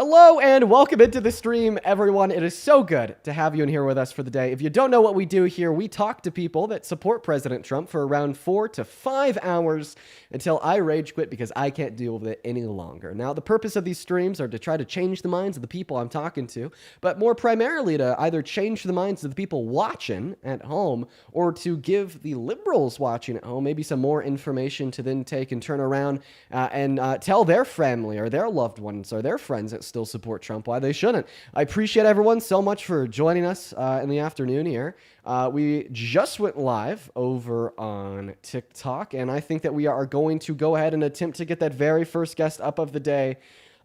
Hello and welcome into the stream, everyone. It is so good to have you in here with us for the day. If you don't know what we do here, we talk to people that support President Trump for around 4 to 5 hours until I rage quit because I can't deal with it any longer. Now, the purpose of these streams are to try to change the minds of the people I'm talking to, but more primarily to either change the minds of the people watching at home or to give the liberals watching at home maybe some more information to then take and turn around and tell their family or their loved ones or their friends that still support Trump why they shouldn't. I appreciate everyone so much for joining us in the afternoon here. We just went live over on TikTok, and I think that we are going to go ahead and attempt to get that very first guest up of the day.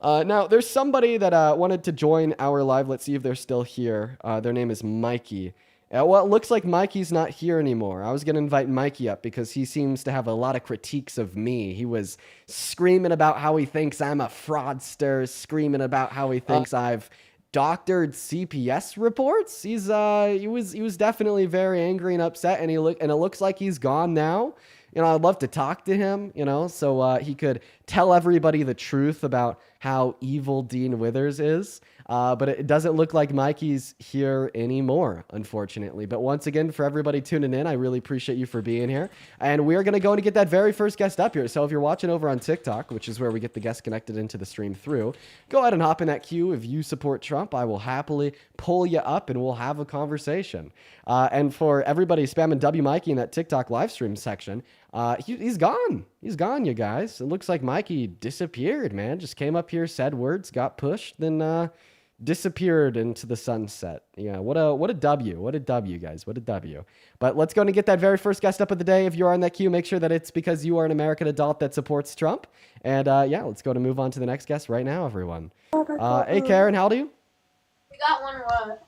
Now, there's somebody that wanted to join our live. Let's see if they're still here. Their name is Mikey. Well, it looks like Mikey's not here anymore. I was going to invite Mikey up because he seems to have a lot of critiques of me. He was screaming about how he thinks I'm a fraudster, screaming about how he thinks I've doctored CPS reports. He was definitely very angry and upset, and it looks like he's gone now. I'd love to talk to him, so he could tell everybody the truth about how evil Dean Withers is. But it doesn't look like Mikey's here anymore, unfortunately. But once again, for everybody tuning in, I really appreciate you for being here. And we are going to go and get that very first guest up here. So if you're watching over on TikTok, which is where we get the guests connected into the stream through, go ahead and hop in that queue. If you support Trump, I will happily pull you up and we'll have a conversation. And for everybody spamming W Mikey in that TikTok live stream section, he's gone. He's gone, you guys. It looks like Mikey disappeared, man. Just came up here, said words, got pushed, then disappeared into the sunset. Yeah, what a W. What a W, guys. What a W. But let's go and get that very first guest up of the day. If you are on that queue, make sure that it's because you are an American adult that supports Trump. And yeah, let's go to move on to the next guest right now, everyone. Hey, Karen, how old are you? We got one what?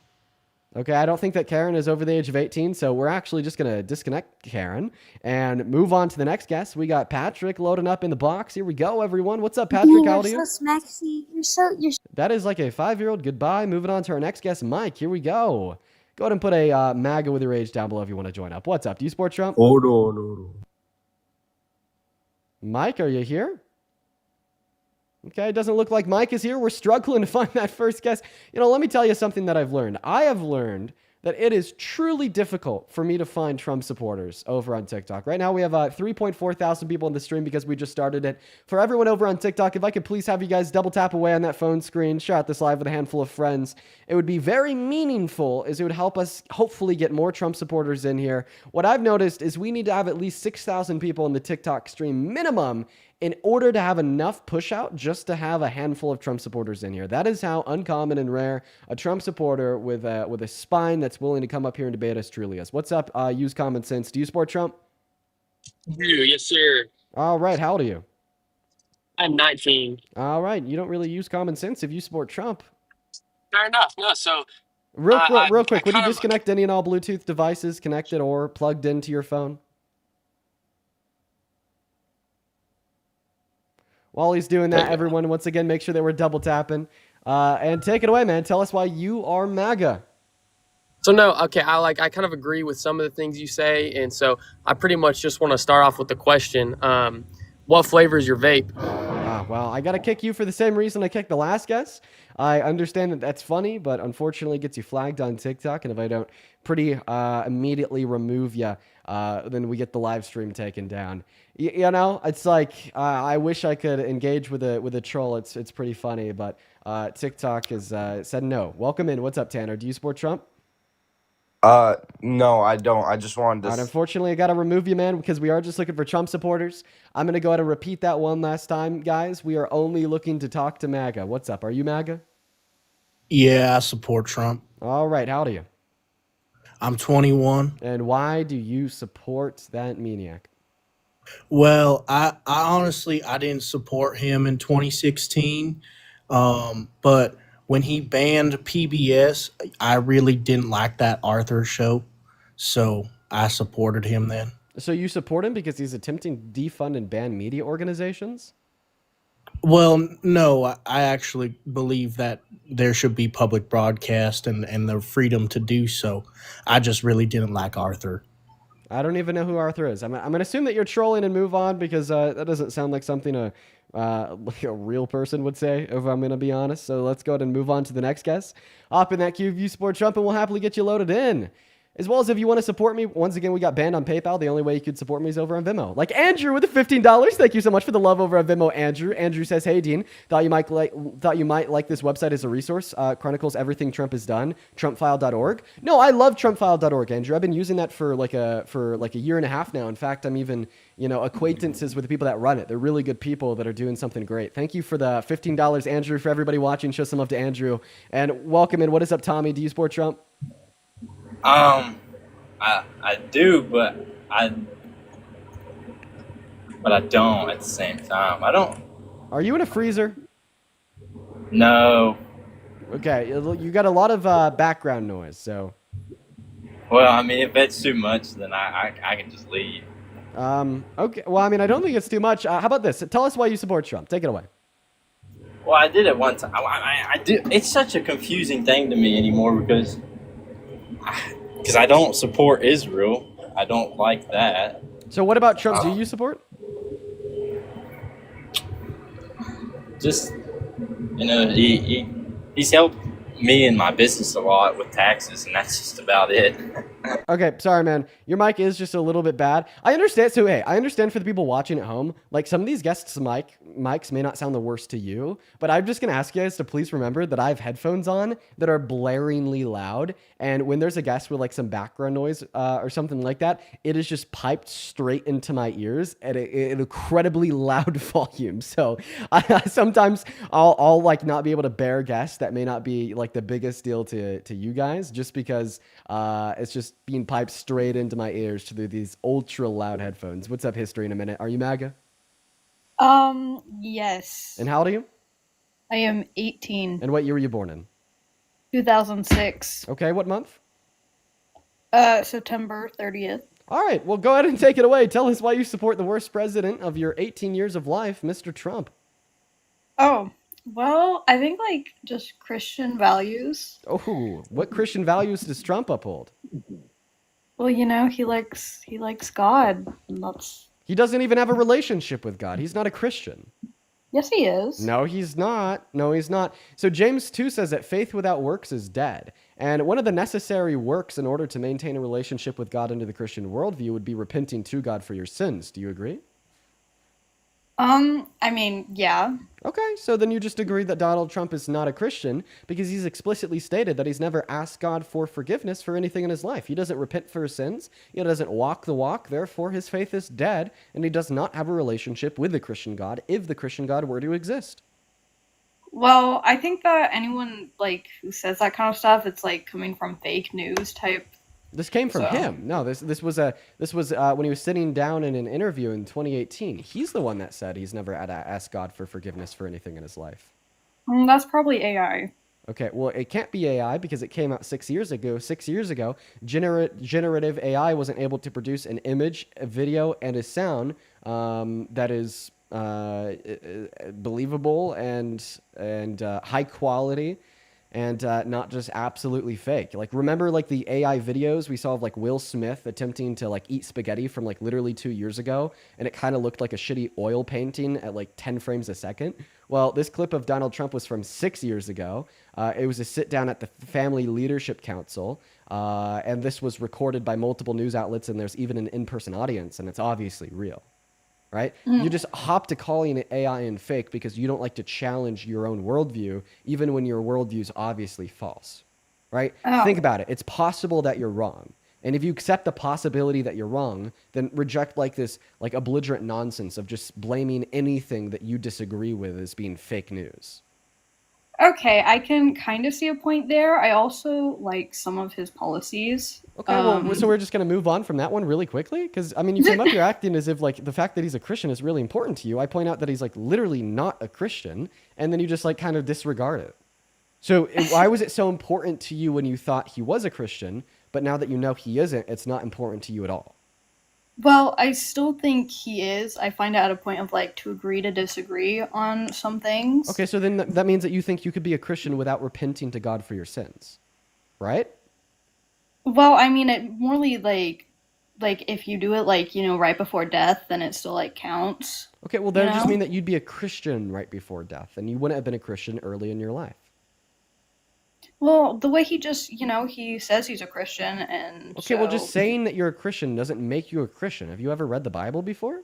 Okay, I don't think that Karen is over the age of 18, so we're actually just going to disconnect Karen and move on to the next guest. We got Patrick loading up in the box. Here we go, everyone. What's up, Patrick? How old are you? You're so smaxy. You're That is like a 5-year-old. Goodbye. Moving on to our next guest, Mike. Here we go. Go ahead and put a MAGA with your age down below if you want to join up. What's up? Do you support Trump? Hold on. Mike, are you here? Okay, it doesn't look like Mike is here. We're struggling to find that first guest. Let me tell you something that I've learned. I have learned that it is truly difficult for me to find Trump supporters over on TikTok. Right now, we have 3.4 thousand people in the stream because we just started it. For everyone over on TikTok, if I could please have you guys double tap away on that phone screen, share out this live with a handful of friends. It would be very meaningful as it would help us hopefully get more Trump supporters in here. What I've noticed is we need to have at least 6,000 people in the TikTok stream minimum in order to have enough push out just to have a handful of Trump supporters in here. That is how uncommon and rare a Trump supporter with a spine that's willing to come up here and debate us truly is. What's up? Use common sense. Do you support Trump? Yes, sir. All right. How old are you? I'm 19. All right. You don't really use common sense if you support Trump. Fair enough. No, so Real quick, would you kind of- disconnect any and all Bluetooth devices connected or plugged into your phone? While he's doing that, everyone, once again, make sure that we're double tapping. And take it away, man. Tell us why you are MAGA. So no, okay, I kind of agree with some of the things you say, and so I pretty much just want to start off with the question: what flavor is your vape? Well, I got to kick you for the same reason I kicked the last guest. I understand that that's funny, but unfortunately it gets you flagged on TikTok, and if I don't pretty immediately remove you, then we get the live stream taken down. It's like I wish I could engage with a troll. It's pretty funny, but TikTok has said no. Welcome in. What's up, Tanner? Do you support Trump? No, I don't. I just wanted to. Unfortunately, I got to remove you, man, because we are just looking for Trump supporters. I'm going to go ahead and repeat that one last time, guys. We are only looking to talk to MAGA. What's up? Are you MAGA? Yeah, I support Trump. All right. How old are you? I'm 21. And why do you support that maniac? Well, I honestly, I didn't support him in 2016. But when he banned PBS, I really didn't like that Arthur show. So I supported him then. So you support him because he's attempting to defund and ban media organizations? Well, no, I actually believe that there should be public broadcast and the freedom to do so. I just really didn't like Arthur. I don't even know who Arthur is. I'm going to assume that you're trolling and move on because that doesn't sound like something like a real person would say, if I'm going to be honest. So let's go ahead and move on to the next guest. Hop in that queue if you support Trump, and we'll happily get you loaded in. As well as if you want to support me, once again, we got banned on PayPal. The only way you could support me is over on Venmo. Like Andrew with the $15. Thank you so much for the love over on Venmo, Andrew. Andrew says, "Hey Dean, thought you might like this website as a resource. Chronicles everything Trump has done. Trumpfile.org. No, I love Trumpfile.org, Andrew. I've been using that for like a year and a half now. In fact, I'm even acquaintances with the people that run it. They're really good people that are doing something great. Thank you for the $15, Andrew. For everybody watching, show some love to Andrew and welcome in. What is up, Tommy? Do you support Trump? I do, but I don't at the same time. I don't. Are you in a freezer? No. Okay, you got a lot of background noise, so. Well, I mean, if that's too much, then I can just leave. Okay. Well, I mean, I don't think it's too much. How about this? Tell us why you support Trump. Take it away. Well, I did it one time. I do. It's such a confusing thing to me anymore because I don't support Israel. I don't like that. So what about Trump? Do you support? Just, he's helped me and my business a lot with taxes, and that's just about it. Okay, sorry, man. Your mic is just a little bit bad. I understand. So, hey, I understand for the people watching at home, like some of these guests' mics may not sound the worst to you, but I'm just going to ask you guys to please remember that I have headphones on that are blaringly loud. And when there's a guest with like some background noise or something like that, it is just piped straight into my ears at an incredibly loud volume. So sometimes I'll like not be able to bear guests that may not be like the biggest deal to you guys just because it's just being piped straight into my ears through these ultra loud headphones. What's up, History in a Minute? Are you MAGA? Yes. And how old are you? I am 18. And what year were you born in? 2006. Okay, what month? September 30th. All right, well, go ahead and take it away. Tell us why you support the worst president of your 18 years of life, Mr. Trump. Oh, well, I think like just Christian values. Oh, what Christian values does Trump uphold? Well, he likes God. And that's He doesn't even have a relationship with God. He's not a Christian. Yes, he is. No, he's not. No, he's not. So James 2 says that faith without works is dead. And one of the necessary works in order to maintain a relationship with God under the Christian worldview would be repenting to God for your sins. Do you agree? I mean, yeah. Okay, so then you just agree that Donald Trump is not a Christian because he's explicitly stated that he's never asked God for forgiveness for anything in his life. He doesn't repent for his sins. He doesn't walk the walk. Therefore, his faith is dead, and he does not have a relationship with the Christian God if the Christian God were to exist. Well, I think that anyone like who says that kind of stuff, it's like coming from fake news type. This came from So- him. No, this was when he was sitting down in an interview in 2018. He's the one that said he's never had to ask God for forgiveness for anything in his life. That's probably AI. Okay, well, it can't be AI because it came out 6 years ago. 6 years ago, generative AI wasn't able to produce an image, a video, and a sound that is believable and high quality. And not just absolutely fake. Like, remember like the AI videos we saw of like Will Smith attempting to like eat spaghetti from like literally 2 years ago, and it kind of looked like a shitty oil painting at like 10 frames a second? Well, this clip of Donald Trump was from 6 years ago. It was a sit down at the Family Leadership Council, and this was recorded by multiple news outlets, and there's even an in-person audience, and it's obviously real. Right? You just hop to calling it AI and fake because you don't like to challenge your own worldview, even when your worldview is obviously false. Right? Oh. Think about it. It's possible that you're wrong. And if you accept the possibility that you're wrong, then reject like this like belligerent nonsense of just blaming anything that you disagree with as being fake news. Okay, I can kind of see a point there. I also like some of his policies. Okay, well, so we're just going to move on from that one really quickly? Because, I mean, you came up here acting as if, like, the fact that he's a Christian is really important to you. I point out that he's, like, literally not a Christian, and then you just, like, kind of disregard it. So why was it so important to you when you thought he was a Christian, but now that you know he isn't, it's not important to you at all? Well, I still think he is. I find it at a point of like to agree to disagree on some things. Okay, so then that means that you think you could be a Christian without repenting to God for your sins, right? Well, I mean, it morely like like if you do it like, right before death, then it still like counts. Okay, well, that would just know? mean that you'd be a Christian right before death, and you wouldn't have been a Christian early in your life. Well, the way he just, he says he's a Christian, and Okay, well, just so saying that you're a Christian doesn't make you a Christian. Have you ever read the Bible before?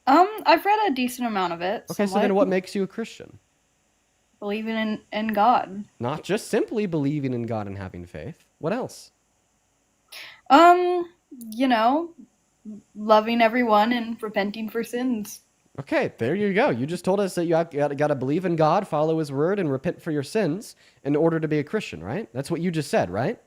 I've read a decent amount of it. Okay, so somewhat. then what makes you a Christian? Believing in God. Not just simply believing in God and having faith. What else? You know, loving everyone and repenting for sins. Okay, there you go. You just told us that you got to believe in God, follow His word, and repent for your sins in order to be a Christian, right? That's what you just said, right?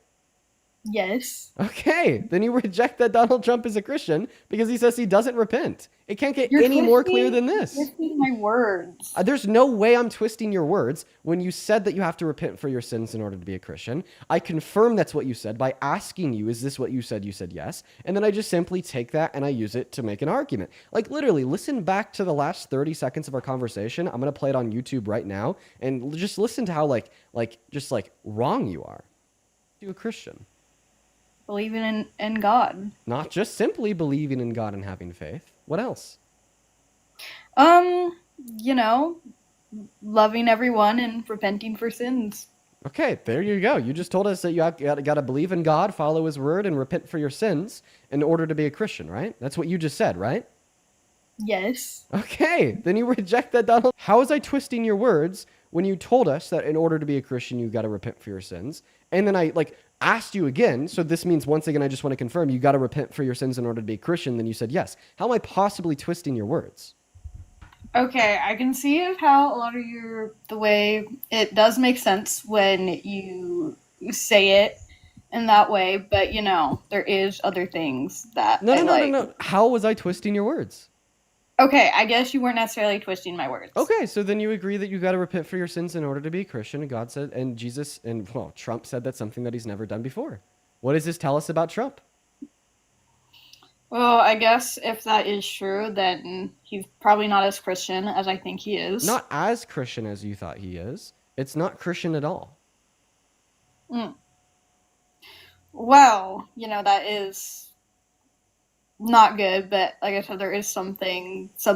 Yes. Okay, then you reject that Donald Trump is a Christian because he says he doesn't repent. It can't get You're any more clear than twisting- this. Twisting my words. There's no way I'm twisting your words when you said that you have to repent for your sins in order to be a Christian. I confirm that's what you said by asking you, is this what you said? You said yes. And then I just simply take that and I use it to make an argument. Like literally, listen back to the last 30 seconds of our conversation. I'm going to play it on YouTube right now and just listen to how just wrong you are. You a Christian. Believing in God. Not just simply believing in God and having faith. What else? You know, loving everyone and repenting for sins. Okay, there you go. You just told us that you got to believe in God, follow His word, and repent for your sins in order to be a Christian, right? That's what you just said, right? Yes. Okay, then you reject that, Donald. How was I twisting your words when you told us that in order to be a Christian, you got to repent for your sins? And then I asked you again, so this means once again, I just want to confirm you got to repent for your sins in order to be a Christian. Then you said yes. How am I possibly twisting your words? Okay, I can see how a lot of the way it does make sense when you say it in that way, but there is other things that No. How was I twisting your words? Okay, I guess you weren't necessarily twisting my words. Okay, so then you agree that you got to repent for your sins in order to be a Christian, and God said, and Jesus, and well, Trump said that's something that he's never done before. What does this tell us about Trump? Well, I guess if that is true, then he's probably not as Christian as I think he is. Not as Christian as you thought he is. It's not Christian at all. Well, that is not good, but like I said, there is some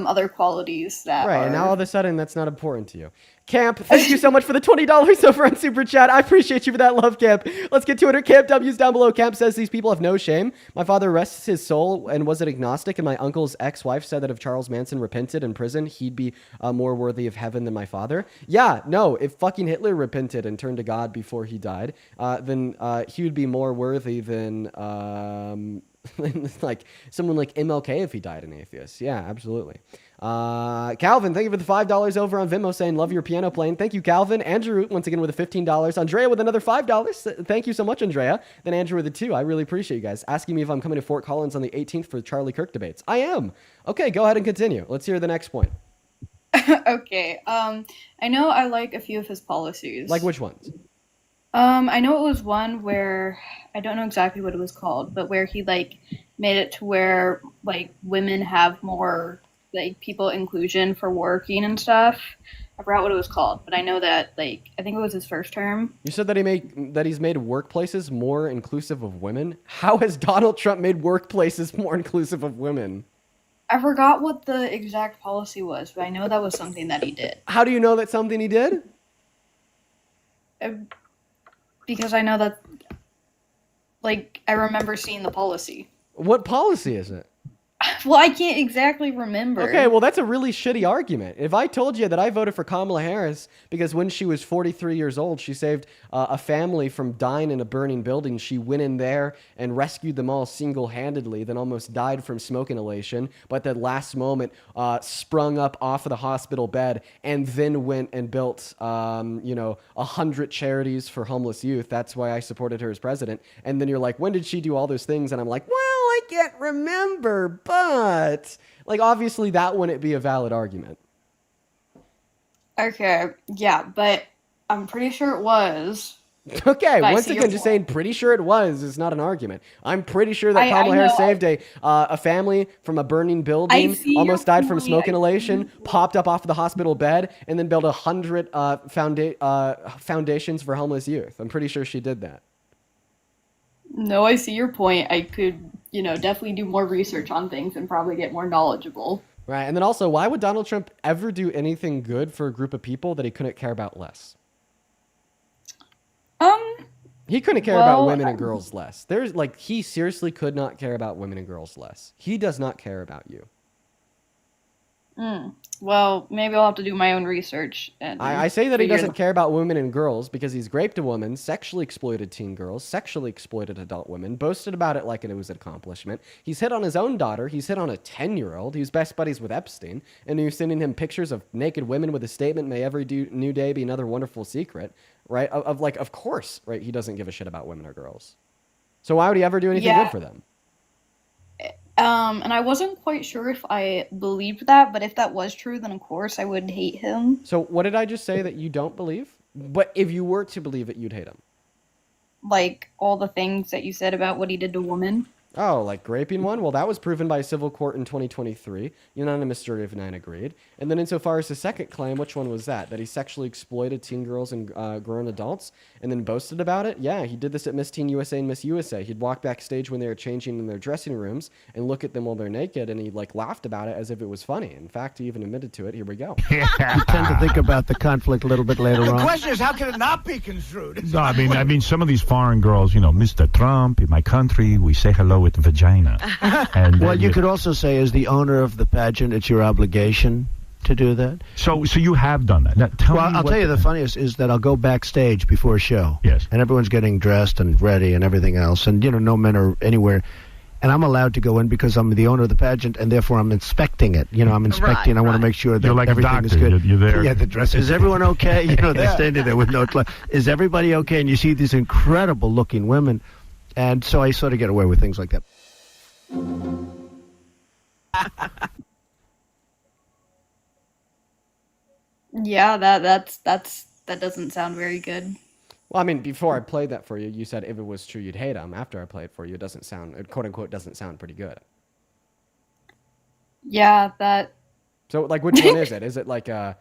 other qualities that Right, are... and now all of a sudden that's not important to you. Camp, thank you so much for the $20 over on Super Chat. I appreciate you for that love, Camp. Let's get to it. Camp W's down below. Camp says these people have no shame. My father rests his soul and was an agnostic, and my uncle's ex-wife said that if Charles Manson repented in prison, he'd be more worthy of heaven than my father. Yeah, no, if fucking Hitler repented and turned to God before he died, then he would be more worthy than... like someone like MLK if he died an atheist. Yeah, absolutely. Calvin, thank you for the $5 over on Venmo saying love your piano playing. Thank you, Calvin. Andrew once again with the $15. Andrea with another $5. Thank you so much, Andrea. Then Andrew with the 2. I really appreciate you guys asking me if I'm coming to Fort Collins on the 18th for the Charlie Kirk debates. I am. Okay, go ahead and continue. Let's hear the next point. Okay. I know I like a few of his policies. Like which ones? I know it was one where I don't know exactly what it was called, but where he made it to where women have more people inclusion for working and stuff. I forgot what it was called, but I know that I think it was his first term. You said that he's made workplaces more inclusive of women. How has Donald Trump made workplaces more inclusive of women? I forgot what the exact policy was, but I know that was something that he did. How do you know that's something he did? Because I know that, I remember seeing the policy. What policy is it? Well, I can't exactly remember. Okay, well, that's a really shitty argument. If I told you that I voted for Kamala Harris because when she was 43 years old, she saved a family from dying in a burning building, she went in there and rescued them all single-handedly, then almost died from smoke inhalation, but at the last moment sprung up off of the hospital bed and then went and built, 100 charities for homeless youth. That's why I supported her as president. And then you're like, when did she do all those things? And I'm like, well, I can't remember, but obviously that wouldn't be a valid argument. Okay, yeah, but I'm pretty sure it was. Okay, I once see again, your just point. saying pretty sure it was is not an argument. I'm pretty sure that I Kamala Harris know, saved a family from a burning building, see your almost died from point, smoke I see inhalation, popped up off the hospital bed, and then built 100 foundations for homeless youth. I'm pretty sure she did that. No, I see your point. I could definitely do more research on things and probably get more knowledgeable. Right. And then also, why would Donald Trump ever do anything good for a group of people that he couldn't care about less? He couldn't care about Well, women and girls less. He seriously could not care about women and girls less. He does not care about you. Well, maybe I'll have to do my own research. And I say that he figure doesn't care about women and girls because he's raped a woman, sexually exploited teen girls, sexually exploited adult women, boasted about it like it was an accomplishment. He's hit on his own daughter. He's hit on a 10-year-old. He was best buddies with Epstein. And you're sending him pictures of naked women with a statement, may every new day be another wonderful secret, right? Of course, right? He doesn't give a shit about women or girls. So why would he ever do anything Yeah. good for them? And I wasn't quite sure if I believed that, but if that was true, then of course I would hate him. So what did I just say that you don't believe? But if you were to believe it, you'd hate him. Like all the things that you said about what he did to women. Oh, like raping one? Well, that was proven by a civil court in 2023. Unanimous jury of 9 agreed. And then insofar as the second claim, which one was that? That he sexually exploited teen girls and grown adults and then boasted about it? Yeah, he did this at Miss Teen USA and Miss USA. He'd walk backstage when they were changing in their dressing rooms and look at them while they're naked, and he laughed about it as if it was funny. In fact, he even admitted to it. Here we go. You tend to think about the conflict a little bit later on. question is, how can it not be construed? No, I mean, some of these foreign girls, Mr. Trump, in my country, we say hello with vagina. And, Well, you could also say, as the owner of the pageant, it's your obligation to do that. So you have done that. Now, I'll tell you the funniest is that I'll go backstage before a show. Yes. And everyone's getting dressed and ready and everything else. And, no men are anywhere. And I'm allowed to go in because I'm the owner of the pageant, and therefore I'm inspecting it. I'm inspecting. I want to make sure that You're like a everything is doctor. good. You're there. Yeah, the dress. Is everyone okay? They're standing there with no clothes. Is everybody okay? And you see these incredible-looking women. And so I sort of get away with things like that. Yeah, that doesn't sound very good. Well, I mean, before I played that for you, you said if it was true, you'd hate him. After I play it for you, it quote unquote doesn't sound pretty good. Yeah, that. So, which one is it? Is it like a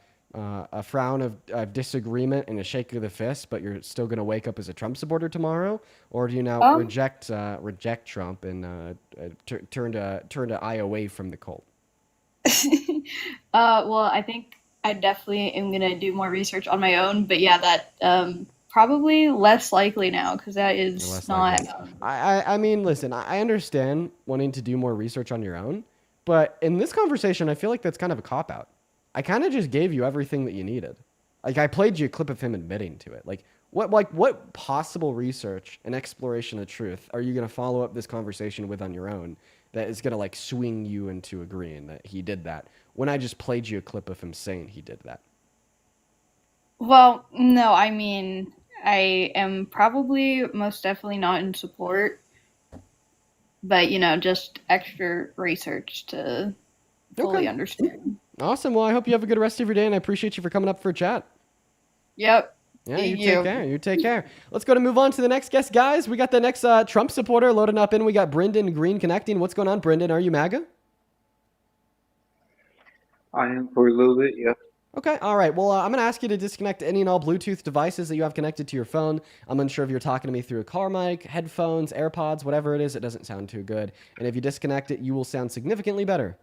frown of disagreement and a shake of the fist, but you're still going to wake up as a Trump supporter tomorrow, or do you now reject Trump and turn to eye away from the cult? Well, I think I definitely am gonna do more research on my own, but yeah, that probably less likely now because that is Less not. likely. I mean, listen, I understand wanting to do more research on your own, but in this conversation, I feel like that's kind of a cop-out. I kind of just gave you everything that you needed. I played you a clip of him admitting to it. What possible research and exploration of truth are you going to follow up this conversation with on your own that is going to swing you into agreeing that he did that when I just played you a clip of him saying he did that? Well, no, I mean, I am probably most definitely not in support, but just extra research to fully Okay. understand. Awesome. Well, I hope you have a good rest of your day, and I appreciate you for coming up for a chat. Yep. Yeah, Thank you take care. You take care. Let's go to move on to the next guest, guys. We got the next Trump supporter loading up in. We got Brendan Green connecting. What's going on, Brendan? Are you MAGA? I am for a little bit, yeah. Okay, all right. Well, I'm going to ask you to disconnect any and all Bluetooth devices that you have connected to your phone. I'm unsure if you're talking to me through a car mic, headphones, AirPods, whatever it is. It doesn't sound too good. And if you disconnect it, you will sound significantly better.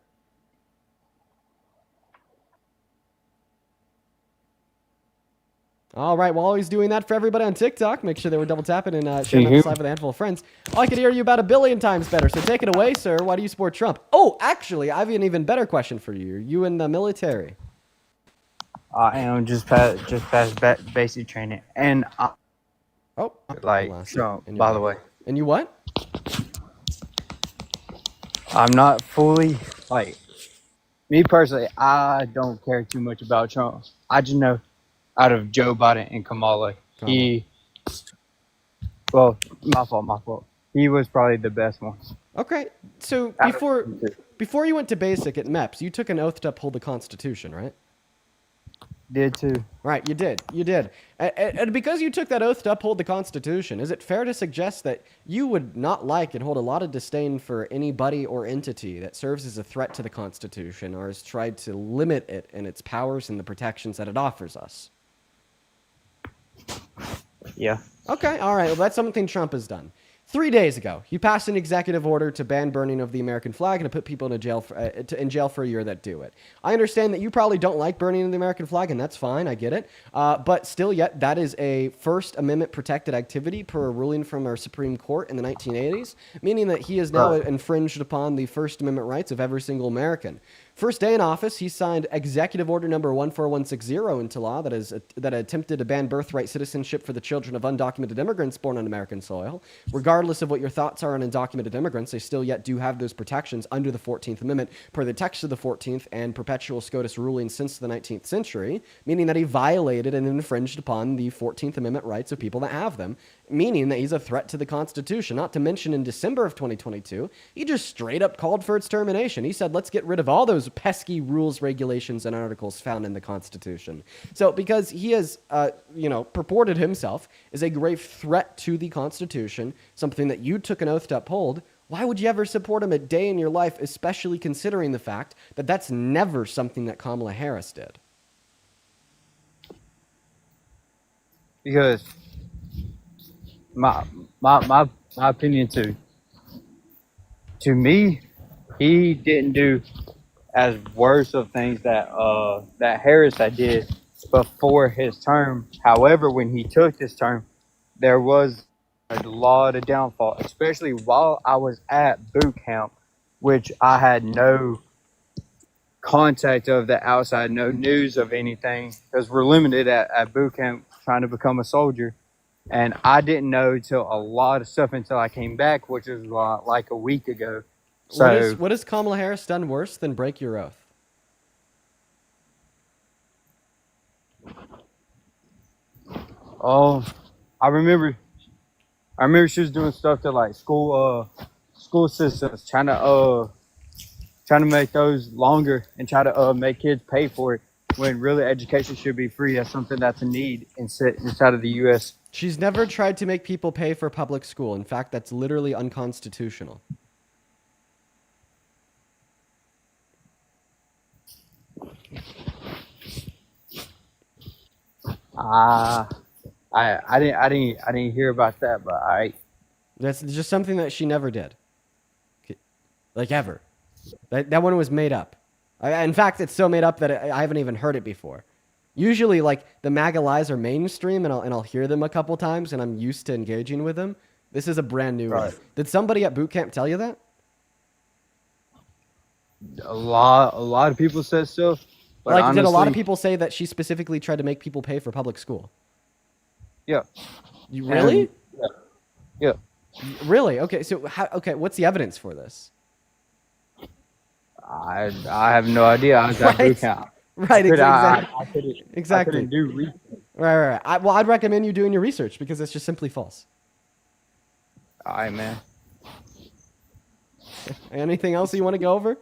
All right, while he's doing that for everybody on TikTok, make sure they were double tapping and sharing this live with a handful of friends. Oh, I could hear you about 1 billion times better, so take it away, sir. Why do you support Trump? Oh, actually, I have an even better question for you. Are you in the military? I am just past basic training, and Oh, like hold on. Trump. And you- By the way, And you what? I'm not fully me personally. I don't care too much about Trump. I just know out of Joe Biden and Kamala, my fault. He was probably the best one. Okay, so before you went to basic at MEPS, you took an oath to uphold the Constitution, right? Did too. Right, you did. And because you took that oath to uphold the Constitution, is it fair to suggest that you would not like and hold a lot of disdain for anybody or entity that serves as a threat to the Constitution or has tried to limit it in its powers and the protections that it offers us? Yeah. Okay, all right. Well, that's something Trump has done. 3 days ago, he passed an executive order to ban burning of the American flag and to put people in jail for a year that do it. I understand that you probably don't like burning the American flag, and that's fine. I get it. But still, yet that is a First Amendment protected activity per a ruling from our Supreme Court in the 1980s, meaning that he has now infringed upon the First Amendment rights of every single American. First day in office, he signed Executive Order number 14160 into law that attempted to ban birthright citizenship for the children of undocumented immigrants born on American soil. Regardless of what your thoughts are on undocumented immigrants, they still yet do have those protections under the 14th Amendment per the text of the 14th and perpetual SCOTUS ruling since the 19th century, meaning that he violated and infringed upon the 14th Amendment rights of people that have them, meaning that he's a threat to the Constitution. Not to mention in December of 2022, he just straight up called for its termination. He said, let's get rid of all those pesky rules, regulations, and articles found in the Constitution. So because he has, purported himself as a grave threat to the Constitution, something that you took an oath to uphold, why would you ever support him a day in your life, especially considering the fact that that's never something that Kamala Harris did? Because my opinion to me, he didn't do as worse of things that Harris had did before his term. However, when he took his term, there was a lot of downfall, especially while I was at boot camp, which I had no contact of the outside, no news of anything, because we're limited at boot camp trying to become a soldier. And I didn't know till a lot of stuff until I came back, which was like a week ago. So what has Kamala Harris done worse than break your oath? Oh, I remember she was doing stuff to like school systems, trying to make those longer and try to make kids pay for it when really education should be free. That's something that's a need inside of the U.S. She's never tried to make people pay for public school. In fact, that's literally unconstitutional. I didn't hear about that, but That's just something that she never did. Like ever. That one was made up. In fact, it's so made up that I haven't even heard it before. Usually, like, the MAGA lies are mainstream, and I'll hear them a couple times, and I'm used to engaging with them. This is a brand new one. Did somebody at boot camp tell you that? A lot of people said so. But like, honestly, did a lot of people say that she specifically tried to make people pay for public school? Yeah. You really? Yeah. Really? Okay. So, what's the evidence for this? I have no idea. I was at boot camp. Right. Exactly. Exactly. I couldn't do research. Right. I'd recommend you doing your research because it's just simply false. All right, man. Anything else you want to go over?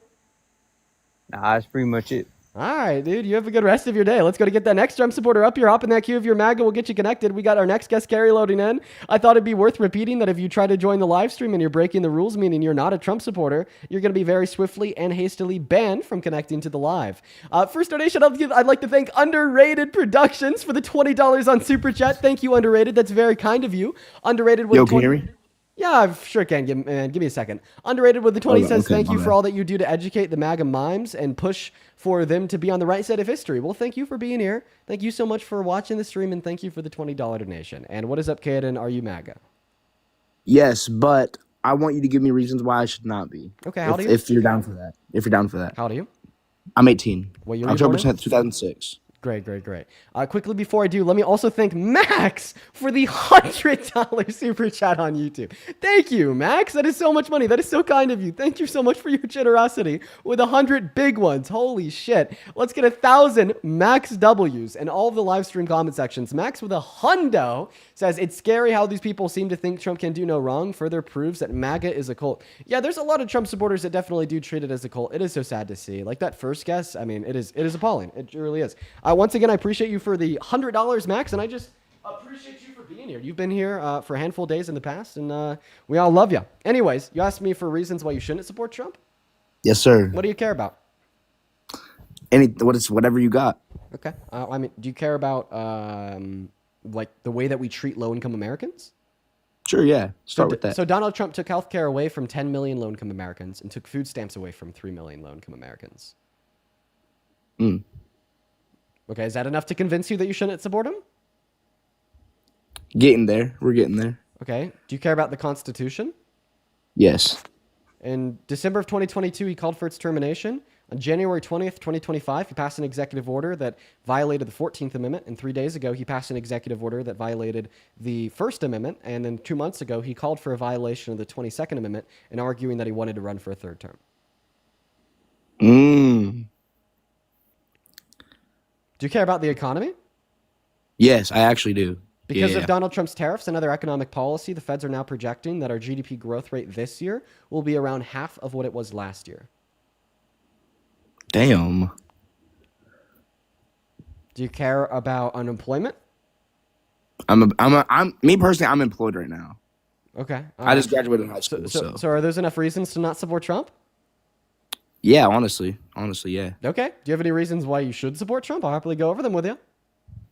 Nah, that's pretty much it. All right, dude. You have a good rest of your day. Let's go to get that next Trump supporter up here. Hop in that queue of your MAGA. We'll get you connected. We got our next guest, Carrie, loading in. I thought it'd be worth repeating that if you try to join the live stream and you're breaking the rules, meaning you're not a Trump supporter, you're going to be very swiftly and hastily banned from connecting to the live. First donation, I'd like to thank Underrated Productions for the $20 on Super Chat. Thank you, Underrated. That's very kind of you. Underrated with can you hear me? Yeah, I sure can. Give me a second. Underrated with the 20 says, thank you for all that you do to educate the MAGA mimes and push for them to be on the right side of history. Well, thank you for being here. Thank you so much for watching the stream, and thank you for the $20 donation. And what is up, Caden? Are you MAGA? Yes, but I want you to give me reasons why I should not be. Okay, how do you? If you're down for that. If you're down for that. How do you? I'm 18. What year October you born in? 10th, 2006. Great. Quickly before I do, let me also thank Max for the $100 super chat on YouTube. Thank you, Max. That is so much money. That is so kind of you. Thank you so much for your generosity with 100 big ones. Holy shit. Let's get 1,000 Max W's in all of the live stream comment sections. Max with a hundo says, it's scary how these people seem to think Trump can do no wrong. Further proves that MAGA is a cult. Yeah, there's a lot of Trump supporters that definitely do treat it as a cult. It is so sad to see. Like that first guess, I mean, it is appalling. It really is. Once again, I appreciate you for the $100, Max, and I just appreciate you for being here. You've been here for a handful of days in the past, and we all love you. Anyways, you asked me for reasons why you shouldn't support Trump? Yes, sir. What do you care about? Whatever you got. Okay. I mean, do you care about like the way that we treat low-income Americans? Sure, yeah. Start with that. So Donald Trump took health care away from 10 million low-income Americans and took food stamps away from 3 million low-income Americans. Okay, is that enough to convince you that you shouldn't support him? Getting there. We're getting there. Okay. Do you care about the Constitution? Yes. In December of 2022, he called for its termination. On January 20th, 2025, he passed an executive order that violated the 14th Amendment. And 3 days ago, he passed an executive order that violated the First Amendment. And then 2 months ago, he called for a violation of the 22nd Amendment and arguing that he wanted to run for a third term. Do you care about the economy? Yes, I actually do. Because of Donald Trump's tariffs and other economic policy, the feds are now projecting that our GDP growth rate this year will be around half of what it was last year. Damn. Do you care about unemployment? Me personally, I'm employed right now. Okay. I just graduated high school. So are those enough reasons to not support Trump? Yeah, honestly, yeah. Okay. Do you have any reasons why you should support Trump? I'll happily go over them with you.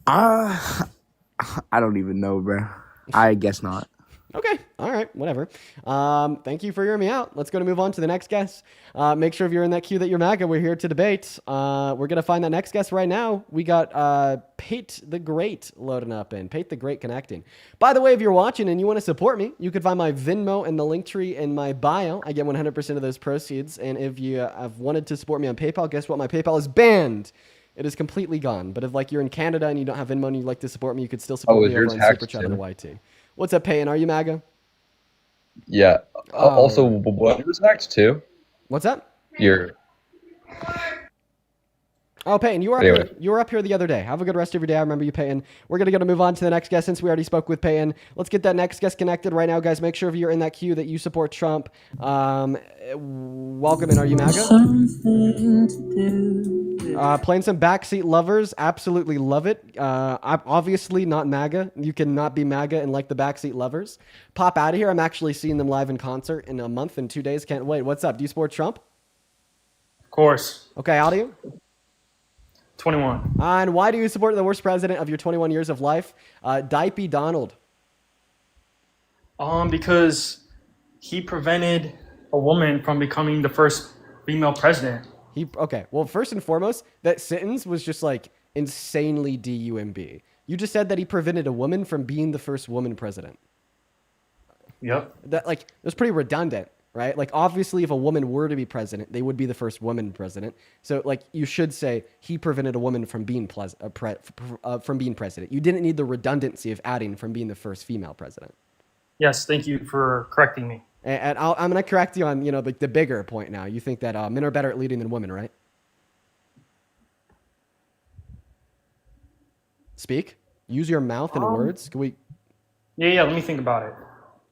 I don't even know, bro. I guess not. Okay. All right. Whatever. Thank you for hearing me out. Let's go to move on to the next guest. Make sure if you're in that queue that you're MAGA. We're here to debate. We're going to find that next guest right now. We got Pate the Great loading up in. Pate the Great connecting. By the way, if you're watching and you want to support me, you can find my Venmo and the link tree in my bio. I get 100% of those proceeds. And if you have wanted to support me on PayPal, guess what? My PayPal is banned. It is completely gone. But if like you're in Canada and you don't have Venmo and you'd like to support me, you could still support me over on Super Chat and YT. What's up, Payne? Are you MAGA? Yeah. Also, what was hacked too? What's that? Your. Oh, Payne, you were up here. You were up here the other day. Have a good rest of your day. I remember you, Payne. We're gonna move on to the next guest since we already spoke with Payne. Let's get that next guest connected right now, guys. Make sure if you're in that queue that you support Trump. Welcome in. Are you MAGA? Playing some Backseat Lovers. Absolutely love it. I'm obviously not MAGA. You cannot be MAGA and like the Backseat Lovers. Pop out of here. I'm actually seeing them live in concert in a month and 2 days. Can't wait. What's up? Do you support Trump? Of course. Okay, how do you? 21. And why do you support the worst president of your 21 years of life, Dipey Donald? Because he prevented a woman from becoming the first female president. Okay, well, first and foremost, that sentence was just like insanely DUMB. You just said that he prevented a woman from being the first woman president. Yep. That was pretty redundant, right? Like, obviously, if a woman were to be president, they would be the first woman president. So, like, you should say he prevented a woman from being president. You didn't need the redundancy of adding from being the first female president. Yes, thank you for correcting me. And I'm going to correct you on, the bigger point now. You think that men are better at leading than women, right? Speak. Use your mouth and words. Can we? Yeah. Let me think about it.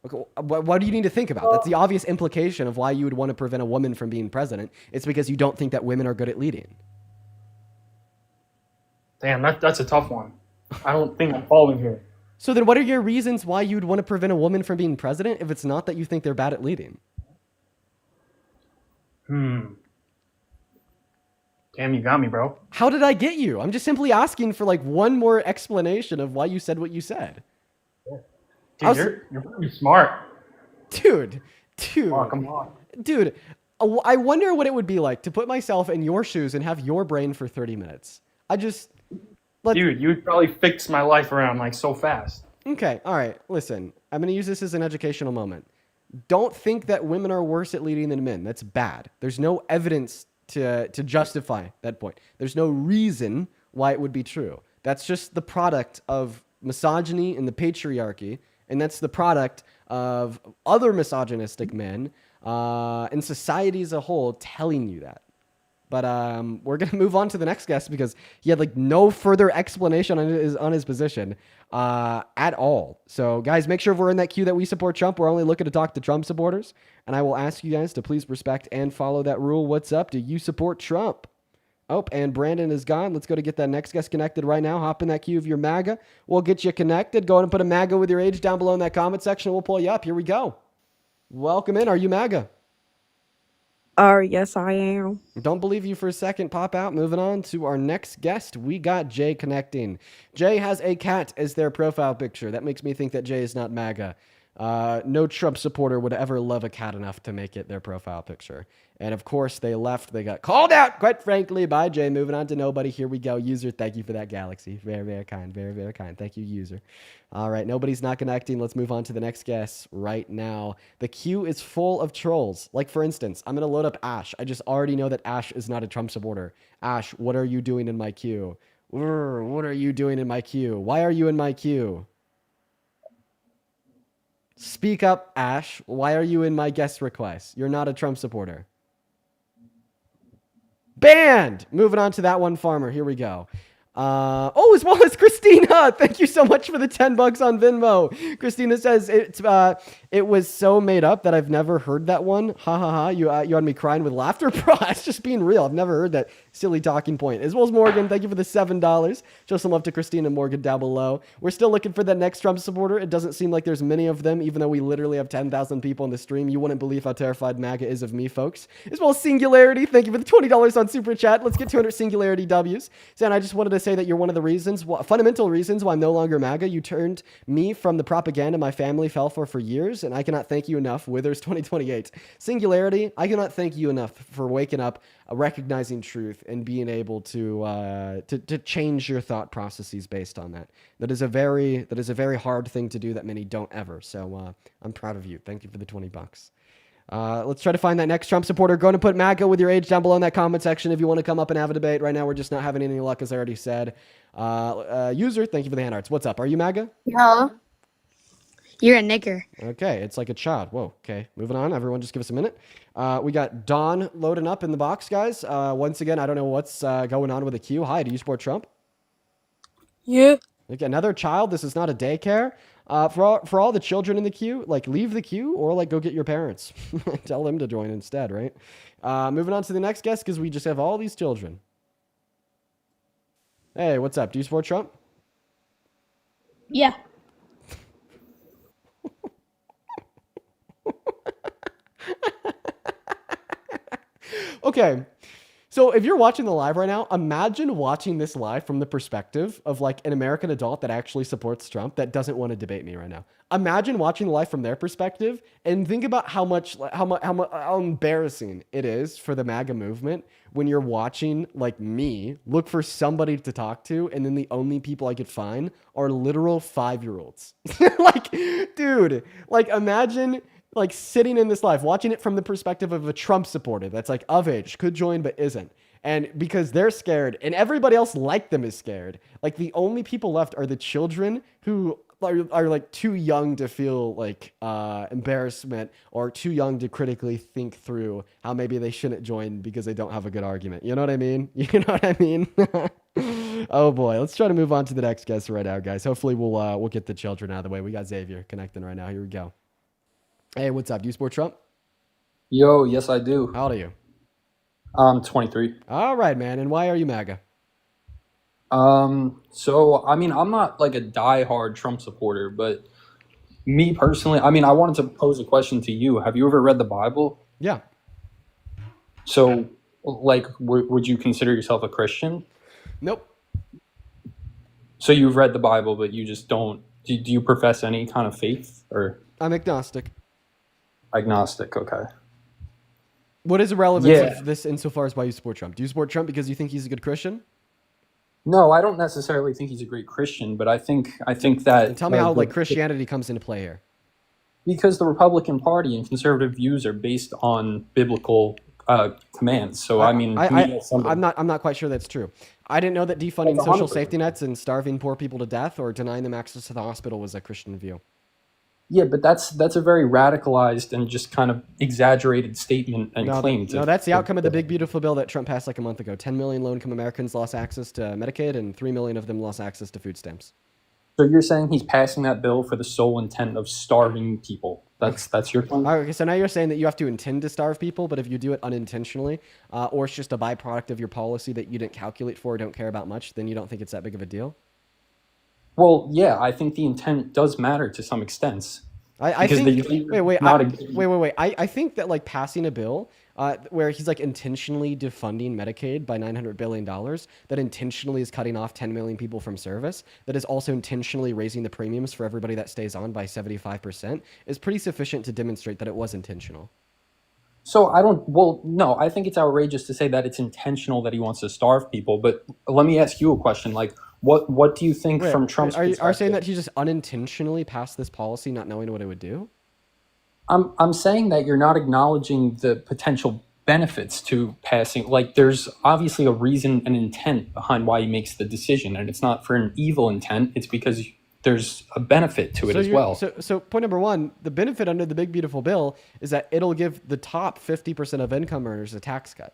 Okay. What do you need to think about? That's the obvious implication of why you would want to prevent a woman from being president. It's because you don't think that women are good at leading. Damn, that's a tough one. I don't think I'm following here. So then what are your reasons why you would want to prevent a woman from being president if it's not that you think they're bad at leading? Damn, you got me, bro. How did I get you? I'm just simply asking for like one more explanation of why you said what you said. Dude, you're pretty smart. Dude. Oh, come on. Dude, I wonder what it would be like to put myself in your shoes and have your brain for 30 minutes. Dude, you would probably fix my life around like so fast. Okay, all right. Listen, I'm going to use this as an educational moment. Don't think that women are worse at leading than men. That's bad. There's no evidence to justify that point. There's no reason why it would be true. That's just the product of misogyny and the patriarchy, and that's the product of other misogynistic men and society as a whole telling you that. But we're going to move on to the next guest because he had like no further explanation on his position at all. So guys, make sure if we're in that queue that we support Trump. We're only looking to talk to Trump supporters. And I will ask you guys to please respect and follow that rule. What's up? Do you support Trump? Oh, and Brandon is gone. Let's go to get that next guest connected right now. Hop in that queue if you're MAGA. We'll get you connected. Go ahead and put a MAGA with your age down below in that comment section. We'll pull you up. Here we go. Welcome in. Are you MAGA? Yes, I am. Don't believe you for a second. Pop out. Moving on to our next guest. We got Jay connecting. Jay has a cat as their profile picture. That makes me think that Jay is not MAGA. No Trump supporter would ever love a cat enough to make it their profile picture. And of course, they left. They got called out, quite frankly, by Jay. Moving on to nobody. Here we go. User, thank you for that galaxy. Very, very kind. Very, very kind. Thank you, user. All right, nobody's not connecting. Let's move on to the next guest right now. The queue is full of trolls. Like, for instance, I'm going to load up Ash. I just already know that Ash is not a Trump supporter. Ash, what are you doing in my queue? What are you doing in my queue? Why are you in my queue? Speak up, Ash. Why are you in my guest request? You're not a Trump supporter. Banned! Moving on to that one farmer. Here we go. As well as Christina. Thank you so much for the $10 on Venmo. Christina says it was so made up that I've never heard that one. Ha ha ha. You had me crying with laughter. Bro, it's just being real. I've never heard that silly talking point. As well as Morgan, thank you for the $7. Show some love to Christina and Morgan down below. We're still looking for that next Trump supporter. It doesn't seem like there's many of them, even though we literally have 10,000 people in the stream. You wouldn't believe how terrified MAGA is of me, folks. As well as Singularity, thank you for the $20 on Super Chat. Let's get 200 Singularity W's. Sam, I just wanted to say that you're one of the reasons, fundamental reasons why I'm no longer MAGA. You turned me from the propaganda my family fell for years, and I cannot thank you enough. Withers 2028. Singularity, I cannot thank you enough for waking up, recognizing truth, and being able to change your thought processes based on that. That is a very hard thing to do that many don't ever. So I'm proud of you. Thank you for the $20. Let's try to find that next Trump supporter. Go and put MAGA with your age down below in that comment section if you want to come up and have a debate. Right now, we're just not having any luck, as I already said. User, thank you for the hand arts. What's up? Are you MAGA? No. You're a nigger. Okay, it's like a child. Whoa, okay. Moving on. Everyone just give us a minute. We got Dawn loading up in the box, guys. Once again, I don't know what's going on with the queue. Hi, do you support Trump? Yeah. Okay, another child. This is not a daycare. For all the children in the queue, like, leave the queue or, like, go get your parents. Tell them to join instead, right? Moving on to the next guest, because we just have all these children. Hey, what's up? Do you support Trump? Yeah. Okay. So if you're watching the live right now, imagine watching this live from the perspective of like an American adult that actually supports Trump that doesn't want to debate me right now. Imagine watching the live from their perspective and think about how embarrassing it is for the MAGA movement when you're watching like me look for somebody to talk to, and then the only people I could find are literal 5-year-olds. Like, dude, like imagine like sitting in this live, watching it from the perspective of a Trump supporter that's like of age, could join but isn't. And because they're scared and everybody else like them is scared, like the only people left are the children who are like too young to feel like embarrassment or too young to critically think through how maybe they shouldn't join because they don't have a good argument. You know what I mean? You know what I mean? Oh boy, let's try to move on to the next guest right now, guys. Hopefully we'll get the children out of the way. We got Xavier connecting right now. Here we go. Hey, what's up? Do you support Trump? Yo, yes, I do. How old are you? I'm 23. All right, man. And why are you MAGA? So, I mean, I'm not like a diehard Trump supporter, but me personally, I mean, I wanted to pose a question to you. Have you ever read the Bible? Yeah. So, like, would you consider yourself a Christian? Nope. So you've read the Bible, but you just don't, do you profess any kind of faith or? I'm agnostic. Agnostic, okay. What is the relevance of this insofar as why you support Trump? Do you support Trump because you think he's a good Christian? No, I don't necessarily think he's a great Christian, but I think that. And tell me how like Christianity comes into play here. Because the Republican Party and conservative views are based on biblical commands. So I'm not quite sure that's true. I didn't know that defunding social safety nets and starving poor people to death or denying them access to the hospital was a Christian view. Yeah, but that's a very radicalized and just kind of exaggerated statement and claim. No, that's the outcome of the big beautiful bill that Trump passed like a month ago. 10 million low-income Americans lost access to Medicaid, and 3 million of them lost access to food stamps. So you're saying he's passing that bill for the sole intent of starving people? That's your claim? Okay, so now you're saying that you have to intend to starve people, but if you do it unintentionally, or it's just a byproduct of your policy that you didn't calculate for or don't care about much, then you don't think it's that big of a deal? Well, yeah, I think the intent does matter to some extent. I think that like passing a bill where he's like intentionally defunding Medicaid by $900 billion, that intentionally is cutting off 10 million people from service, that is also intentionally raising the premiums for everybody that stays on by 75%, is pretty sufficient to demonstrate that it was intentional. So no, I think it's outrageous to say that it's intentional that he wants to starve people. But let me ask you a question. Like, what do you think from Trump's Are you perspective? saying that he just unintentionally passed this policy not knowing what it would do? I'm saying that you're not acknowledging the potential benefits to passing. Like, there's obviously a reason and intent behind why he makes the decision, and it's not for an evil intent. It's because there's a benefit to it as well. So point number one, the benefit under the big beautiful bill is that it'll give the top 50% of income earners a tax cut.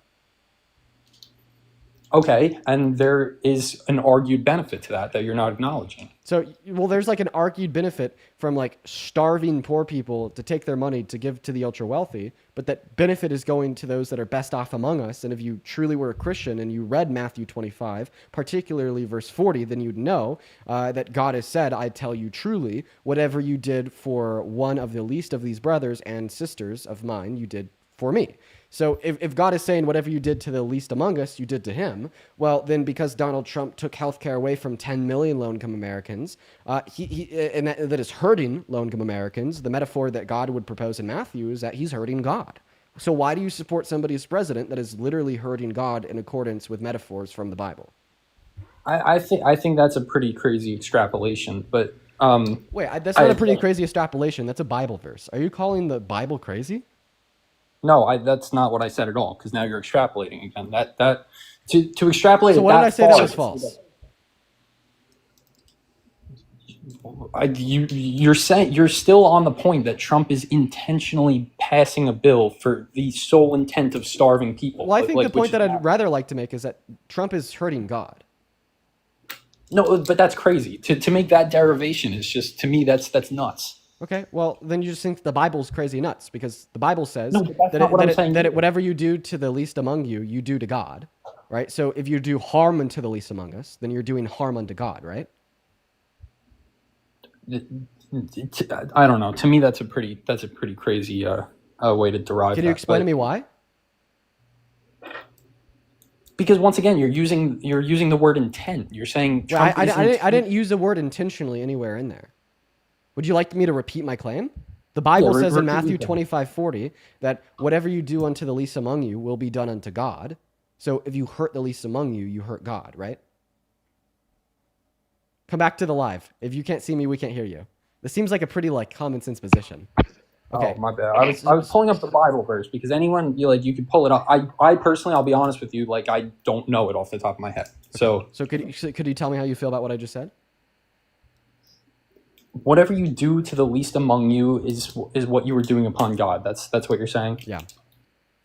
Okay, and there is an argued benefit to that you're not acknowledging. So, well, there's like an argued benefit from like starving poor people to take their money to give to the ultra wealthy, but that benefit is going to those that are best off among us. And if you truly were a Christian and you read Matthew 25, particularly verse 40, then you'd know that God has said, I tell you truly, whatever you did for one of the least of these brothers and sisters of mine, you did for me. So if God is saying whatever you did to the least among us, you did to him, well, then because Donald Trump took healthcare away from 10 million low-income Americans, and that is hurting low-income Americans, the metaphor that God would propose in Matthew is that he's hurting God. So why do you support somebody as president that is literally hurting God in accordance with metaphors from the Bible? I think that's a pretty crazy extrapolation, but wait, that's not a pretty crazy extrapolation. That's a Bible verse. Are you calling the Bible crazy? No, that's not what I said at all. Because now you're extrapolating again. To extrapolate. So what did I say that was false? You're saying you're still on the point that Trump is intentionally passing a bill for the sole intent of starving people. Well, I think the point that I'd rather like to make is that Trump is hurting God. No, but that's crazy. To make that derivation is just, to me, that's nuts. Okay, well, then you just think the Bible's crazy nuts because the Bible says that whatever you do to the least among you, you do to God, right? So if you do harm unto the least among us, then you're doing harm unto God, right? I don't know. To me, that's a pretty crazy way to derive. Can you explain to me why? Because once again, you're using the word intent. You're saying Trump I didn't use the word intentionally anywhere in there. Would you like me to repeat my claim? The Bible says in Matthew 25:40 that whatever you do unto the least among you will be done unto God. So if you hurt the least among you, you hurt God, right? Come back to the live. If you can't see me, we can't hear you. This seems like a pretty common sense position. Okay. Oh, my bad. I was pulling up the Bible verse because anyone, you could pull it up. I personally, I'll be honest with you, I don't know it off the top of my head. So could you tell me how you feel about what I just said? Whatever you do to the least among you is what you were doing upon God. That's what you're saying? Yeah.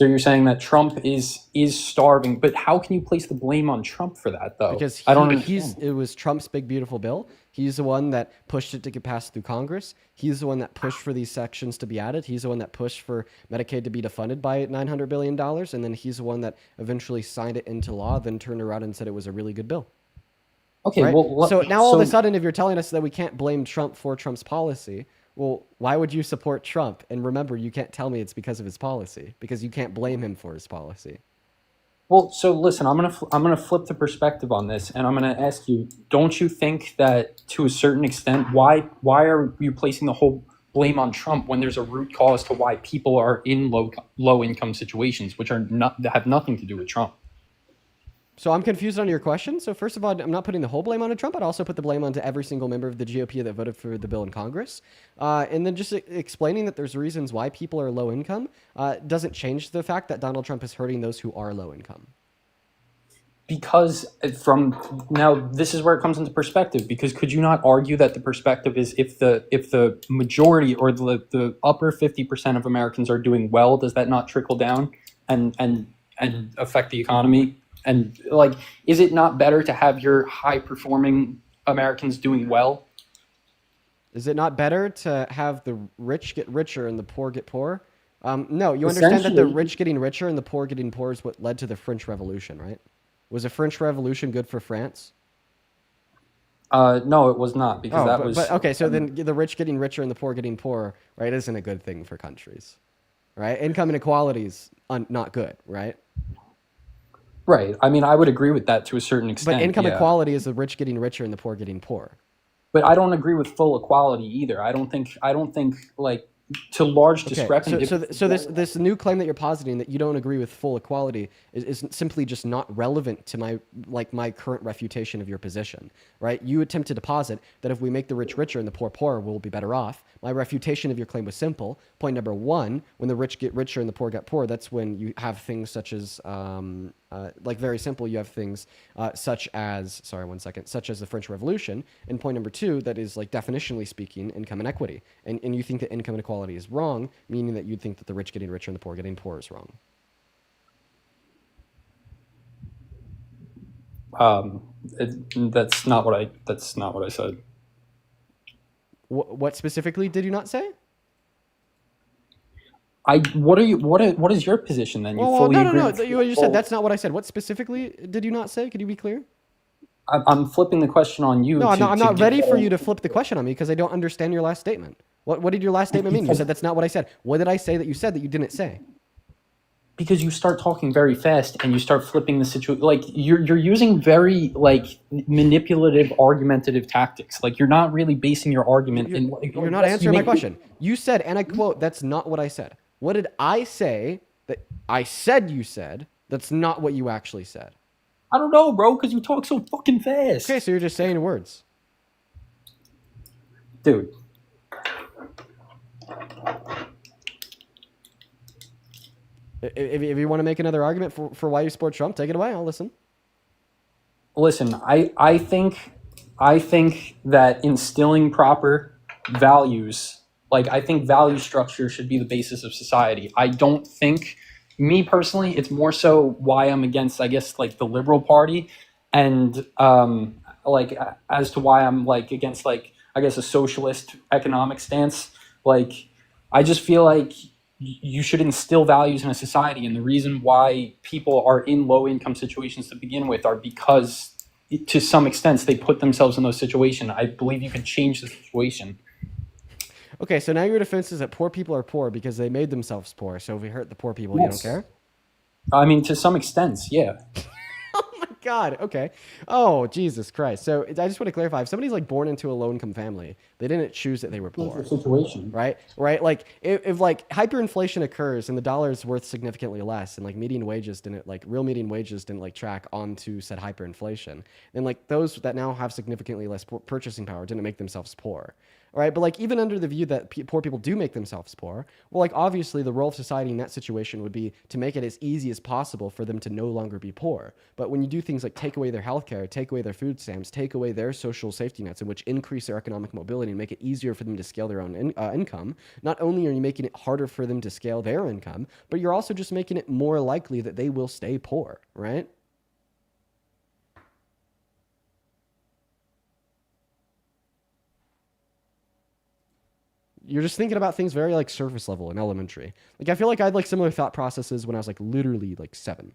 So you're saying that Trump is starving, but how can you place the blame on Trump for that, though? Because I don't understand. It was Trump's big, beautiful bill. He's the one that pushed it to get passed through Congress. He's the one that pushed for these sections to be added. He's the one that pushed for Medicaid to be defunded by $900 billion. And then he's the one that eventually signed it into law, then turned around and said it was a really good bill. Okay, right? well, so now all of a sudden, if you're telling us that we can't blame Trump for Trump's policy, well, why would you support Trump? And remember, you can't tell me it's because of his policy, because you can't blame him for his policy. Well, so listen, I'm gonna flip the perspective on this, and I'm gonna ask you: don't you think that to a certain extent, why are you placing the whole blame on Trump when there's a root cause to why people are in low income situations, which that have nothing to do with Trump? So I'm confused on your question. So first of all, I'm not putting the whole blame on Trump. I'd also put the blame onto every single member of the GOP that voted for the bill in Congress. And then just explaining that there's reasons why people are low income doesn't change the fact that Donald Trump is hurting those who are low income. Because now this is where it comes into perspective. Because could you not argue that the perspective is if the majority or the upper 50% of Americans are doing well, does that not trickle down and affect the economy? And is it not better to have your high performing Americans doing well? Is it not better to have the rich get richer and the poor get poorer? No, you understand that the rich getting richer and the poor getting poorer is what led to the French Revolution, right? Was the French Revolution good for France? No, it was not, because okay, so then the rich getting richer and the poor getting poorer, right, isn't a good thing for countries, right? Income inequalities not good, right? Right. I mean, I would agree with that to a certain extent. But income yeah. equality is the rich getting richer and the poor getting poor. But I don't agree with full equality either. I don't think like to large Okay, discrepancy. so this new claim that you're positing that you don't agree with full equality is simply just not relevant to my current refutation of your position, right? You attempted to posit that if we make the rich richer and the poor poorer, we'll be better off. My refutation of your claim was simple. Point number one: when the rich get richer and the poor get poor, that's when you have things such as very simple. You have things such as the French Revolution. And point number two, that is like definitionally speaking, income inequity. And you think that income inequality is wrong, meaning that you think that the rich getting richer and the poor getting poorer is wrong. That's not what I said. What specifically did you not say? What is your position then? You fully agree no. with You said that's not what I said. What specifically did you not say? Could you be clear? I'm flipping the question on you. No, I'm not ready for you to flip the question on me because I don't understand your last statement. What did your last statement mean? You said that's not what I said. What did I say that you said that you didn't say? Because you start talking very fast and you start flipping the situation. Like you're using very like manipulative, argumentative tactics. Like you're not really basing your argument. You're not answering my question. You said, and I quote, "That's not what I said." What did I say that I said you said? That's not what you actually said. I don't know, bro, because you talk so fucking fast. Okay, so you're just saying words, dude. If you want to make another argument for why you support Trump, take it away. I'll listen. Listen, I think that instilling proper values, like I think value structure should be the basis of society. I don't think, me personally, it's more so why I'm against, I guess, like the Liberal Party, and like as to why I'm like against, like, I guess, a socialist economic stance. Like, I just feel like you should instill values in a society, and the reason why people are in low income situations to begin with are because to some extent they put themselves in those situations. I believe you can change the situation. Okay, so now your defense is that poor people are poor because they made themselves poor. So if we hurt the poor people, Yes. You don't care? I mean, to some extent, yeah. God, okay. Oh, Jesus Christ. So I just want to clarify, if somebody's like born into a low-income family, they didn't choose that they were poor. Situation. Right? Like if like hyperinflation occurs and the dollar is worth significantly less and like real median wages didn't like track onto said hyperinflation, then like those that now have significantly less purchasing power didn't make themselves poor. All right, but like even under the view that poor people do make themselves poor, well, like obviously the role of society in that situation would be to make it as easy as possible for them to no longer be poor. But when you do things like take away their healthcare, take away their food stamps, take away their social safety nets, in which increase their economic mobility and make it easier for them to scale their own income, not only are you making it harder for them to scale their income, but you're also just making it more likely that they will stay poor, right? You're just thinking about things very like surface level and elementary. Like I feel like I had like similar thought processes when I was like literally like 7.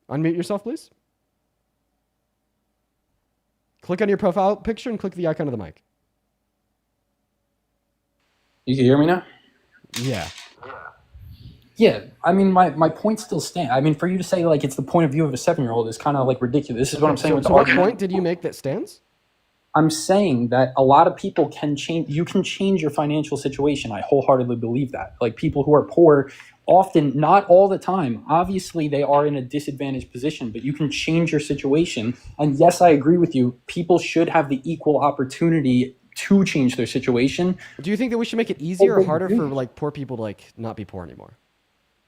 Unmute yourself, please. Click on your profile picture and click the icon of the mic. You can hear me now? Yeah. Yeah, I mean, my point still stands. I mean, for you to say, like, it's the point of view of a 7-year-old is kind of, like, ridiculous. This is what I'm saying with the what argument. point did you make that stands? I'm saying that a lot of people can change. You can change your financial situation. I wholeheartedly believe that. Like, people who are poor, often, not all the time, obviously they are in a disadvantaged position, but you can change your situation. And yes, I agree with you. People should have the equal opportunity to change their situation. Do you think that we should make it easier or harder for, like, poor people to, like, not be poor anymore?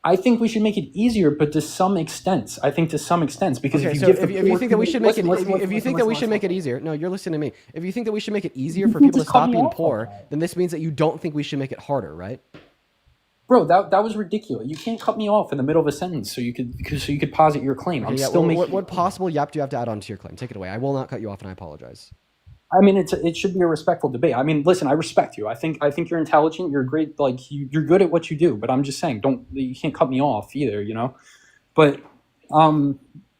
I think we should make it easier, but to some extent. I think to some extent, because okay, if you so give if you think that we should make it, if you think that we should make it easier, no, you're listening to me. If you think that we should make it easier for people to stop being poor, then this means that you don't think we should make it harder, right? Bro, that was ridiculous. You can't cut me off in the middle of a sentence so you could posit your claim. Okay, I'm yeah, still making. What possible yap do you have to add on to your claim? Take it away. I will not cut you off, and I apologize. I mean, it should be a respectful debate. I mean, listen, I respect you. I think you're intelligent. You're great. Like you're good at what you do. But I'm just saying, you can't cut me off either. You know. But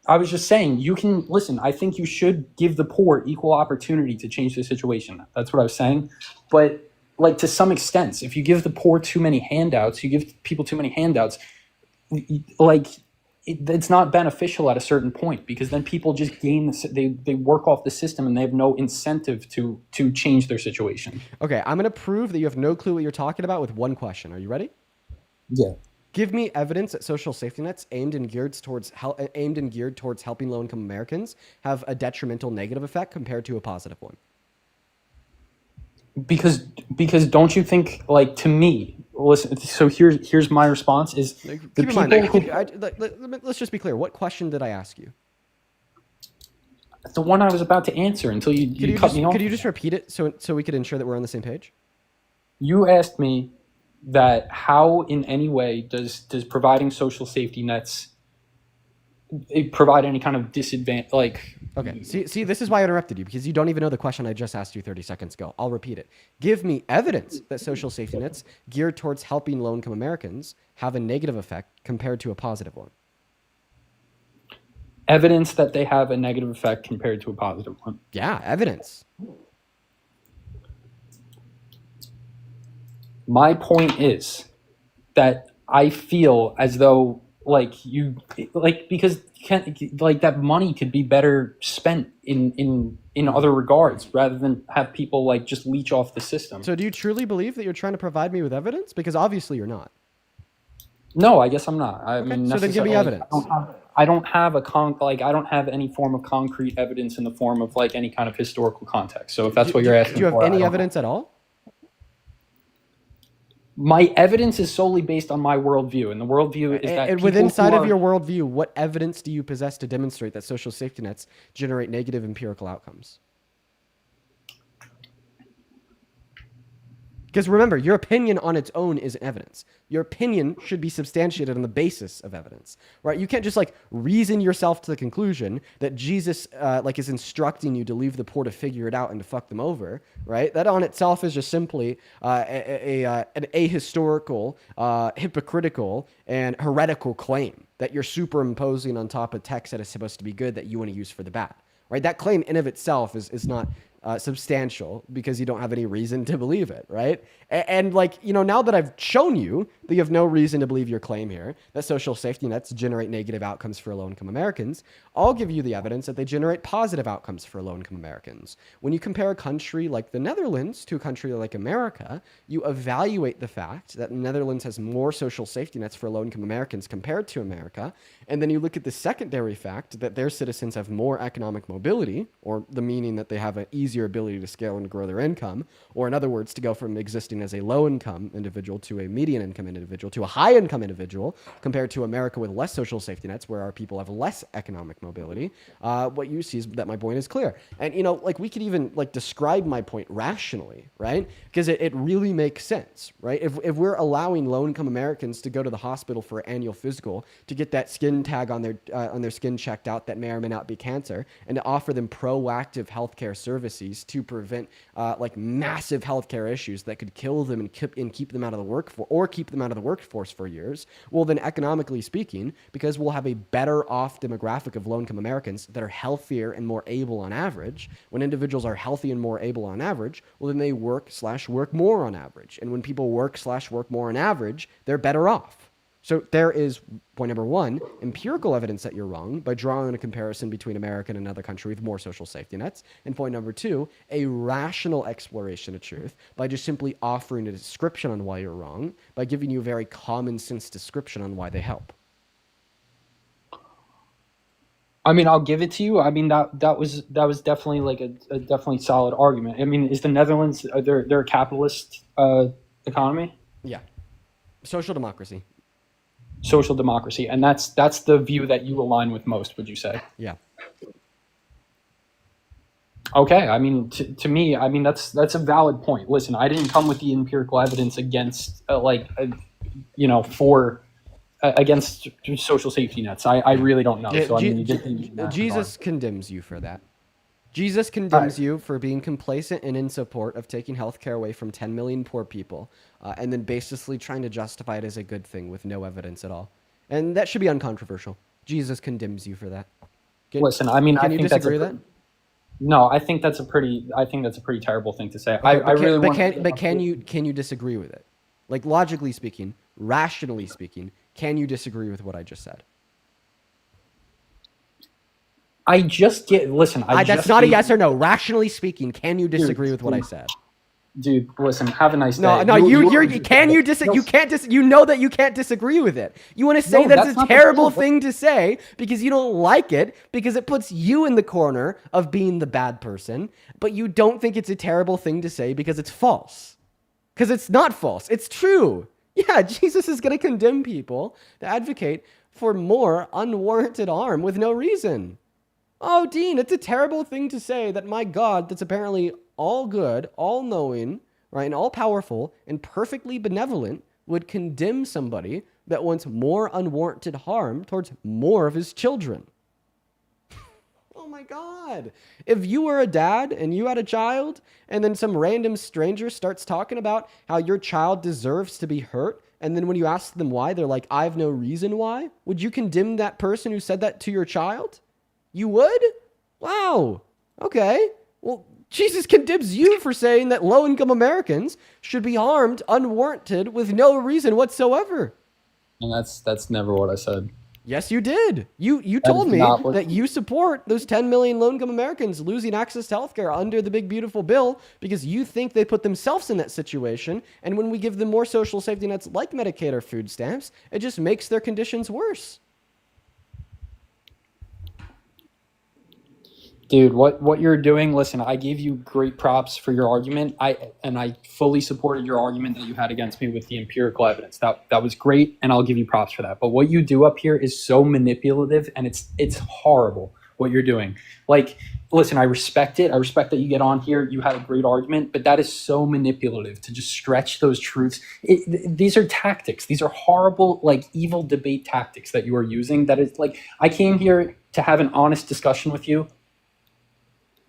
I was just saying, you can listen. I think you should give the poor equal opportunity to change the situation. That's what I was saying. But like to some extent, if you give the poor too many handouts, you give people too many handouts, like it's not beneficial at a certain point, because then people just gain they work off the system and they have no incentive to change their situation. Okay, I'm gonna prove that you have no clue what you're talking about with one question. Are you ready? Yeah. Give me evidence that social safety nets aimed and geared towards helping low-income Americans have a detrimental negative effect compared to a positive one. Because don't you think, like, to me, listen, so here's my response is the Keep in mind, people let's just be clear. What question did I ask you? the one I was about to answer until you cut me off. Could you just repeat it so we could ensure that we're on the same page? You asked me that how in any way does providing social safety nets provide any kind of disadvantage, like... Okay, see, this is why I interrupted you, because you don't even know the question I just asked you 30 seconds ago. I'll repeat it. Give me evidence that social safety nets geared towards helping low-income Americans have a negative effect compared to a positive one. Evidence that they have a negative effect compared to a positive one. Yeah, evidence. My point is that I feel as though because that money could be better spent in other regards rather than have people like just leech off the system. So do you truly believe that you're trying to provide me with evidence? Because obviously you're not. No, I guess I'm not. I Okay, mean, so then give me evidence. I don't have I don't have any form of concrete evidence in the form of like any kind of historical context. So if that's what you're asking for, do you have any evidence at all? My evidence is solely based on my worldview, and the worldview is that and within inside of your worldview, what evidence do you possess to demonstrate that social safety nets generate negative empirical outcomes? Because remember, your opinion on its own isn't evidence. Your opinion should be substantiated on the basis of evidence, right? You can't just like reason yourself to the conclusion that Jesus is instructing you to leave the poor to figure it out and to fuck them over, right? That on itself is just simply an ahistorical, hypocritical, and heretical claim that you're superimposing on top of text that is supposed to be good that you want to use for the bad, right? That claim in of itself is not substantial because you don't have any reason to believe it, right? And now that I've shown you that you have no reason to believe your claim here, that social safety nets generate negative outcomes for low-income Americans, I'll give you the evidence that they generate positive outcomes for low-income Americans. When you compare a country like the Netherlands to a country like America, you evaluate the fact that the Netherlands has more social safety nets for low-income Americans compared to America, and then you look at the secondary fact that their citizens have more economic mobility, or the meaning that they have an easier ability to scale and grow their income, or in other words, to go from existing as a low-income individual to a median-income individual to a high-income individual, compared to America with less social safety nets, where our people have less economic mobility. What you see is that my point is clear. And, we could even describe my point rationally, right? Because it really makes sense, right? If we're allowing low-income Americans to go to the hospital for an annual physical to get that skin tag on their skin checked out that may or may not be cancer, and to offer them proactive healthcare services to prevent massive healthcare issues that could kill them and keep them out of the workforce for years, well then economically speaking, because we'll have a better off demographic of low-income Americans that are healthier and more able on average. When individuals are healthy and more able on average, well then they work more on average. And when people work more on average, they're better off. So there is, point number one, empirical evidence that you're wrong by drawing a comparison between America and another country with more social safety nets. And point number two, a rational exploration of truth by just simply offering a description on why you're wrong, by giving you a very common sense description on why they help. I mean, I'll give it to you. I mean, that was definitely a definitely solid argument. I mean, is the Netherlands, they're a capitalist economy? Yeah. Social democracy. Social democracy, and that's the view that you align with most, would you say? Yeah. Okay, I mean, to me, I mean that's a valid point. Listen, I didn't come with the empirical evidence against against social safety nets. I really don't know. Yeah, so I mean, you didn't Jesus condemns you for that. Jesus condemns you for being complacent and in support of taking healthcare away from 10 million poor people, and then basically trying to justify it as a good thing with no evidence at all. And that should be uncontroversial. Jesus condemns you for that. Listen, I mean, Can I you think that's disagree with that? no. I think that's a pretty terrible thing to say. I really want. But can you disagree with it? Like logically speaking, rationally speaking, can you disagree with what I just said? I just get. Listen, that's not a yes or no. Rationally speaking, can you disagree with what I said? Dude, listen. Have a nice day. No, you can't you know that you can't disagree with it. You want to say that's a terrible thing to say because you don't like it because it puts you in the corner of being the bad person, but you don't think it's a terrible thing to say because it's false. Because it's not false. It's true. Yeah, Jesus is going to condemn people that advocate for more unwarranted harm with no reason. Oh, Dean, it's a terrible thing to say that my God, that's apparently all good, all knowing, right, and all powerful and perfectly benevolent, would condemn somebody that wants more unwarranted harm towards more of his children. Oh my God. If you were a dad and you had a child, and then some random stranger starts talking about how your child deserves to be hurt, and then when you ask them why, they're like, I have no reason why, would you condemn that person who said that to your child? You would? Wow. Okay. Well, Jesus condemns you for saying that low-income Americans should be harmed unwarranted with no reason whatsoever. And that's never what I said. Yes, you did. You told me that you support those 10 million low-income Americans losing access to healthcare under the big, beautiful bill because you think they put themselves in that situation. And when we give them more social safety nets like Medicaid or food stamps, it just makes their conditions worse. Dude, what you're doing, listen, I gave you great props for your argument. I fully supported your argument that you had against me with the empirical evidence. That was great, and I'll give you props for that. But what you do up here is so manipulative, and it's horrible what you're doing. Like, listen, I respect it. I respect that you get on here. You had a great argument, but that is so manipulative to just stretch those truths. These are tactics. These are horrible, like, evil debate tactics that you are using. That is, like, I came here to have an honest discussion with you.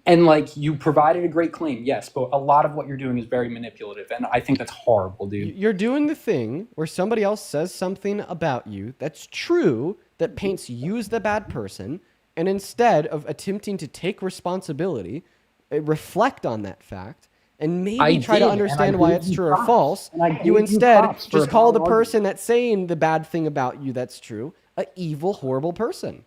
And like you provided a great claim, yes, but a lot of what you're doing is very manipulative, and I think that's horrible, dude. You're doing the thing where somebody else says something about you that's true, that paints you as the bad person, and instead of attempting to take responsibility, reflect on that fact, and maybe try to understand why it's true or false, you instead just call the person that's saying the bad thing about you that's true an evil, horrible person.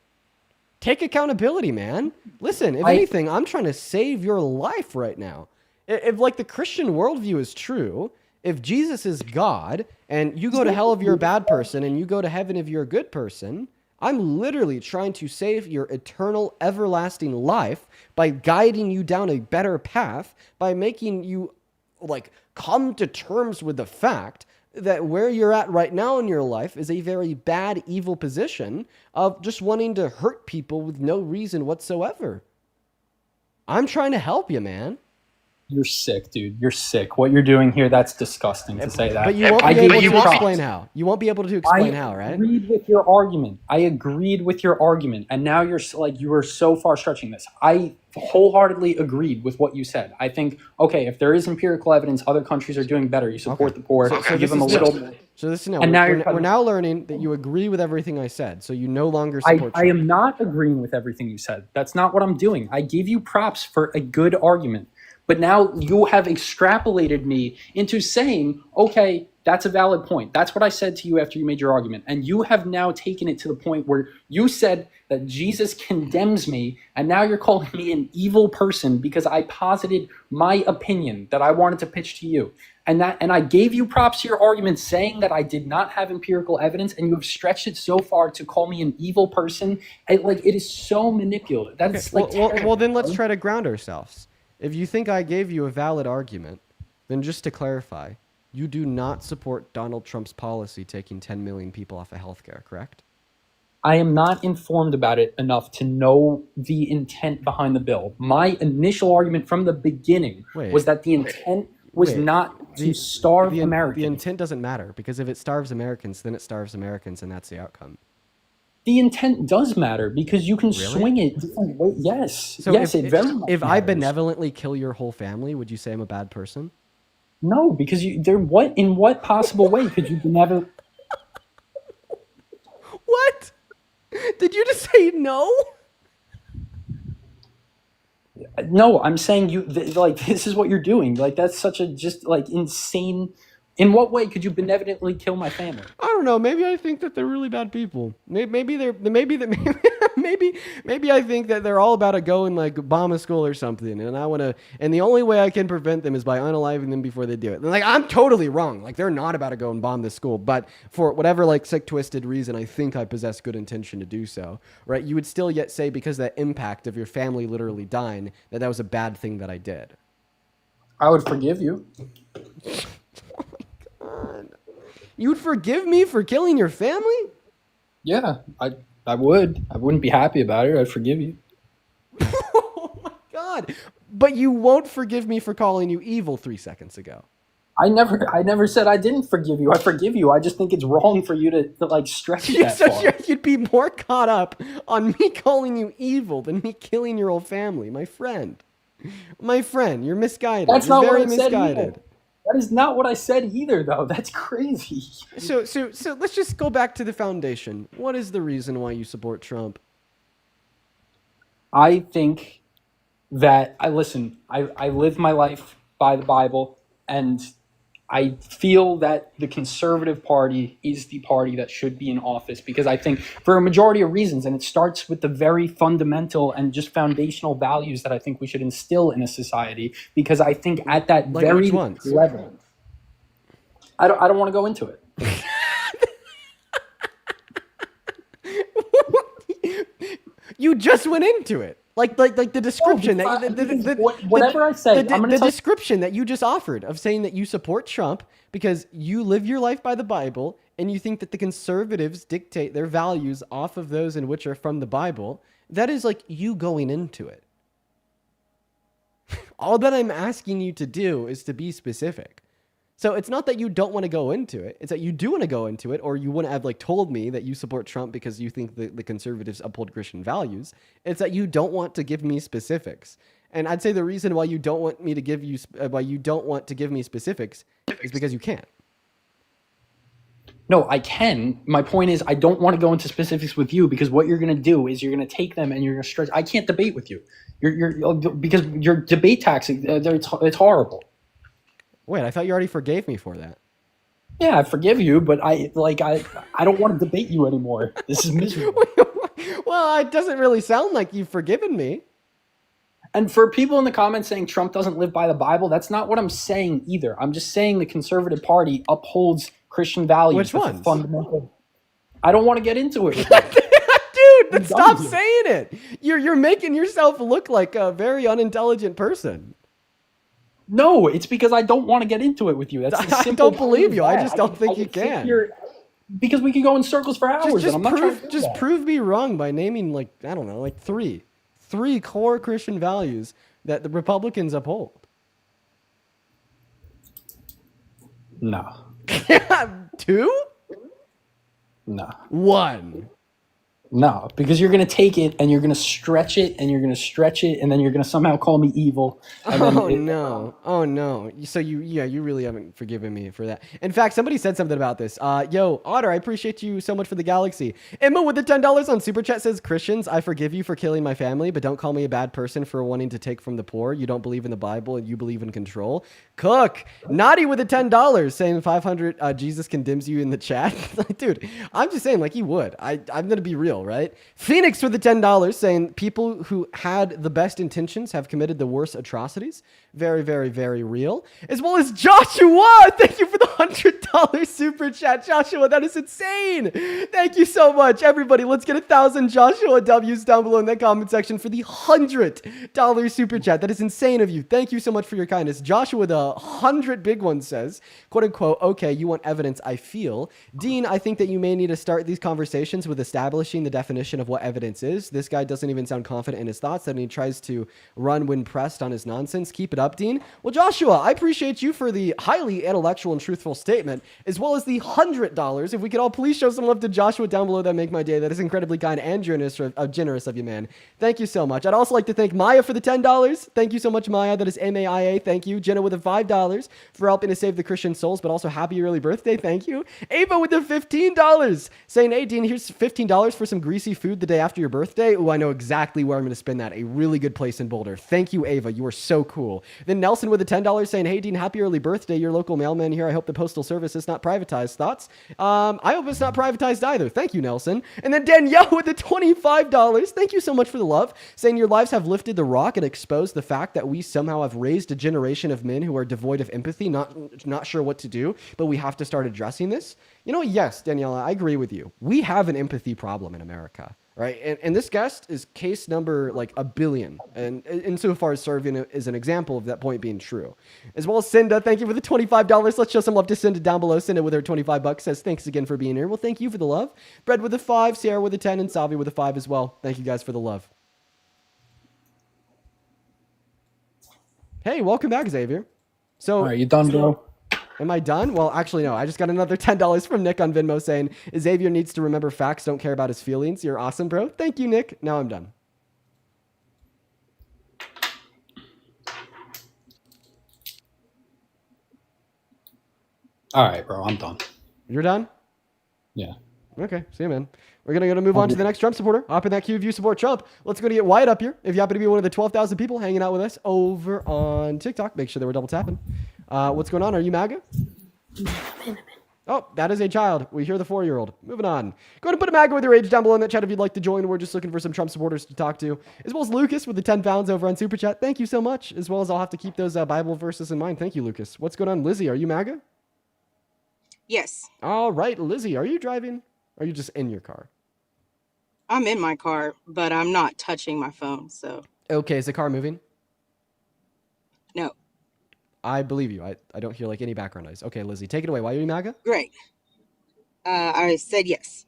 Take accountability, man. Listen, if anything, I'm trying to save your life right now. If like the Christian worldview is true, if Jesus is God and you go to hell if you're a bad person and you go to heaven if you're a good person, I'm literally trying to save your eternal, everlasting life by guiding you down a better path, by making you like come to terms with the fact that where you're at right now in your life is a very bad, evil position of just wanting to hurt people with no reason whatsoever. I'm trying to help you, man. You're sick, dude. You're sick. What you're doing here, that's disgusting to say that. But you won't be able to explain how. You won't be able to explain how, right? I agreed with your argument. And now you're like, you are so far stretching this. I wholeheartedly agreed with what you said. I think, okay, if there is empirical evidence, other countries are doing better. You support the poor, so give them a little more. So listen, we're now learning that you agree with everything I said. So you no longer support I am not agreeing with everything you said. That's not what I'm doing. I gave you props for a good argument. But now you have extrapolated me into saying, okay, that's a valid point. That's what I said to you after you made your argument. And you have now taken it to the point where you said that Jesus condemns me, and now you're calling me an evil person because I posited my opinion that I wanted to pitch to you. And I gave you props to your argument saying that I did not have empirical evidence, and you have stretched it so far to call me an evil person. It is so manipulative. That's well, then let's try to ground ourselves. If you think I gave you a valid argument, then just to clarify, you do not support Donald Trump's policy taking 10 million people off of healthcare, correct? I am not informed about it enough to know the intent behind the bill. My initial argument from the beginning was that the intent was not to starve Americans. The intent doesn't matter, because if it starves Americans, then it starves Americans, and that's the outcome. The intent does matter because you can swing it different ways. Yes. So yes, it very much if matters. I benevolently kill your whole family, would you say I'm a bad person? No, because in what possible way could you benevolently? What? Did you just say no? No, I'm saying like this is what you're doing. Like that's such a just like insane. In what way could you benevolently kill my family? I don't know. Maybe I think that they're really bad people. Maybe I think that they're all about to go and like bomb a school or something, and the only way I can prevent them is by unaliving them before they do it. Like I'm totally wrong. Like they're not about to go and bomb this school, but for whatever like sick twisted reason, I think I possess good intention to do so. Right? You would still yet say because of that impact of your family literally dying that was a bad thing that I did. I would forgive you. You'd forgive me for killing your family? Yeah, I would. I wouldn't be happy about it. I'd forgive you. Oh my God. But you won't forgive me for calling you evil 3 seconds ago. I never said I didn't forgive you. I forgive you. I just think it's wrong for you to like stretch it that far. You'd be more caught up on me calling you evil than me killing your whole family, my friend. My friend, you're misguided. That's you're not very what I said misguided. either. That is not what I said either, though. That's crazy. So let's just go back to the foundation. What is the reason why you support Trump? I think that I live my life by the Bible, and I feel that the Conservative Party is the party that should be in office because I think for a majority of reasons, and it starts with the very fundamental and just foundational values that I think we should instill in a society, because I think at that Like very which ones? level, I don't want to go into it. You just went into it. Like the description Whatever I say, the description that you just offered of saying that you support Trump because you live your life by the Bible and you think that the conservatives dictate their values off of those in which are from the Bible, that is like you going into it. All that I'm asking you to do is to be specific. So it's not that you don't want to go into it. It's that you do want to go into it, or you wouldn't have like told me that you support Trump because you think the conservatives uphold Christian values. It's that you don't want to give me specifics. And I'd say the reason why you don't want me to give you, why you don't want to give me specifics is because you can't. No, I can. My point is I don't want to go into specifics with you because what you're going to do is you're going to take them and you're going to stretch. I can't debate with you. Because your debate tactics, it's horrible. Wait, I thought you already forgave me for that. Yeah, I forgive you, but I don't want to debate you anymore. This is miserable. Well, it doesn't really sound like you've forgiven me. And for people in the comments saying Trump doesn't live by the Bible, that's not what I'm saying either. I'm just saying the Conservative Party upholds Christian values. Which ones? Fundamental. I don't want to get into it. Dude, stop saying it. You're making yourself look like a very unintelligent person. No, it's because I don't want to get into it with you. That's I don't believe you. I just don't think you can. Because we could go in circles for hours. Just prove me wrong by naming like I don't know, like three core Christian values that the Republicans uphold. No. 2? No. 1. No, because you're going to take it and you're going to stretch it and you're going to stretch it and then you're going to somehow call me evil. No. So you really haven't forgiven me for that. In fact, somebody said something about this. Yo, Otter, I appreciate you so much for the galaxy. Emma with the $10 on Super Chat says, Christians, I forgive you for killing my family, but don't call me a bad person for wanting to take from the poor. You don't believe in the Bible and you believe in control. Cook, Naughty with the $10 saying 500, Jesus condemns you in the chat. Dude, I'm just saying like he would. I'm going to be real. Right? Phoenix with the $10 saying people who had the best intentions have committed the worst atrocities. Very, very, very real. As well as Joshua. Thank you for the $100 super chat. Joshua, that is insane. Thank you so much. Everybody, let's get 1,000 Joshua W's down below in that comment section for the $100 super chat. That is insane of you. Thank you so much for your kindness. Joshua, the 100 big one says, quote unquote, okay, you want evidence, I feel. Dean, I think that you may need to start these conversations with establishing the definition of what evidence is. This guy doesn't even sound confident in his thoughts and he tries to run when pressed on his nonsense. Keep it up, Dean. Well, Joshua, I appreciate you for the highly intellectual and truthful statement, as well as the $100. If we could all please show some love to Joshua down below, that'd make my day. That is incredibly kind and generous of you, man. Thank you so much. I'd also like to thank Maya for the $10. Thank you so much, Maya. That is MAIA. Thank you. Jenna with the $5 for helping to save the Christian souls, but also happy early birthday. Thank you. Ava with the $15 saying, hey, Dean, here's $15 for some some greasy food the day after your birthday? Oh, I know exactly where I'm going to spend that. A really good place in Boulder. Thank you, Ava. You are so cool. Then Nelson with the $10 saying, hey, Dean, happy early birthday. Your local mailman here. I hope the postal service is not privatized. Thoughts? I hope it's not privatized either. Thank you, Nelson. And then Danielle with the $25. Thank you so much for the love. Saying your lives have lifted the rock and exposed the fact that we somehow have raised a generation of men who are devoid of empathy, not sure what to do, but we have to start addressing this. You know, yes, Daniela, I agree with you. We have an empathy problem in America, right? And this guest is case number like a billion, and insofar as serving as an example of that point being true. As well as Cinda, thank you for the $25. Let's show some love to Cinda down below. Cinda with her $25 says, thanks again for being here. Well, thank you for the love. Bread with a 5, Sierra with a 10, and Salvi with a 5 as well. Thank you guys for the love. Hey, welcome back, Xavier. So, are you done, bro? Am I done? Well, actually, no. I just got another $10 from Nick on Venmo saying, Xavier needs to remember facts, don't care about his feelings. You're awesome, bro. Thank you, Nick. Now I'm done. All right, bro. I'm done. You're done? Yeah. Okay. See you, man. We're going to move on to the next Trump supporter. Hop in that queue if you support Trump. Let's go to get Wyatt up here. If you happen to be one of the 12,000 people hanging out with us over on TikTok, make sure that we're double tapping. What's going on? Are you MAGA? Oh, that is a child. We hear the 4-year-old. Moving on. Go ahead and put a MAGA with your age down below in that chat if you'd like to join. We're just looking for some Trump supporters to talk to. As well as Lucas with the 10 pounds over on Super Chat. Thank you so much. As well as I'll have to keep those Bible verses in mind. Thank you, Lucas. What's going on? Lizzie, are you MAGA? Yes. All right, Lizzie, are you driving? Or are you just in your car? I'm in my car, but I'm not touching my phone, so. Okay, is the car moving? No. I believe you. I don't hear like any background noise. Okay, Lizzie, take it away. Why are you MAGA? Great. I said yes.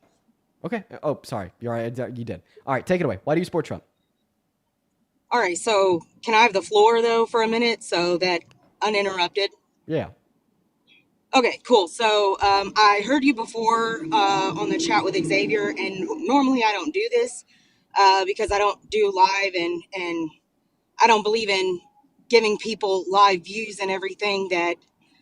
Okay. Oh, sorry. You're right. You did. All right, take it away. Why do you support Trump? All right, so can I have the floor, though, for a minute so that uninterrupted? Yeah. Okay, cool. So I heard you before on the chat with Xavier, and normally I don't do this because I don't do live, and I don't believe in giving people live views and everything that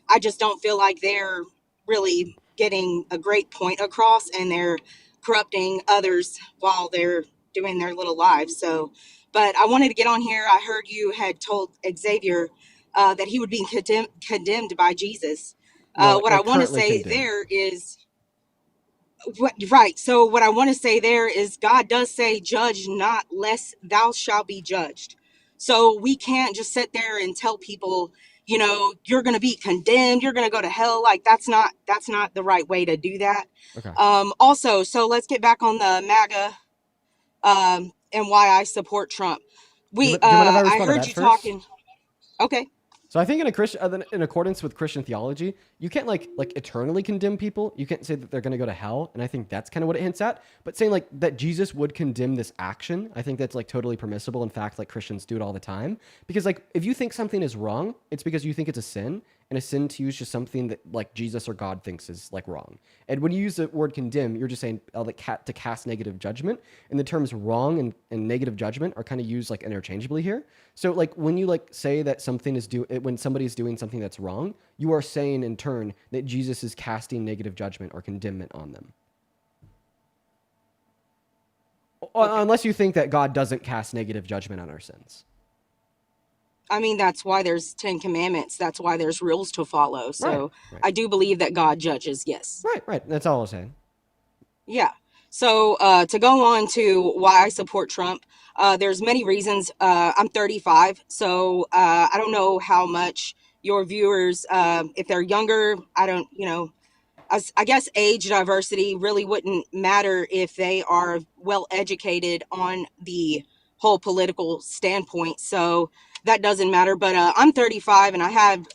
I just don't feel like they're really getting a great point across, and they're corrupting others while they're doing their little lives. So, but I wanted to get on here. I heard you had told Xavier that he would be condemned by Jesus. What I want to say there is, right. So what I want to say there is God does say, judge not lest thou shalt be judged. So we can't just sit there and tell people, you know, you're going to be condemned, you're going to go to hell. Like that's not the right way to do that. Okay. Also, so let's get back on the MAGA and why I support Trump. I heard you talking. Okay. So I think in accordance with Christian theology, you can't like eternally condemn people. You can't say that they're going to go to hell, and I think that's kind of what it hints at. But saying like that Jesus would condemn this action, I think that's like totally permissible. In fact, like Christians do it all the time, because like if you think something is wrong, it's because you think it's a sin, and a sin to you is just something that like Jesus or God thinks is like wrong. And when you use the word condemn, you're just saying to cast negative judgment. And the terms wrong and negative judgment are kind of used like interchangeably here. So like when you like say that something is when somebody is doing something that's wrong, you are saying in turn that Jesus is casting negative judgment or condemnment on them. Okay. Unless you think that God doesn't cast negative judgment on our sins. I mean, that's why there's 10 commandments. That's why there's rules to follow. So right. I do believe that God judges. Yes. Right. That's all I'm saying. Yeah. So to go on to why I support Trump, there's many reasons. I'm 35, so I don't know how much your viewers, if they're younger, I don't, I guess age diversity really wouldn't matter if they are well educated on the whole political standpoint. So that doesn't matter. But I'm 35 and I have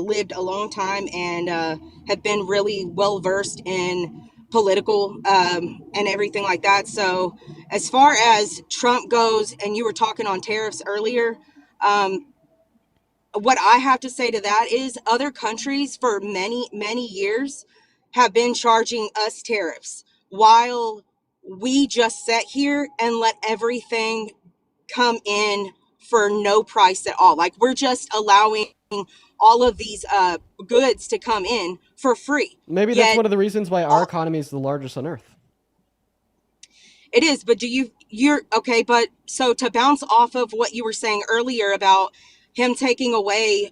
lived a long time and have been really well versed in political and everything like that. So as far as Trump goes, and you were talking on tariffs earlier, what I have to say to that is other countries for many, many years have been charging us tariffs while we just sat here and let everything come in for no price at all. Like we're just allowing all of these goods to come in for free. Maybe that's one of the reasons why our economy is the largest on earth. It is, but you're okay, but so to bounce off of what you were saying earlier about him taking away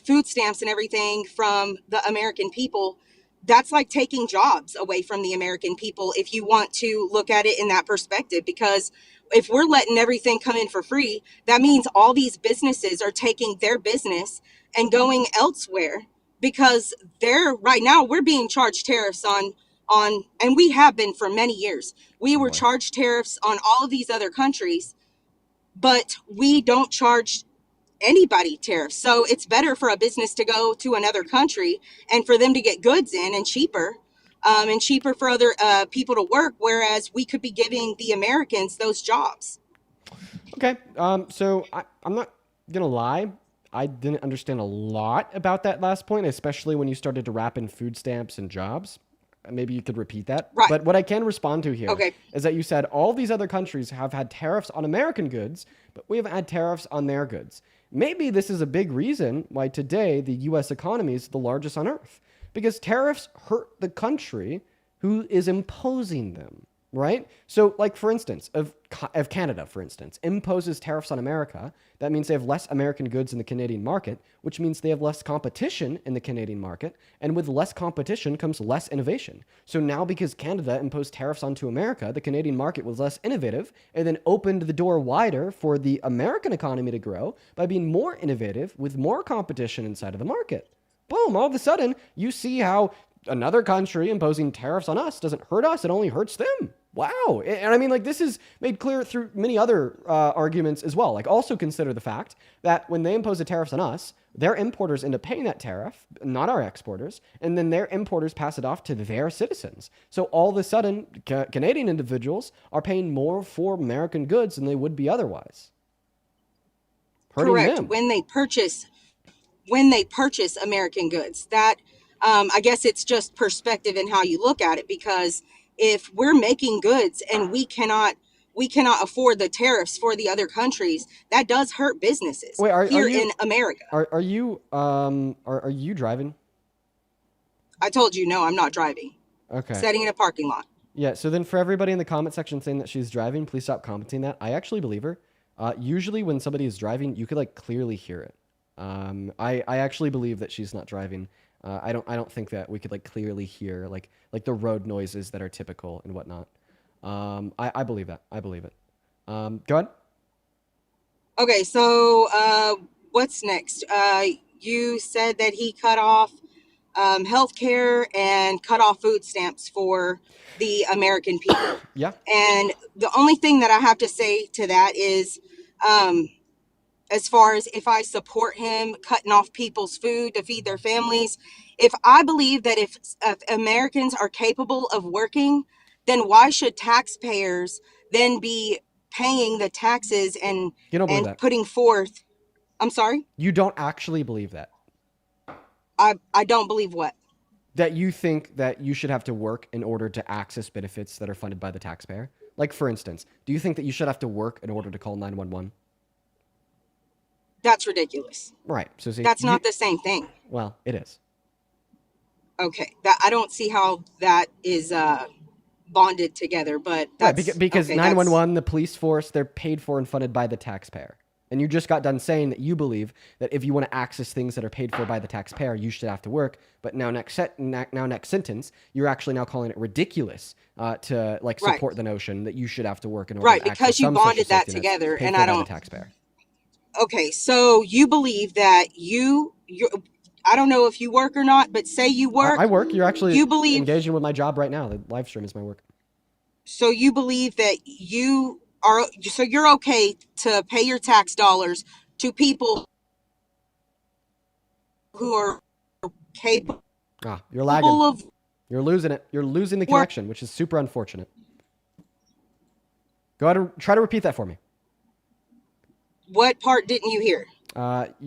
food stamps and everything from the American people, that's like taking jobs away from the American people if you want to look at it in that perspective. Because if we're letting everything come in for free, that means all these businesses are taking their business and going elsewhere, because right now we're being charged tariffs on, and we have been for many years. We were charged tariffs on all of these other countries, but we don't charge anybody tariffs. So it's better for a business to go to another country and for them to get goods in and cheaper for other people to work, whereas we could be giving the Americans those jobs. Okay, so I'm not gonna lie, I didn't understand a lot about that last point, especially when you started to wrap in food stamps and jobs. Maybe you could repeat that. Right. But what I can respond to here Okay. is that you said all these other countries have had tariffs on American goods, but we have had tariffs on their goods. Maybe this is a big reason why today the U.S. economy is the largest on earth, because tariffs hurt the country who is imposing them, right? So, like, for instance, if Canada, for instance, imposes tariffs on America, that means they have less American goods in the Canadian market, which means they have less competition in the Canadian market. And with less competition comes less innovation. So now, because Canada imposed tariffs onto America, the Canadian market was less innovative and then opened the door wider for the American economy to grow by being more innovative with more competition inside of the market. Boom, all of a sudden, you see how another country imposing tariffs on us doesn't hurt us, it only hurts them. Wow. And I mean, like, this is made clear through many other arguments as well. Like, also consider the fact that when they impose the tariffs on us, their importers end up paying that tariff, not our exporters, and then their importers pass it off to their citizens. So all of a sudden, Canadian individuals are paying more for American goods than they would be otherwise. Hurting Correct. them. When they purchase American goods, that I guess it's just perspective in how you look at it, because if we're making goods and we cannot afford the tariffs for the other countries, that does hurt businesses here in America. Are you driving? I told you, no, I'm not driving. Okay. Sitting in a parking lot. Yeah, so then for everybody in the comment section saying that she's driving, please stop commenting that. I actually believe her. Usually when somebody is driving, you could like clearly hear it. I actually believe that she's not driving. I don't think that we could like clearly hear like the road noises that are typical and whatnot. I believe that. I believe it. Go ahead. Okay, so what's next? You said that he cut off healthcare and cut off food stamps for the American people. Yeah. And the only thing that I have to say to that is, as far as if I support him cutting off people's food to feed their families, if I believe that if Americans are capable of working, then why should taxpayers then be paying the taxes and putting forth? I'm sorry? You don't actually believe that? I don't believe what? That you think that you should have to work in order to access benefits that are funded by the taxpayer? Like, for instance, do you think that you should have to work in order to call 911? That's ridiculous. Right. So see, that's not the same thing. Well, it is. Okay. That I don't see how that is bonded together, but that's right, because okay, 911, the police force, they're paid for and funded by the taxpayer. And you just got done saying that you believe that if you want to access things that are paid for by the taxpayer, you should have to work. But now next sentence, you're actually now calling it ridiculous to like support the notion that you should have to work in order to access because you some bonded social that safety together, nets paid and for I by don't. The taxpayer. Okay, so you believe that you I don't know if you work or not, but say you work. I work. You're actually you believe engaging with my job right now. The live stream is my work. So you believe that you're okay to pay your tax dollars to people who are capable You're lagging. of You're losing it. You're losing the connection, which is super unfortunate. Go ahead and try to repeat that for me. What part didn't you hear?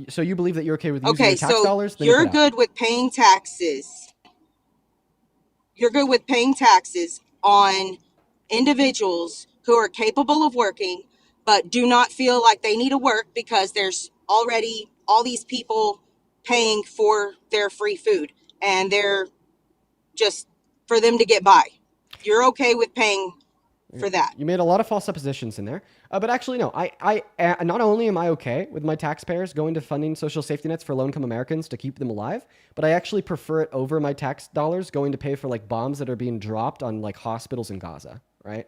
So you believe that you're okay with using your tax dollars? Then you're good with paying taxes. You're good with paying taxes on individuals who are capable of working, but do not feel like they need to work because there's already all these people paying for their free food and they're just for them to get by. You're okay with paying for that. You made a lot of false suppositions in there. But actually, no. I not only am I okay with my taxpayers going to funding social safety nets for low-income Americans to keep them alive, but I actually prefer it over my tax dollars going to pay for like bombs that are being dropped on like hospitals in Gaza, right?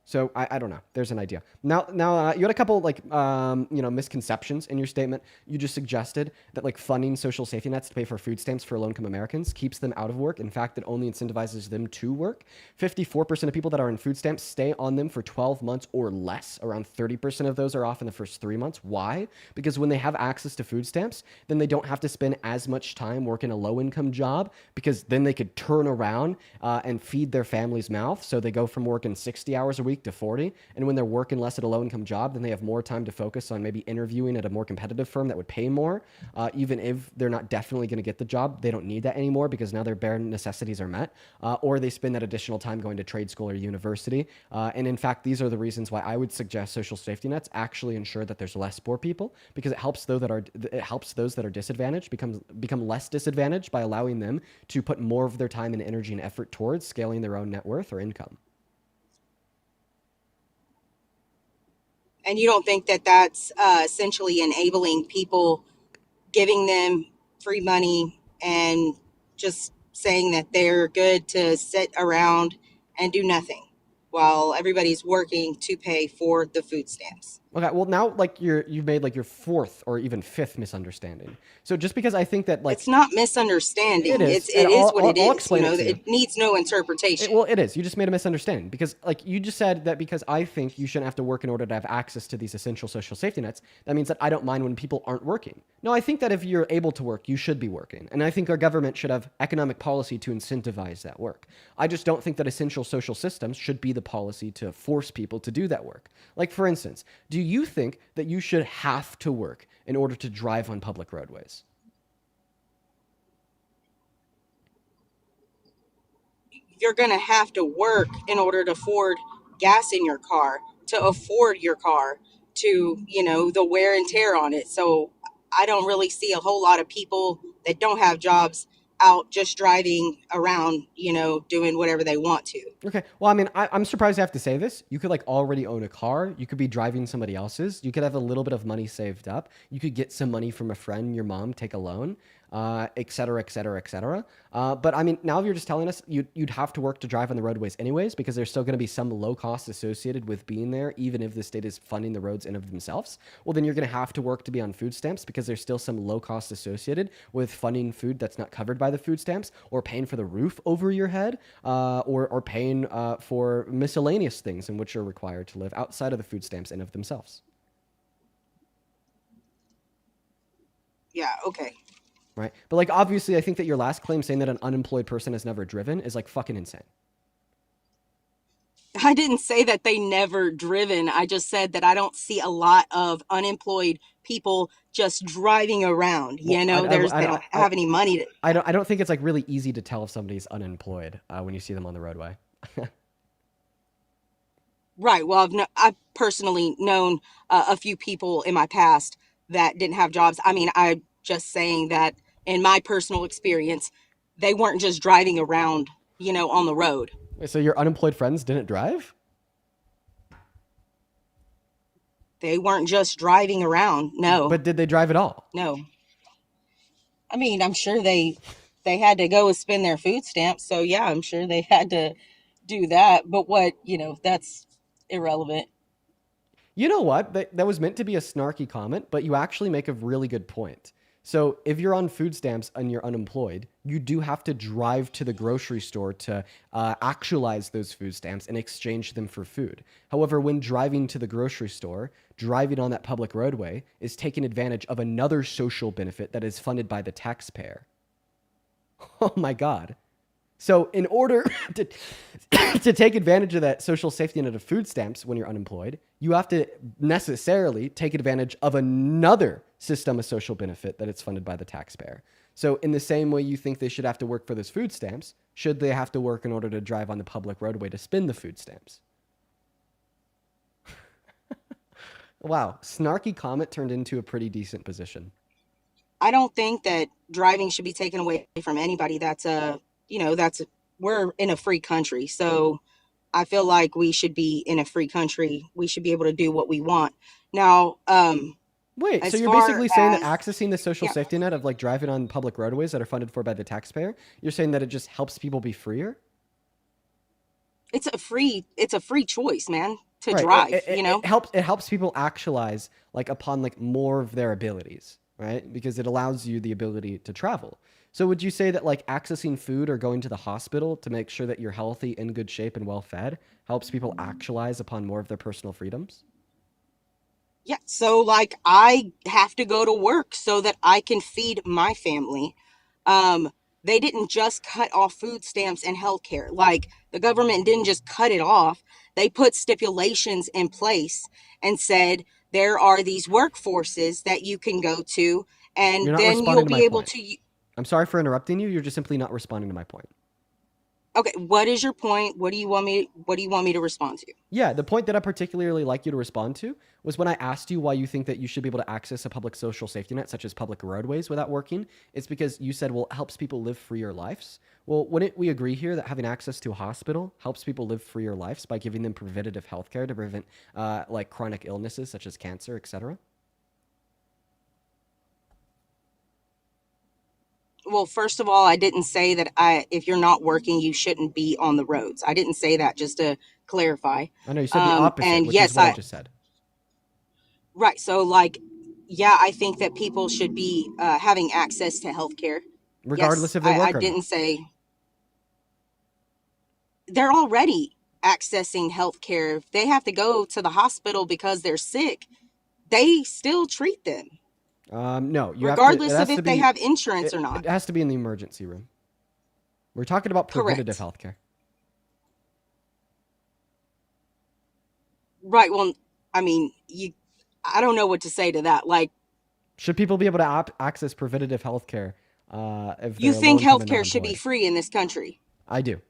So I don't know. There's an idea. Now you had a couple like misconceptions in your statement. You just suggested that like funding social safety nets to pay for food stamps for low-income Americans keeps them out of work. In fact, it only incentivizes them to work. 54% of people that are in food stamps stay on them for 12 months or less. Around 30% of those are off in the first 3 months. Why? Because when they have access to food stamps, then they don't have to spend as much time working a low-income job, because then they could turn around and feed their family's mouth. So they go from working 60 hours a week to 40, and when they're working less at a low-income job, then they have more time to focus on maybe interviewing at a more competitive firm that would pay more. Even if they're not definitely going to get the job, they don't need that anymore because now their bare necessities are met. Or they spend that additional time going to trade school or university. And in fact, these are the reasons why I would suggest social safety nets actually ensure that there's less poor people, because it helps those that are disadvantaged become less disadvantaged by allowing them to put more of their time and energy and effort towards scaling their own net worth or income. And you don't think that that's essentially enabling people, giving them free money and just saying that they're good to sit around and do nothing while everybody's working to pay for the food stamps? Okay, well now like you've made like your fourth or even fifth misunderstanding. So just because I think that like it's not misunderstanding, it is what it I'll is. explain it to you. It needs no interpretation. Well, it is. You just made a misunderstanding because like you just said that because I think you shouldn't have to work in order to have access to these essential social safety nets, that means that I don't mind when people aren't working. No, I think that if you're able to work, you should be working. And I think our government should have economic policy to incentivize that work. I just don't think that essential social systems should be the policy to force people to do that work. Like for instance, do you think that you should have to work in order to drive on public roadways? You're going to have to work in order to afford gas in your car, to afford your car, to, the wear and tear on it. So I don't really see a whole lot of people that don't have jobs out just driving around, doing whatever they want to. Okay. Well, I mean, I'm surprised I have to say this. You could like already own a car. You could be driving somebody else's. You could have a little bit of money saved up. You could get some money from a friend, your mom, take a loan, et cetera, et cetera, et cetera. But I mean, now if you're just telling us you'd have to work to drive on the roadways anyways, because there's still going to be some low cost associated with being there, even if the state is funding the roads in of themselves. Well, then you're going to have to work to be on food stamps because there's still some low cost associated with funding food that's not covered by the food stamps, or paying for the roof over your head, or paying for miscellaneous things in which you're required to live outside of the food stamps in of themselves. Yeah, okay. Right. But like, obviously, I think that your last claim saying that an unemployed person has never driven is like fucking insane. I didn't say that they never driven. I just said that I don't see a lot of unemployed people just driving around. They don't have any money to. I don't think it's like really easy to tell if somebody's unemployed when you see them on the roadway. Right. Well, I've personally known a few people in my past that didn't have jobs. I mean, I'm just saying that in my personal experience, they weren't just driving around, on the road. So your unemployed friends didn't drive? They weren't just driving around. No. But did they drive at all? No. I mean, I'm sure they had to go and spend their food stamps. So yeah, I'm sure they had to do that. But that's irrelevant. You know what? That was meant to be a snarky comment, but you actually make a really good point. So if you're on food stamps and you're unemployed, you do have to drive to the grocery store to actualize those food stamps and exchange them for food. However, when driving to the grocery store, driving on that public roadway is taking advantage of another social benefit that is funded by the taxpayer. Oh my God. So in order to take advantage of that social safety net of food stamps when you're unemployed, you have to necessarily take advantage of another system of social benefit that it's funded by the taxpayer. So in the same way you think they should have to work for those food stamps, should they have to work in order to drive on the public roadway to spend the food stamps? Wow, snarky comment turned into a pretty decent position. I don't think that driving should be taken away from anybody. We're in a free country. So I feel like we should be in a free country. We should be able to do what we want. Now, Wait, so as you're far basically saying that as accessing the social yeah, safety net of like driving on public roadways that are funded for by the taxpayer, you're saying that it just helps people be freer? it's a free choice, man, to Right. drive. It helps people actualize like upon like more of their abilities, right? Because it allows you the ability to travel. So would you say that like accessing food or going to the hospital to make sure that you're healthy, in good shape, and well fed helps people actualize upon more of their personal freedoms? Yeah, so like I have to go to work so that I can feed my family. They didn't just cut off food stamps and healthcare. Like the government didn't just cut it off. They put stipulations in place and said there are these workforces that you can go to, You're and not then responding you'll to my be able point. to. I'm sorry for interrupting you. You're just simply not responding to my point. Okay, what is your point? What do you want me to respond to? Yeah, the point that I particularly like you to respond to was when I asked you why you think that you should be able to access a public social safety net, such as public roadways, without working. It's because you said, well, it helps people live freer lives. Well, wouldn't we agree here that having access to a hospital helps people live freer lives by giving them preventative health care to prevent like chronic illnesses such as cancer, etc.? Well, first of all, I didn't say that if you're not working, you shouldn't be on the roads. I didn't say that, just to clarify. I know you said the opposite, And which yes, is what I just said. right. So like, yeah, I think that people should be having access to healthcare. Regardless Yes, if they work I or not. didn't say they're already accessing healthcare. If they have to go to the hospital because they're sick, they still treat them, No, you regardless have to, of if they have insurance or not. It has to be in the emergency room. We're talking about preventative health care. Right. Well, I mean, I don't know what to say to that. Like, Should people be able to access preventative health care if you they're think low-income and healthcare should be unemployed? free in this country? I do.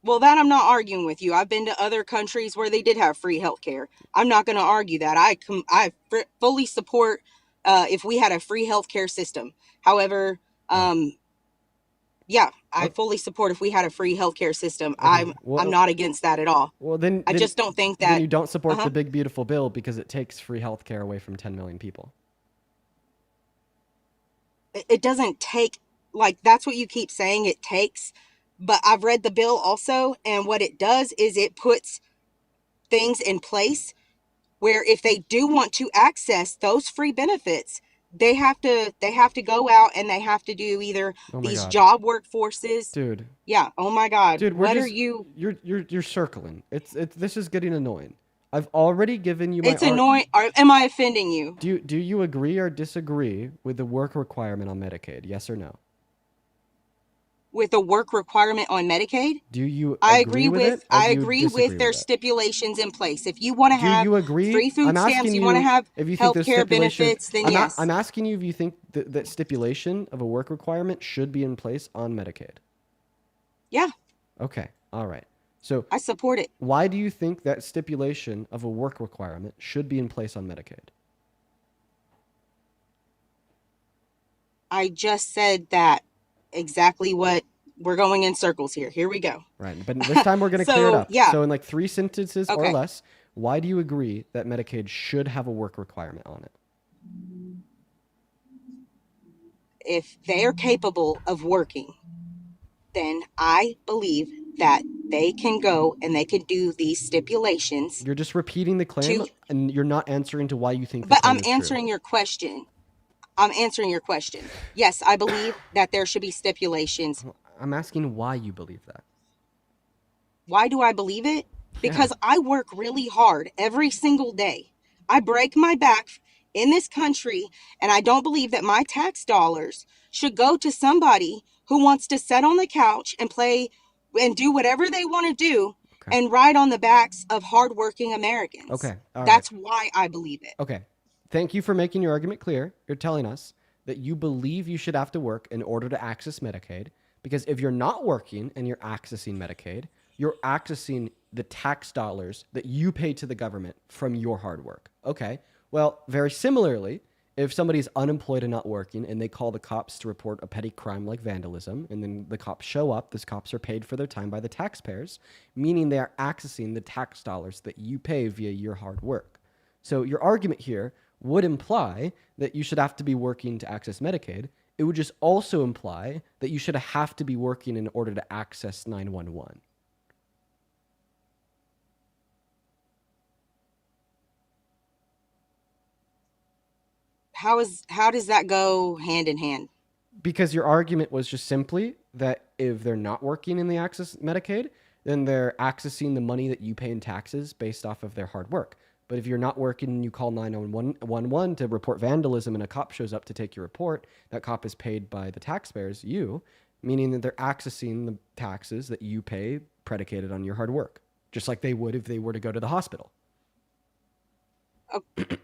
Well, that I'm not arguing with you. I've been to other countries where they did have free healthcare. I'm not going to argue that. I fully support if we had a free healthcare system. However, yeah, I fully support if we had a free healthcare system. I'm not against that at all. Well, then I just don't think that then you don't support Uh-huh. the big beautiful bill because it takes free health care away from 10 million people. It doesn't take, like, that's what you keep saying it takes. But I've read the bill also, and what it does is it puts things in place where if they do want to access those free benefits, they have to go out and they have to do either Oh my these God. job workforces. Dude. Yeah. Oh my God. Dude, What are you? You're circling. This is getting annoying. I've already given you my It's annoying. Am I offending you? Do you agree or disagree with the work requirement on Medicaid? Yes or no? With a work requirement on Medicaid? Do you I agree with it, or I do you agree disagree with their with it? stipulations in place. If you want to Do have you agree? free food I'm stamps, asking you want to have if you think health those care stipulation- benefits, then I'm yes. I'm asking you if you think that stipulation of a work requirement should be in place on Medicaid. Yeah, Okay. All right. So I support it. why do you think that stipulation of a work requirement should be in place on Medicaid? I just said that exactly what we're going in circles here. Here we go. Right. But this time we're going to clear it So, up. yeah. So in like 3 sentences or Okay. less, why do you agree that Medicaid should have a work requirement on it? If they are capable of working, then I believe that they can go and they can do these stipulations. You're just repeating the claim and you're not answering to why you think the But claim I'm is true. answering your question. I'm answering your question. Yes, I believe that there should be stipulations. I'm asking why you believe that. Why do I believe it? Because I work really hard every single day. I break my back in this country, and I don't believe that my tax dollars should go to somebody who wants to sit on the couch and play and do whatever they want to do and ride on the backs of hardworking Americans. Okay. All right. That's why I believe it. Okay. Thank you for making your argument clear. You're telling us that you believe you should have to work in order to access Medicaid, because if you're not working and you're accessing Medicaid, you're accessing the tax dollars that you pay to the government from your hard work. Okay. Well, very similarly, If somebody's unemployed and not working and they call the cops to report a petty crime like vandalism, and then the cops show up, those cops are paid for their time by the taxpayers, meaning they are accessing the tax dollars that you pay via your hard work. So your argument here would imply that you should have to be working to access Medicaid. It would just also imply that you should have to be working in order to access 911. How does that go hand in hand? Because your argument was just simply that if they're not working in the access Medicaid, then they're accessing the money that you pay in taxes based off of their hard work. But if you're not working and you call 911 to report vandalism and a cop shows up to take your report, that cop is paid by the taxpayers, you, meaning that they're accessing the taxes that you pay predicated on your hard work, just like they would if they were to go to the hospital.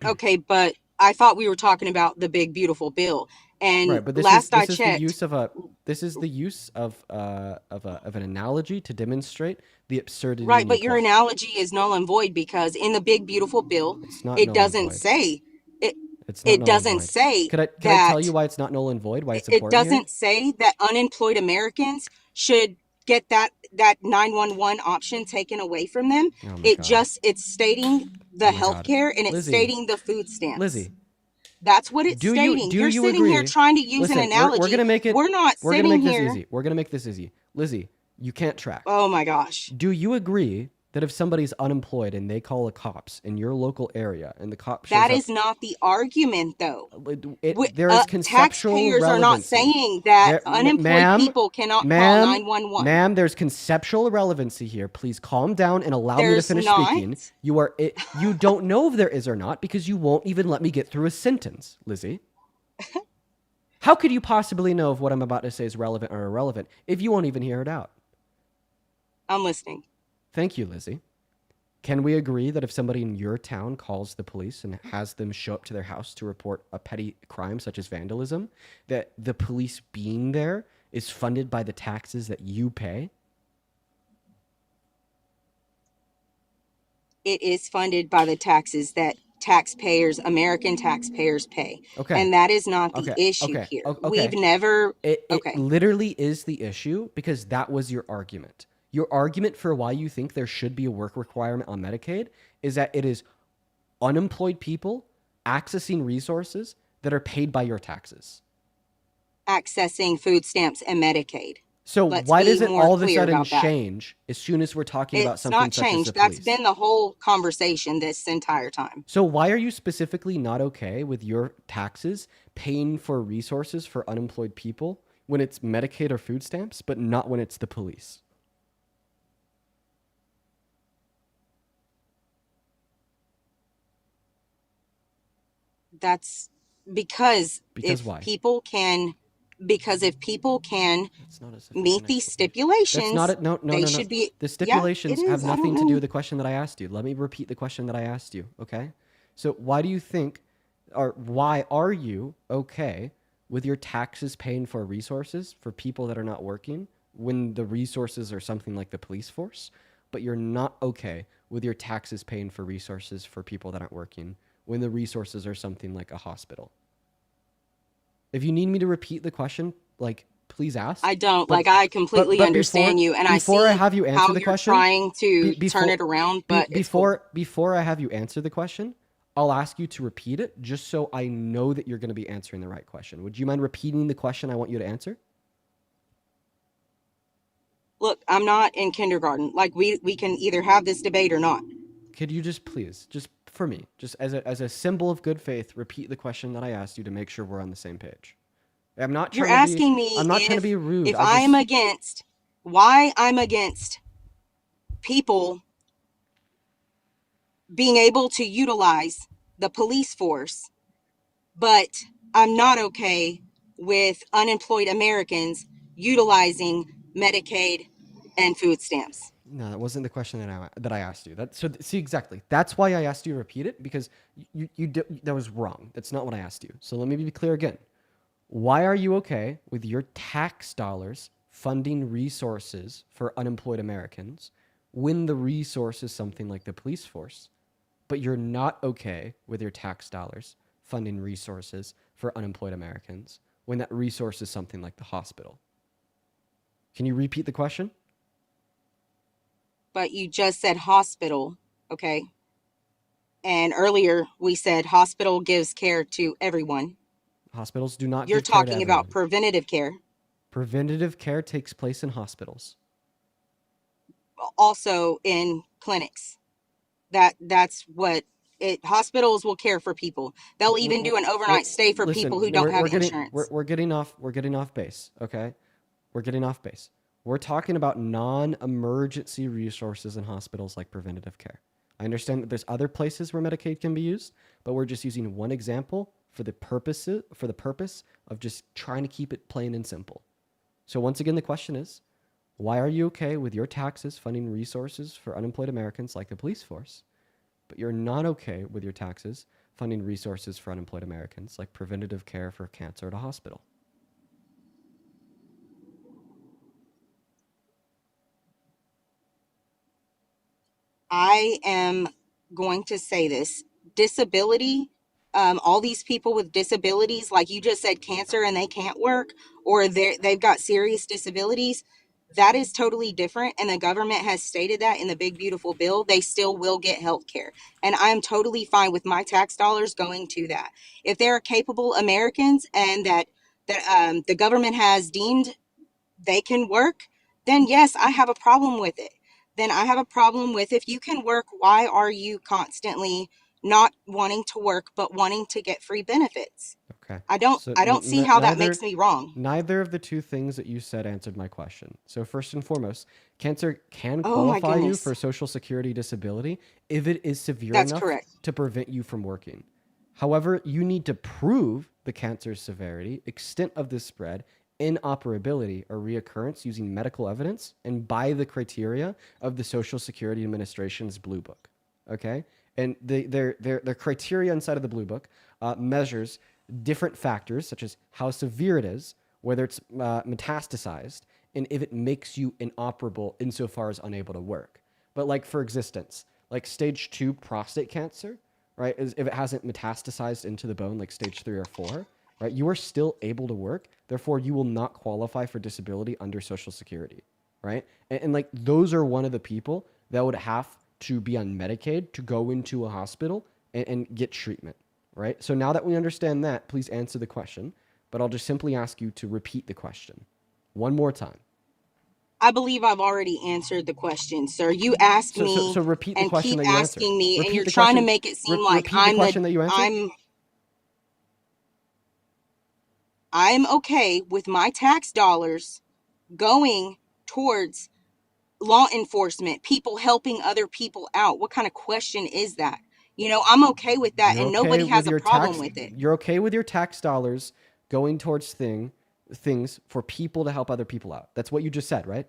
Okay, but I thought we were talking about the big beautiful bill. And Right, but this last I is checked, the use of an analogy to demonstrate the absurdity. right, in but your point. analogy is null and void because in the big beautiful bill, It's not it null and doesn't void. say it. It's not It null and doesn't void. say Can I that tell you why it's not null and void? Why it's it important here? doesn't say that unemployed Americans should get that 911 option taken away from them. Oh my It God. just it's stating the Oh my health God. care and it's Lizzie. stating the food stamps. Lizzie, That's what it's do stating. you You're you sitting here agree? trying to use Listen, an analogy. We're gonna make it. We're not We're gonna sitting make here. this easy. We're gonna make this easy. Lizzie, you can't track. Oh my gosh. Do you agree that if somebody's unemployed and they call the cops in your local area and the cop shows That up, is not the argument, though. there is conceptual Taxpayers are not relevancy. saying that There- unemployed ma'am, people cannot call ma'am, 911. Ma'am, there's conceptual relevancy here. Please calm down and allow me to There's finish not. speaking. You don't know if there is or not because you won't even let me get through a sentence, Lizzie. How could you possibly know if what I'm about to say is relevant or irrelevant if you won't even hear it out? I'm listening. Thank you, Lizzie. Can we agree that if somebody in your town calls the police and has them show up to their house to report a petty crime such as vandalism, that the police being there is funded by the taxes that you pay? It is funded by the taxes that American taxpayers pay. Okay. And that is not the Okay, issue okay, here. okay. We've never. It Okay. literally is the issue because that was your argument. Your argument for why you think there should be a work requirement on Medicaid is that it is unemployed people accessing resources that are paid by your taxes. Accessing food stamps and Medicaid. So Let's why be does it more all of a clear sudden about that. change as soon as we're talking about It's something not such as the changed. That's police? been the whole conversation this entire time. So why are you specifically not okay with your taxes paying for resources for unemployed people when it's Medicaid or food stamps, but not when it's the police? That's because Because if why? people can It's not a meet these stipulations, That's not it. No, they no. should be. The Yeah, stipulations it have is. I don't nothing to do know. with the question that I asked you. Let me repeat the question that I asked you, okay? So why do you think, or why are you okay with your taxes paying for resources for people that are not working when the resources are something like the police force, but you're not okay with your taxes paying for resources for people that aren't working when the resources are something like a hospital? If you need me to repeat the question, like, please ask. I don't. But- Like, I completely but understand you, and I see before I have you answer how the you're question, trying to before- turn it around, but it's cool. before I have you answer the question, I'll ask you to repeat it just so I know that you're going to be answering the right question. Would you mind repeating the question I want you to answer? Look, I'm not in kindergarten. Like, we can either have this debate or not. Could you just please, just for me, just as a symbol of good faith, repeat the question that I asked you to make sure we're on the same page? I'm not You're trying to asking be, me I'm not trying to be rude. if I I'm just- against why I'm against people being able to utilize the police force, but I'm not okay with unemployed Americans utilizing Medicaid and food stamps. No, that wasn't the question that I asked you. See, exactly. That's why I asked you to repeat it, because that was wrong. That's not what I asked you. So let me be clear again. Why are you okay with your tax dollars funding resources for unemployed Americans when the resource is something like the police force, but you're not okay with your tax dollars funding resources for unemployed Americans when that resource is something like the hospital? Can you repeat the question? But you just said hospital, okay? And earlier we said hospital gives care to everyone. Hospitals do not You're give care to talking about everyone. preventative care. Preventative care takes place in hospitals. Also in clinics. That's what it. Hospitals will care for people. They'll even do an overnight stay for Listen, people who don't have getting, insurance. We're getting off base, okay? We're getting off base. We're talking about non-emergency resources in hospitals like preventative care. I understand that there's other places where Medicaid can be used, but we're just using one example for the purpose of just trying to keep it plain and simple. So once again, the question is, why are you okay with your taxes funding resources for unemployed Americans like the police force, but you're not okay with your taxes funding resources for unemployed Americans like preventative care for cancer at a hospital? I am going to say this. Disability, all these people with disabilities, like you just said, cancer and they can't work, or they've got serious disabilities, that is totally different. And the government has stated that in the big, beautiful bill, they still will get health care. And I'm totally fine with my tax dollars going to that. If they're capable Americans and that the government has deemed they can work, then yes, I have a problem with it. Then I have a problem with, if you can work, why are you constantly not wanting to work but wanting to get free benefits? Okay. I don't see how that makes me wrong. Neither of the two things that you said answered my question. So first and foremost, cancer can Oh my qualify you goodness. for Social Security disability if it is severe That's enough correct. to prevent you from working. However, you need to prove the cancer's severity, extent of the spread, inoperability, or reoccurrence using medical evidence and by the criteria of the Social Security Administration's Blue Book. Okay? And their criteria inside of the Blue Book measures different factors, such as how severe it is, whether it's metastasized, and if it makes you inoperable insofar as unable to work. But like for existence, like stage 2 prostate cancer, right, is if it hasn't metastasized into the bone, like stage 3 or 4, right, you are still able to work. Therefore, you will not qualify for disability under Social Security, right? And like those are one of the people that would have to be on Medicaid to go into a hospital and get treatment, right? So now that we understand that, please answer the question, but I'll just simply ask you to repeat the question one more time. I believe I've already answered the question, sir. You asked me So repeat the and question keep that you answered. asking me, and Repeat you're the trying to question- make it seem re- like repeat the question that you answered. I'm okay with my tax dollars going towards law enforcement, people helping other people out. What kind of question is that? You know, I'm okay with that, You're and okay nobody has with a your problem tax- with it. You're okay with your tax dollars going towards things for people to help other people out. That's what you just said, right?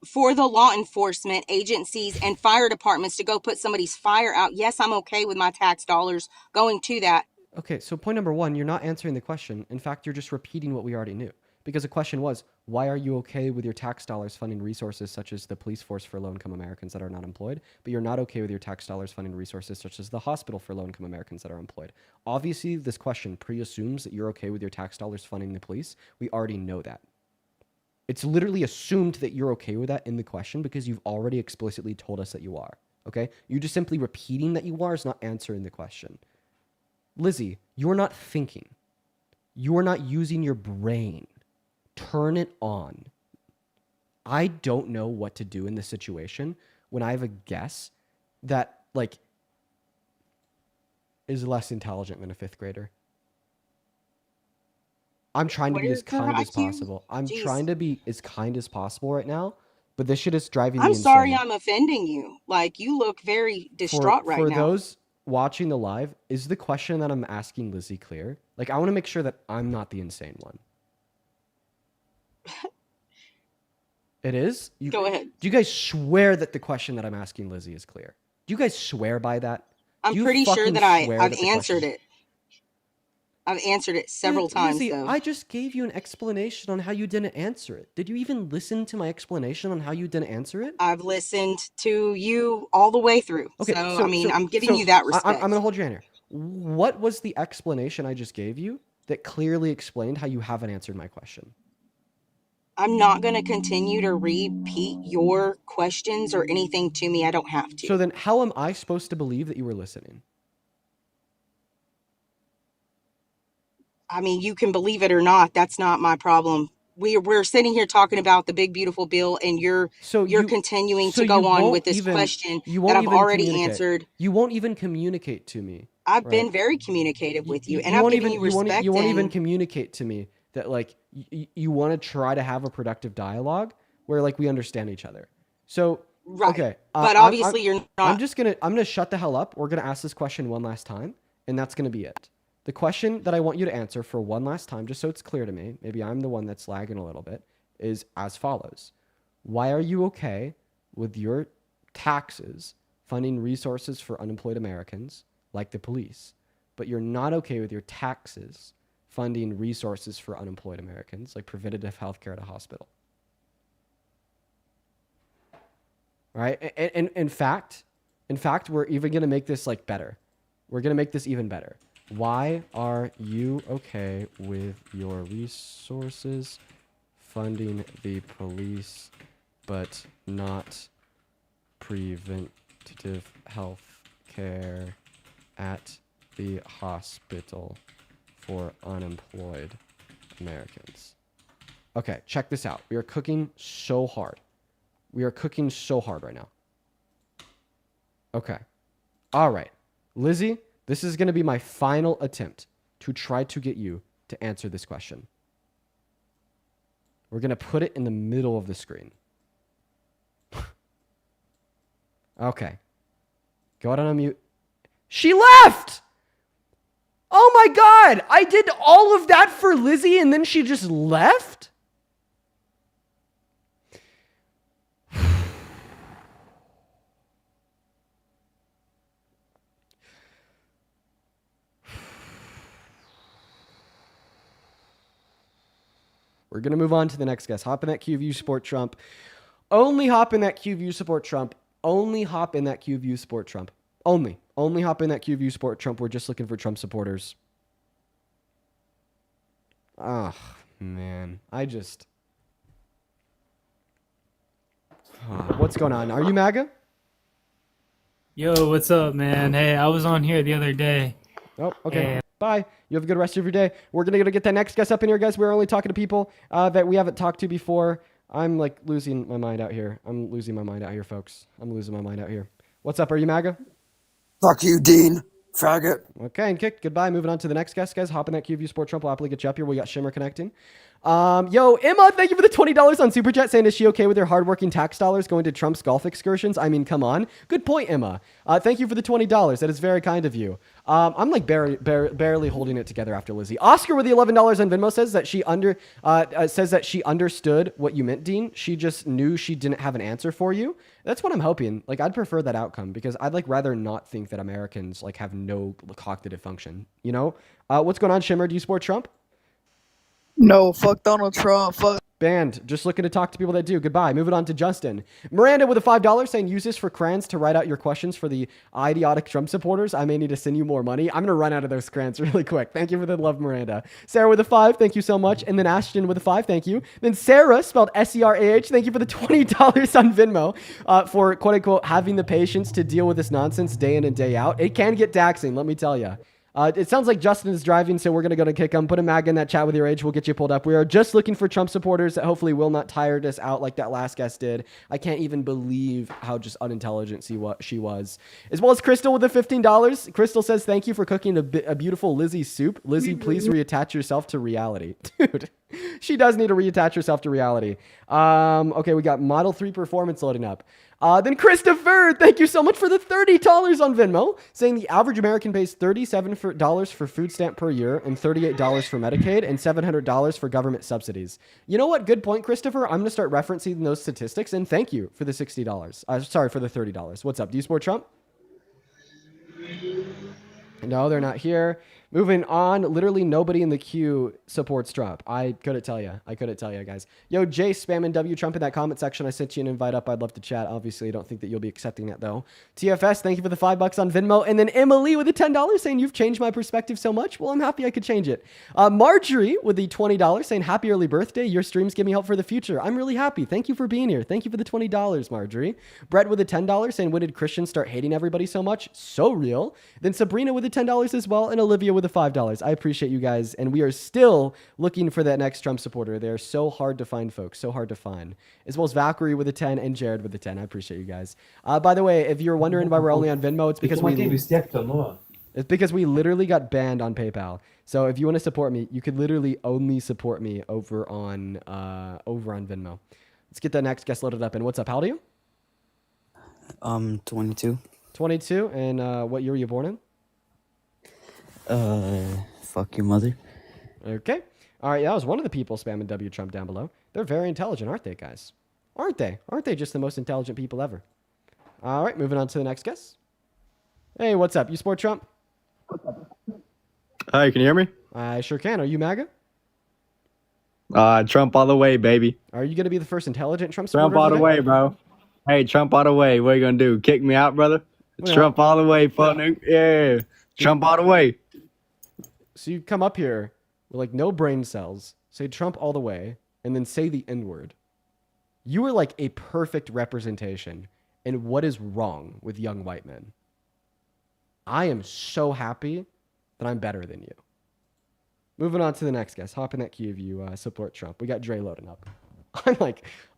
For the law enforcement agencies and fire departments to go put somebody's fire out, yes, I'm okay with my tax dollars going to that. Okay, so point number one, you're not answering the question. In fact, you're just repeating what we already knew. Because the question was, why are you okay with your tax dollars funding resources such as the police force for low-income Americans that are not employed, but you're not okay with your tax dollars funding resources such as the hospital for low-income Americans that are employed? Obviously, this question pre-assumes that you're okay with your tax dollars funding the police. We already know that. It's literally assumed that you're okay with that in the question because you've already explicitly told us that you are, okay? You just simply repeating that you are is not answering the question. Lizzie, you're not thinking. You're not using your brain. Turn it on. I don't know what to do in this situation when I have a guess that, like, is less intelligent than a 5th grader. I'm trying to What be as is her kind as IQ? possible. I'm Jeez. trying to be as kind as possible right now, but this shit is driving me I'm insane. sorry I'm offending you. Like, you look very distraught right for now. those watching the live, is the question that I'm asking Lizzie clear? Like, I want to make sure that I'm not the insane one. It is? Go ahead. Do you guys swear that the question that I'm asking Lizzie is clear? Do you guys swear by that? I'm Do you pretty sure fucking that swear I've that the answered question- it. I've answered it several times, Lizzie, though. I just gave you an explanation on how you didn't answer it. Did you even listen to my explanation on how you didn't answer it? I've listened to you all the way through. Okay, so I mean, I'm giving so you that I'm respect. going to hold your hand here. What was the explanation I just gave you that clearly explained how you haven't answered my question? I'm not going to continue to repeat your questions or anything to me. I don't have to. So then how am I supposed to believe that you were listening? I mean, you can believe it or not. That's not my problem. We're sitting here talking about the big beautiful bill, and you're continuing to go on with this question that I've already answered. You won't even communicate to me. I've been very communicative with you, and you I've won't given even, you respect. You won't even and- communicate to me that like you want to try to have a productive dialogue where like we understand each other. So Right. okay, But obviously you're not. I'm gonna shut the hell up. We're gonna ask this question one last time, and that's gonna be it. The question that I want you to answer for one last time, just so it's clear to me, maybe I'm the one that's lagging a little bit, is as follows. Why are you okay with your taxes funding resources for unemployed Americans like the police, but you're not okay with your taxes funding resources for unemployed Americans like preventative health care at a hospital? Right? And in fact, we're even going to make this like better. We're going to make this even better. Why are you okay with your resources funding the police, but not preventative health care at the hospital for unemployed Americans? Okay, check this out. We are cooking so hard. We are cooking so hard right now. Okay. All right. Lizzie, this is going to be my final attempt to try to get you to answer this question. We're going to put it in the middle of the screen. Okay. Go ahead and unmute. She left! Oh my God! I did all of that for Lizzie and then she just left? We're going to move on to the next guest. Hop in that queue if you support Trump. Only hop in that queue if you support Trump. Only hop in that queue if you support Trump. Only hop in that queue if you support Trump. We're just looking for Trump supporters. Oh, man. What's going on? Are you MAGA? Yo, what's up, man? Hey, I was on here the other day. Oh, okay. Bye. You have a good rest of your day. We're going to get that next guest up in here, guys. We're only talking to people that we haven't talked to before. I'm like losing my mind out here. I'm losing my mind out here, folks. I'm losing my mind out here. What's up? Are you MAGA? Fuck you, Dean. Faggot. Okay, and kick. Goodbye. Moving on to the next guest, guys. Hop in that queue if you support Trump. We'll happily get you up here. We got Shimmer connecting. Yo, Emma, thank you for the $20 on Super Chat, saying, is she okay with her hardworking tax dollars going to Trump's golf excursions? I mean, come on. Good point, Emma. Thank you for the $20. That is very kind of you. I'm like barely holding it together after Lizzie. Oscar with the $11 on Venmo says that she understood what you meant, Dean. She just knew she didn't have an answer for you. That's what I'm hoping. Like, I'd prefer that outcome because I'd like rather not think that Americans like have no cognitive function. You know? What's going on, Shimmer? Do you support Trump? No, fuck Donald Trump. Fuck. Banned. Just looking to talk to people that do. Goodbye. Moving on to Justin. Miranda with a $5 saying, use this for crayons to write out your questions for the idiotic Trump supporters. I may need to send you more money. I'm going to run out of those crayons really quick. Thank you for the love, Miranda. Sarah with a 5. Thank you so much. And then Ashton with a 5. Thank you. Then Sarah, spelled S-E-R-A-H. Thank you for the $20 on Venmo for, quote unquote, having the patience to deal with this nonsense day in and day out. It can get taxing, let me tell you. It sounds like Justin is driving, so we're going to go to kick him. Put a MAGA in that chat with your age. We'll get you pulled up. We are just looking for Trump supporters that hopefully will not tire us out like that last guest did. I can't even believe how just unintelligent she was. As well as Crystal with the $15. Crystal says, thank you for cooking a beautiful Lizzie soup. Lizzie, please reattach yourself to reality. Dude, she does need to reattach herself to reality. Okay, we got Model 3 Performance loading up. Then Christopher, thank you so much for the $30 on Venmo, saying the average American pays $37 for food stamp per year and $38 for Medicaid and $700 for government subsidies. You know what? Good point, Christopher. I'm going to start referencing those statistics, and thank you for the $60. Sorry, for the $30. What's up? Do you support Trump? No, they're not here. Moving on, literally nobody in the queue supports Trump. I couldn't tell you. Guys. Yo, Jay, spamming W Trump in that comment section. I sent you an invite up. I'd love to chat. Obviously, I don't think that you'll be accepting that, though. TFS, thank you for the $5 on Venmo. And then Emily with the $10 saying, you've changed my perspective so much. Well, I'm happy I could change it. Marjorie with the $20 saying, happy early birthday. Your streams give me hope for the future. I'm really happy. Thank you for being here. Thank you for the $20, Marjorie. Brett with the $10 saying, when did Christians start hating everybody so much? So real. Then Sabrina with the $10 as well. And Olivia with the $5. I appreciate you guys. And we are still looking for that next Trump supporter. They're so hard to find, folks. So hard to find. As well as Valkyrie with a 10 and Jared with the 10. I appreciate you guys. By the way, if you're wondering why we're only on Venmo, it's because we literally got banned on PayPal. So if you want to support me, you could literally only support me over on Venmo. Let's get the next guest loaded up. And what's up? How old are you? 22. 22. And what year were you born in? Fuck your mother. Okay. All right. That was one of the people spamming W Trump down below. They're very intelligent, aren't they, guys? Aren't they? Aren't they just the most intelligent people ever? All right. Moving on to the next guest. Hey, what's up? You support Trump? Hi, can you hear me? I sure can. Are you MAGA? Trump all the way, baby. Are you going to be the first intelligent Trump supporter? Trump all the way, bro. Hey, Trump all the way. What are you going to do? Kick me out, brother? It's Trump all the way, fuck nigga. Yeah. Trump all the way. So you come up here with like no brain cells, say Trump all the way, and then say the N-word. You are like a perfect representation in what is wrong with young white men. I am so happy that I'm better than you. Moving on to the next guest. Hop in that queue if you support Trump. We got Dre loading up.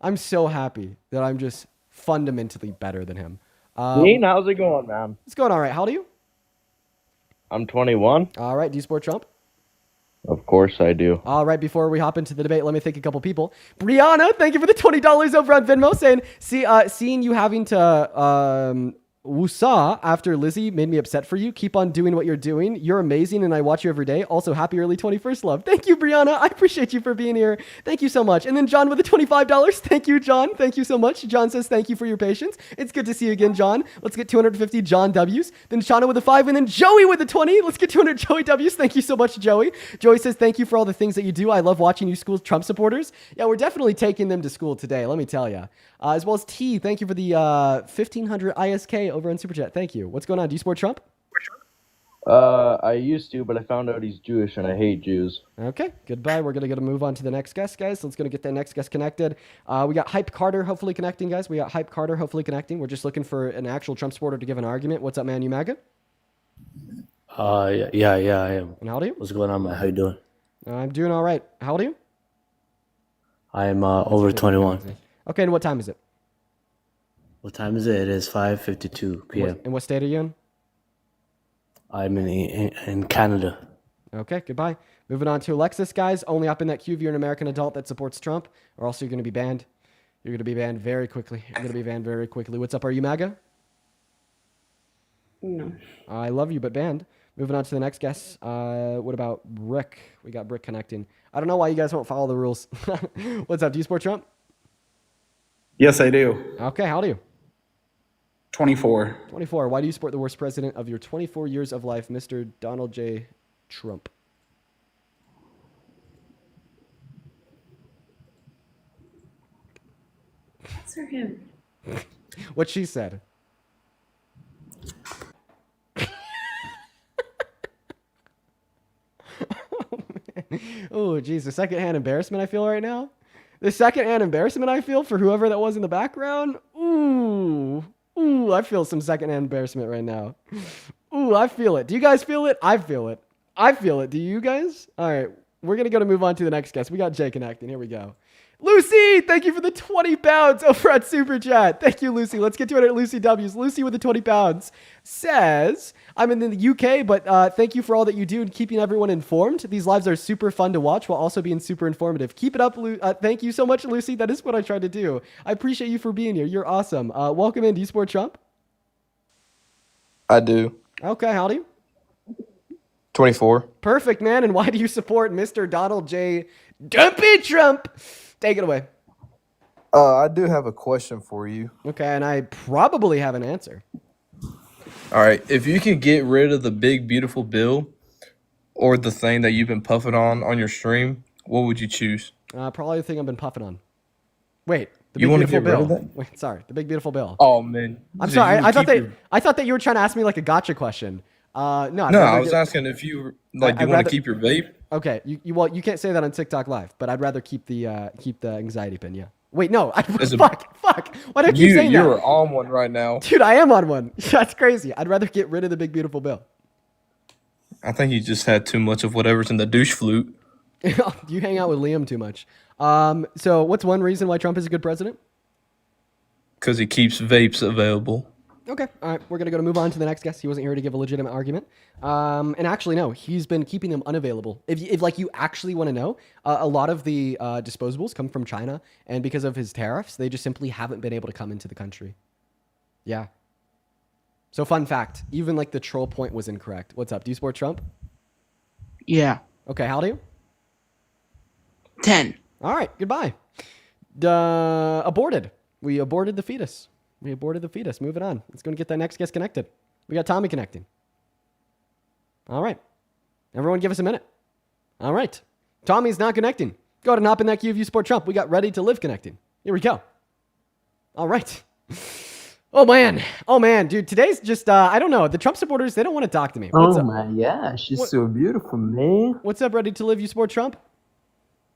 I'm so happy that I'm just fundamentally better than him. Dean, how's it going, man? It's going all right. How old are you? I'm 21. All right. Do you support Trump? Of course I do. All right. Before we hop into the debate, let me thank a couple people. Brianna, thank you for the $20 over on Venmo, saying, seeing you having to woosah after Lizzie made me upset for you. Keep on doing what you're doing. You're amazing, and I watch you every day. Also, happy early 21st love. Thank you, Brianna. I appreciate you for being here. Thank you so much. And then John with the $25. Thank you, John. Thank you so much. John says thank you for your patience. It's good to see you again, John. Let's get 250 John W's. Then Shauna with a 5, and then Joey with a 20. Let's get 200 Joey W's. Thank you so much, Joey. Joey says thank you for all the things that you do. I love watching you school Trump supporters. Yeah, we're definitely taking them to school today, let me tell you. As well as T, thank you for the 1500 ISK over on Super Chat. Thank you. What's going on? Do you support Trump? I used to, but I found out he's Jewish and I hate Jews. Okay, goodbye. We're going to move on to the next guest, guys. Let's get that next guest connected. We got Hype Carter hopefully connecting, guys. We're just looking for an actual Trump supporter to give an argument. What's up, man? You MAGA? Yeah, I am. And how old are you? What's going on, man? How you doing? I'm doing all right. How old are you? I am over 21. Okay, and what time is it? What time is it? It is 5:52 p.m. And what state are you in? I'm in Canada. Okay, goodbye. Moving on to Alexis, guys. Only up in that queue if you're an American adult that supports Trump, or else you're going to be banned. You're going to be banned very quickly. What's up? Are you MAGA? No. I love you, but banned. Moving on to the next guest. What about Brick? We got Brick connecting. I don't know why you guys won't follow the rules. What's up? Do you support Trump? Yes, I do. Okay, how old are you? 24. 24. Why do you support the worst president of your 24 years of life, Mr. Donald J. Trump? Answer him. What she said. Oh, geez. The secondhand embarrassment I feel right now. The secondhand embarrassment I feel for whoever that was in the background. Ooh, I feel some secondhand embarrassment right now. Ooh, I feel it. Do you guys feel it? I feel it. Do you guys? All right. We're going to move on to the next guest. We got Jay connecting. Here we go. Lucy, thank you for the 20 pounds over at Super Chat. Thank you, Lucy. Let's get to it at Lucy W's. Lucy with the 20 pounds says, I'm in the UK, but thank you for all that you do and keeping everyone informed. These lives are super fun to watch while also being super informative. Keep it up, thank you so much, Lucy. That is what I try to do. I appreciate you for being here. You're awesome. Welcome in. Do you support Trump? I do. Okay, how old are you? 24. Perfect, man. And why do you support Mr. Donald J. Dumpy Trump? Take it away. I do have a question for you. Okay, and I probably have an answer. All right. If you could get rid of the big, beautiful bill, or the thing that you've been puffing on your stream, what would you choose? Probably the thing I've been puffing on. Wait, the You big wanna beautiful get rid of bill. that? Wait, sorry, the big beautiful bill. Oh man, I'm So sorry. you would keep I thought that you were trying to ask me like a gotcha question. No, I'd No, rather I was get- asking if you like. I'd Do you want rather- to keep your vape? Okay, well, you can't say that on TikTok Live, but I'd rather keep the anxiety pin. Yeah. Wait, no. As a- Fuck. Why do I keep saying that? You're on one right now. Dude, I am on one. That's crazy. I'd rather get rid of the big beautiful bill. I think you just had too much of whatever's in the douche flute. You hang out with Liam too much. So what's one reason why Trump is a good president? Because he keeps vapes available. Okay, all right, we're gonna move on to the next guest. He wasn't here to give a legitimate argument, and actually, no, he's been keeping them unavailable. If like you actually want to know, a lot of the disposables come from China, and because of his tariffs, they just simply haven't been able to come into the country. Yeah. So fun fact, even like the troll point was incorrect. What's up? Do you support Trump? Yeah. Okay, how old are you? 10. All right, goodbye. Aborted. We aborted the fetus. Moving on. Let's go and get that next guest connected. We got Tommy connecting. All right. Everyone give us a minute. All right. Tommy's not connecting. Go ahead and hop in that queue if you support Trump. We got Ready to Live connecting. Here we go. All right. Oh, man. Dude, today's just, I don't know. The Trump supporters, they don't want to talk to me. What's Oh up? my gosh, she's What- so beautiful, man. What's up, Ready to Live? You support Trump?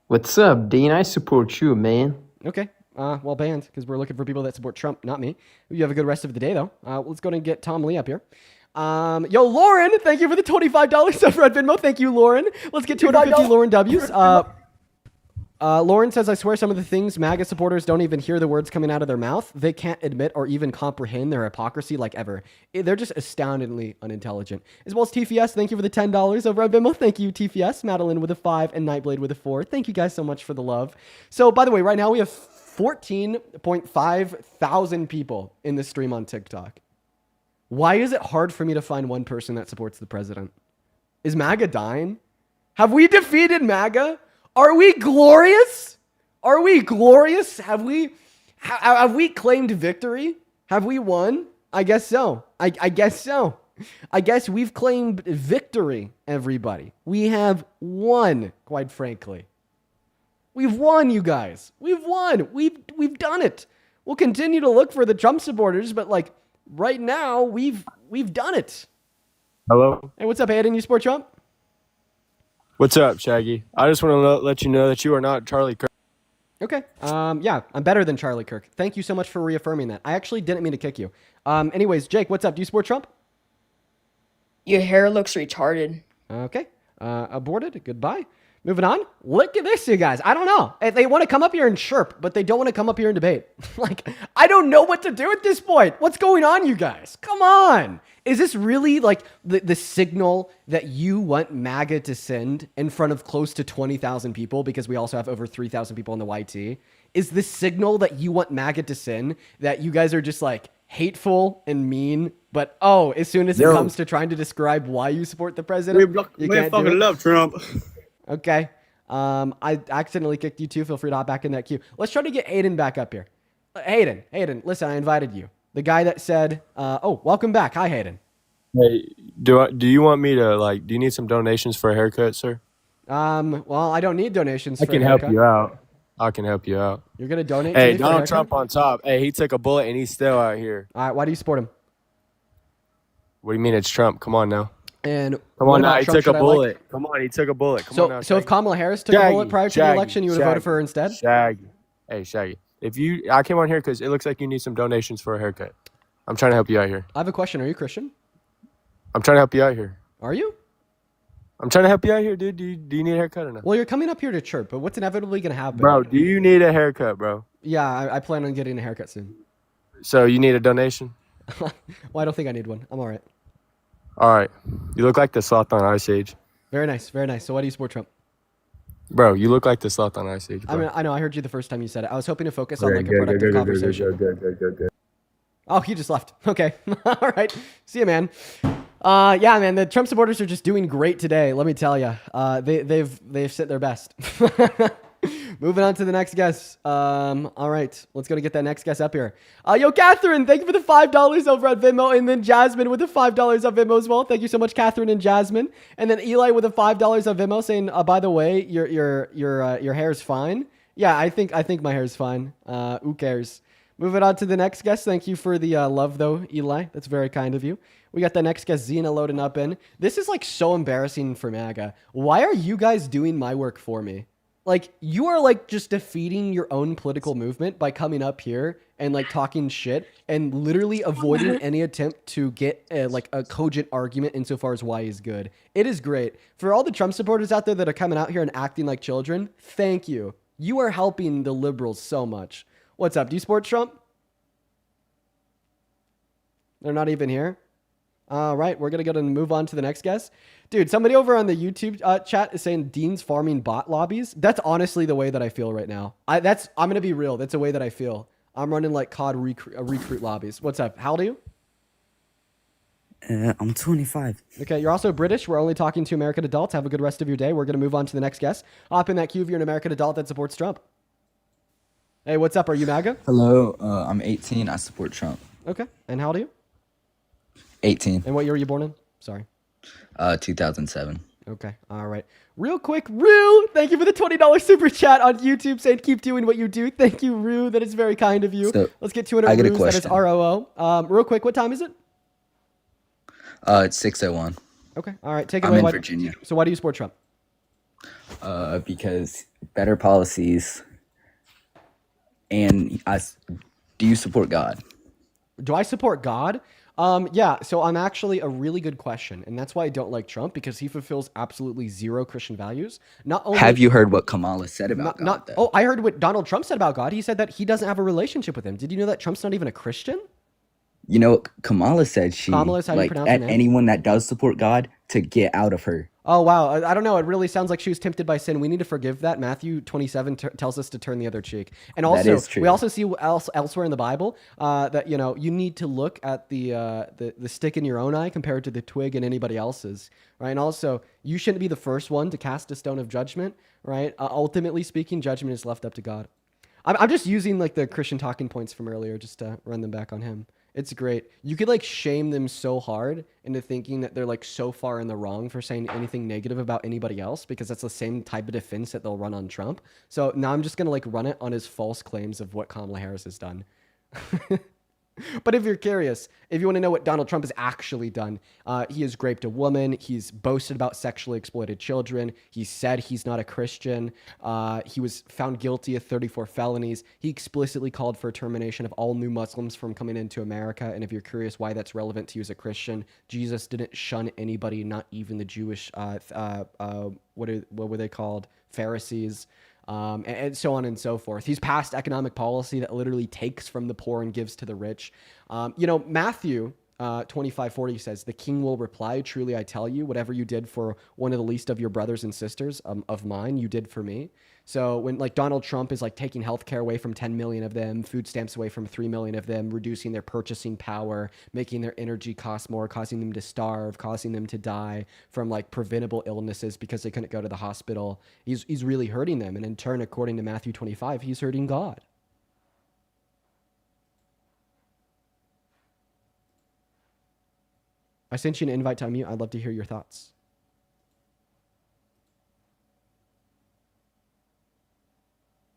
What's up, Dean? I support you, man. Okay. Well, banned because we're looking for people that support Trump, not me. You have a good rest of the day, though. Let's go and get Tom Lee up here. Yo, Lauren, thank you for the $25 sub Red Venmo. Thank you, Lauren. Let's get 250 Lauren W's. Lauren says, I swear some of the things MAGA supporters don't even hear the words coming out of their mouth. They can't admit or even comprehend their hypocrisy like ever. They're just astoundingly unintelligent. As well as TFS, thank you for the $10 over Red Venmo. Thank you, TFS, Madeline with a 5, and Nightblade with a 4. Thank you guys so much for the love. So, by the way, right now we have 14.5 thousand people in this stream on TikTok. Why is it hard for me to find one person that supports the president? Is MAGA dying? Have we defeated MAGA? Are we glorious? Have we claimed victory? Have we won? I guess so. I guess so. I guess we've claimed victory, everybody. We have won, quite frankly. We've won, you guys. We've won. We've done it. We'll continue to look for the Trump supporters, but like right now, we've done it. Hello. Hey, what's up, Aiden? You support Trump? What's up, Shaggy? I just want to let you know that you are not Charlie Kirk. Okay. Yeah, I'm better than Charlie Kirk. Thank you so much for reaffirming that. I actually didn't mean to kick you. Anyways, Jake, what's up? Do you support Trump? Your hair looks retarded. Okay. Aborted. Goodbye. Moving on. Look at this, you guys. I don't know. They want to come up here and chirp, but they don't want to come up here and debate. Like, I don't know what to do at this point. What's going on, you guys? Come on. Is this really like the signal that you want MAGA to send in front of close to 20,000 people, because we also have over 3,000 people on the YT? Is this signal that you want MAGA to send that you guys are just like hateful and mean, but as soon as it comes to trying to describe why you support the president, you can't do it? love Trump. Okay. I accidentally kicked you too. Feel free to hop back in that queue. Let's try to get Aiden back up here. Hayden, listen, I invited you. The guy that said, welcome back. Hi, Hayden. Hey, do you want me to do you need some donations for a haircut, sir? Well, I don't need donations. I for can a help haircut. you out. I can help you out. You're gonna donate? to Hey, me for a Donald haircut? Trump on top. Hey, he took a bullet and he's still out here. All right. Why do you support him? What do you mean it's Trump? Come on now. And Come what on now. about He Trump took should a I like? bullet. Come on, he took a bullet. Come on now. So if Shaggy. Kamala Harris took a bullet prior to the election, you would have voted for her instead? Shaggy. Hey, Shaggy. I came on here because it looks like you need some donations for a haircut. I'm trying to help you out here. I have a question. Are you Christian? I'm trying to help you out here. Are you? I'm trying to help you out here, dude. Do you need a haircut or not? Well, you're coming up here to chirp, but what's inevitably gonna happen? Bro, do you need a haircut, bro? Yeah, I plan on getting a haircut soon. So you need a donation? Well, I don't think I need one. I'm all right. All right. You look like the sloth on Ice Age. Very nice, very nice. So why do you support Trump? Bro, you look like the sloth on Ice Age, bro. I mean, I know. I heard you the first time you said it. I was hoping to focus on like a productive conversation. Good. Oh, he just left. Okay. All right. See you, man. Yeah, man. The Trump supporters are just doing great today. Let me tell you. They've sent their best. Moving on to the next guest. All right, let's go to get that next guest up here. Yo, Catherine, thank you for the $5 over at Venmo, and then Jasmine with the $5 on Venmo as well. Thank you so much, Catherine and Jasmine, and then Eli with the $5 on Venmo, saying, by the way, your hair is fine. Yeah, I think my hair is fine. Who cares? Moving on to the next guest. Thank you for the love, though, Eli. That's very kind of you. We got the next guest, Xena, loading up in. This is like so embarrassing for MAGA. Why are you guys doing my work for me? Like, you are like just defeating your own political movement by coming up here and like talking shit and literally avoiding any attempt to get like a cogent argument insofar as why is good. It is great. For all the Trump supporters out there that are coming out here and acting like children, thank you. You are helping the liberals so much. What's up? Do you support Trump? They're not even here. All right, we're going to go and move on to the next guest. Dude, somebody over on the YouTube chat is saying Dean's farming bot lobbies. That's honestly the way that I feel right now. I'm going to be real. That's the way that I feel. I'm running like COD recruit lobbies. What's up? How old are you? I'm 25. Okay, you're also British. We're only talking to American adults. Have a good rest of your day. We're going to move on to the next guest. Hop in that queue if you're an American adult that supports Trump. Hey, what's up? Are you MAGA? Hello, I'm 18. I support Trump. Okay, and how old are you? 18. And what year were you born in? Sorry. 2007. Okay, all right. Real quick, Rue, thank you for the $20 super chat on YouTube saying keep doing what you do. Thank you, Rue. That is very kind of you. So, Let's get 200 I get a Rues. That is question. ROO. Real quick, what time is it? It's 6:01. Okay, all right. Take it I'm away. in Why- Virginia. So why do you support Trump? Because better policies, and do you support God? Do I support God? Yeah, so I'm actually a really good question, and that's why I don't like Trump, because he fulfills absolutely zero Christian values. Not only Have you heard what Kamala said about God? not oh, I heard what Donald Trump said about God. He said that he doesn't have a relationship with him. Did you know that Trump's not even a Christian? You know what Kamala said? She Kamala is how you like pronounce her at name? anyone that does support God to get out of her. Oh, wow. I don't know. It really sounds like she was tempted by sin. We need to forgive that. Matthew 27 tells us to turn the other cheek. And That also, is true. we also see elsewhere in the Bible that, you know, you need to look at the stick in your own eye compared to the twig in anybody else's, right? And also, you shouldn't be the first one to cast a stone of judgment, right? Ultimately speaking, judgment is left up to God. I'm just using like the Christian talking points from earlier just to run them back on him. It's great. You could like shame them so hard into thinking that they're like so far in the wrong for saying anything negative about anybody else, because that's the same type of defense that they'll run on Trump. So now I'm just going to like run it on his false claims of what Kamala Harris has done. But if you're curious, if you want to know what Donald Trump has actually done, he has raped a woman. He's boasted about sexually exploited children. He said he's not a Christian. He was found guilty of 34 felonies. He explicitly called for termination of all new Muslims from coming into America. And if you're curious why that's relevant to you as a Christian, Jesus didn't shun anybody, not even the Jewish, what were they called? Pharisees. And so on and so forth. He's passed economic policy that literally takes from the poor and gives to the rich. You know, Matthew 25:40 says, "The king will reply, truly I tell you, whatever you did for one of the least of your brothers and sisters of mine, you did for me." So when like Donald Trump is like taking healthcare away from 10 million of them, food stamps away from 3 million of them, reducing their purchasing power, making their energy cost more, causing them to starve, causing them to die from like preventable illnesses because they couldn't go to the hospital. He's really hurting them. And in turn, according to Matthew 25, he's hurting God. I sent you an invite to unmute. I'd love to hear your thoughts.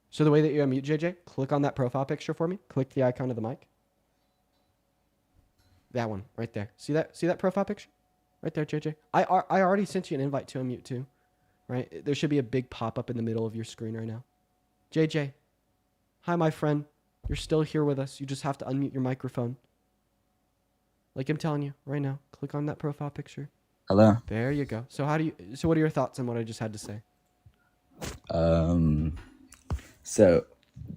So the way that you unmute, JJ, click on that profile picture for me. Click the icon of the mic. That one right there. See that? See that profile picture? Right there, JJ. I already sent you an invite to unmute too. Right? There should be a big pop-up in the middle of your screen right now. JJ. Hi, my friend. You're still here with us. You just have to unmute your microphone. Like I'm telling you right now. Click on that profile picture. Hello. There you go. So what are your thoughts on what I just had to say? So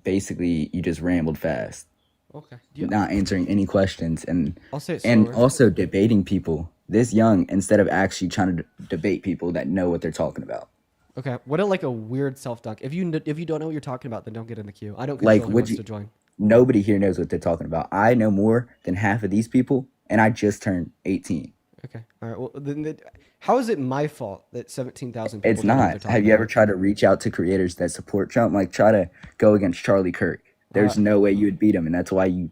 basically, you just rambled fast. Okay. Not answering any questions I'll say it and slower. also debating people this young instead of actually trying to debate people that know what they're talking about. Okay. What a like a weird self-dunk. If you don't know what you're talking about, then don't get in the queue. I don't control Like, who would wants you? to join. Nobody here knows what they're talking about. I know more than half of these people, and I just turned 18. Okay. All right. Well, how is it my fault that 17,000 people? It's don't know what not. they're talking Have you ever about? tried to reach out to creators that support Trump? Like try to go against Charlie Kirk. There's no way you would beat him, and that's why you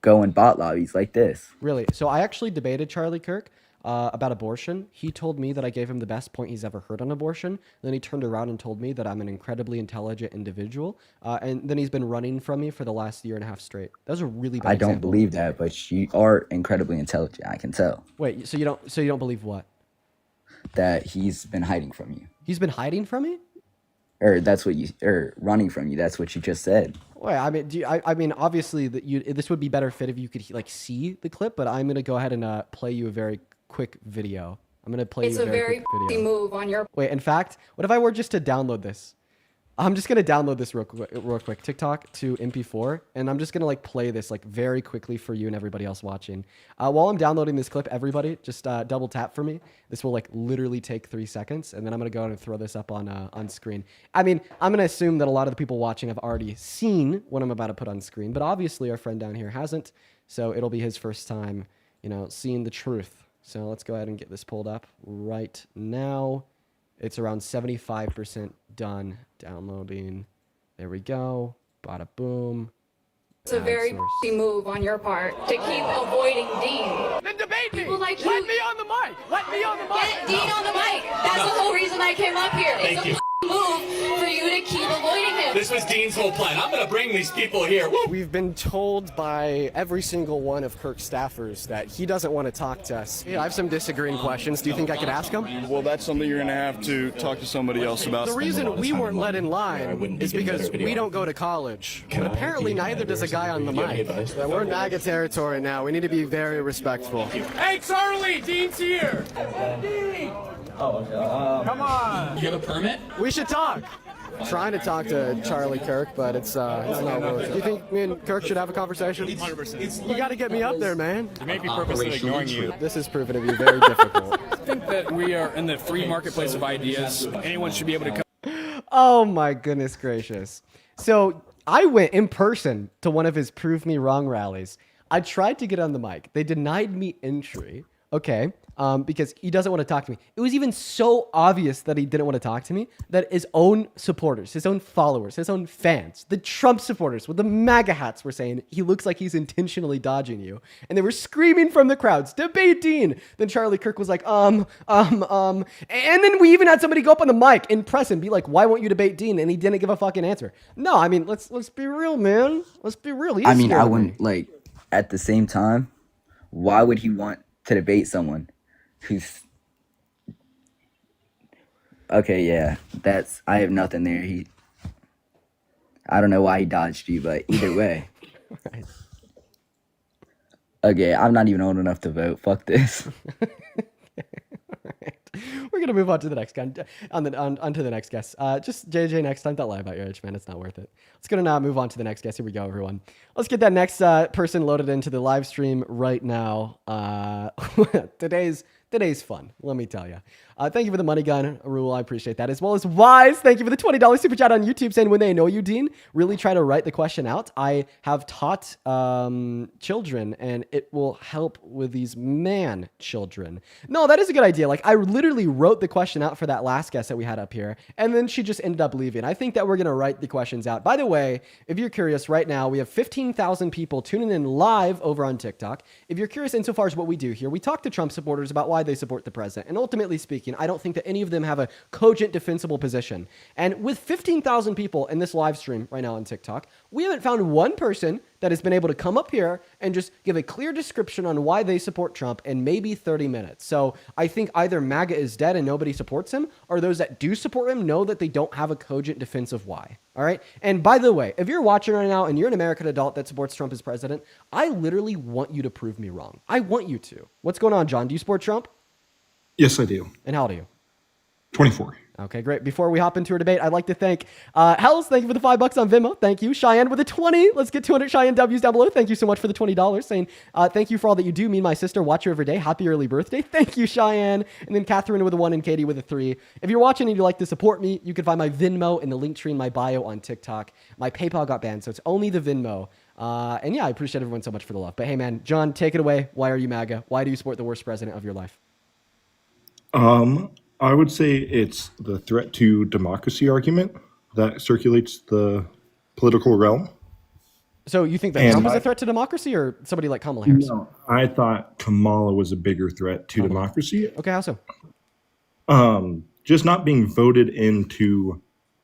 go in bot lobbies like this. Really? So I actually debated Charlie Kirk about abortion. He told me that I gave him the best point he's ever heard on abortion. Then he turned around and told me that I'm an incredibly intelligent individual. And then he's been running from me for the last year and a half straight. That was a really bad I don't example. believe that, but you are incredibly intelligent. I can tell Wait, so you don't believe what? that he's been hiding from you, He's been hiding from me? or that's what you, or running from you. That's what you just said. Wait, I mean, I mean, obviously that this would be better fit if you could like see the clip, but I'm gonna go ahead and play you a very quick video. I'm gonna play you a very quick video. Move on your. Wait, in fact, what if I were just to download this? I'm just gonna download this real quick, TikTok to MP4, and I'm just gonna like play this like very quickly for you and everybody else watching. While I'm downloading this clip, everybody just double tap for me. This will like literally take 3 seconds, and then I'm gonna go ahead and throw this up on screen. I mean, I'm gonna assume that a lot of the people watching have already seen what I'm about to put on screen, but obviously our friend down here hasn't, so it'll be his first time, you know, seeing the truth. So let's go ahead and get this pulled up right now. It's around 75% done downloading. There we go. Bada boom. It's a very move on your part to keep avoiding Dean. Then debate me. People like Let you. me on the mic. Let me on the mic. Get Dean on the mic. That's the whole reason I came up here. Thank you. It's a move for you to keep avoiding him. This was Dean's whole plan. I'm going to bring these people here. Woo. We've been told by every single one of Kirk's staffers that he doesn't want to talk to us. Yeah, I have some disagreeing questions. Do you think I could ask him? Well, that's something you're going to have to talk to somebody else about. The reason we weren't let in line is because we don't go to college. But apparently neither does a guy on the mic. We're in MAGA territory now. We need to be very respectful. Hey, Charlie, Dean's here. Dean. Come on. You have a permit? We should talk. I'm trying to talk to Charlie Kirk, but it's not working. Do you think me and Kirk should have a conversation? 100%. You got to get me up there, man. You may be purposely ignoring you. This has proven to be very difficult. I think that we are in the free marketplace of ideas. Anyone should be able to come. Oh my goodness gracious. So I went in person to one of his Prove Me Wrong rallies. I tried to get on the mic. They denied me entry. Okay. Because he doesn't want to talk to me. It was even so obvious that he didn't want to talk to me that his own supporters, his own followers, his own fans, the Trump supporters with the MAGA hats were saying he looks like he's intentionally dodging you. And they were screaming from the crowds, debate Dean. Then Charlie Kirk was like, And then we even had somebody go up on the mic and press him, be like, why won't you debate Dean? And he didn't give a fucking answer. No, I mean, let's be real, man. Let's be real. I mean, I wouldn't like. At the same time, why would he want to debate someone who's okay? Yeah, that's, I have nothing there. I don't know why he dodged you, but either way. Right. Okay, I'm not even old enough to vote. Fuck this. We're gonna move on to the next guy. Onto the next guest. Just JJ next time. Don't lie about your age, man. It's not worth it. Let's go now move on to the next guest. Here we go, everyone. Let's get that next person loaded into the live stream right now. Today's fun, let me tell you. Thank you for the money gun, Rule. I appreciate that. As well as Wise, thank you for the $20 super chat on YouTube saying when they know you, Dean, really try to write the question out. I have taught children and it will help with these man children. No, that is a good idea. Like I literally wrote the question out for that last guest that we had up here and then she just ended up leaving. I think that we're going to write the questions out. By the way, if you're curious right now, we have 15,000 people tuning in live over on TikTok. If you're curious insofar as what we do here, we talk to Trump supporters about why they support the president. And ultimately speaking, I don't think that any of them have a cogent, defensible position. And with 15,000 people in this live stream right now on TikTok, we haven't found one person that has been able to come up here and just give a clear description on why they support Trump in maybe 30 minutes. So I think either MAGA is dead and nobody supports him, or those that do support him know that they don't have a cogent defense of why. All right. And by the way, if you're watching right now and you're an American adult that supports Trump as president, I literally want you to prove me wrong. I want you to. What's going on, John? Do you support Trump? Yes, I do. And how old are you? 24. Okay, great. Before we hop into our debate, I'd like to thank Hells. Thank you for the $5 on Venmo. Thank you. Cheyenne with a 20. Let's get 200 Cheyenne W's down below. Thank you so much for the $20. Saying thank you for all that you do. Me and my sister watch you every day. Happy early birthday. Thank you, Cheyenne. And then Catherine with a 1 and Katie with a 3. If you're watching and you'd like to support me, you can find my Venmo in the link tree in my bio on TikTok. My PayPal got banned, so it's only the Venmo. And yeah, I appreciate everyone so much for the love. But hey, man, John, take it away. Why are you MAGA? Why do you support the worst president of your life? I would say it's the threat to democracy argument that circulates the political realm. So you think that And Trump is I- a threat to democracy, or somebody like Kamala Harris? No, I thought Kamala was a bigger threat to democracy. Okay, how so? Just not being voted in to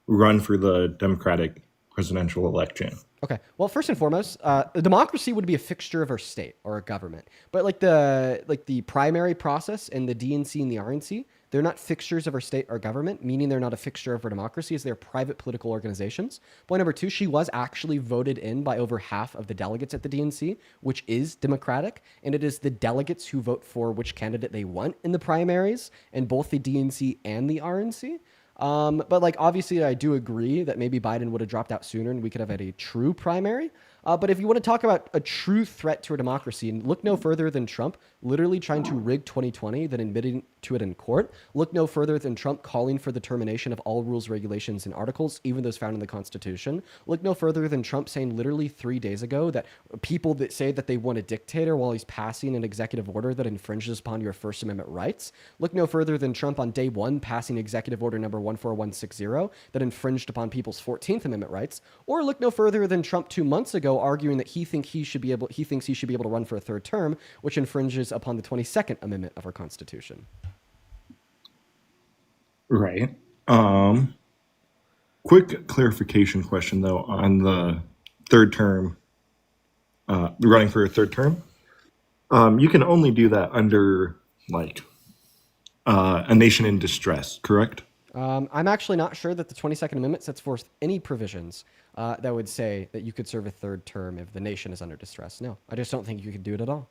run for the Democratic presidential election. Okay. Well, first and foremost, a democracy would be a fixture of our state or our government. But like the primary process and the DNC and the RNC, they're not fixtures of our state or government, meaning they're not a fixture of our democracy, as they're private political organizations. Point number two, she was actually voted in by over half of the delegates at the DNC, which is democratic, and it is the delegates who vote for which candidate they want in the primaries in both the DNC and the RNC. But like, obviously I do agree that maybe Biden would have dropped out sooner and we could have had a true primary. But if you want to talk about a true threat to our democracy, and look no further than Trump literally trying to rig 2020, then admitting to it in court. Look no further than Trump calling for the termination of all rules, regulations, and articles, even those found in the Constitution. Look no further than Trump saying literally 3 days ago that people that say that they want a dictator while he's passing an executive order that infringes upon your First Amendment rights. Look no further than Trump on day one passing executive order number 14160 that infringed upon people's 14th Amendment rights. Or look no further than Trump 2 months ago arguing that he thinks he should be able to run for a third term, which infringes upon the 22nd Amendment of our Constitution. Right. Quick clarification question though on the third term, running for a third term. You can only do that under like a nation in distress, correct? I'm actually not sure that the 22nd Amendment sets forth any provisions that would say that you could serve a third term if the nation is under distress. No, I just don't think you could do it at all.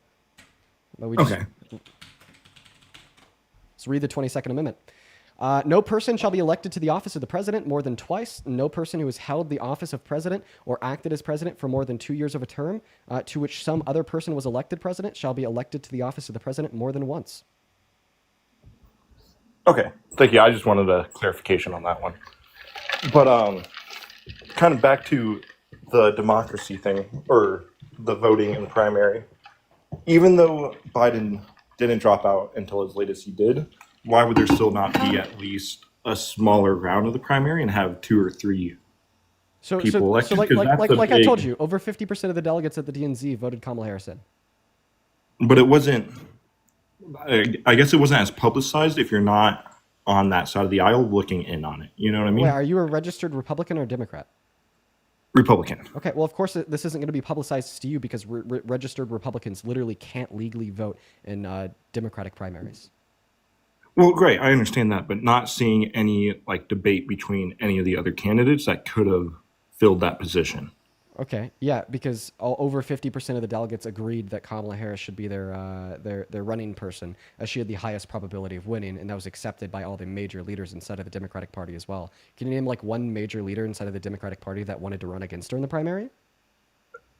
But Okay. Let's read the 22nd Amendment. No person shall be elected to the office of the president more than twice. No person who has held the office of president or acted as president for more than 2 years of a term to which some other person was elected president shall be elected to the office of the president more than once. Okay, thank you. I just wanted a clarification on that one. But kind of back to the democracy thing, or the voting in the primary. Even though Biden didn't drop out until as late as he did, why would there still not be at least a smaller round of the primary and have 2 or 3 people elected? like 'Cause that's a I big- told you, over 50% of the delegates at the DNC voted Kamala Harris in. But it wasn't, I guess it wasn't as publicized if you're not on that side of the aisle looking in on it. You know what I mean? Wait, are you a registered Republican or Democrat? Republican. Okay, well, of course, this isn't going to be publicized to you because registered Republicans literally can't legally vote in Democratic primaries. Well, great. I understand that, but not seeing any like debate between any of the other candidates that could have filled that position. Okay, yeah, because over 50% of the delegates agreed that Kamala Harris should be their running person, as she had the highest probability of winning, and that was accepted by all the major leaders inside of the Democratic Party as well. Can you name like one major leader inside of the Democratic Party that wanted to run against her in the primary?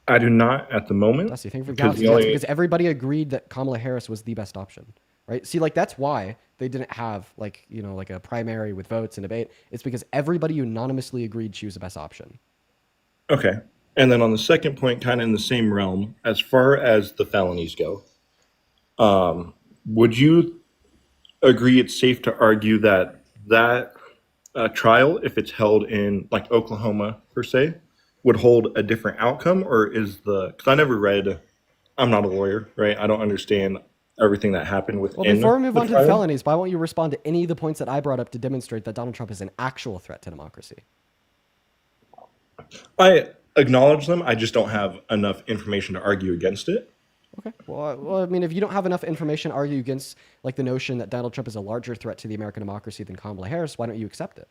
I do not at the moment. That's the thing for because Galaxy. That's because everybody agreed that Kamala Harris was the best option, right? See, like that's why they didn't have like a primary with votes and debate. It's because everybody unanimously agreed she was the best option. Okay. And then on the second point, kind of in the same realm, as far as the felonies go, would you agree it's safe to argue that trial, if it's held in like Oklahoma per se, would hold a different outcome? Or is because I never read, I'm not a lawyer, right? I don't understand everything that happened within. Well, before we move on to the trial. felonies, why won't you respond to any of the points that I brought up to demonstrate that Donald Trump is an actual threat to democracy? I acknowledge them. I just don't have enough information to argue against it. Okay. Well, I mean, if you don't have enough information to argue against like the notion that Donald Trump is a larger threat to the American democracy than Kamala Harris, why don't you accept it?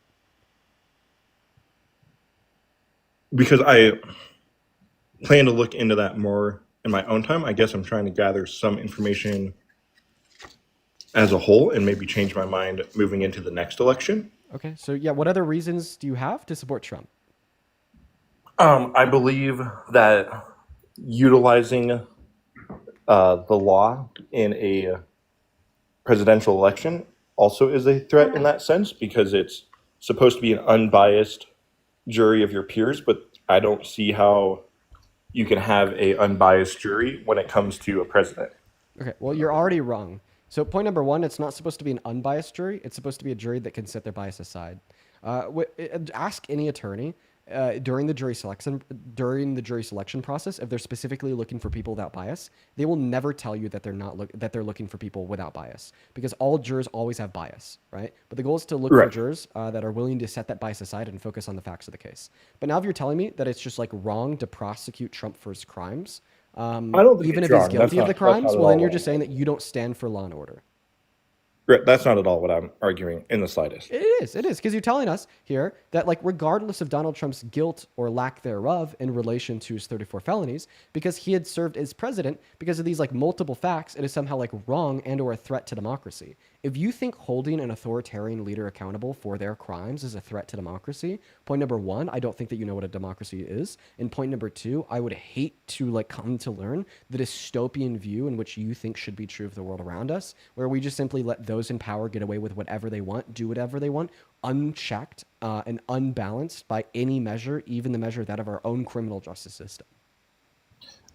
Because I plan to look into that more in my own time. I guess I'm trying to gather some information as a whole and maybe change my mind moving into the next election. Okay. So yeah, what other reasons do you have to support Trump? I believe that utilizing the law in a presidential election also is a threat in that sense, because it's supposed to be an unbiased jury of your peers, but I don't see how you can have a unbiased jury when it comes to a president. Okay, well, you're already wrong. So point number one, it's not supposed to be an unbiased jury. It's supposed to be a jury that can set their bias aside. Ask any attorney during the jury selection process if they're specifically looking for people without bias. They will never tell you that they're looking for people without bias, because all jurors always have bias, right? But the goal is to look for jurors that are willing to set that bias aside and focus on the facts of the case. But now if you're telling me that it's just like wrong to prosecute Trump for his crimes, I don't think even it's if he's wrong. guilty of the That's crimes, not at well, then all you're wrong. just saying that you don't stand for law and order. Right, that's not at all what I'm arguing in the slightest. It is, because you're telling us here that, like, regardless of Donald Trump's guilt or lack thereof in relation to his 34 felonies, because he had served as president, because of these, like, multiple facts, it is somehow, like, wrong and or a threat to democracy. If you think holding an authoritarian leader accountable for their crimes is a threat to democracy, point number one, I don't think that you know what a democracy is. And point number two, I would hate to, like, come to learn the dystopian view in which you think should be true of the world around us, where we just simply let those in power get away with whatever they want, do whatever they want, unchecked and unbalanced by any measure, even the measure that of our own criminal justice system.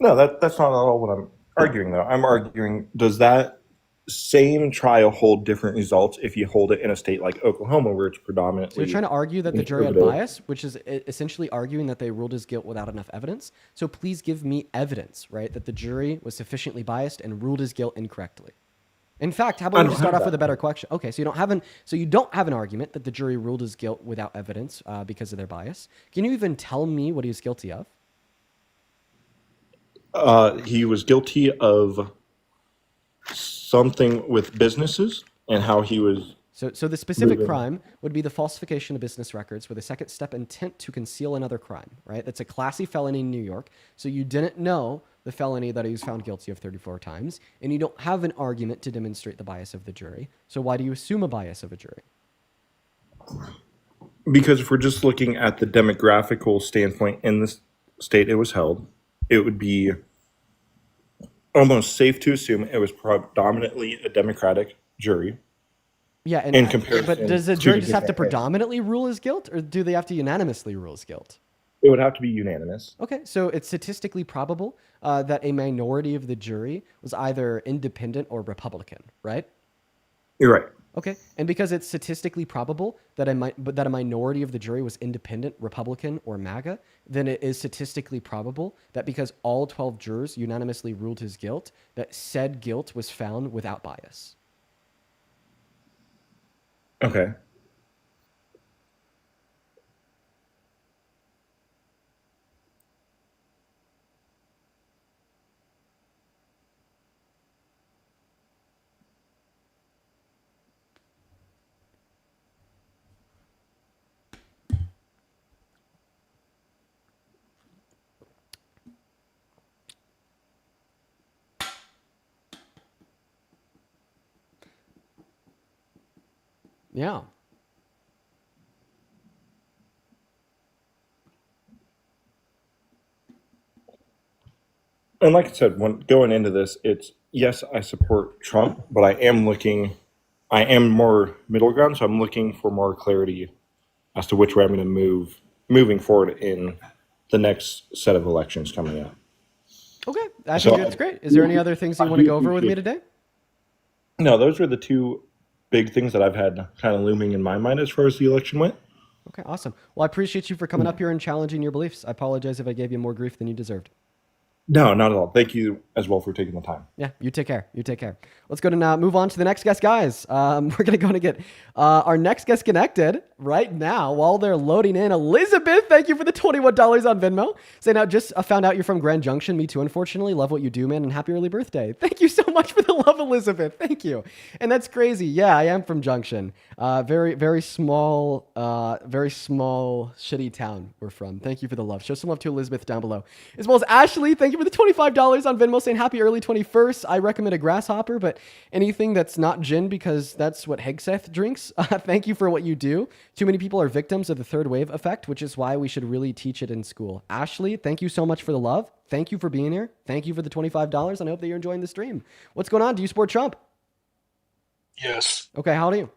No, that's not at all what I'm arguing, though. I'm arguing, does that same trial hold different results if you hold it in a state like Oklahoma, where it's predominantly... So you're trying to argue that the jury had conservative? bias, which is essentially arguing that they ruled his guilt without enough evidence. So please give me evidence, right, that the jury was sufficiently biased and ruled his guilt incorrectly. In fact, how about we just start off with a better question? Okay, so you don't have an argument that the jury ruled his guilt without evidence because of their bias. Can you even tell me what he was guilty of? He was guilty of something with businesses and how he was... So the specific moving. crime would be the falsification of business records with a second step intent to conceal another crime, right? That's a classy felony in New York. So you didn't know the felony that he was found guilty of 34 times, and you don't have an argument to demonstrate the bias of the jury. So why do you assume a bias of a jury? Because if we're just looking at the demographical standpoint in the state it was held, it would be almost safe to assume it was predominantly a Democratic jury. Yeah, and in comparison, but does the jury to just have to different- predominantly rule his guilt, or do they have to unanimously rule his guilt? It would have to be unanimous. Okay, so it's statistically probable that a minority of the jury was either independent or Republican, right? You're right. Okay, and because it's statistically probable that a minority of the jury was independent, Republican, or MAGA, then it is statistically probable that because all 12 jurors unanimously ruled his guilt, that said guilt was found without bias. Okay. Yeah. And like I said, when going into this, it's yes, I support Trump, but I am more middle ground, so I'm looking for more clarity as to which way I'm going to moving forward in the next set of elections coming up. Okay, I think that's great. Is there any other things you want to go over with me today? No, those were the two big things that I've had kind of looming in my mind as far as the election went. Okay, awesome. Well, I appreciate you for coming up here and challenging your beliefs. I apologize if I gave you more grief than you deserved. No, not at all. Thank you as well for taking the time. Yeah, you take care. You take care. Let's go to now move on to the next guest, guys. We're going to go to get our next guest connected right now while they're loading in. Elizabeth, thank you for the $21 on Venmo. Say now, just found out you're from Grand Junction. Me too, unfortunately. Love what you do, man, and happy early birthday. Thank you so much for the love, Elizabeth. Thank you. And that's crazy. Yeah, I am from Junction. Very, very small, shitty town we're from. Thank you for the love. Show some love to Elizabeth down below. As well as Ashley, thank you for the $25 on Venmo saying happy early 21st. I recommend a grasshopper, but anything that's not gin because that's what Hegseth drinks. Thank you for what you do. Too many people are victims of the third wave effect, which is why we should really teach it in school. Ashley, thank you so much for the love. Thank you for being here. Thank you for the $25. And I hope that you're enjoying the stream. What's going on? Do you support Trump? Yes. Okay, how old are you?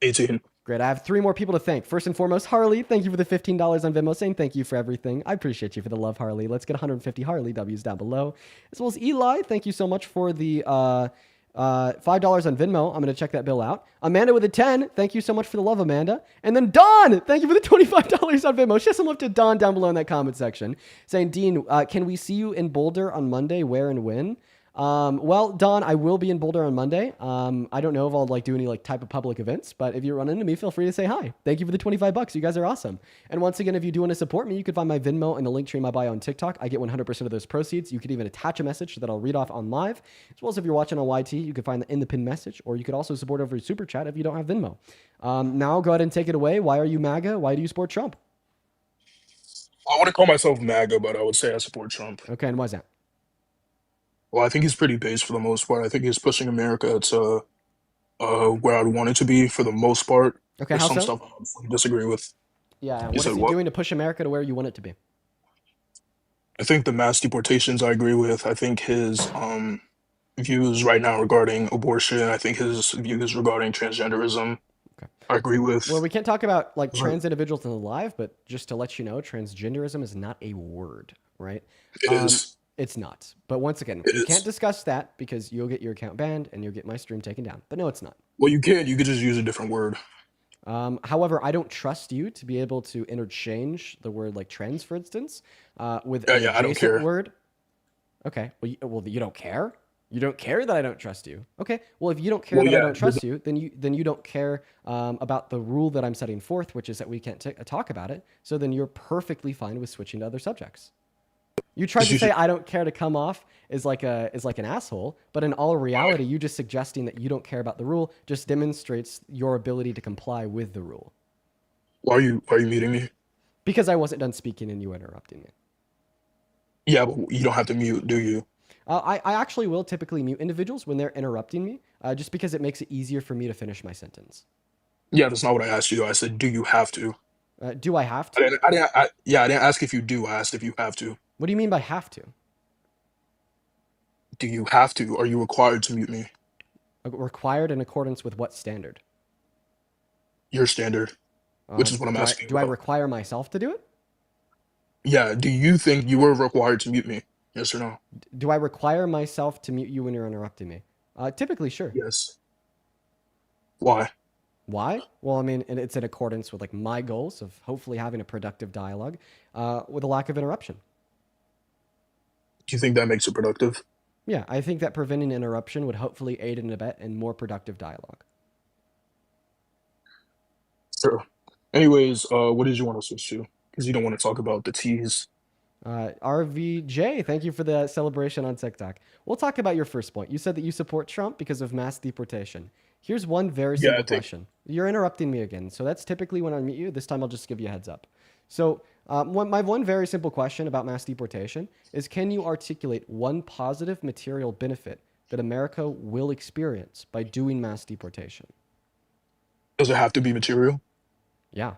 18. Great. I have 3 more people to thank. First and foremost, Harley. Thank you for the $15 on Venmo, saying thank you for everything. I appreciate you for the love, Harley. Let's get 150 Harley W's down below. As well as Eli. Thank you so much for the $5 on Venmo. I'm going to check that bill out. Amanda with a 10. Thank you so much for the love, Amanda. And then Dawn. Thank you for the $25 on Venmo. Share some love to Dawn down below in that comment section. Saying, Dean, can we see you in Boulder on Monday? Where and when? Well, Don, I will be in Boulder on Monday. I don't know if I'll do any type of public events, but if you run into me, feel free to say hi. Thank you for the $25. You guys are awesome. And once again, if you do want to support me, you can find my Venmo in the link tree in my bio on TikTok. I get 100% of those proceeds. You could even attach a message that I'll read off on live. As well as if you're watching on YT, you can find that in the pinned message, or you could also support over Super Chat if you don't have Venmo. Now go ahead and take it away. Why are you MAGA? Why do you support Trump? I wouldn't call myself MAGA, but I would say I support Trump. Okay, and why is that? Well, I think he's pretty base for the most part. I think he's pushing America to where I'd want it to be for the most part. Okay, There's how some so? stuff I disagree with. Yeah, You what said is he what? doing to push America to where you want it to be? I think the mass deportations I agree with. I think his views right now regarding abortion. I think his views regarding transgenderism. I agree with. Well, we can't talk about trans individuals in the live, but just to let you know, transgenderism is not a word, right? It is. It's not. But once again, It we is. can't discuss that because you'll get your account banned and you'll get my stream taken down. But no, it's not. Well, you can. You could just use a different word. However, I don't trust you to be able to interchange the word trans, for instance, with an Yeah, I don't adjacent care. word. Okay. Well, you don't care? You don't care that I don't trust you. Okay. Well, if you don't care Well, that I yeah, don't trust you, then you don't care about the rule that I'm setting forth, which is that we can't talk about it. So then you're perfectly fine with switching to other subjects. You tried to say I don't care to come off as like an asshole, but in all reality, you just suggesting that you don't care about the rule just demonstrates your ability to comply with the rule. Why are you muting me? Because I wasn't done speaking and you were interrupting me. Yeah, but you don't have to mute, do you? I actually will typically mute individuals when they're interrupting me, just because it makes it easier for me to finish my sentence. Yeah, that's not what I asked you. I said, do you have to? Do I have to? I didn't ask if you do. I asked if you have to. What do you mean by have to? Do you have to? Are you required to mute me? Required in accordance with what standard? Your standard, which is what I'm asking. Do I require myself to do it? Yeah. Do you think you were required to mute me? Yes or no? Do I require myself to mute you when you're interrupting me? Typically, sure. Yes. Why? Why? Well, I mean, it's in accordance with my goals of hopefully having a productive dialogue with a lack of interruption. Do you think that makes it productive? Yeah, I think that preventing interruption would hopefully aid and abet in more productive dialogue. Sure. Anyways, what did you want to switch to? Because you don't want to talk about the T's. RVJ, thank you for the celebration on TikTok. We'll talk about your first point. You said that you support Trump because of mass deportation. Here's one very simple question. You're interrupting me again, so that's typically when I meet you. This time I'll just give you a heads up. So my one very simple question about mass deportation is, can you articulate one positive material benefit that America will experience by doing mass deportation? Does it have to be material? Yeah.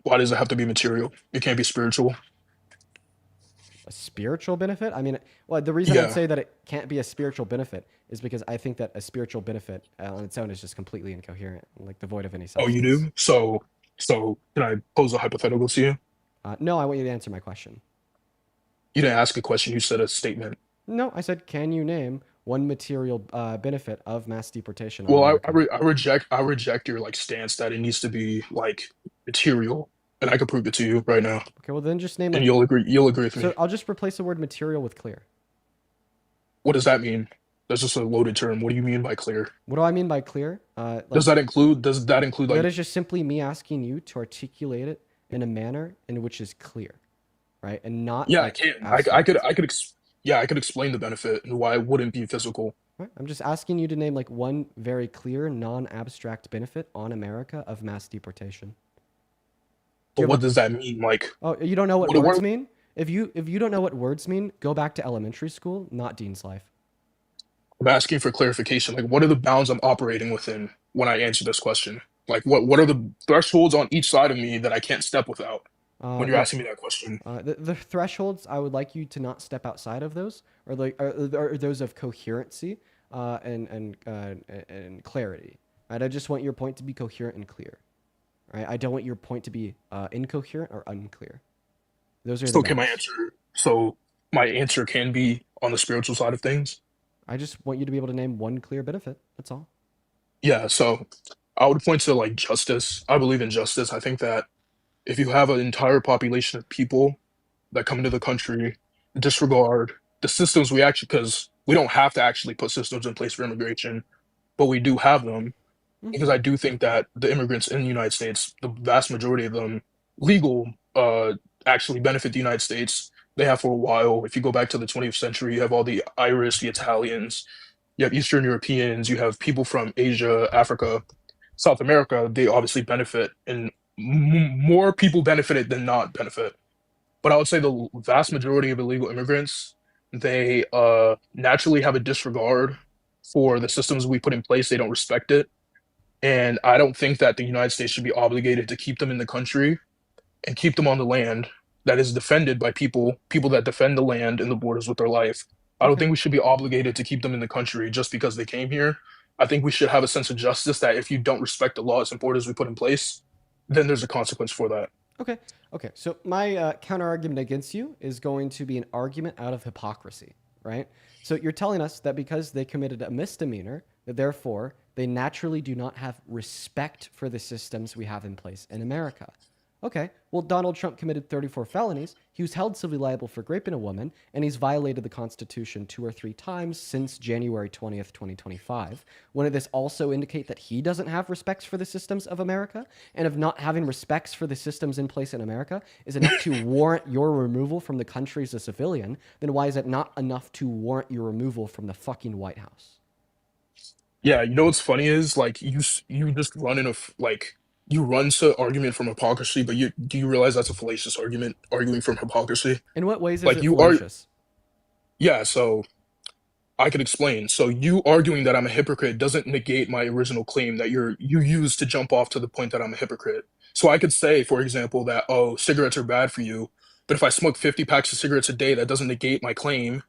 Why does it have to be material? It can't be spiritual. A spiritual benefit? I mean, well, the reason Yeah. I'd say that it can't be a spiritual benefit is because I think that a spiritual benefit on its own is just completely incoherent, devoid of any Oh, substance. you do? So can I pose a hypothetical to you? No, I want you to answer my question. You didn't ask a question. You said a statement. No, I said, can you name one material benefit of mass deportation? on Well, America? I reject your stance that it needs to be material, and I could prove it to you right now, Okay, well then just name and it. you'll agree with me. So I'll just replace the word material with clear. What does that mean? That's just a loaded term. What do you mean by clear? What do I mean by clear? Does that include that is just simply me asking you to articulate it in a manner in which is clear, right? And not Yeah, I can. I abstract. could explain the benefit and why it wouldn't be physical. Right? I'm just asking you to name one very clear, non-abstract benefit on America of mass deportation. But what does that mean? Oh, you don't know what what- words mean? If you don't know what words mean, go back to elementary school, not Dean's Life. I'm asking for clarification. What are the bounds I'm operating within when I answer this question? What are the thresholds on each side of me that I can't step without when you're asking me that question? The thresholds, I would like you to not step outside of those, or those of coherency and clarity. right? I just want your point to be coherent and clear. Right? I don't want your point to be incoherent or unclear. Those are So the can my bounds. answer? So my answer can be on the spiritual side of things. I just want you to be able to name one clear benefit. That's all. Yeah. So I would point to like justice. I believe in justice. I think that if you have an entire population of people that come into the country, disregard the systems we actually, because we don't have to actually put systems in place for immigration, but we do have them. Because I do think that the immigrants in the United States, the vast majority of them, legal, actually benefit the United States. They have for a while. If you go back to the 20th century, you have all the Irish, the Italians, you have Eastern Europeans, you have people from Asia, Africa, South America. They obviously benefit, and more people benefited than not benefit. But I would say the vast majority of illegal immigrants, they naturally have a disregard for the systems we put in place. They don't respect it. And I don't think that the United States should be obligated to keep them in the country and keep them on the land that is defended by people that defend the land and the borders with their life. I don't think we should be obligated to keep them in the country just because they came here. I think we should have a sense of justice that if you don't respect the laws and borders we put in place, then there's a consequence for that. Okay. Okay. So my counter argument against you is going to be an argument out of hypocrisy, right? So you're telling us that because they committed a misdemeanor, that therefore they naturally do not have respect for the systems we have in place in America. Okay, well, Donald Trump committed 34 felonies. He was held civilly liable for raping a woman, and he's violated the Constitution 2 or 3 times since January 20th, 2025. Wouldn't this also indicate that he doesn't have respects for the systems of America? And if not having respects for the systems in place in America is enough to warrant your removal from the country as a civilian, then why is it not enough to warrant your removal from the fucking White House? Yeah, you know what's funny is like you just run in a you run to argument from hypocrisy, but do you realize that's a fallacious argument, arguing from hypocrisy? In what ways is Like it you are, fallacious? yeah. So I could explain. So you arguing that I'm a hypocrite doesn't negate my original claim that you used to jump off to the point that I'm a hypocrite. So I could say, for example, that cigarettes are bad for you, but if I smoke 50 packs of cigarettes a day, that doesn't negate my claim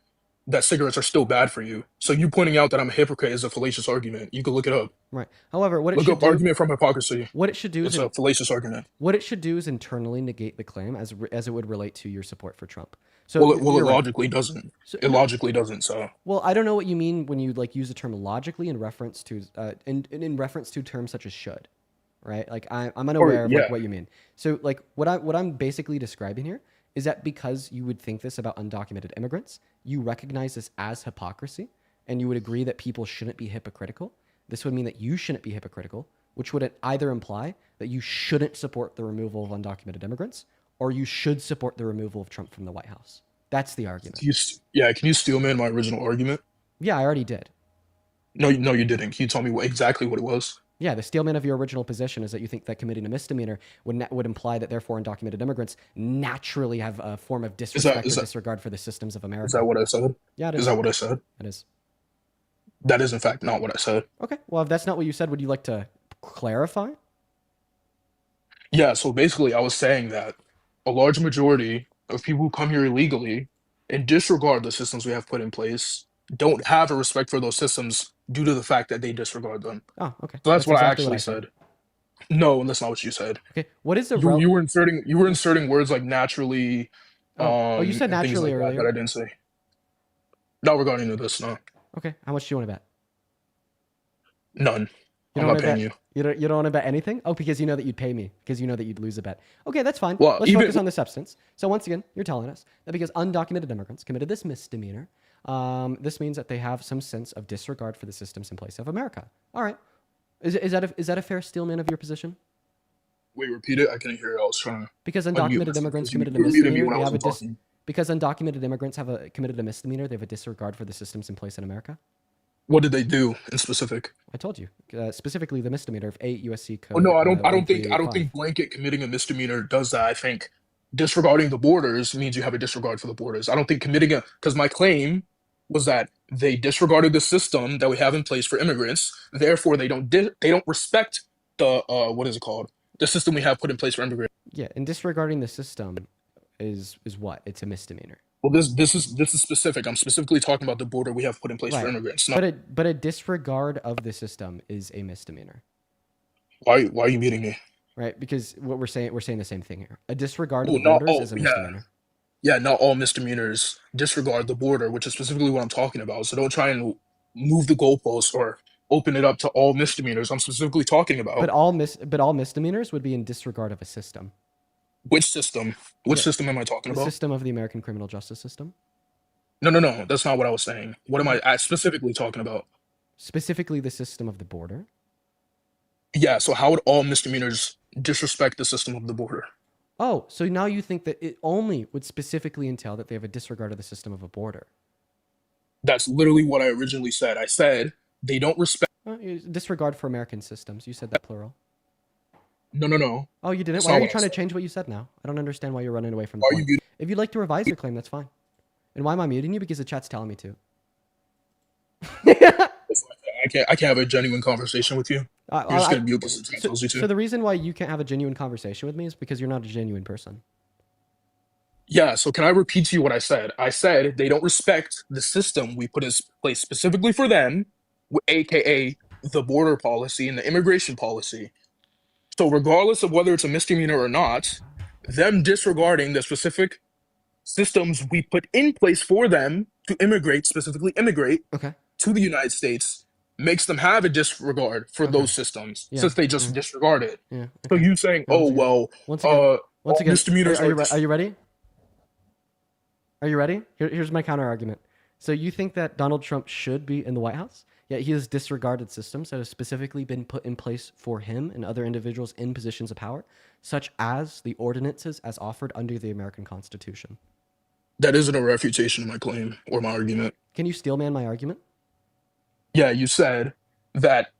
that cigarettes are still bad for you. So you pointing out that I'm a hypocrite is a fallacious argument. You could look it up. Right. However, what it Look should up do, argument from hypocrisy. what it should do It's is a fallacious argument. what it should do is internally negate the claim as it would relate to your support for Trump. So Well, it you're right. logically doesn't. So- It logically doesn't. So Well, I don't know what you mean when you like use the term logically in reference to in reference to terms such as should, right? Like I'm unaware of yeah. like what you mean. So like what I'm basically describing here is that because you would think this about undocumented immigrants, you recognize this as hypocrisy, and you would agree that people shouldn't be hypocritical. This would mean that you shouldn't be hypocritical, which would either imply that you shouldn't support the removal of undocumented immigrants, or you should support the removal of Trump from the White House. That's the argument. Can you steal man my original argument? Yeah, I already did. No, you didn't. Can you tell me exactly what it was? Yeah, the steelman of your original position is that you think that committing a misdemeanor would imply that therefore undocumented immigrants naturally have a form of disrespect or disregard for the systems of America. Is that what I said? Yeah, it is. Is that what I said? It is. That is in fact not what I said. Okay, well, if that's not what you said, would you like to clarify? Yeah, so basically I was saying that a large majority of people who come here illegally and disregard the systems we have put in place don't have a respect for those systems due to the fact that they disregard them. Oh, okay. So that's what I exactly actually said. No, that's not what you said. Okay, what is the you were inserting words like naturally. You said and things naturally like earlier. that I didn't say. Not regarding to this, no. Okay, how much do you want to bet? None. You I'm don't not paying you. You don't want to bet anything? Oh, because you know that you'd pay me. Because you know that you'd lose a bet. Okay, that's fine. Well, Let's focus on the substance. So once again, you're telling us that because undocumented immigrants committed this misdemeanor, this means that they have some sense of disregard for the systems in place of America. All right. Is that a fair steelman of your position? Wait, repeat it. I couldn't hear it. I was trying to. Because unmute undocumented myself, immigrants 'cause you committed a muted me misdemeanor, when I they have a wasn't talking. because undocumented immigrants committed a misdemeanor, they have a disregard for the systems in place in America. What did they do in specific? I told you specifically the misdemeanor of 8 USC code. Oh no, I don't think 1385. blanket committing a misdemeanor does that. I think disregarding the borders means you have a disregard for the borders. I don't think because my claim was that they disregarded the system that we have in place for immigrants. Therefore, they don't respect the what is it called? The system we have put in place for immigrants. Yeah, and disregarding the system is what? It's a misdemeanor. Well, this is specific. I'm specifically talking about the border we have put in place for immigrants. But a disregard of the system is a misdemeanor. Why are you muting me? Right? Because what we're saying the same thing here. A disregard of Oh, the not borders all. is a Yeah, misdemeanor. yeah. Not all misdemeanors disregard the border, which is specifically what I'm talking about. So don't try and move the goalposts or open it up to all misdemeanors. I'm specifically talking But about all misdemeanors would be in disregard of a system. which system. Which Yeah, system am I talking the about? system of the American criminal justice system. No. That's not what I was saying. What am I specifically talking about? Specifically the system of the border. Yeah. So how would all misdemeanors disrespect the system of the border? Oh, so now you think that it only would specifically entail that they have a disregard of the system of a border. That's literally what I originally said. I said they don't respect. Disregard for American systems. You said that plural. No. Oh, you didn't? That's Why not are you what I trying to said. change what you said now? I don't understand why you're running away from the Why are you point. muting? If you'd like to revise your claim, that's fine. And why am I muting you? Because the chat's telling me to. I can't have a genuine conversation with you. You're just gonna mute because the chat tells you to. So the reason why you can't have a genuine conversation with me is because you're not a genuine person. Yeah, so can I repeat to you what I said? I said they don't respect the system we put in place specifically for them, aka the border policy and the immigration policy. So regardless of whether it's a misdemeanor or not, them disregarding the specific systems we put in place for them to immigrate, specifically immigrate to the United States, makes them have a disregard for those systems since they just disregard it. Yeah. So you saying, Once oh again- well, Once again, misdemeanors are you ready? Are you ready? Here's my counter argument. So you think that Donald Trump should be in the White House, yet he has disregarded systems that have specifically been put in place for him and other individuals in positions of power, such as the ordinances as offered under the American Constitution. that isn't a refutation of my claim or my argument. Can you steelman my argument? Yeah, you said that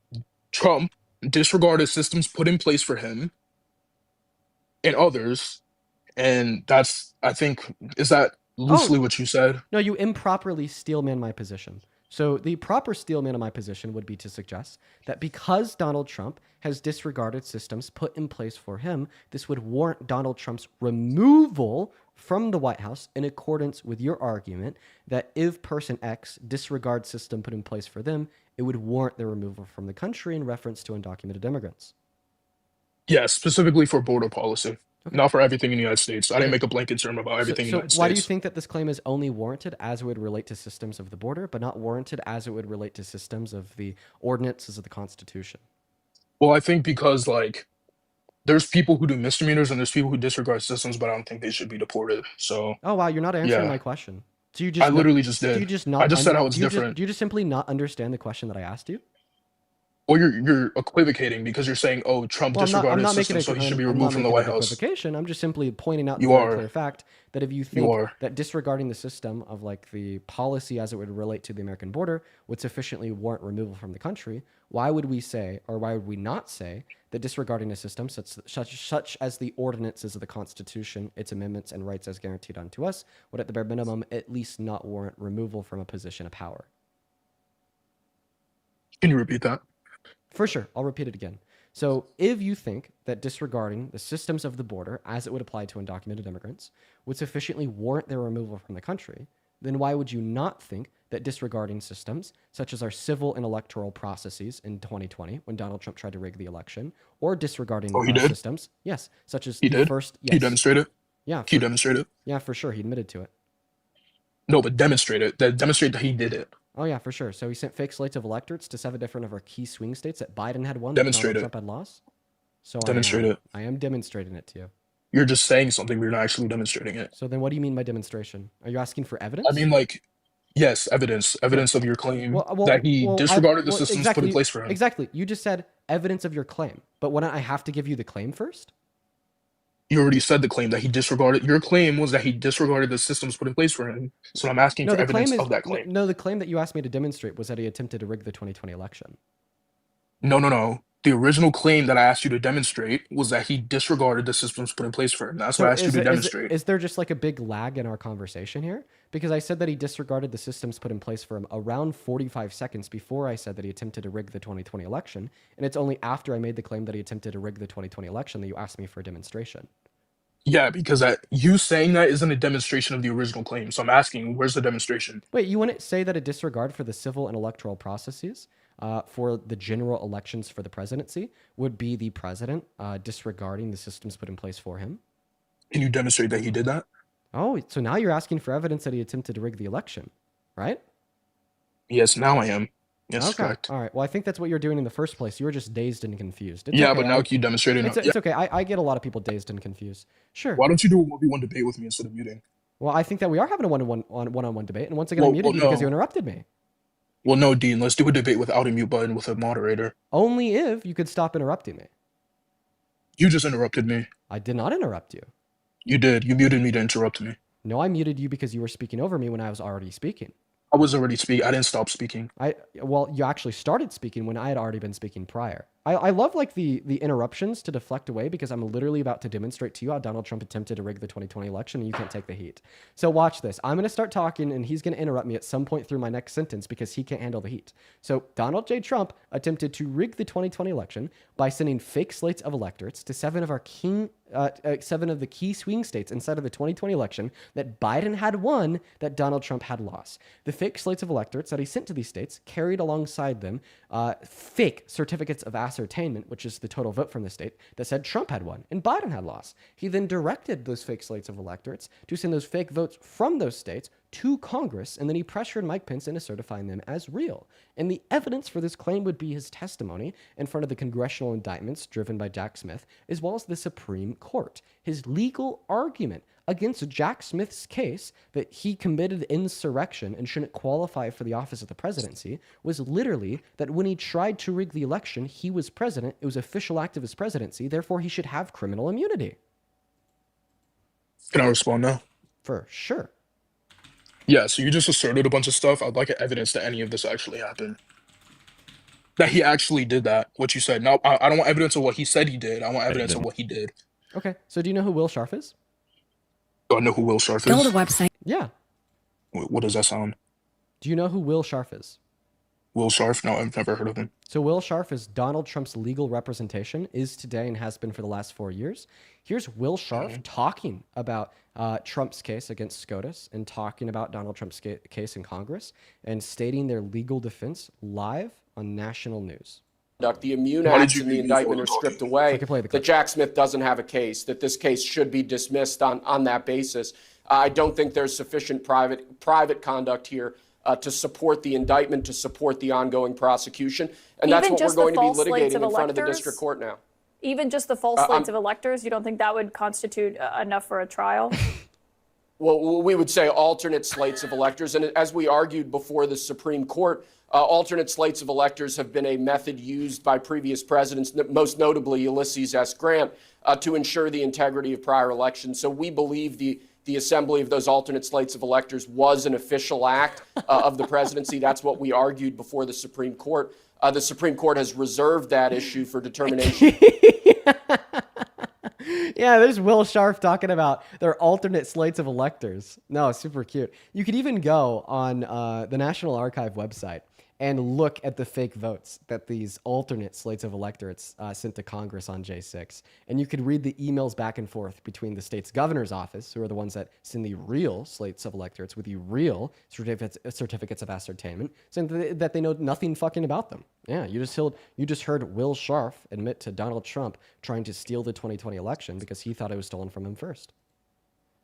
Trump disregarded systems put in place for him and others, and that's, I think, is that loosely what you said? No, you improperly steelman my position. So the proper steelman of my position would be to suggest that because Donald Trump has disregarded systems put in place for him, this would warrant Donald Trump's removal from the White House in accordance with your argument that if person X disregards system put in place for them, it would warrant their removal from the country in reference to undocumented immigrants. Yeah, specifically for border policy, not for everything in the United States. I didn't make a blanket term about everything in the United So why do you States. think that this claim is only warranted as it would relate to systems of the border, but not warranted as it would relate to systems of the ordinances of the Constitution? Well, I think because like there's people who do misdemeanors and there's people who disregard systems, but I don't think they should be deported. So Oh wow, you're not answering yeah, my question. Do you just I literally just do did. you just not I just said under- how it's do you just- different. do you just simply not understand the question that I asked you? Well, you're equivocating because you're saying, oh, Trump Well, I'm disregarded not making systems, so he should be I'm removed not from the making White an House. equivocation. I'm just simply pointing out the You very are. clear fact that if you You think are. that disregarding the system of like the policy as it would relate to the American border would sufficiently warrant removal from the country, why would we say, or why would we not say, that disregarding a system such as the ordinances of the Constitution, its amendments and rights as guaranteed unto us, would at the bare minimum at least not warrant removal from a position of power? Can you repeat that? For sure. I'll repeat it again. So if you think that disregarding the systems of the border as it would apply to undocumented immigrants would sufficiently warrant their removal from the country, then why would you not think that disregarding systems such as our civil and electoral processes in 2020 when Donald Trump tried to rig the election, or disregarding Oh, he did? systems, yes, such as He the did? first, Can you demonstrate it? Yeah. Can you demonstrate it? Yeah, for sure. He admitted to it. No, but demonstrate it. Demonstrate that he did it. Oh yeah, for sure. So he sent fake slates of electorates to 7 different of our key swing states that Biden had won, that Demonstrate Donald it. Trump had lost. So Demonstrate it. I am demonstrating it to you. You're just saying something, but you're not actually demonstrating it. So then what do you mean by demonstration? Are you asking for evidence? I mean, like, yes, evidence of your claim that he well, disregarded the well, systems put in place for him. Exactly. You just said evidence of your claim, but wouldn't I have to give you the claim first? You already said the claim that he disregarded. Your claim was that he disregarded the systems put in place for him. So I'm asking for evidence of that claim. No, the claim that you asked me to demonstrate was that he attempted to rig the 2020 election. No. The original claim that I asked you to demonstrate was that he disregarded the systems put in place for him. That's what I asked you to demonstrate. Is there just like a big lag in our conversation here? Because I said that he disregarded the systems put in place for him around 45 seconds before I said that he attempted to rig the 2020 election. And it's only after I made the claim that he attempted to rig the 2020 election that you asked me for a demonstration. Yeah, because you saying that isn't a demonstration of the original claim. So I'm asking, where's the demonstration? Wait, you wouldn't say that a disregard for the civil and electoral processes for the general elections for the presidency would be the president disregarding the systems put in place for him. Can you demonstrate that he did that? Oh, so now you're asking for evidence that he attempted to rig the election, right? Yes, now I am. Yes, Okay. correct. All right. Well, I think that's what you're doing in the first place. You were just dazed and confused. It's Yeah, okay. but now can you demonstrate it? It's okay. I get a lot of people dazed and confused. Sure. Why don't you do a 1v1 debate with me instead of muting? Well, I think that we are having a one-on-one debate, and once again, I muted you because you interrupted me. Well, no, Dean. Let's do a debate without a mute button with a moderator. Only if you could stop interrupting me. You just interrupted me. I did not interrupt you. You did. You muted me to interrupt me. No, I muted you because you were speaking over me when I was already speaking. I was already speaking. I didn't stop speaking. Well, you actually started speaking when I had already been speaking prior. I love like the interruptions to deflect away because I'm literally about to demonstrate to you how Donald Trump attempted to rig the 2020 election and you can't take the heat. So watch this. I'm going to start talking and he's going to interrupt me at some point through my next sentence because he can't handle the heat. So Donald J. Trump attempted to rig the 2020 election by sending fake slates of electorates to seven of the key swing states inside of the 2020 election that Biden had won, that Donald Trump had lost. The fake slates of electorates that he sent to these states carried alongside them fake certificates of ascertainment, which is the total vote from the state, that said Trump had won and Biden had lost. He then directed those fake slates of electorates to send those fake votes from those states to Congress, and then he pressured Mike Pence into certifying them as real. And the evidence for this claim would be his testimony in front of the congressional indictments driven by Jack Smith, as well as the Supreme Court. His legal argument against Jack Smith's case that he committed insurrection and shouldn't qualify for the office of the presidency was literally that when he tried to rig the election, he was president. It was an official act of his presidency. Therefore, he should have criminal immunity. Can I respond now? For sure. Yeah, so you just asserted a bunch of stuff. I'd like evidence that any of this actually happened. That he actually did that, what you said. Now, I don't want evidence of what he said he did. I want evidence of what he did. Okay, so do you know who Will Scharf is? Do I know who Will Scharf Go is? to the website. Yeah. What does that sound? Do you know who Will Scharf is? Will Scharf? No, I've never heard of him. So Will Scharf is Donald Trump's legal representation, is today and has been for the last 4 years. Here's Will Scharf talking about Trump's case against SCOTUS and talking about Donald Trump's case in Congress and stating their legal defense live on national news. The immune acts in the indictment are stripped away, that Jack Smith doesn't have a case, that this case should be dismissed on that basis. I don't think there's sufficient private conduct here to support the indictment, to support the ongoing prosecution. And that's what we're going to be litigating in front of the district court now. Even just the false slates of electors, you don't think that would constitute enough for a trial? Well, we would say alternate slates of electors. And as we argued before the Supreme Court, alternate slates of electors have been a method used by previous presidents, most notably Ulysses S. Grant, to ensure the integrity of prior elections. So we believe the assembly of those alternate slates of electors was an official act of the presidency. That's what we argued before the Supreme Court. The Supreme Court has reserved that issue for determination. Yeah, there's Will Scharf talking about their alternate slates of electors. No, super cute. You could even go on the National Archive website and look at the fake votes that these alternate slates of electorates sent to Congress on J6. And you could read the emails back and forth between the state's governor's office, who are the ones that send the real slates of electorates with the real certificates of ascertainment, saying that they know nothing fucking about them. Yeah, you just heard Will Scharf admit to Donald Trump trying to steal the 2020 election because he thought it was stolen from him first.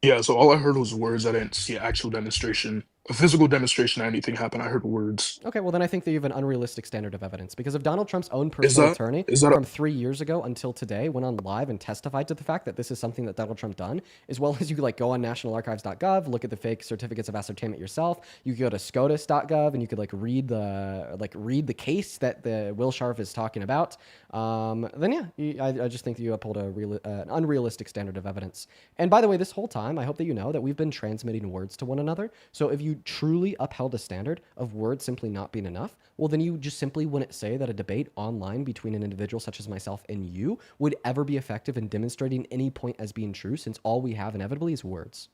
Yeah, so all I heard was words. I didn't see an actual demonstration, a physical demonstration, anything happen. I heard words. Okay, well then I think that you have an unrealistic standard of evidence because if Donald Trump's own personal attorney from 3 years ago until today went on live and testified to the fact that this is something that Donald Trump done, as well as you could like go on nationalarchives.gov, look at the fake certificates of ascertainment yourself. You could go to scotus.gov and you could like read the case that the Will Scharf is talking about. Then yeah, I just think that you uphold an unrealistic standard of evidence. And by the way, this whole time, I hope that you know that we've been transmitting words to one another. So if you truly upheld a standard of words simply not being enough, well, then you just simply wouldn't say that a debate online between an individual such as myself and you would ever be effective in demonstrating any point as being true, since all we have inevitably is words.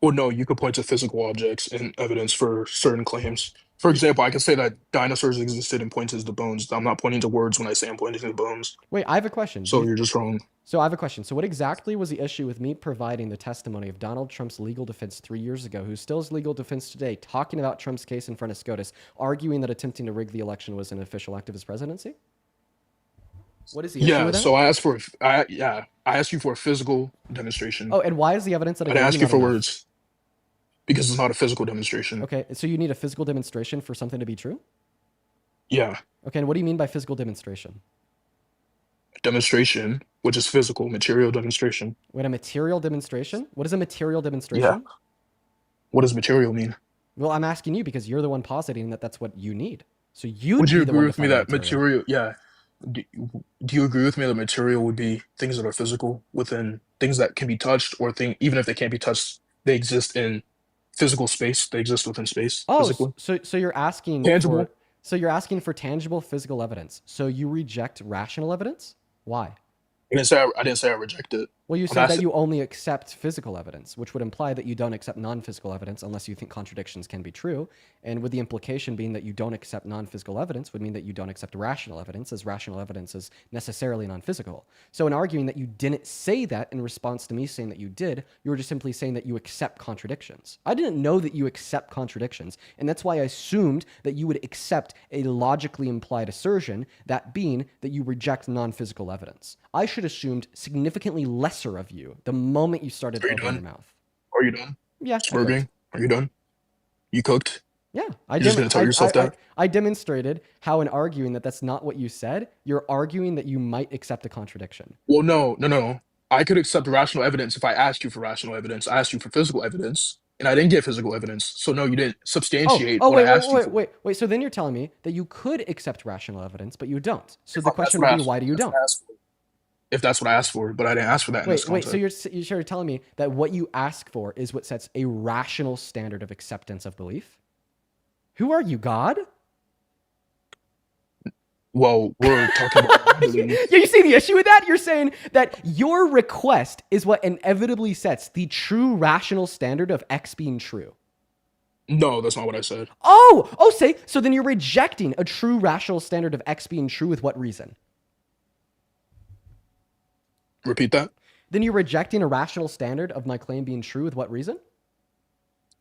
Or no, you could point to physical objects and evidence for certain claims. For example, I could say that dinosaurs existed and point to the bones. I'm not pointing to words when I say I'm pointing to the bones. Wait, I have a question. So you're just wrong. So I have a question. So what exactly was the issue with me providing the testimony of Donald Trump's legal defense 3 years ago, who still is legal defense today, talking about Trump's case in front of SCOTUS, arguing that attempting to rig the election was an official act of his presidency? What is the issue with that? So I asked you for a physical demonstration. Oh, and why is the evidence that I I didn't gave ask you you not for enough? words. Because it's not a physical demonstration. Okay, so you need a physical demonstration for something to be true? Yeah. Okay, and what do you mean by physical demonstration? Demonstration, which is physical, material demonstration. Wait, a material demonstration? What is a material demonstration? Yeah. What does material mean? Well, I'm asking you because you're the one positing that that's what you need. So you Would you be the agree one with me defining that material? Yeah. Do you agree with me that material would be things that are physical within things that can be touched, or even if they can't be touched, they exist in physical space. They exist within space physically. So you're asking Tangible. you're asking for tangible physical evidence. So you reject rational evidence? Why? I didn't say I reject it. Well, you I'm said that asking- you only accept physical evidence, which would imply that you don't accept non-physical evidence unless you think contradictions can be true. And with the implication being that you don't accept non-physical evidence would mean that you don't accept rational evidence, as rational evidence is necessarily non-physical. So in arguing that you didn't say that in response to me saying that you did, you were just simply saying that you accept contradictions. I didn't know that you accept contradictions, and that's why I assumed that you would accept a logically implied assertion, that being that you reject non-physical evidence. I should have assumed significantly lesser of you the moment you started opening your mouth. Are you done? Yeah. Swerving? Are you done? You cooked? Yeah. You're just gonna tell yourself that? I demonstrated how in arguing that that's not what you said, you're arguing that you might accept a contradiction. Well, no. I could accept rational evidence if I asked you for rational evidence. I asked you for physical evidence, and I didn't get physical evidence. So no, you didn't substantiate what I asked you for. Wait. So then you're telling me that you could accept rational evidence, but you don't. So the That's question what I would be, asked why do you for. don't? If that's what I asked for, but I didn't ask for that in this Wait, context. so you're telling me that what you ask for is what sets a rational standard of acceptance of belief? Who are you, God? Well, we're talking about belief. Yeah, you see the issue with that? You're saying that your request is what inevitably sets the true rational standard of X being true. No, that's not what I said. So then you're rejecting a true rational standard of X being true with what reason? Repeat that. Then you're rejecting a rational standard of my claim being true with what reason?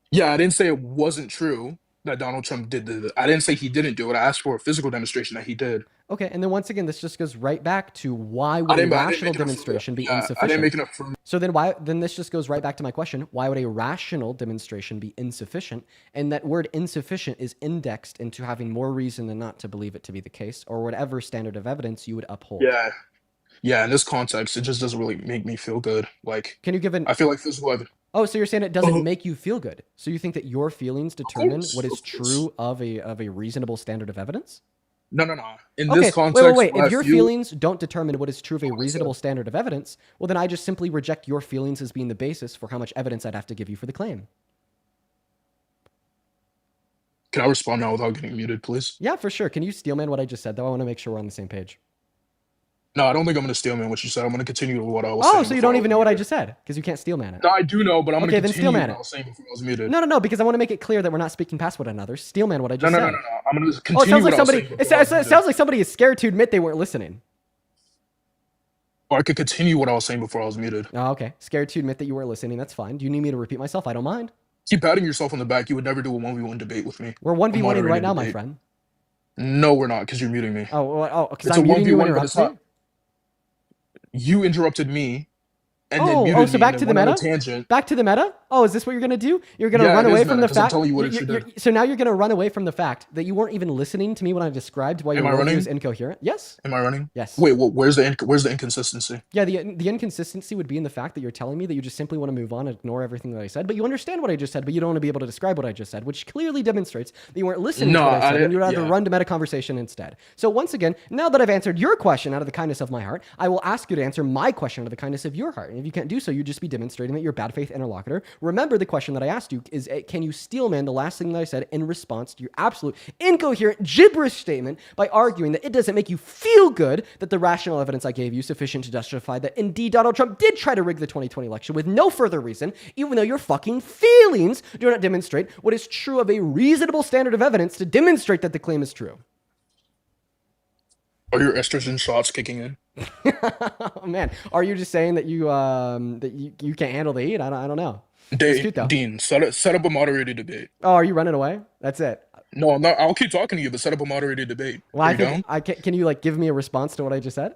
Yeah, I didn't say it wasn't true that Donald Trump did it. I didn't say he didn't do it. I asked for a physical demonstration that he did. Okay, and then once again, this just goes right back to why would a rational demonstration be insufficient? I didn't make an affirmative. So then this just goes right back to my question. Why would a rational demonstration be insufficient? And that word insufficient is indexed into having more reason than not to believe it to be the case, or whatever standard of evidence you would uphold. Yeah, in this context, it just doesn't really make me feel good. Like, can you give I feel like physical evidence. Oh, so you're saying it doesn't make you feel good? So you think that your feelings determine what is true of a reasonable standard of evidence? No. In this context, wait. If your feelings don't determine what is true of a reasonable standard of evidence, well, then I just simply reject your feelings as being the basis for how much evidence I'd have to give you for the claim. Can I respond now without getting muted, please? Yeah, for sure. Can you steelman what I just said, though? I want to make sure we're on the same page. No, I don't think I'm going to steelman what you said. I'm going to continue with what I was saying. Oh, so you don't even know what I just said because you can't steelman it. No, I do know, but I'm going to continue steelman what I was saying before I was muted. No, because I want to make it clear that we're not speaking past one another. Steelman what I just said. No. I'm going to continue what I was saying. It sounds like somebody is scared to admit they weren't listening. Or I could continue what I was saying before I was muted. Oh, okay. Scared to admit that you weren't listening. That's fine. Do you need me to repeat myself? I don't mind. Keep patting yourself on the back. You would never do a 1v1 debate with me. We're 1v1ing right now, my friend. No, we're not, because you're muting me. Because I'm muting you and interrupting me? You interrupted me and then muted me. So back to the meta? Back to the meta? Oh, is this what you're going to do? You're going to run away from the fact... I'm telling you what it should do. So now you're going to run away from the fact that you weren't even listening to me when I described why your worldview is incoherent? Yes. Am I running? Yes. Wait, where's the inconsistency? Yeah, the inconsistency would be in the fact that you're telling me that you just simply want to move on and ignore everything that I said, but you understand what I just said, but you don't want to be able to describe what I just said, which clearly demonstrates that you weren't listening to what I said, and you'd rather run to meta conversation instead. So once again, now that I've answered your question out of the kindness of my heart, I will ask you to answer my question out of the kindness of your heart. And If you can't do so, you'd just be demonstrating that you're a bad faith interlocutor. Remember, the question that I asked you is, can you steelman the last thing that I said in response to your absolute incoherent gibberish statement by arguing that it doesn't make you feel good that the rational evidence I gave you is sufficient to justify that indeed Donald Trump did try to rig the 2020 election with no further reason, even though your fucking feelings do not demonstrate what is true of a reasonable standard of evidence to demonstrate that the claim is true. Are your estrogen shots kicking in? Oh, man, are you just saying that you can't handle the heat? I don't know. It's cute, though. Dean, set up a moderated debate. Oh, are you running away? That's it. No, I'm not. I'll keep talking to you, but set up a moderated debate. Well, Are you down? Can you like give me a response to what I just said?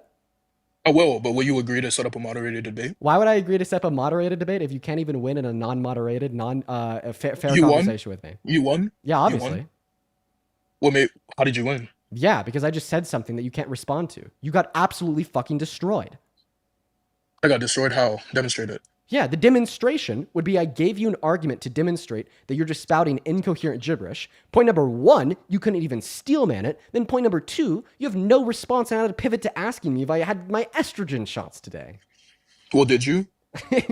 I will, but will you agree to set up a moderated debate? Why would I agree to set up a moderated debate if you can't even win in a non-moderated, fair You won? conversation with me? You won? Yeah, You obviously. won? Well, mate, how did you win? Yeah, because I just said something that you can't respond to. You got absolutely fucking destroyed. I got destroyed. How? Demonstrate it. Yeah, the demonstration would be I gave you an argument to demonstrate that you're just spouting incoherent gibberish. Point number one, you couldn't even steelman it. Then point number two, you have no response on how to pivot to asking me if I had my estrogen shots today. Well, did you?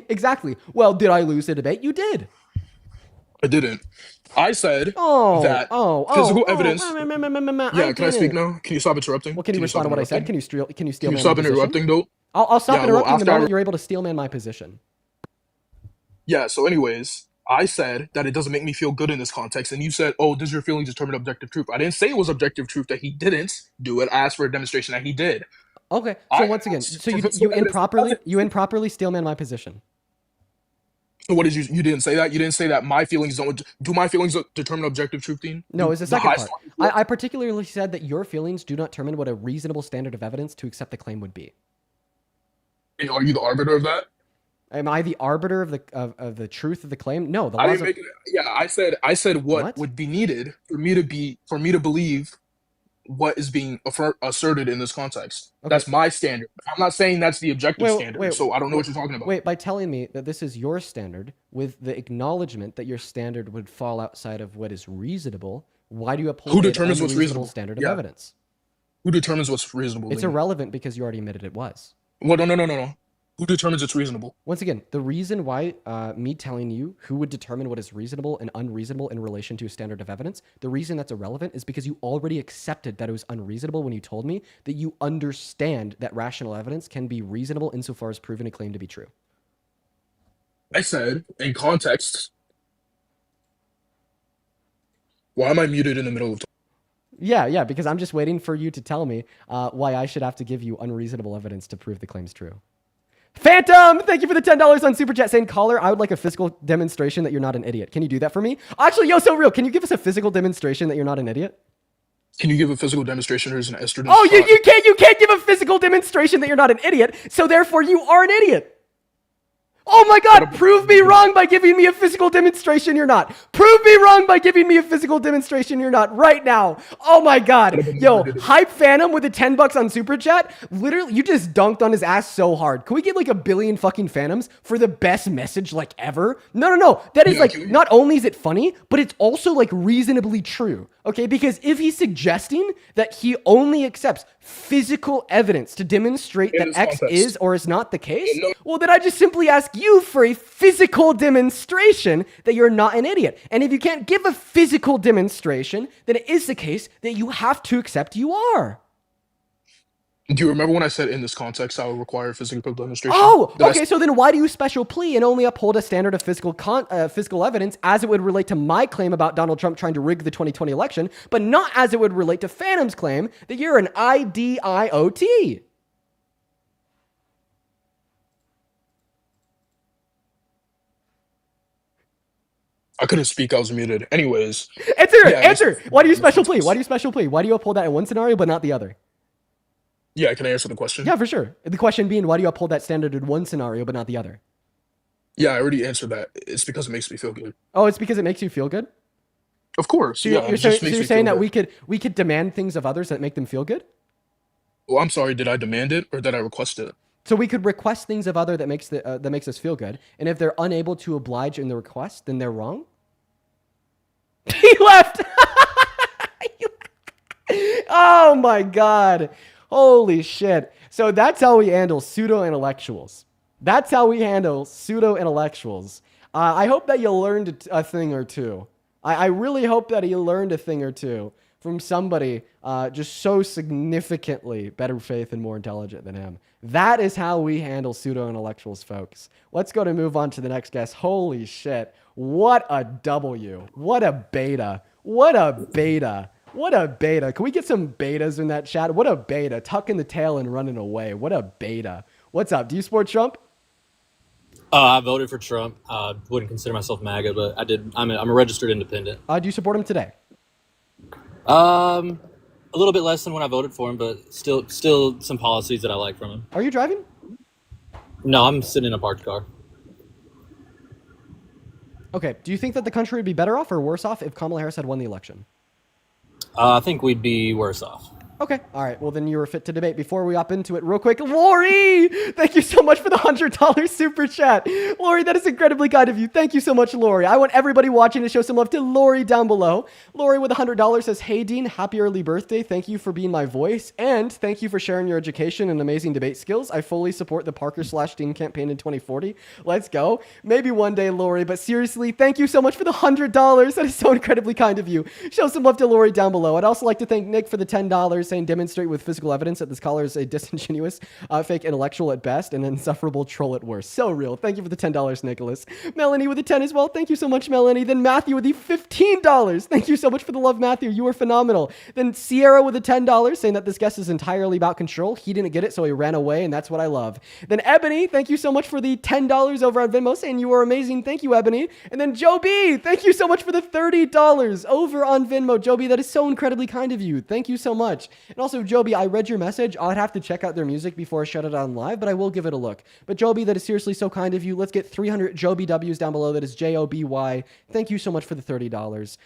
Exactly. Well, did I lose the debate? You did. I didn't. I said that physical evidence. Yeah, can I speak now? Can you stop interrupting? Well, can you respond to what I said? Can you steal? Can you steal? Can you stop interrupting, though? I'll stop Yeah, well, interrupting the after moment you're able to steelman my position. Yeah. So, anyways, I said that it doesn't make me feel good in this context, and you said, "Oh, does your feelings determine objective truth?" I didn't say it was objective truth that he didn't do it. I asked for a demonstration that he did. Okay. So once again, so you improperly steelman my position. So what did you didn't say that? You didn't say that my feelings don't. Do my feelings determine objective truth, Dean? No, it's the second part. I particularly said that your feelings do not determine what a reasonable standard of evidence to accept the claim would be. And are you the arbiter of that? Am I the arbiter of the truth of the claim? No, the I laws didn't make it. Yeah, I said what would be needed for me to believe what is being asserted in this context. Okay. That's my standard. I'm not saying that's the objective standard. So I don't know what you're talking about. Wait, by telling me that this is your standard with the acknowledgement that your standard would fall outside of what is reasonable, why do you uphold Who determines what's reasonable? standard of evidence? Who determines what's reasonable? It's irrelevant because you already admitted it was. Well, no. Who determines it's reasonable? Once again, the reason why me telling you who would determine what is reasonable and unreasonable in relation to a standard of evidence, the reason that's irrelevant is because you already accepted that it was unreasonable when you told me that you understand that rational evidence can be reasonable insofar as proving a claim to be true. I said, in context, why am I muted in the middle of talking? Yeah, because I'm just waiting for you to tell me why I should have to give you unreasonable evidence to prove the claim's true. Phantom, thank you for the $10 on Super Chat saying, caller, I would like a physical demonstration that you're not an idiot. Can you do that for me? Actually, yo, so real, can you give us a physical demonstration that you're not an idiot? Can you give a physical demonstration there's an estrogen? Oh, you can't give a physical demonstration that you're not an idiot, so therefore you are an idiot. Oh my God, prove me wrong by giving me a physical demonstration you're not. Prove me wrong by giving me a physical demonstration you're not right now. Oh my God. Yo, Hype Phantom with the $10 on Super Chat. Literally, you just dunked on his ass so hard. Can we get like 1 billion fucking Phantoms for the best message like ever? No. That is like, not only is it funny, but it's also like reasonably true. Okay, because if he's suggesting that he only accepts physical evidence to demonstrate that X is or is not the case, well, then I just simply ask you for a physical demonstration that you're not an idiot. And if you can't give a physical demonstration, then it is the case that you have to accept you are. Do you remember when I said in this context I would require a physical demonstration? Oh, okay. So then why do you special plea and only uphold a standard of physical evidence as it would relate to my claim about Donald Trump trying to rig the 2020 election, but not as it would relate to Phantom's claim that you're an IDIOT? I couldn't speak. I was muted. Anyways. Answer. Why do you special plea? Why do you uphold that in one scenario but not the other? Yeah, can I answer the question? Yeah, for sure. The question being, why do you uphold that standard in one scenario but not the other? Yeah, I already answered that. It's because it makes me feel good. Oh, it's because it makes you feel good? Of course. So yeah, you're saying that we could demand things of others that make them feel good? Well, I'm sorry. Did I demand it or did I request it? So we could request things of other that makes us feel good, and if they're unable to oblige in the request, then they're wrong. He left. Oh my God. Holy shit. So that's how we handle pseudo-intellectuals. That's how we handle pseudo-intellectuals. I hope that you learned a thing or two. I really hope that you learned a thing or two from somebody just so significantly better faith and more intelligent than him. That is how we handle pseudo-intellectuals, folks. Let's go to move on to the next guest. Holy shit. What a W. What a beta. What a beta. What a beta. Can we get some betas in that chat? What a beta. Tucking the tail and running away. What a beta. What's up? Do you support Trump? I voted for Trump. Wouldn't consider myself MAGA, but I did. I'm a registered independent. Do you support him today? A little bit less than when I voted for him, but still some policies that I like from him. Are you driving? No, I'm sitting in a parked car. Okay. Do you think that the country would be better off or worse off if Kamala Harris had won the election? I think we'd be worse off. Okay. All right. Well, then you were fit to debate. Before we hop into it real quick, Lori, thank you so much for the $100 super chat. Lori, that is incredibly kind of you. Thank you so much, Lori. I want everybody watching to show some love to Lori down below. Lori with $100 says, hey, Dean, happy early birthday. Thank you for being my voice. And thank you for sharing your education and amazing debate skills. I fully support the Parker/Dean campaign in 2040. Let's go. Maybe one day, Lori, but seriously, thank you so much for the $100. That is so incredibly kind of you. Show some love to Lori down below. I'd also like to thank Nick for the $10, saying demonstrate with physical evidence that this caller is a disingenuous, fake intellectual at best and an insufferable troll at worst. So real. Thank you for the $10, Nicholas. Melanie with the 10 as well. Thank you so much, Melanie. Then Matthew with the $15. Thank you so much for the love, Matthew. You are phenomenal. Then Sierra with the $10, saying that this guest is entirely about control. He didn't get it, so he ran away, and that's what I love. Then Ebony, thank you so much for the $10 over on Venmo, saying you are amazing. Thank you, Ebony. And then Joe B, thank you so much for the $30 over on Venmo. Joe B, that is so incredibly kind of you. Thank you so much. And also, Joby, I read your message. I'd have to check out their music before I shut it on live, but I will give it a look. But Joby, that is seriously so kind of you. Let's get 300 Joby W's down below. That is Joby. Thank you so much for the $30.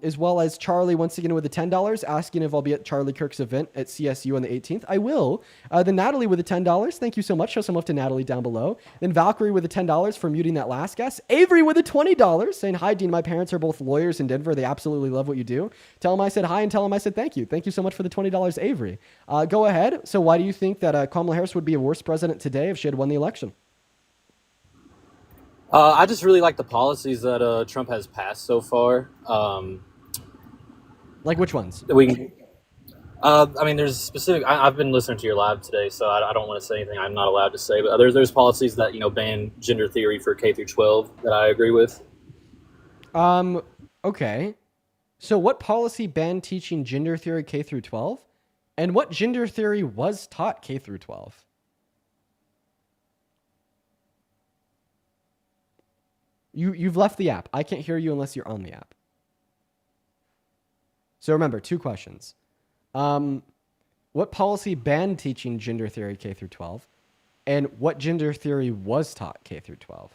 As well as Charlie, once again, with the $10, asking if I'll be at Charlie Kirk's event at CSU on the 18th. I will. Then Natalie with the $10. Thank you so much. Show some love to Natalie down below. Then Valkyrie with the $10 for muting that last guest. Avery with the $20, saying, hi, Dean. My parents are both lawyers in Denver. They absolutely love what you do. Tell them I said hi and tell them I said thank you. Thank you so much for the $20, Avery. Go ahead. So why do you think that Kamala Harris would be a worse president today if she had won the election? I just really like the policies that Trump has passed so far. Like which ones? I mean, there's specific. I've been listening to your live today, so I don't want to say anything I'm not allowed to say. But there's policies that ban gender theory for K through 12 that I agree with. Okay. So what policy banned teaching gender theory K through 12? And what gender theory was taught K through 12? You've left the app. I can't hear you unless you're on the app. So remember, 2 questions. What policy banned teaching gender theory K through 12? And what gender theory was taught K through 12?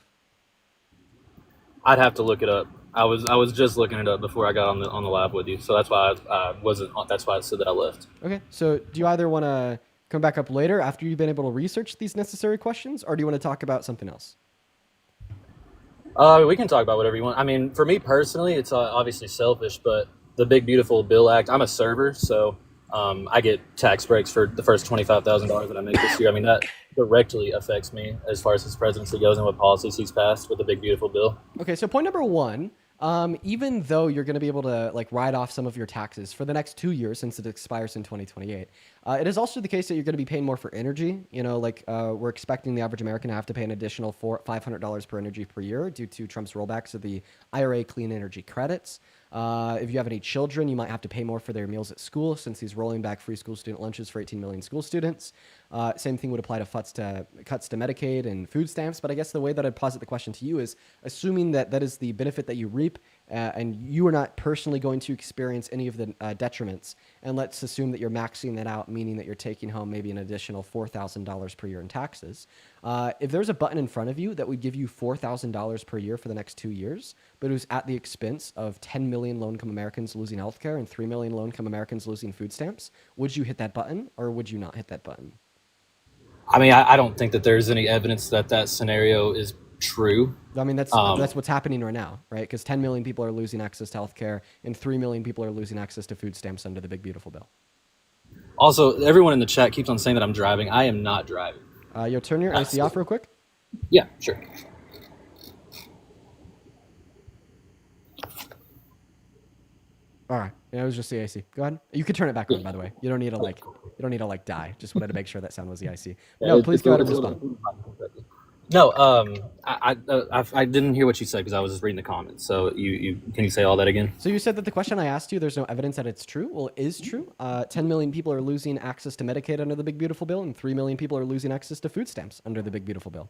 I'd have to look it up. I was just looking it up before I got on the live with you, so that's why I wasn't. That's why I said that I left. Okay. So do you either want to come back up later after you've been able to research these necessary questions, or do you want to talk about something else? We can talk about whatever you want. I mean, for me personally, it's obviously selfish, but the Big Beautiful Bill Act. I'm a server, so I get tax breaks for the first $25,000 that I make this year. I mean, that directly affects me as far as his presidency goes and what policies he's passed with the Big Beautiful Bill. Okay, so point number 1, even though you're going to be able to write off some of your taxes for the next 2 years since it expires in 2028, it is also the case that you're going to be paying more for energy. We're expecting the average American to have to pay an additional $500 per energy per year due to Trump's rollbacks of the IRA clean energy credits. If you have any children, you might have to pay more for their meals at school since he's rolling back free school student lunches for 18 million school students. Same thing would apply to cuts to Medicaid and food stamps. But I guess the way that I'd posit the question to you is, assuming that that is the benefit that you reap and you are not personally going to experience any of the detriments, and let's assume that you're maxing that out, meaning that you're taking home maybe an additional $4,000 per year in taxes. If there's a button in front of you that would give you $4,000 per year for the next 2 years, but it was at the expense of 10 million low-income Americans losing healthcare and 3 million low-income Americans losing food stamps, would you hit that button or would you not hit that button? I mean, I don't think that there's any evidence that scenario is true. I mean, that's what's happening right now, right? Because 10 million people are losing access to healthcare and 3 million people are losing access to food stamps under the Big Beautiful Bill. Also, everyone in the chat keeps on saying that I'm driving. I am not driving. Turn your AC off real quick. Yeah, sure. All right. Yeah, it was just the AC. Go ahead. You could turn it back on, by the way. You don't need to die. Just wanted to make sure that sound was the IC. No, please go ahead and respond. No, I didn't hear what you said because I was just reading the comments. So can you say all that again? So you said that the question I asked you, there's no evidence that it's true. Well, it is true. 10 million people are losing access to Medicaid under the Big Beautiful Bill, and 3 million people are losing access to food stamps under the Big Beautiful Bill.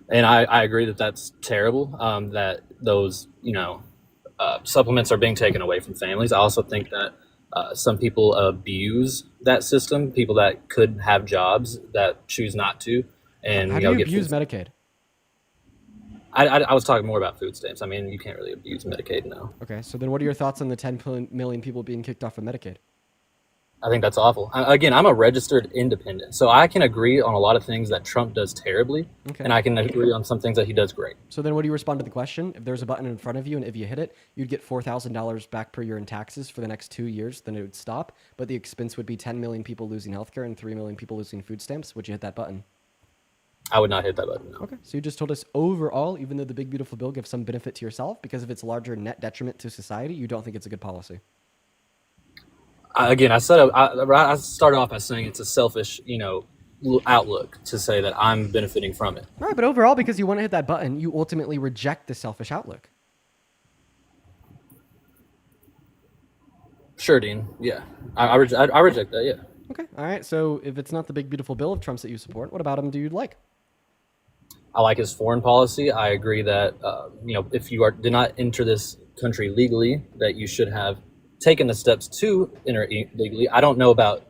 And I agree that that's terrible. That those supplements are being taken away from families. I also think that some people abuse that system. People that could have jobs that choose not to, and how do you abuse Medicaid? I was talking more about food stamps. I mean, you can't really abuse Medicaid now. Okay, so then what are your thoughts on the 10 million people being kicked off of Medicaid? I think that's awful. Again, I'm a registered independent, so I can agree on a lot of things that Trump does terribly, and I can agree on some things that he does great. So then what do you respond to the question? If there's a button in front of you and if you hit it, you'd get $4,000 back per year in taxes for the next 2 years, then it would stop, but the expense would be 10 million people losing healthcare and 3 million people losing food stamps. Would you hit that button? I would not hit that button, no. Okay, so you just told us overall, even though the Big Beautiful Bill gives some benefit to yourself, because of its larger net detriment to society, you don't think it's a good policy. Again, I started off by saying it's a selfish, outlook to say that I'm benefiting from it. Right, but overall, because you want to hit that button, you ultimately reject the selfish outlook. Sure, Dean. Yeah, I reject that. Yeah. Okay. All right. So if it's not the Big Beautiful Bill of Trump's that you support, what about him do you like? I like his foreign policy. I agree that if you did not enter this country legally, that you should have taken the steps to enter legally. I don't know about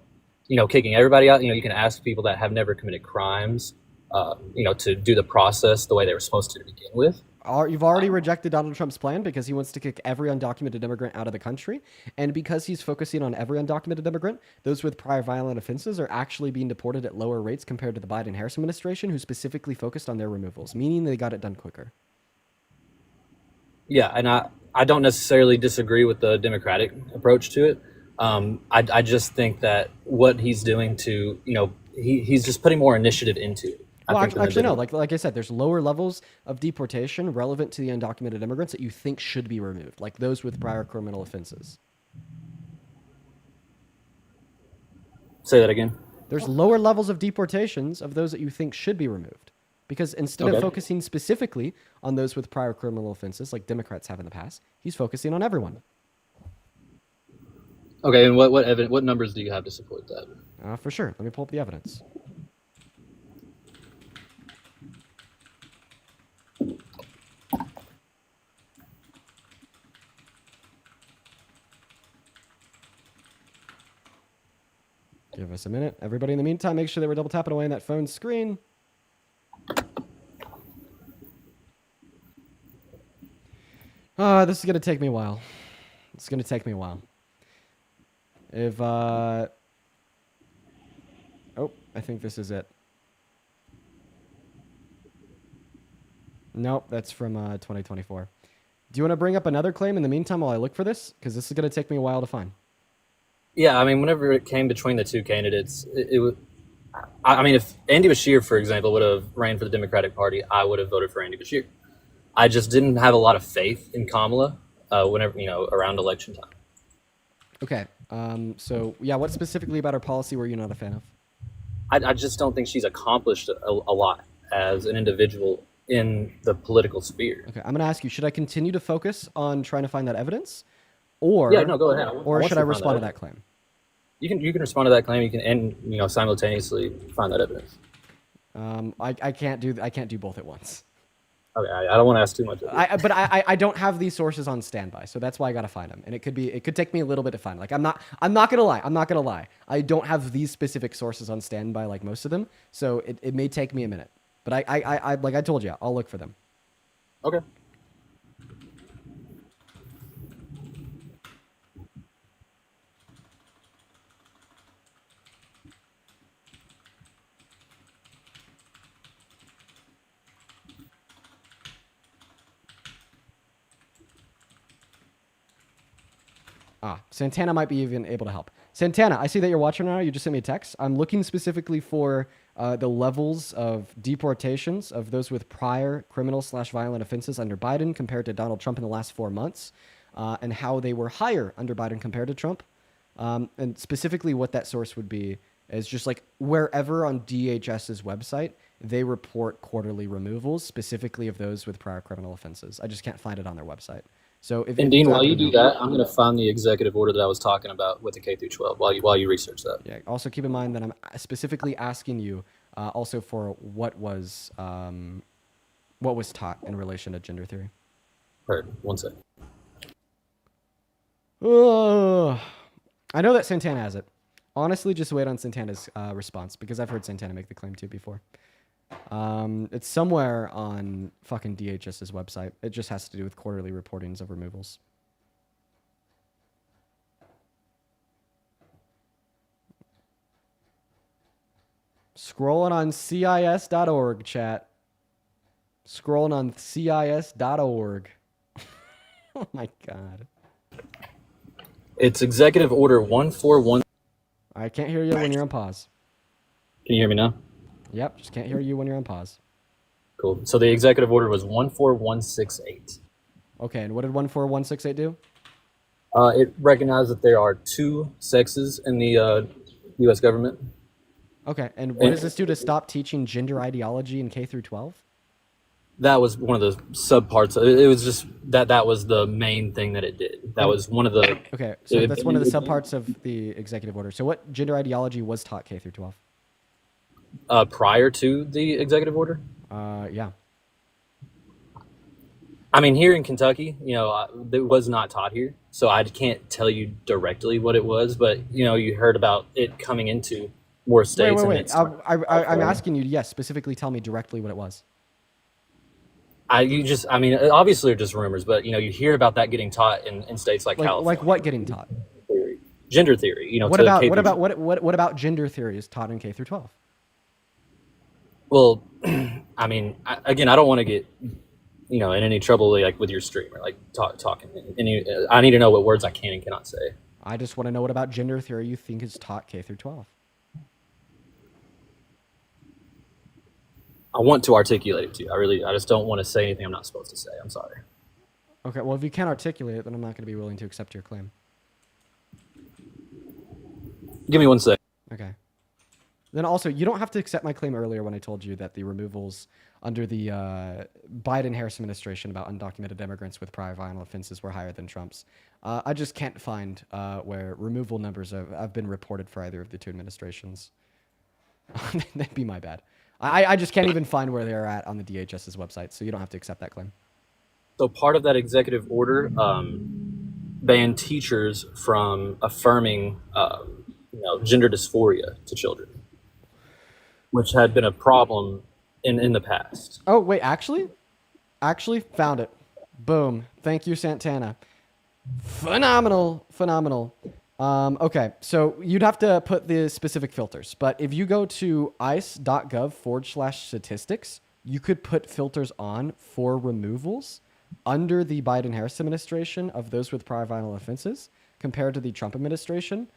kicking everybody out. You can ask people that have never committed crimes, to do the process the way they were supposed to begin with. You've already rejected Donald Trump's plan because he wants to kick every undocumented immigrant out of the country. And because he's focusing on every undocumented immigrant, those with prior violent offenses are actually being deported at lower rates compared to the Biden-Harris administration, who specifically focused on their removals, meaning they got it done quicker. Yeah, and I don't necessarily disagree with the Democratic approach to it. I just think that what he's doing to, he's just putting more initiative into it. Well, actually, no. Like I said, there's lower levels of deportation relevant to the undocumented immigrants that you think should be removed, like those with prior criminal offenses. Say that again. There's lower levels of deportations of those that you think should be removed. Because instead of focusing specifically on those with prior criminal offenses, like Democrats have in the past, he's focusing on everyone. Okay, and what numbers do you have to support that? For sure. Let me pull up the evidence. Give us a minute. Everybody in the meantime, make sure that we're double tapping away on that phone screen. This is going to take me a while. It's going to take me a while. If, oh, I think this is it. Nope, that's from 2024. Do you want to bring up another claim in the meantime while I look for this? Because this is going to take me a while to find. Yeah, I mean, whenever it came between the two candidates, it would. I mean, if Andy Beshear, for example, would have ran for the Democratic Party, I would have voted for Andy Beshear. I just didn't have a lot of faith in Kamala whenever, around election time. Okay. So, yeah, what specifically about her policy were you not a fan of? I just don't think she's accomplished a lot as an individual in the political sphere. Okay, I'm going to ask you, should I continue to focus on trying to find that evidence? Or, yeah, no, go ahead. Or should I respond to that claim? You can respond to that claim. You can and simultaneously find that evidence. I can't do both at once. Okay, I don't want to ask too much. But I don't have these sources on standby, so that's why I got to find them. And it could take me a little bit to find. Like I'm not gonna lie. I don't have these specific sources on standby like most of them, so it may take me a minute. But I like I told you, I'll look for them. Okay. Santana might be even able to help. Santana, I see that you're watching right now. You just sent me a text. I'm looking specifically for the levels of deportations of those with prior criminal/violent offenses under Biden compared to Donald Trump in the last 4 months, and how they were higher under Biden compared to Trump. And specifically what that source would be is just like wherever on DHS's website, they report quarterly removals, specifically of those with prior criminal offenses. I just can't find it on their website. So if And Dean, while you do that, I'm going to find the executive order that I was talking about with the K through 12 while you research that. Yeah. Also keep in mind that I'm specifically asking you also for what was taught in relation to gender theory. Heard. One sec. I know that Santana has it. Honestly, just wait on Santana's response because I've heard Santana make the claim too before. It's somewhere on fucking DHS's website. It just has to do with quarterly reportings of removals. Scrolling on CIS.org, chat. Scrolling on CIS.org. Oh my God. It's Executive Order 141. I can't hear you when you're on pause. Can you hear me now? Yep, just can't hear you when you're on pause. Cool. So the executive order was 14168. Okay, and what did 14168 do? It recognized that there are two sexes in the U.S. government. Okay, and what does this do to stop teaching gender ideology in K through 12? That was one of the subparts. It was just that was the main thing that it did. That was one of the. Okay, so that's one of the subparts of the executive order. So what gender ideology was taught K through 12? Prior to the executive order? Yeah. I mean, here in Kentucky, it was not taught here, so I can't tell you directly what it was. But you heard about it coming into more states. Wait. I'm asking you to specifically tell me directly what it was. Obviously they're just rumors, but you hear about that getting taught in states like California. Like what getting taught? Gender theory. What about gender theory is taught in K through 12? Well, I don't want to get in any trouble like with your stream or like talking. I need to know what words I can and cannot say. I just want to know what about gender theory you think is taught K through 12. I want to articulate it to you. I just don't want to say anything I'm not supposed to say. I'm sorry. Okay, well, if you can't articulate it, then I'm not going to be willing to accept your claim. Give me 1 sec. Okay. Then also, you don't have to accept my claim earlier when I told you that the removals under the Biden-Harris administration about undocumented immigrants with prior violent offenses were higher than Trump's. I just can't find where removal numbers have been reported for either of the two administrations. That'd be my bad. I just can't even find where they're at on the DHS's website, so you don't have to accept that claim. So part of that executive order banned teachers from affirming gender dysphoria to children, which had been a problem in the past. Oh, wait, actually found it. Boom. Thank you, Santana. Phenomenal. Okay, so you'd have to put the specific filters, but if you go to ice.gov/statistics, you could put filters on for removals under the Biden-Harris administration of those with prior violent offenses compared to the Trump administration.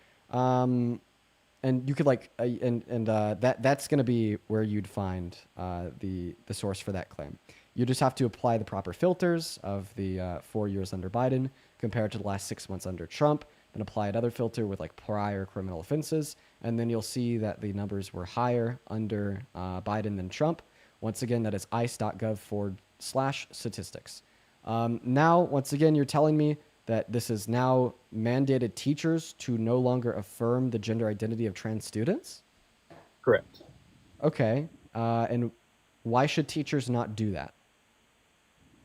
And you could that's going to be where you'd find the source for that claim. You just have to apply the proper filters of the 4 years under Biden compared to the last 6 months under Trump, then apply another filter with like prior criminal offenses, and then you'll see that the numbers were higher under Biden than Trump. Once again, that is ice.gov/statistics. Now, once again, you're telling me that this is now mandated teachers to no longer affirm the gender identity of trans students? Correct. Okay. And why should teachers not do that?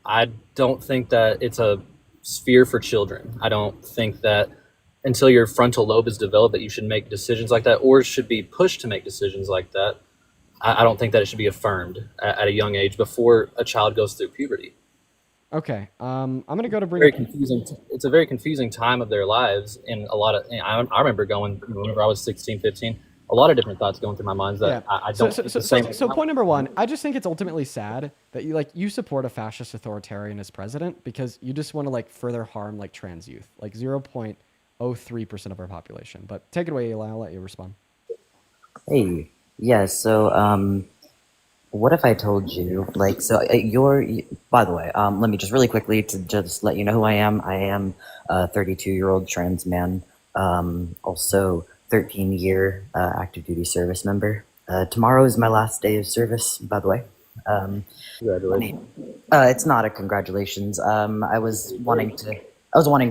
I don't think that it's a sphere for children. I don't think that until your frontal lobe is developed that you should make decisions like that or should be pushed to make decisions like that. I don't think that it should be affirmed at a young age before a child goes through puberty. Okay. I'm going to go to bring It's a very confusing time of their lives. And a lot of, I remember whenever I was 16, 15, a lot of different thoughts going through my mind that I don't think the same. So point number one, I just think it's ultimately sad that you support a fascist authoritarian as president because you just want to further harm trans youth, 0.03% of our population. But take it away, Eli. I'll let you respond. Hey, Yeah, so what if I told you, like, so by the way, let me just really quickly to just let you know who I am. I am a 32-year-old trans man, also 13-year active duty service member. Tomorrow is my last day of service, by the way. Congratulations. It's not a congratulations. I was wanting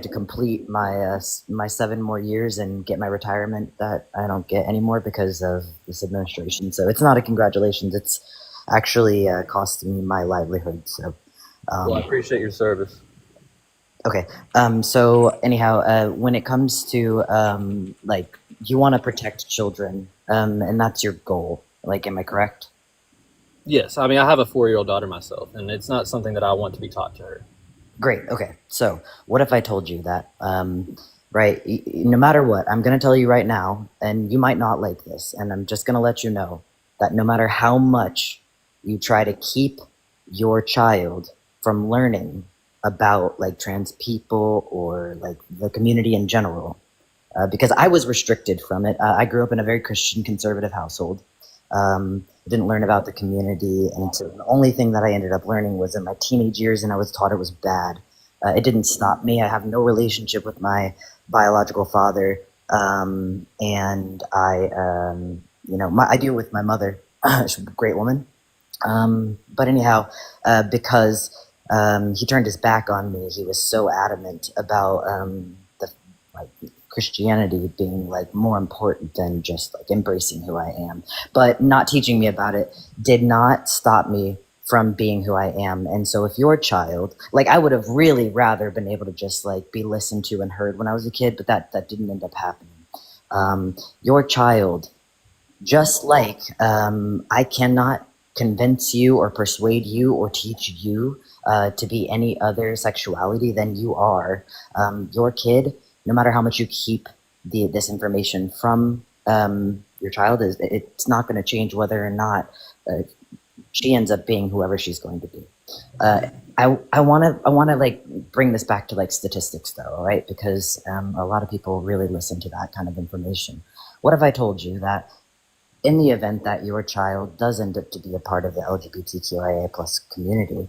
to complete my my 7 more years and get my retirement that I don't get anymore because of this administration. So it's not a congratulations. It's actually costing me my livelihood. So, Well, I appreciate your service. okay. So anyhow, when it comes to like you want to protect children, and that's your goal. Like, am I correct? Yes, I mean, I have a 4-year-old daughter myself, and it's not something that I want to be taught to her. Great. Okay. So what if I told you that, right, no matter what, I'm going to tell you right now, and you might not like this, and I'm just going to let you know that no matter how much you try to keep your child from learning about like trans people or like the community in general, because I was restricted from it. I grew up in a very Christian conservative household. Didn't learn about the community, and so the only thing that I ended up learning was in my teenage years, and I was taught it was bad. It didn't stop me. I have no relationship with my biological father, and I, I deal with my mother. She's a great woman. But anyhow, because he turned his back on me, he was so adamant about the like Christianity being like more important than just like embracing who I am. But not teaching me about it did not stop me from being who I am. And so if your child, like I would have really rather been able to just like be listened to and heard when I was a kid, but that didn't end up happening. Your child, just like I cannot convince you or persuade you or teach you to be any other sexuality than you are, your kid, no matter how much you keep this information from your child, it's not going to change whether or not she ends up being whoever she's going to be. I want to like bring this back to like statistics though, right? Because a lot of people really listen to that kind of information. What if I told you that in the event that your child does end up to be a part of the LGBTQIA plus community,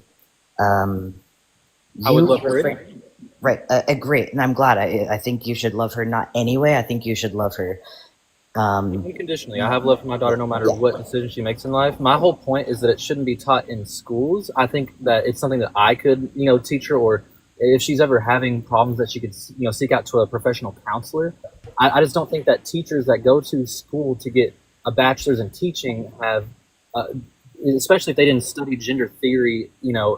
I would love her. Right, great, and I'm glad. I think you should love her not anyway. I think you should love her Unconditionally. I have love for my daughter no matter what decision she makes in life. My whole point is that it shouldn't be taught in schools. I think that it's something that I could, teach her, or if she's ever having problems that she could, seek out to a professional counselor. I just don't think that teachers that go to school to get a bachelor's in teaching have, especially if they didn't study gender theory,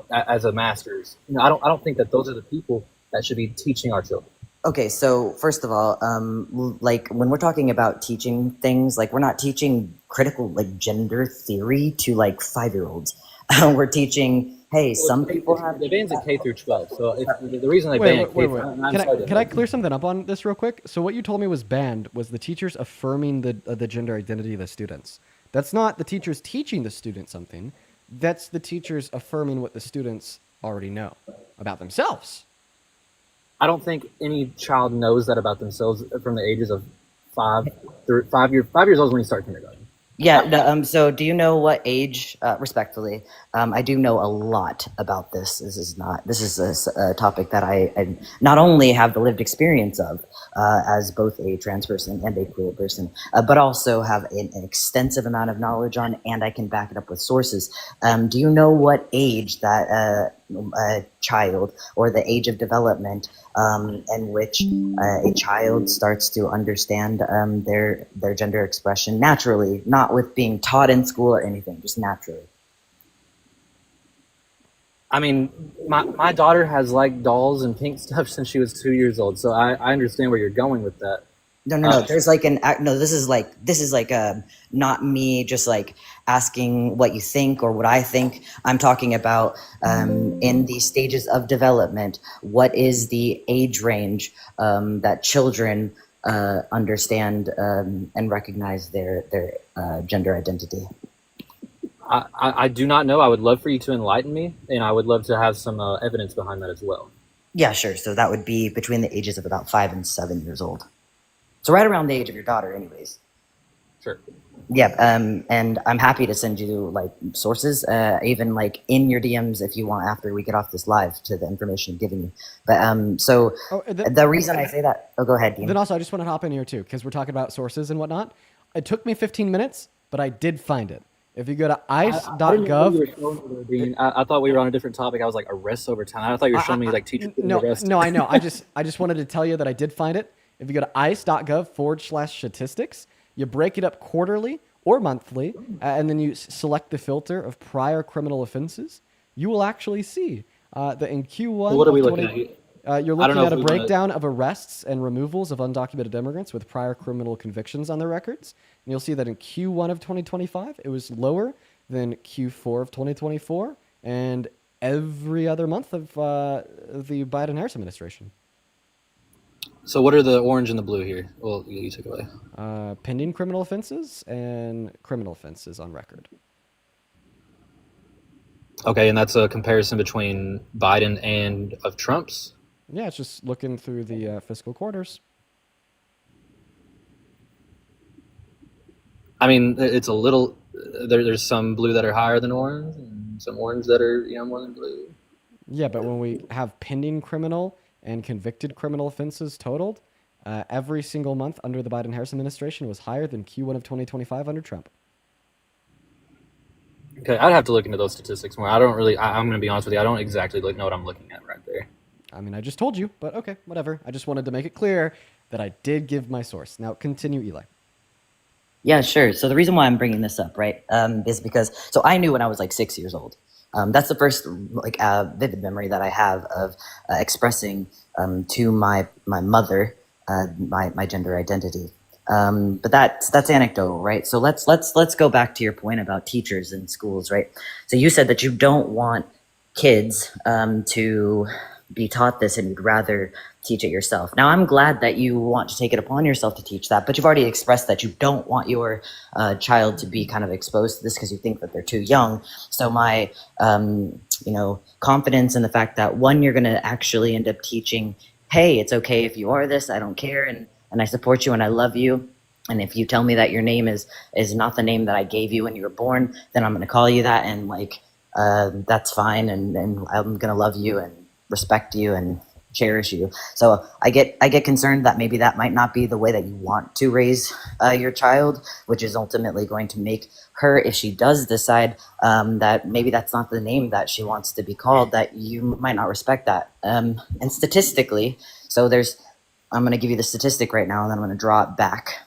as a master's. I don't think that those are the people that should be teaching our children. Okay, so first of all, like when we're talking about teaching things, like we're not teaching critical like gender theory to like 5-year-olds. We're teaching, hey, some people have. They bans at K through 12. So if the reason they ban it, Can I clear something up on this real quick? So what you told me was banned was the teachers affirming the gender identity of the students. That's not the teachers teaching the students something. That's the teachers affirming what the students already know about themselves. I don't think any child knows that about themselves from the ages of 5 years old is when you start kindergarten. Yeah. So do you know what age, respectfully, I do know a lot about this. This is a topic that I not only have the lived experience of as both a trans person and a queer person, but also have an extensive amount of knowledge on, and I can back it up with sources. Do you know what age that a child, or the age of development in which a child starts to understand their gender expression naturally, not with being taught in school or anything, just naturally? I mean, my daughter has liked dolls and pink stuff since she was 2 years old, so I understand where you're going with that. No. There's like this is like not me just like asking what you think or what I think. I'm talking about in the stages of development. What is the age range that children understand and recognize their gender identity? I do not know. I would love for you to enlighten me, and I would love to have some evidence behind that as well. Yeah, sure. So that would be between the ages of about 5 and 7 years old. So right around the age of your daughter anyways. Sure. Yeah, and I'm happy to send you like sources, even like in your DMs if you want after we get off this live to the information I'm giving you. But so the reason I say that, go ahead, Dean. Then also, I just want to hop in here too, because we're talking about sources and whatnot. It took me 15 minutes, but I did find it. If you go to ice.gov, I thought we were on a different topic. I was like arrests over time. I thought you were showing me like teachers getting arrested. No, I know. I just wanted to tell you that I did find it. If you go to ice.gov/statistics, you break it up quarterly or monthly, and then you select the filter of prior criminal offenses, you will actually see that in Q1. Well, what are we looking at? You're looking at a breakdown of arrests and removals of undocumented immigrants with prior criminal convictions on their records. And you'll see that in Q1 of 2025, it was lower than Q4 of 2024 and every other month of the Biden-Harris administration. So what are the orange and the blue here? Well, you took away. Pending criminal offenses and criminal offenses on record. Okay, and that's a comparison between Biden and of Trump's? Yeah, it's just looking through the fiscal quarters. I mean, it's a little. There's some blue that are higher than orange, and some orange that are more than blue. Yeah, but when we have pending criminal and convicted criminal offenses totaled, every single month under the Biden-Harris administration was higher than Q1 of 2025 under Trump. Okay, I'd have to look into those statistics more. I don't really. I'm going to be honest with you. I don't exactly know what I'm looking at right there. I mean, I just told you, but okay, whatever. I just wanted to make it clear that I did give my source. Now, continue, Eli. Yeah, sure. So the reason why I'm bringing this up, right, is because so I knew when I was like 6 years old. That's the first vivid memory that I have of expressing to my mother my gender identity. But that's anecdotal, right? So let's go back to your point about teachers in schools, right? So you said that you don't want kids to be taught this and you'd rather teach it yourself. Now, I'm glad that you want to take it upon yourself to teach that, but you've already expressed that you don't want your child to be kind of exposed to this because you think that they're too young. So my, confidence in the fact that one, you're going to actually end up teaching, hey, it's okay if you are this, I don't care, and I support you and I love you. And if you tell me that your name is not the name that I gave you when you were born, then I'm going to call you that, and that's fine, and I'm going to love you and respect you and cherish you. So I get concerned that maybe that might not be the way that you want to raise your child, which is ultimately going to make her, if she does decide that maybe that's not the name that she wants to be called, that you might not respect that. And statistically, I'm going to give you the statistic right now, and then I'm going to draw it back.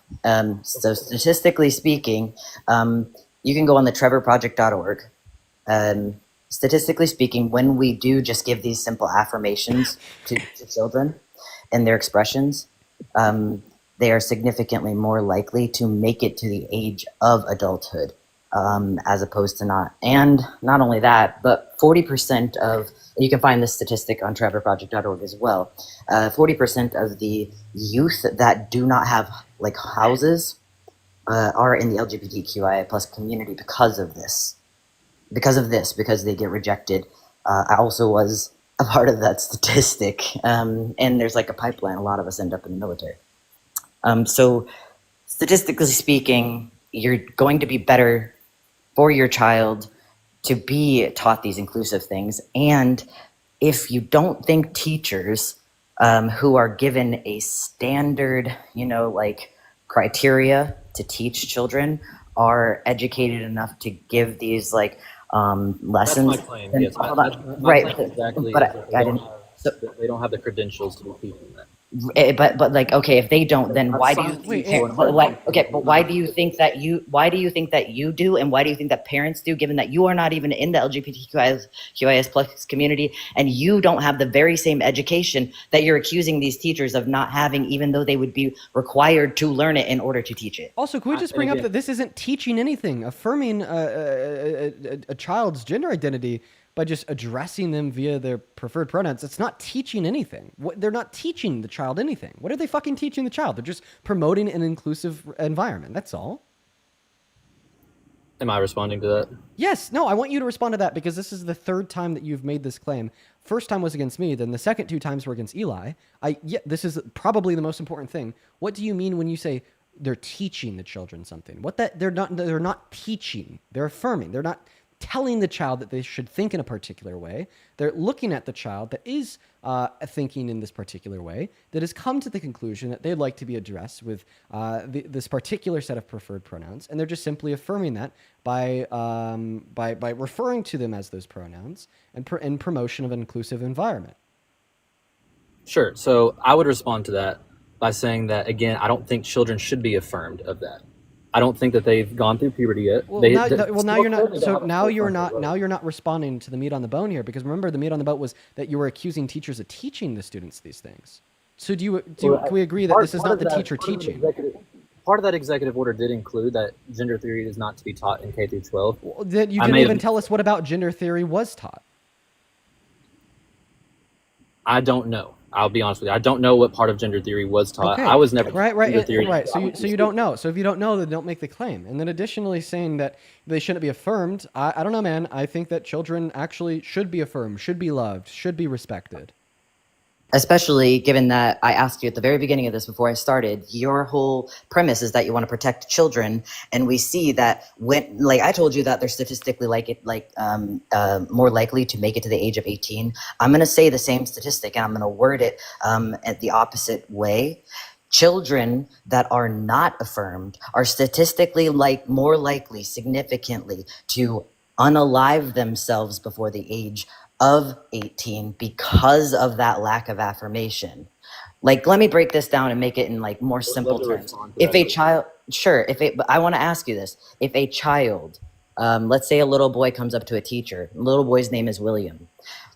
So statistically speaking, you can go on the trevorproject.org. Statistically speaking, when we do just give these simple affirmations to children and their expressions, they are significantly more likely to make it to the age of adulthood, as opposed to not. And not only that, but 40% of, you can find this statistic on trevorproject.org as well, 40% of the youth that do not have houses are in the LGBTQIA plus community because of this. Because they get rejected. I also was a part of that statistic. And there's a pipeline. A lot of us end up in the military. So statistically speaking, you're going to be better for your child to be taught these inclusive things. And if you don't think teachers who are given a standard, criteria to teach children are educated enough to give these lessons. That's my claim. Yes, right. Exactly. But I didn't. They don't have the credentials to be teaching that. But okay, if they don't, then why do you? But why do you think that you? Why do you think that you do, and why do you think that parents do? Given that you are not even in the LGBTQIA plus community, and you don't have the very same education that you're accusing these teachers of not having, even though they would be required to learn it in order to teach it. Also, can we just bring up that this isn't teaching anything? Affirming a child's gender identity by just addressing them via their preferred pronouns, it's not teaching anything. They're not teaching the child anything. What are they fucking teaching the child? They're just promoting an inclusive environment. That's all. Am I responding to that? Yes. No, I want you to respond to that because this is the third time that you've made this claim. First time was against me. Then the second two times were against Eli. This is probably the most important thing. What do you mean when you say they're teaching the children something. They're not teaching, they're affirming. They're not telling the child that they should think in a particular way. They're looking at the child that is thinking in this particular way, that has come to the conclusion that they'd like to be addressed with this particular set of preferred pronouns, and they're just simply affirming that by referring to them as those pronouns and in promotion of an inclusive environment. Sure. So I would respond to that by saying that, again, I don't think children should be affirmed of that. I don't think that they've gone through puberty yet. Well, now you're not. So now you're not responding to the meat on the bone here, because remember, the meat on the bone was that you were accusing teachers of teaching the students these things. So can we agree that this is not the teacher teaching? Part of that executive order did include that gender theory is not to be taught in K through 12. Well, then you didn't even tell us what about gender theory was taught. I don't know. I'll be honest with you. I don't know what part of gender theory was taught. Okay. I was never right. So you don't know. So if you don't know, then don't make the claim. And then additionally, saying that they shouldn't be affirmed. I don't know, man. I think that children actually should be affirmed, should be loved, should be respected. Especially given that I asked you at the very beginning of this before I started, your whole premise is that you want to protect children, and we see that when, like I told you, that they're statistically more likely to make it to the age of 18. I'm going to say the same statistic, and I'm going to word it at the opposite way. Children that are not affirmed are statistically more likely, significantly, to unalive themselves before the age of 18 because of that lack of affirmation. Let me break this down and make it in more simple terms. If a child, but I want to ask you this. If a child, let's say a little boy comes up to a teacher, the little boy's name is William.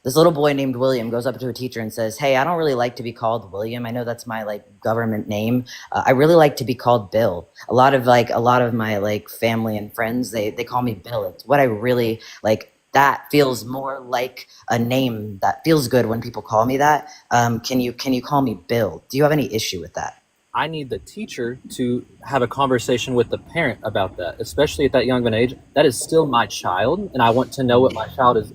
This little boy named William goes up to a teacher and says, "Hey, I don't really like to be called William. I know that's my government name. I really like to be called Bill. A lot of my family and friends, they call me Bill. It's what I really like. That feels more like a name that feels good when people call me that. Can you call me Bill? Do you have any issue with that?" I need the teacher to have a conversation with the parent about that, especially at that young of an age. That is still my child, and I want to know what my child is.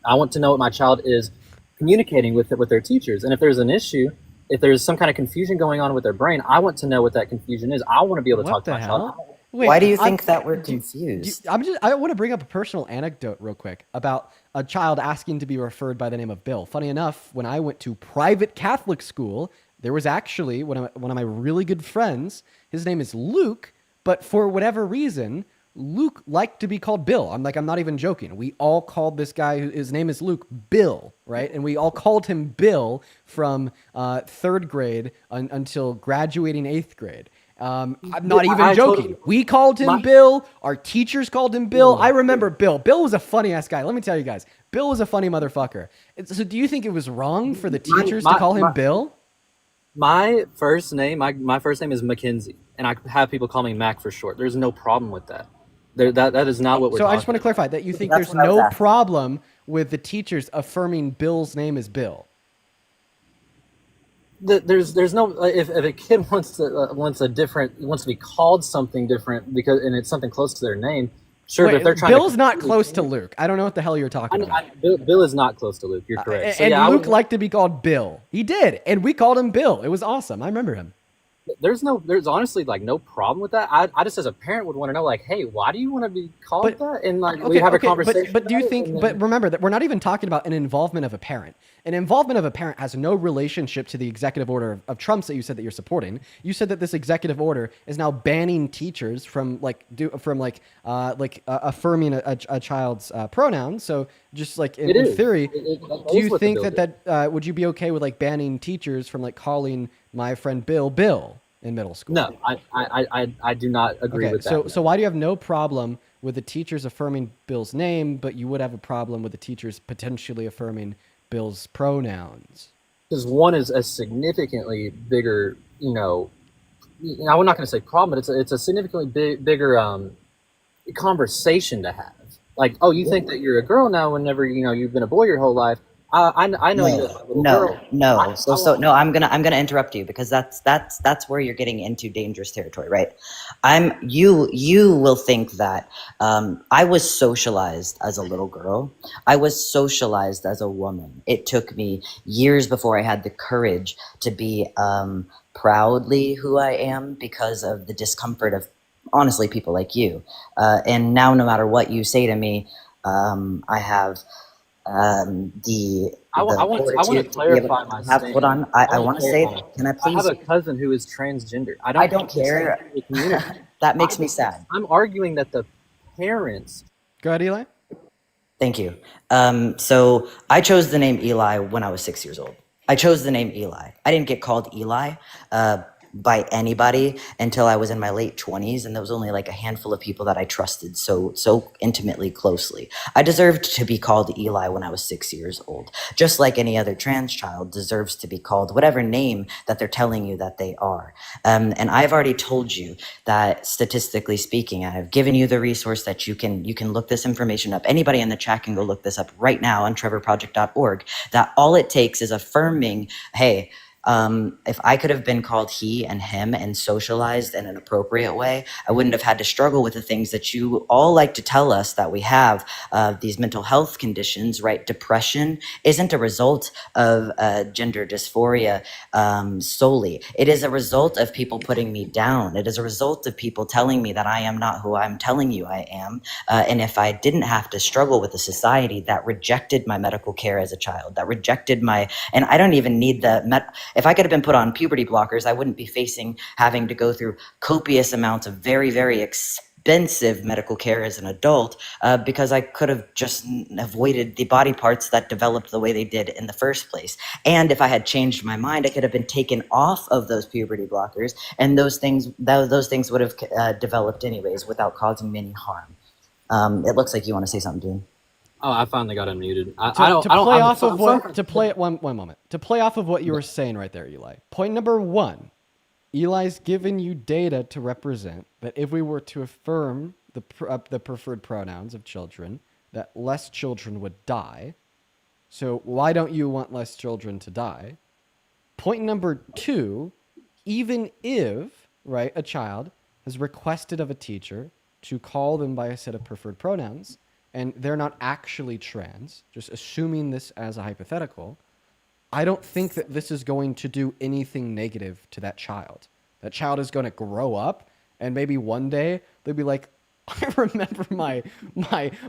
I want to know what my child is communicating with their teachers. And if there's an issue, if there's some kind of confusion going on with their brain, I want to know what that confusion is. I want to be able to talk to my child. Wait, why do you think that we're confused? I want to bring up a personal anecdote real quick about a child asking to be referred by the name of Bill. Funny enough, when I went to private Catholic school, there was actually one of my really good friends. His name is Luke, but for whatever reason, Luke liked to be called Bill. I'm not even joking. We all called this guy, his name is Luke, Bill, right? And we all called him Bill from 3rd grade until graduating 8th grade. I'm not even joking. We called him Bill. Our teachers called him Bill. I remember Bill. Bill was a funny ass guy. Let me tell you guys. Bill was a funny motherfucker. So do you think it was wrong for the teachers to call him Bill? My first name is Mackenzie, and I have people call me Mac for short. There's no problem with that. That is not what we're talking about. So I just want to clarify that you think there's no problem with the teachers affirming Bill's name as Bill. There's no, if a kid wants to be called something different and it's something close to their name, sure. Wait, if they're trying Bill's not close to Luke. I don't know what the hell you're talking about. Bill is not close to Luke. You're correct. Luke liked to be called Bill. He did, and we called him Bill. It was awesome. I remember him. There's honestly no problem with that. I just as a parent would want to know hey, why do you want to be called that? And we have a conversation. But do you think? But remember that we're not even talking about an involvement of a parent. An involvement of a parent has no relationship to the executive order of Trump's that you said that you're supporting. You said that this executive order is now banning teachers from affirming a child's pronouns. So just in theory, do you think that would you be okay with banning teachers from calling my friend Bill in middle school? No, I do not agree with that. So why do you have no problem with the teachers affirming Bill's name, but you would have a problem with the teachers potentially affirming Bill's pronouns? Because one is a significantly bigger, I'm not going to say problem, but it's a significantly bigger conversation to have. You think that you're a girl now whenever, you've been a boy your whole life. I know you as my little girl. No. No. I'm gonna interrupt you because that's where you're getting into dangerous territory, right? You will think that I was socialized as a little girl. I was socialized as a woman. It took me years before I had the courage to be proudly who I am because of the discomfort of honestly people like you. And now, no matter what you say to me, I have. I want to clarify my statement. Hold on. I want to say, can I please? I have a cousin who is transgender. I don't care. That makes me sad. I'm arguing that the parents. Go ahead, Eli. Thank you. So I chose the name Eli when I was 6 years old. I chose the name Eli. I didn't get called Eli by anybody until I was in my late 20s, and there was only like a handful of people that I trusted so intimately closely. I deserved to be called Eli when I was 6 years old, just like any other trans child deserves to be called whatever name that they're telling you that they are. And I've already told you that statistically speaking, I've given you the resource that you can look this information up. Anybody in the chat can go look this up right now on trevorproject.org, that all it takes is affirming, hey, if I could have been called he and him and socialized in an appropriate way, I wouldn't have had to struggle with the things that you all like to tell us that we have, these mental health conditions, right? Depression isn't a result of gender dysphoria solely. It is a result of people putting me down. It is a result of people telling me that I am not who I'm telling you I am. And if I didn't have to struggle with a society that rejected my medical care as a child, that rejected and I don't even need if I could have been put on puberty blockers, I wouldn't be having to go through copious amounts of very, very expensive medical care as an adult because I could have just avoided the body parts that developed the way they did in the first place. And if I had changed my mind, I could have been taken off of those puberty blockers, and those things would have developed anyways without causing me any harm. It looks like you want to say something, Dean. Oh, I finally got unmuted. To play off of what you were saying right there, Eli. Point number one, Eli's given you data to represent that if we were to affirm the preferred pronouns of children, that less children would die. So why don't you want less children to die? Point number two, even if, right, a child has requested of a teacher to call them by a set of preferred pronouns, and they're not actually trans, just assuming this as a hypothetical, I don't think that this is going to do anything negative to that child. That child is going to grow up, and maybe one day they'll be like, I remember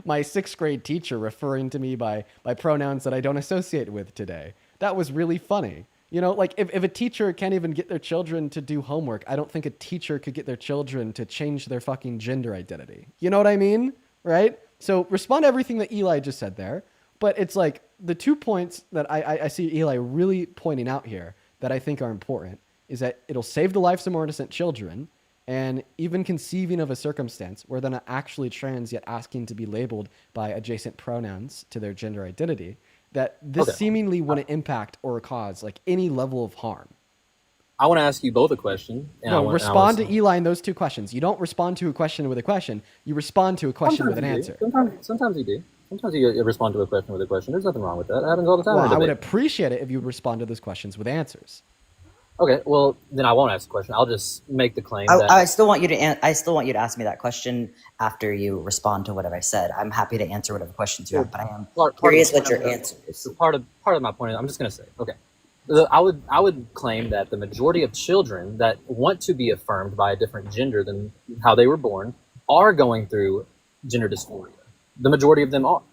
my sixth grade teacher referring to me by pronouns that I don't associate with today. That was really funny. You know, like if a teacher can't even get their children to do homework, I don't think a teacher could get their children to change their fucking gender identity. You know what I mean? Right? So respond to everything that Eli just said there. But it's like the 2 points that I see Eli really pointing out here that I think are important is that it'll save the lives of more innocent children, and even conceiving of a circumstance where they're not actually trans yet asking to be labeled by adjacent pronouns to their gender identity, that this seemingly wouldn't impact or cause like any level of harm. I want to ask you both a question. Respond to Eli in those two questions. You don't respond to a question with a question. You respond to a question with an answer. Sometimes you do. Sometimes you respond to a question with a question. There's nothing wrong with that. It happens all the time. Well, I would appreciate it if you would respond to those questions with answers. Okay, well then I won't ask the question. I'll just make the claim that I still want you to ask me that question after you respond to whatever I said. I'm happy to answer whatever questions you have, but I am curious what your answer is. Part of my point is I'm just going to say, okay, I would claim that the majority of children that want to be affirmed by a different gender than how they were born are going through gender dysphoria. The majority of them are.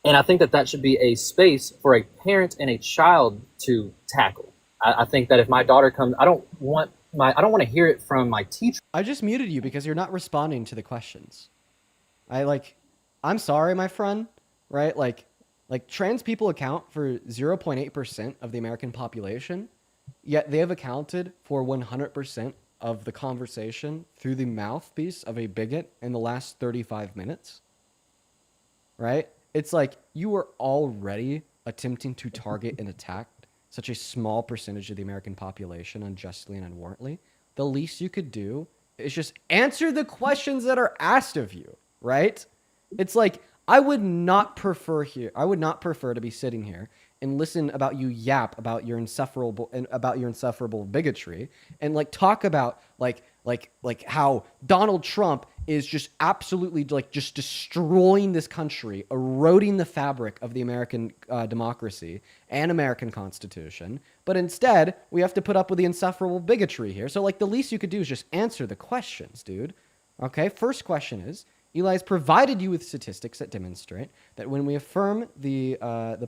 And I think that should be a space for a parent and a child to tackle. I think that if my daughter comes, I don't want to hear it from my teacher. I just muted you because you're not responding to the questions. I'm sorry, my friend, right? Like trans people account for 0.8% of the American population, yet they have accounted for 100% of the conversation through the mouthpiece of a bigot in the last 35 minutes. Right? It's like you were already attempting to target and attack such a small percentage of the American population unjustly and unwarrantedly. The least you could do is just answer the questions that are asked of you, right? It's like, I would not prefer to be sitting here and listen about you yap about your insufferable bigotry and like talk about like how Donald Trump is just absolutely like just destroying this country, eroding the fabric of the American democracy and American Constitution. But instead, we have to put up with the insufferable bigotry here. So like the least you could do is just answer the questions, dude. Okay, first question is, Eli's provided you with statistics that demonstrate that when we affirm the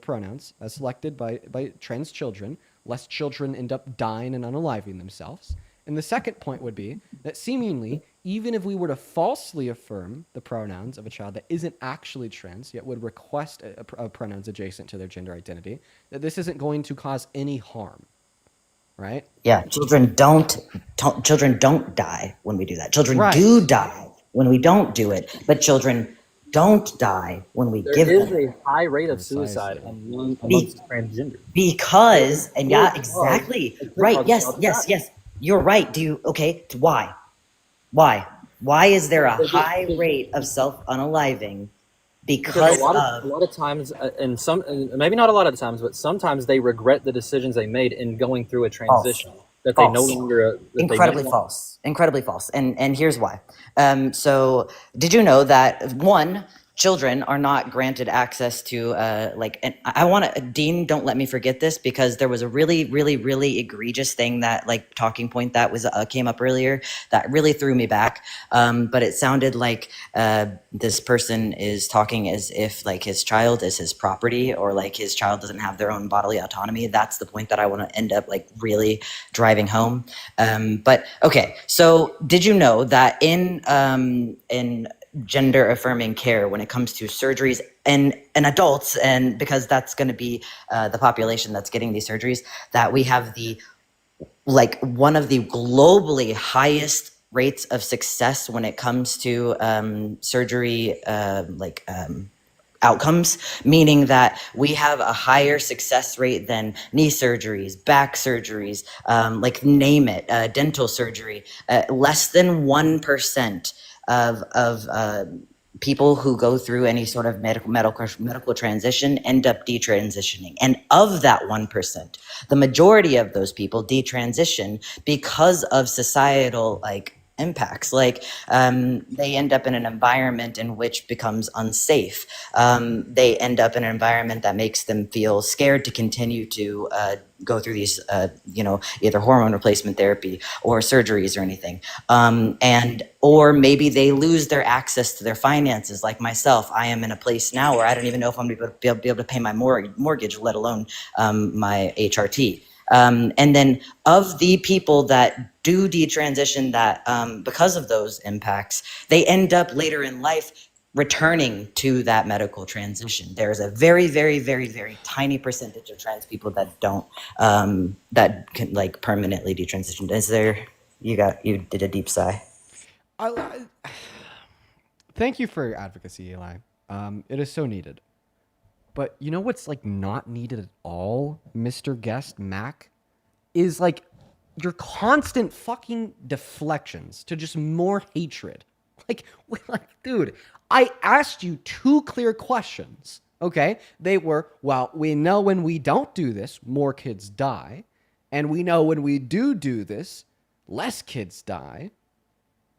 pronouns as selected by trans children, less children end up dying and unaliving themselves. And the second point would be that seemingly, even if we were to falsely affirm the pronouns of a child that isn't actually trans, yet would request a pronouns adjacent to their gender identity, that this isn't going to cause any harm, right? Yeah, children don't die when we do that. Children Right. do die when we don't do it, but children don't die when we give There them. is a high rate of suicide amongst transgender. Because, and yeah, Because- exactly. because Right, of yes, the yes, fact. yes. You're right. Why? Why is there a high rate of self-unaliving? Because a lot of times, and maybe not a lot of times, but sometimes they regret the decisions they made in going through a transition that they no False. longer that they Incredibly no- false. Incredibly false. And here's why. So did you know that one, children are not granted access to and I want to, Dean, don't let me forget this, because there was a really, really, really egregious thing that like talking point that was came up earlier that really threw me back. But it sounded like this person is talking as if like his child is his property, or like his child doesn't have their own bodily autonomy. That's the point that I want to end up like really driving home. But okay, so did you know that in gender affirming care, when it comes to surgeries and adults, and because that's going to be the population that's getting these surgeries, that we have one of the globally highest rates of success when it comes to surgery outcomes, meaning that we have a higher success rate than knee surgeries, back surgeries, name it, dental surgery. Less than 1% of people who go through any sort of medical transition end up detransitioning. And of that 1%, the majority of those people detransition because of societal impacts. They end up in an environment in which becomes unsafe. They end up in an environment that makes them feel scared to continue to go through these, either hormone replacement therapy or surgeries or anything. Or maybe they lose their access to their finances. Like myself, I am in a place now where I don't even know if I'm going to be able to pay my mortgage, let alone my HRT. And then of the people that do detransition that because of those impacts, they end up later in life returning to that medical transition. There's a very, very, very, very tiny percentage of trans people that don't, that can permanently detransition. Is there, you did a deep sigh. Thank you for your advocacy, Eli. It is so needed. But you know what's not needed at all, Mr. Guest Mac, is your constant fucking deflections to just more hatred. Dude, I asked you two clear questions, okay? They were, well, we know when we don't do this, more kids die. And we know when we do this, less kids die.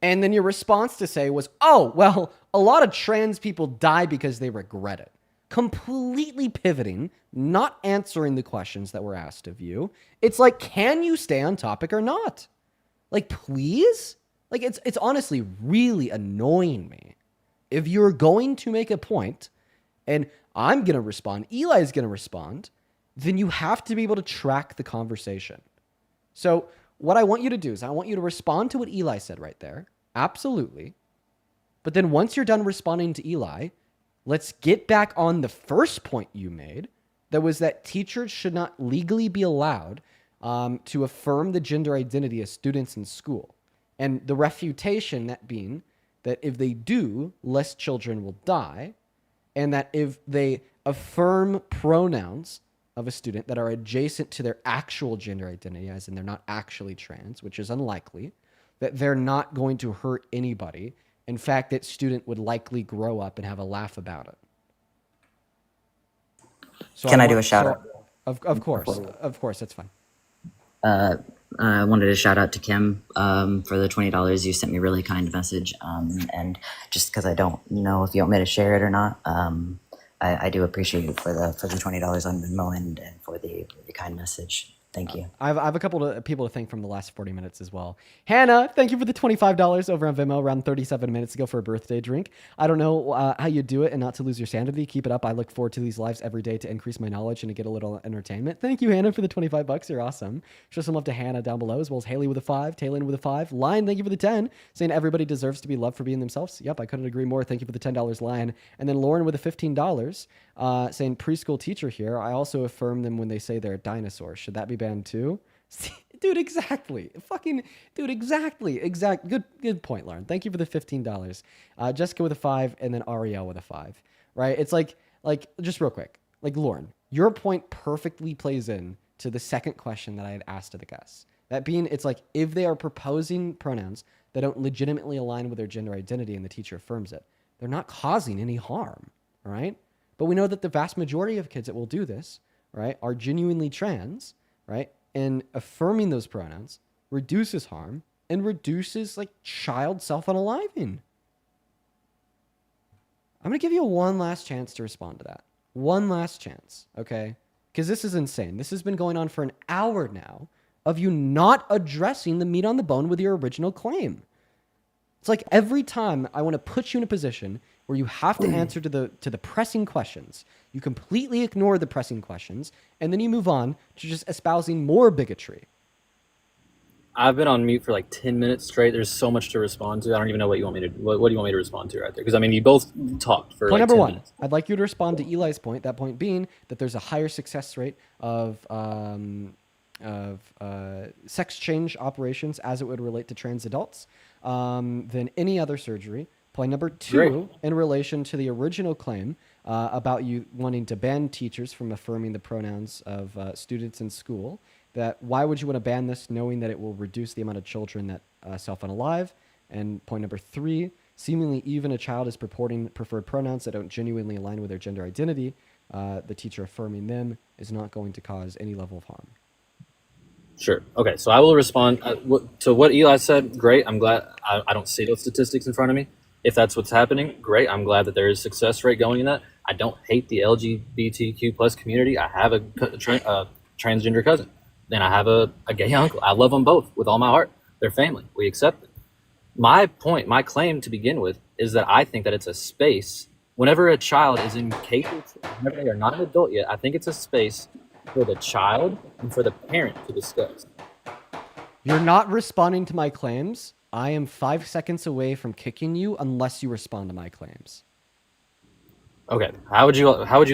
And then your response to say was, oh, well, a lot of trans people die because they regret it. Completely pivoting, not answering the questions that were asked of you. It's can you stay on topic or not? Please? It's honestly really annoying me. If you're going to make a point, and I'm going to respond, Eli's going to respond, then you have to be able to track the conversation. So what I want you to do is I want you to respond to what Eli said right there. Absolutely. But then once you're done responding to Eli, let's get back on the first point you made. That was that teachers should not legally be allowed to affirm the gender identity of students in school. And the refutation that being that if they do, less children will die. And that if they affirm pronouns of a student that are adjacent to their actual gender identity, as in they're not actually trans, which is unlikely, that they're not going to hurt anybody. In fact, that student would likely grow up and have a laugh about it. So Can I do a shout out? Of course, that's fine. I wanted to shout out to Kim for the $20. You sent me a really kind message, and just because I don't know if you want me to share it or not, I do appreciate it for the $20 on Venmo and for the kind message. Thank you. I have a couple of people to thank from the last 40 minutes as well. Hannah, thank you for the $25 over on Venmo around 37 minutes ago for a birthday drink. I don't know how you do it and not to lose your sanity. Keep it up. I look forward to these lives every day to increase my knowledge and to get a little entertainment. Thank you, Hannah, for the $25. You're awesome. Show some love to Hannah down below, as well as Haley with a 5, Taylin with a 5, Lion, thank you for the 10, saying everybody deserves to be loved for being themselves. Yep, I couldn't agree more. Thank you for the $10, Lion. And then Lauren with a $15, saying preschool teacher here. I also affirm them when they say they're a dinosaur. Should that be banned too? Dude, exactly. Good point, Lauren. Thank you for the $15. Jessica with a 5, and then Ariel with a 5. Right? It's like just real quick. Like, Lauren, your point perfectly plays in to the second question that I had asked to the guests. That being, it's like, if they are proposing pronouns that don't legitimately align with their gender identity and the teacher affirms it, they're not causing any harm. All right? But we know that the vast majority of kids that will do this, right, are genuinely trans, right? And affirming those pronouns reduces harm and reduces like child self-unaliving. I'm going to give you one last chance to respond to that. One last chance, okay? Because this is insane. This has been going on for an hour now of you not addressing the meat on the bone with your original claim. It's like every time I want to put you in a position where you have to answer to the pressing questions, you completely ignore the pressing questions, and then you move on to just espousing more bigotry. I've been on mute for like 10 minutes straight. There's so much to respond to. I don't even know what you want me to. What do you want me to respond to right there? Because I mean, you both talked for Point like number 10 one, minutes. I'd like you to respond to Eli's point. That point being that there's a higher success rate of sex change operations as it would relate to trans adults than any other surgery. Point number two, Great. in relation to the original claim about you wanting to ban teachers from affirming the pronouns of students in school, that why would you want to ban this knowing that it will reduce the amount of children that self-unalive? And point number three, seemingly even a child is purporting preferred pronouns that don't genuinely align with their gender identity, the teacher affirming them is not going to cause any level of harm. Sure. Okay. So I will respond to what Eli said. Great. I'm glad. I don't see those statistics in front of me. If that's what's happening, great. I'm glad that there is success rate going in that. I don't hate the LGBTQ plus community. I have a transgender cousin. Then I have a gay uncle. I love them both with all my heart. They're family. We accept it. My point, my claim to begin with, is that I think that it's a space. Whenever a child is incapable, whenever they are not an adult yet, I think it's a space for the child and for the parent to discuss. You're not responding to my claims. I am 5 seconds away from kicking you unless you respond to my claims. Okay. How would you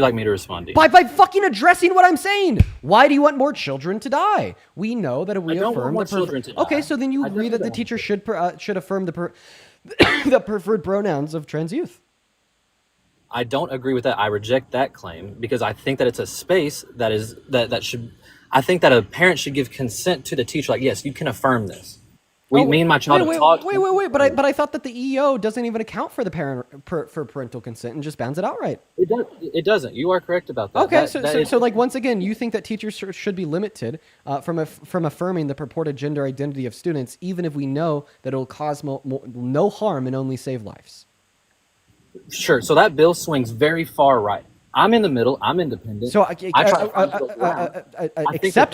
like me to respond to you? By fucking addressing what I'm saying. Why do you want more children to die? We know that we I don't affirm want more children to die. Okay, so then you agree that the teacher should affirm the preferred pronouns of trans youth. I don't agree with that. I reject that claim because I think that it's a space that should. I think that a parent should give consent to the teacher. Like, yes, you can affirm this. Me and my child have talked. Wait. But I thought that the EEO doesn't even account for the for parental consent and just bans it outright. It doesn't. You are correct about that. Okay, so like once again, you think that teachers should be limited from affirming the purported gender identity of students, even if we know that it will cause no harm and only save lives. Sure. So that bill swings very far right. I'm in the middle. I'm independent. So accept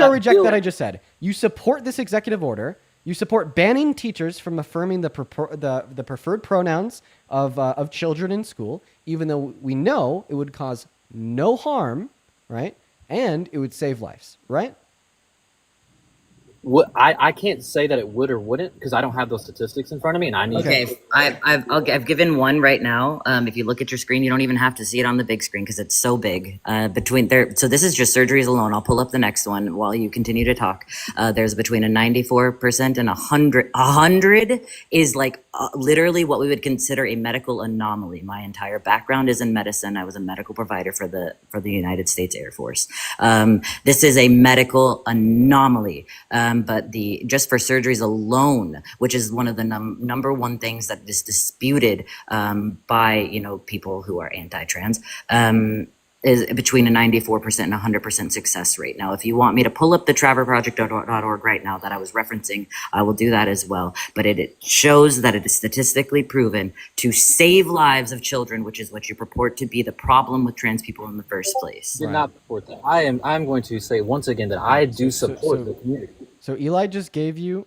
or reject that I just said. You support this executive order. You support banning teachers from affirming the preferred pronouns of children in school, even though we know it would cause no harm, right? And it would save lives, right? I can't say that it would or wouldn't because I don't have those statistics in front of me, and I need. Okay, I've given one right now. If you look at your screen, you don't even have to see it on the big screen because it's so big. So this is just surgeries alone. I'll pull up the next one while you continue to talk. There's between a 94% and 100. 100 is like literally what we would consider a medical anomaly. My entire background is in medicine. I was a medical provider for the United States Air Force. This is a medical anomaly. But just for surgeries alone, which is one of the number one things that is disputed by people who are anti-trans, is between a 94% and 100% success rate. Now, if you want me to pull up the TrevorProject.org right now that I was referencing, I will do that as well. But it shows that it is statistically proven to save lives of children, which is what you purport to be the problem with trans people in the first place. Did not support that. I'm going to say once again that I do support the community. So Eli just gave you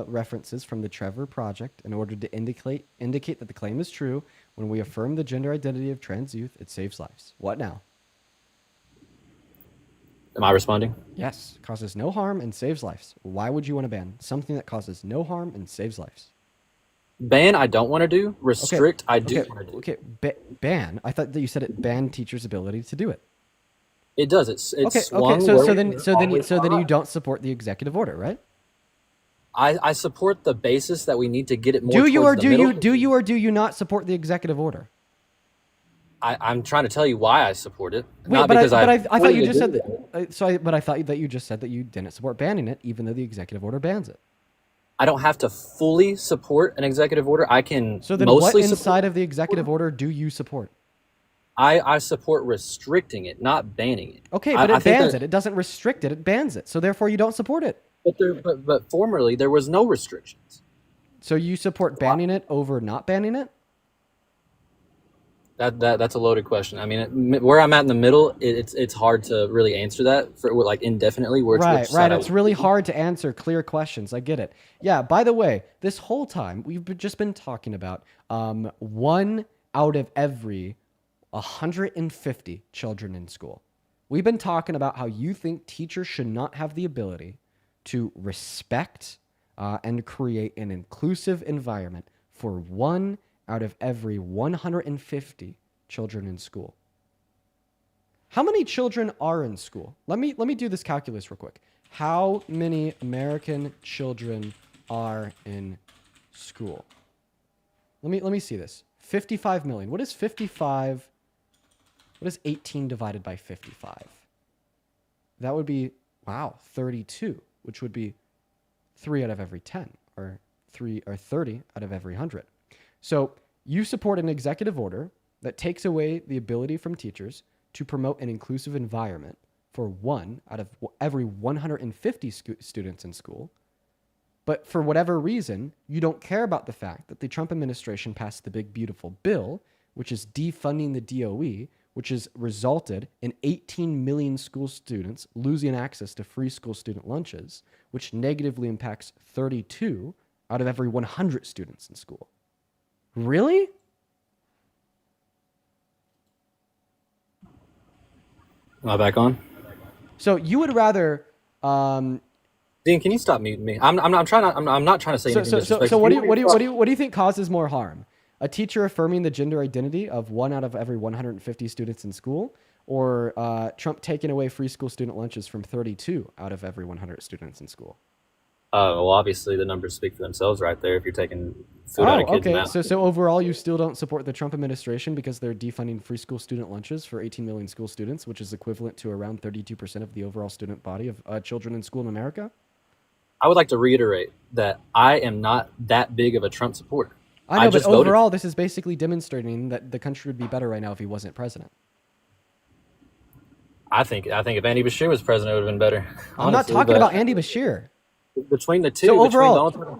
references from the Trevor Project in order to indicate that the claim is true. When we affirm the gender identity of trans youth, it saves lives. What now? Am I responding? Yes, causes no harm and saves lives. Why would you want to ban something that causes no harm and saves lives? Ban, I don't want to do. Restrict, I do want to do. Okay, ban. I thought that you said it banned teachers' ability to do it. It does. It's okay. So then you don't support the executive order, right? I support the basis that we need to get it more. Do you or do you not support the executive order? I'm trying to tell you why I support it. Wait, not but because I thought you just said that. But I thought that you just said that you didn't support banning it, even though the executive order bans it. I don't have to fully support an executive order. I can. So then, mostly what inside of the executive order do you support? I support restricting it, not banning it. Okay, but it bans it. It doesn't restrict it. It bans it. So therefore, you don't support it. But formerly there was no restrictions. So you support banning it over not banning it? That's a loaded question. I mean, where I'm at in the middle, it's hard to really answer that for like indefinitely. Right. It's really hard to answer clear questions. I get it. Yeah. By the way, this whole time we've just been talking about 1 out of every 150 children in school. We've been talking about how you think teachers should not have the ability to respect and create an inclusive environment for 1 out of every 150 children in school. How many children are in school? Let me do this calculus real quick. How many American children are in school? Let me see this. 55 million. What is 55? What is 18 divided by 55? That would be 32, which would be 3 out of every 10 or 30 out of every 100. So you support an executive order that takes away the ability from teachers to promote an inclusive environment for 1 out of every 150 students in school. But for whatever reason, you don't care about the fact that the Trump administration passed the big, beautiful bill, which is defunding the DOE, which has resulted in 18 million school students losing access to free school student lunches, which negatively impacts 32 out of every 100 students in school. Really? Am I back on? So you would rather Dean, can you stop muting me? I'm not trying to say anything disrespectful. So what do you think causes more harm? A teacher affirming the gender identity of 1 out of every 150 students in school, or Trump taking away free school student lunches from 32 out of every 100 students in school? Well, obviously the numbers speak for themselves right there. If you're taking food out of kids' mouths. So overall, you still don't support the Trump administration because they're defunding free school student lunches for 18 million school students, which is equivalent to around 32% of the overall student body of children in school in America? I would like to reiterate that I am not that big of a Trump supporter. I know, but overall, this is basically demonstrating that the country would be better right now if he wasn't president. I think if Andy Bashir was president, it would have been better. I'm not talking about Andy Bashir. Between the two, so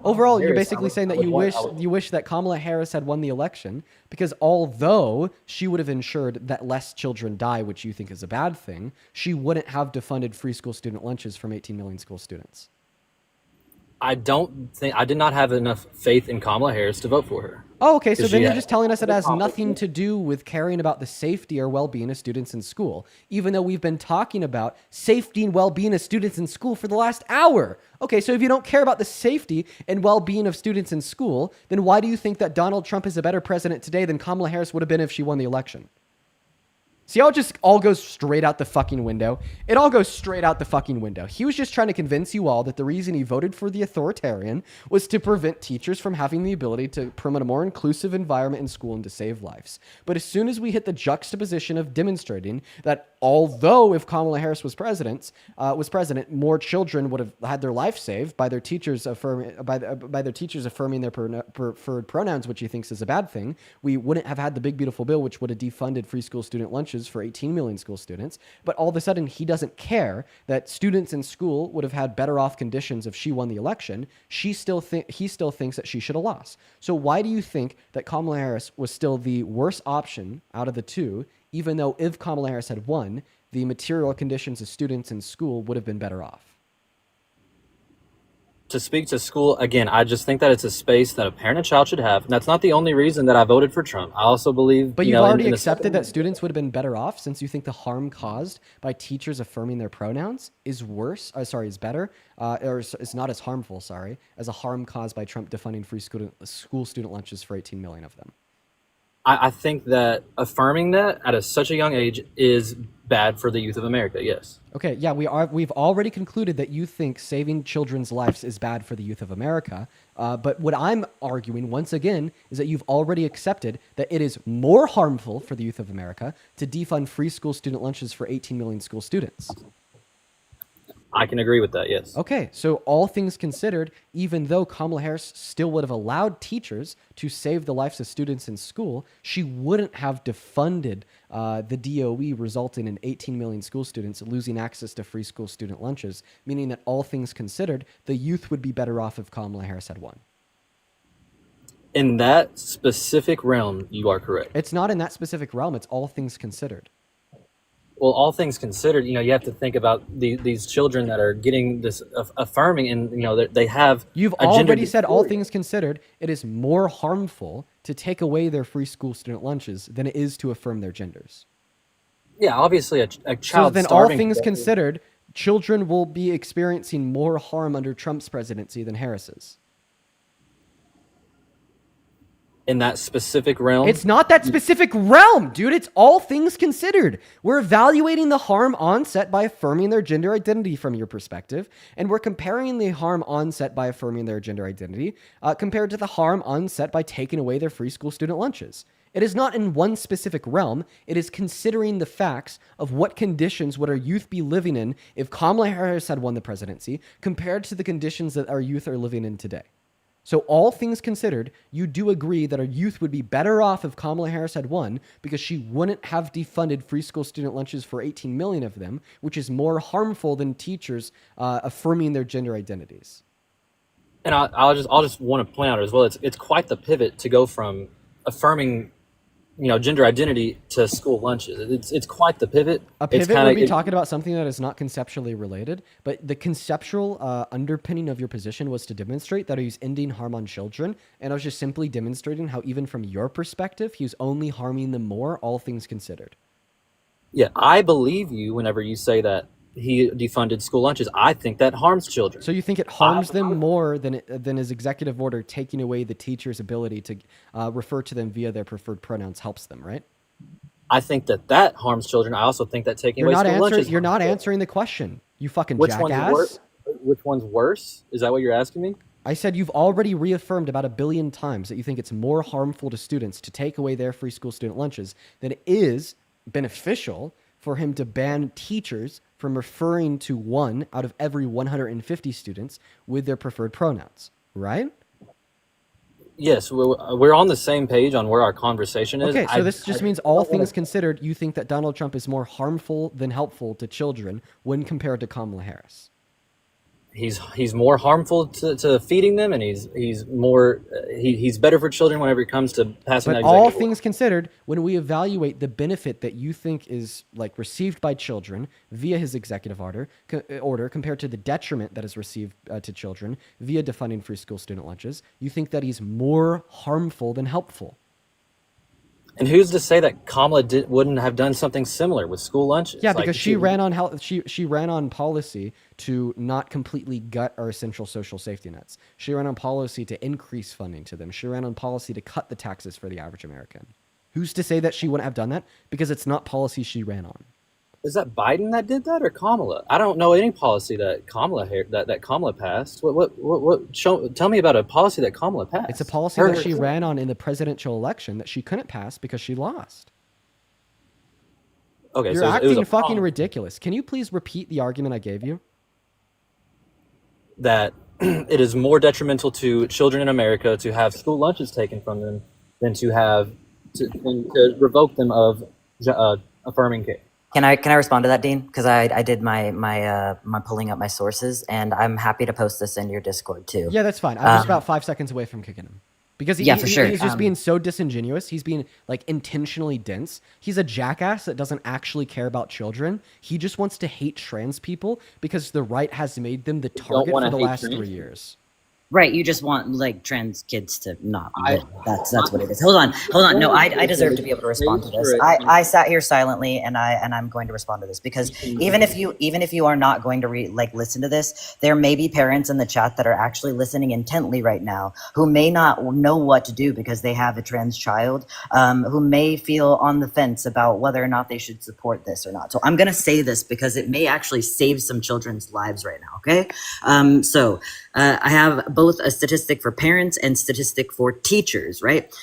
overall, you're basically saying that you wish that Kamala Harris had won the election because although she would have ensured that less children die, which you think is a bad thing, she wouldn't have defunded free school student lunches from 18 million school students. I did not have enough faith in Kamala Harris to vote for her. Oh, okay. So then you're just telling us it has nothing to do with caring about the safety or well-being of students in school, even though we've been talking about safety and well-being of students in school for the last hour. Okay, so if you don't care about the safety and well-being of students in school, then why do you think that Donald Trump is a better president today than Kamala Harris would have been if she won the election? See how it just all goes straight out the fucking window? It all goes straight out the fucking window. He was just trying to convince you all that the reason he voted for the authoritarian was to prevent teachers from having the ability to promote a more inclusive environment in school and to save lives. But as soon as we hit the juxtaposition of demonstrating that although if Kamala Harris was president, more children would have had their life saved by their teachers affirming their preferred pronouns, which he thinks is a bad thing, we wouldn't have had the big beautiful bill, which would have defunded free school student lunches lunches for 18 million school students, but all of a sudden he doesn't care that students in school would have had better off conditions if she won the election. He still thinks that she should have lost. So why do you think that Kamala Harris was still the worst option out of the two, even though if Kamala Harris had won, the material conditions of students in school would have been better off? To speak to school, again, I just think that it's a space that a parent and child should have. And that's not the only reason that I voted for Trump. I also believe... But you've already accepted that students would have been better off, since you think the harm caused by teachers affirming their pronouns is is better, or is not as harmful, as a harm caused by Trump defunding free school student lunches for 18 million of them. I think that affirming that at such a young age is bad for the youth of America, yes. Okay, yeah, we've already concluded that you think saving children's lives is bad for the youth of America. But what I'm arguing, once again, is that you've already accepted that it is more harmful for the youth of America to defund free school student lunches for 18 million school students. I can agree with that, yes. Okay, so all things considered, even though Kamala Harris still would have allowed teachers to save the lives of students in school, she wouldn't have defunded the DOE, resulting in 18 million school students losing access to free school student lunches, meaning that all things considered, the youth would be better off if Kamala Harris had won. In that specific realm, you are correct. It's not in that specific realm, it's all things considered. Well, all things considered, you have to think about these children that are getting this affirming, and they have. You've already said all things considered, it is more harmful to take away their free school student lunches than it is to affirm their genders. Yeah, obviously a child. So then, all things considered, children will be experiencing more harm under Trump's presidency than Harris's. In that specific realm? It's not that specific realm, dude. It's all things considered. We're evaluating the harm onset by affirming their gender identity from your perspective, and we're comparing the harm onset by affirming their gender identity compared to the harm onset by taking away their free school student lunches. It is not in one specific realm. It is considering the facts of what conditions would our youth be living in if Kamala Harris had won the presidency compared to the conditions that our youth are living in today. So all things considered, you do agree that our youth would be better off if Kamala Harris had won because she wouldn't have defunded free school student lunches for 18 million of them, which is more harmful than teachers affirming their gender identities. And I'll just want to point out as well, it's quite the pivot to go from affirming gender identity to school lunches. It's quite the pivot. A pivot would be talking about something that is not conceptually related, but the conceptual underpinning of your position was to demonstrate that he was ending harm on children, and I was just simply demonstrating how even from your perspective, he was only harming them more, all things considered. Yeah, I believe you whenever you say that he defunded school lunches. I think that harms children. So you think it harms them more than his executive order taking away the teacher's ability to refer to them via their preferred pronouns helps them, right? I think that harms children. I also think that taking away school lunches. You're not answering the question, you fucking Which jackass. Which one's worse? Is that what you're asking me? I said you've already reaffirmed about 1 billion times that you think it's more harmful to students to take away their free school student lunches than it is beneficial for him to ban teachers from referring to one out of every 150 students with their preferred pronouns, right? Yes, we're on the same page on where our conversation is. Okay, so this just means all things considered, you think that Donald Trump is more harmful than helpful to children when compared to Kamala Harris. He's more harmful to feeding them, and he's better for children whenever it comes to passing that executive all order. things considered, when we evaluate the benefit that you think is received by children via his executive order compared to the detriment that is received to children via defunding free school student lunches, you think that he's more harmful than helpful. And who's to say that Kamala wouldn't have done something similar with school lunches? Yeah, because she ran on health. She ran on policy to not completely gut our essential social safety nets. She ran on policy to increase funding to them. She ran on policy to cut the taxes for the average American. Who's to say that she wouldn't have done that? Because it's not policy she ran on. Is that Biden that did that or Kamala? I don't know any policy that Kamala passed. Tell me about a policy that Kamala passed. It's a policy that she ran on in the presidential election that she couldn't pass because she lost. Okay, you're acting fucking ridiculous. Can you please repeat the argument I gave you? That it is more detrimental to children in America to have school lunches taken from them than to revoke them of affirming care. Can I respond to that, Dean? Because I did my pulling up my sources, and I'm happy to post this in your Discord too. Yeah, that's fine. I'm just about 5 seconds away from kicking him. Because Yeah, for sure. he's just being so disingenuous. He's being like intentionally dense. He's a jackass that doesn't actually care about children. He just wants to hate trans people because the right has made them the target wanna for the hate last trans 3 years. Right, you just want like trans kids to not live. That's what it is. Hold on. No, I deserve to be able to respond to this. I sat here silently, and I'm going to respond to this because even if you are not going to listen to this, there may be parents in the chat that are actually listening intently right now who may not know what to do because they have a trans child, who may feel on the fence about whether or not they should support this or not. So I'm going to say this because it may actually save some children's lives right now. Okay, I have both a statistic for parents and statistic for teachers, right?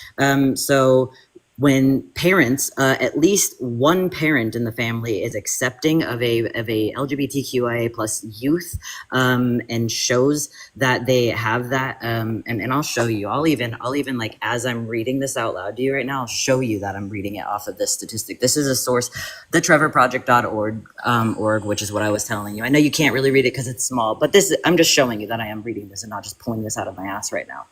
So when parents, at least one parent in the family is accepting of a LGBTQIA plus youth, and shows that they have that, and I'll show you. I'll even like as I'm reading this out loud to you right now, I'll show you that I'm reading it off of this statistic. This is a source, thetrevorproject.org, which is what I was telling you. I know you can't really read it because it's small, but I'm just showing you that I am reading this and not just pulling this out of my ass right now.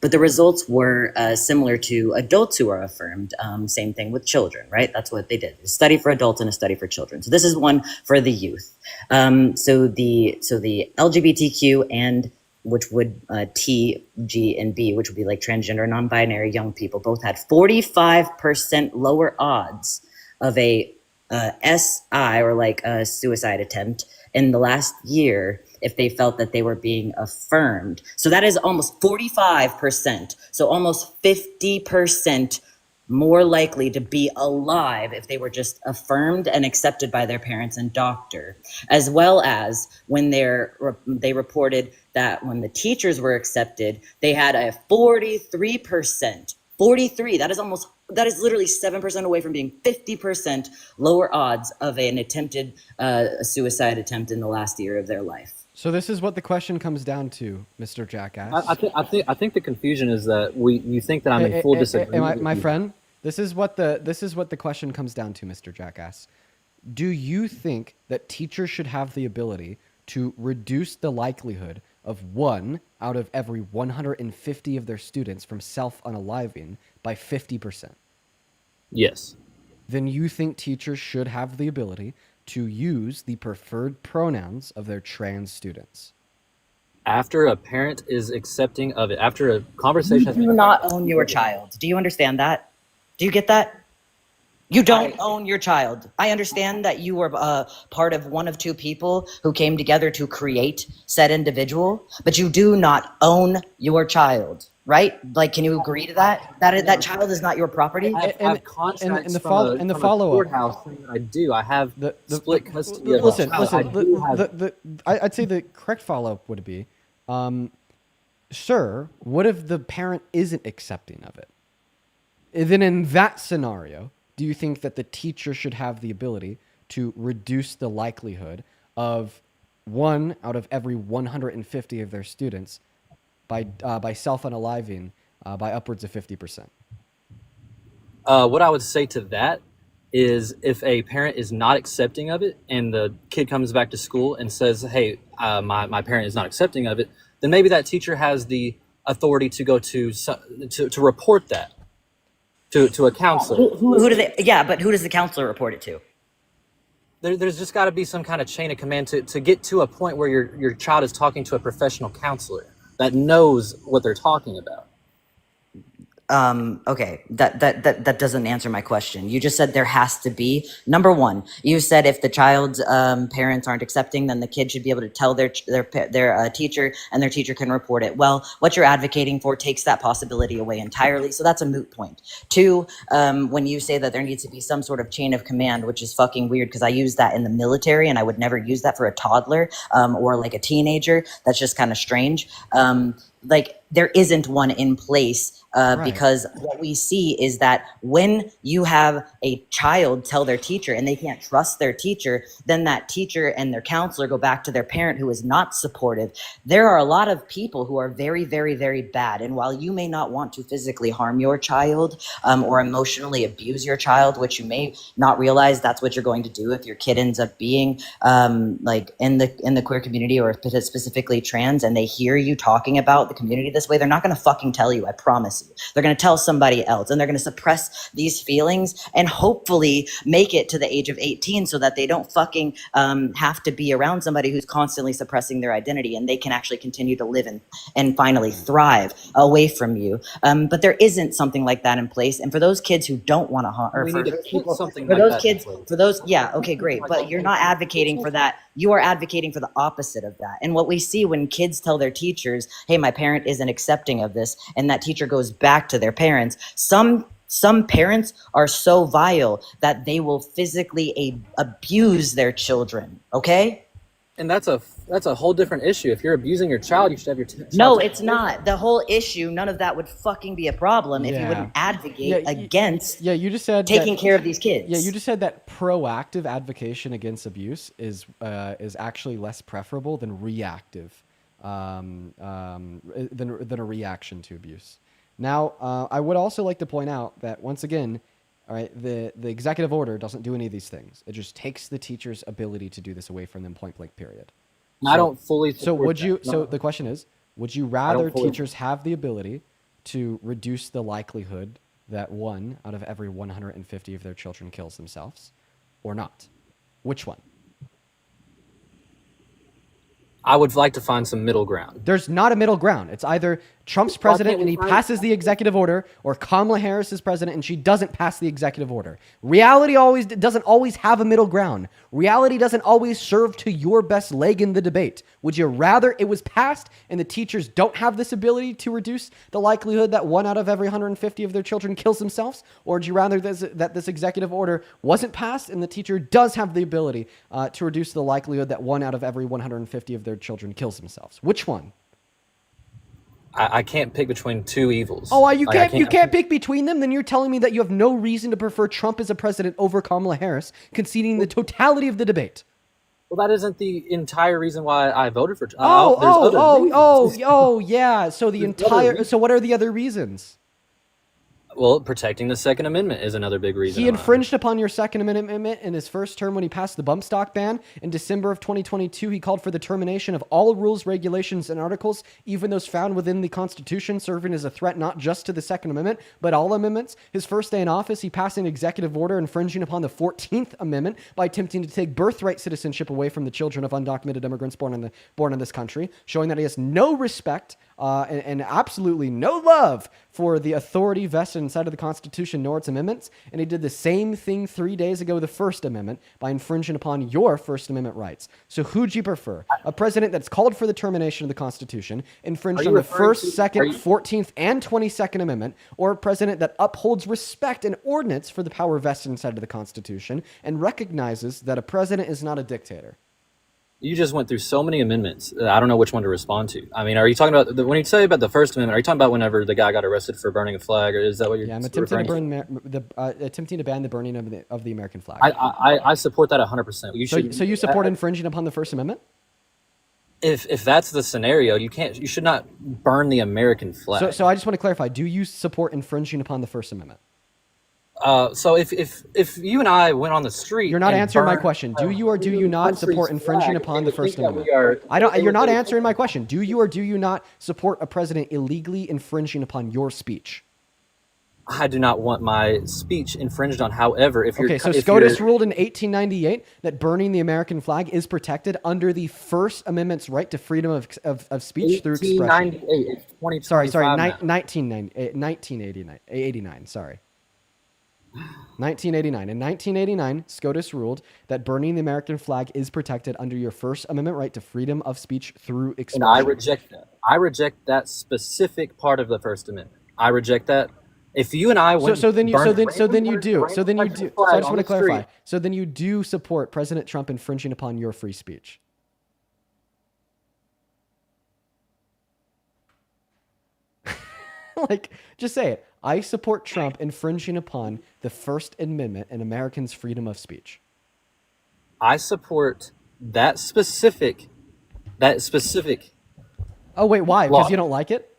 But the results were similar to adults who are affirmed. Same thing with children, right? That's what they did. A study for adults and a study for children. So this is one for the youth. So the LGBTQ and which would T, G, and B, which would be like transgender, non-binary young people, both had 45% lower odds of a SI or like a suicide attempt in the last year if they felt that they were being affirmed. So that is almost 45%. So almost 50% more likely to be alive if they were just affirmed and accepted by their parents and doctor, as well as when they reported that when the teachers were accepted, they had a 43%. 43, that is literally 7% away from being 50% lower odds of an attempted suicide attempt in the last year of their life. So this is what the question comes down to, Mr. Jackass. I think the confusion is that you think that I'm in full disagreement. My friend, this is what the question comes down to, Mr. Jackass. Do you think that teachers should have the ability to reduce the likelihood of 1 out of every 150 of their students from self-unaliving by 50%? Yes. Then you think teachers should have the ability to use the preferred pronouns of their trans students? After a parent is accepting of it, after a conversation has You do not own your child. Do you understand that? Do you get that? You don't own your child. I understand that you were part of one of two people who came together to create said individual, but you do not own your child, right? Like, can you agree to that? That child is not your property? I have contracts from a courthouse saying that I do. I have split custody of a child. I'd say the correct follow-up would be, sir, what if the parent isn't accepting of it? Then in that scenario, do you think that the teacher should have the ability to reduce the likelihood of 1 out of every 150 of their students by self-unaliving by upwards of 50%? What I would say to that is if a parent is not accepting of it and the kid comes back to school and says, hey, my parent is not accepting of it, then maybe that teacher has the authority to go to report that to a counselor. Who do they? Yeah, but who does the counselor report it to? There's just got to be some kind of chain of command to get to a point where your child is talking to a professional counselor that knows what they're talking about. Okay, that doesn't answer my question. You just said there has to be, number one, you said if the child's parents aren't accepting, then the kid should be able to tell their teacher, and their teacher can report it. Well, what you're advocating for takes that possibility away entirely, so that's a moot point. Two, when you say that there needs to be some sort of chain of command, which is fucking weird because I use that in the military and I would never use that for a toddler or like a teenager. That's just kind of strange. Like there isn't one in place Right. because what we see is that when you have a child tell their teacher and they can't trust their teacher, then that teacher and their counselor go back to their parent who is not supportive. There are a lot of people who are very, very, very bad. And while you may not want to physically harm your child or emotionally abuse your child, which you may not realize that's what you're going to do if your kid ends up being like in the queer community or specifically trans, and they hear you talking about the community this way, they're not going to fucking tell you, I promise you. They're going to tell somebody else, and they're going to suppress these feelings and hopefully make it to the age of 18 so that they don't fucking have to be around somebody who's constantly suppressing their identity, and they can actually continue to live and finally thrive away from you. But there isn't something like that in place. And for those kids who don't want to harm, or We for need to those put people, something for like those that in kids, place. for those, yeah, okay, great. But you're not advocating for that. You are advocating for the opposite of that. And what we see when kids tell their teachers, hey, my parent isn't accepting of this, and that teacher goes back to their parents, some parents are so vile that they will physically abuse their children, okay? And that's a whole different issue. If you're abusing your child, you should have your child. No, it's not. The whole issue, none of that would fucking be a problem if you wouldn't advocate against you just said taking care of these kids. Yeah, you just said that proactive advocation against abuse is actually less preferable than reactive, than a reaction to abuse. Now, I would also like to point out that once again, all right, the executive order doesn't do any of these things. It just takes the teacher's ability to do this away from them, point blank, period. I don't fully So support would you? that. So No. the question is, would you don't rather fully- teachers have the ability to reduce the likelihood that 1 out of every 150 of their children kills themselves, or not? Which one? I would like to find some middle ground. There's not a middle ground. It's either Trump's Why president can't and we he find- passes the executive order, or Kamala Harris is president and she doesn't pass the executive order. Reality doesn't always have a middle ground. Reality doesn't always serve to your best leg in the debate. Would you rather it was passed and the teachers don't have this ability to reduce the likelihood that 1 out of every 150 of their children kills themselves? Or would you rather that this executive order wasn't passed and the teacher does have the ability to reduce the likelihood that 1 out of every 150 of their children kills themselves? Which one? I can't pick between two evils. Oh, you Like, can't you can't pick between them? Then you're telling me that you have no reason to prefer Trump as a president over Kamala Harris, conceding the totality of the debate. Well, that isn't the entire reason why I voted for Trump. Yeah. So the entire. So what are the other reasons? Well, protecting the Second Amendment is another big reason. He infringed upon your Second Amendment in his first term when he passed the bump stock ban. In December of 2022, he called for the termination of all rules, regulations, and articles, even those found within the Constitution, serving as a threat not just to the Second Amendment, but all amendments. His first day in office, he passed an executive order infringing upon the 14th Amendment by attempting to take birthright citizenship away from the children of undocumented immigrants born in this country, showing that he has no respect and absolutely no love for the authority vested inside of the Constitution nor its amendments. And he did the same thing 3 days ago with the First Amendment by infringing upon your First Amendment rights. So who'd you prefer? A president that's called for the termination of the Constitution, infringed on the First, Second, 14th, and 22nd Amendment, or a president that upholds respect and ordinance for the power vested inside of the Constitution and recognizes that a president is not a dictator? You just went through so many amendments. I don't know which one to respond to. I mean, are you talking about when you say about the First Amendment? Are you talking about whenever the guy got arrested for burning a flag, or is that what you're? Yeah, I'm attempting to ban the burning of the American flag. I support that 100%. So you support infringing upon the First Amendment? If that's the scenario, you should not burn the American flag. So I just want to clarify: do you support infringing upon the First Amendment? So if you and I went on the street, you're not answering my question. Do you or do you not support infringing upon the First Amendment? You're not answering my question. Do you or do you not support a president illegally infringing upon your speech? I do not want my speech infringed on. However, if you're SCOTUS ruled in 1898 that burning the American flag is protected under the First Amendment's right to freedom of speech through expression. 1898. Sorry, 1989. Sorry. 1989. In 1989, SCOTUS ruled that burning the American flag is protected under your First Amendment right to freedom of speech through expression. And I reject that. I reject that specific part of the First Amendment. I reject that. If you and I went So then you do. flag So I just want to on the clarify. street- So then you do support President Trump infringing upon your free speech. Like, just say it. I support Trump infringing upon the First Amendment and Americans' freedom of speech. I support that specific. Oh wait, why? Law. Because you don't like it?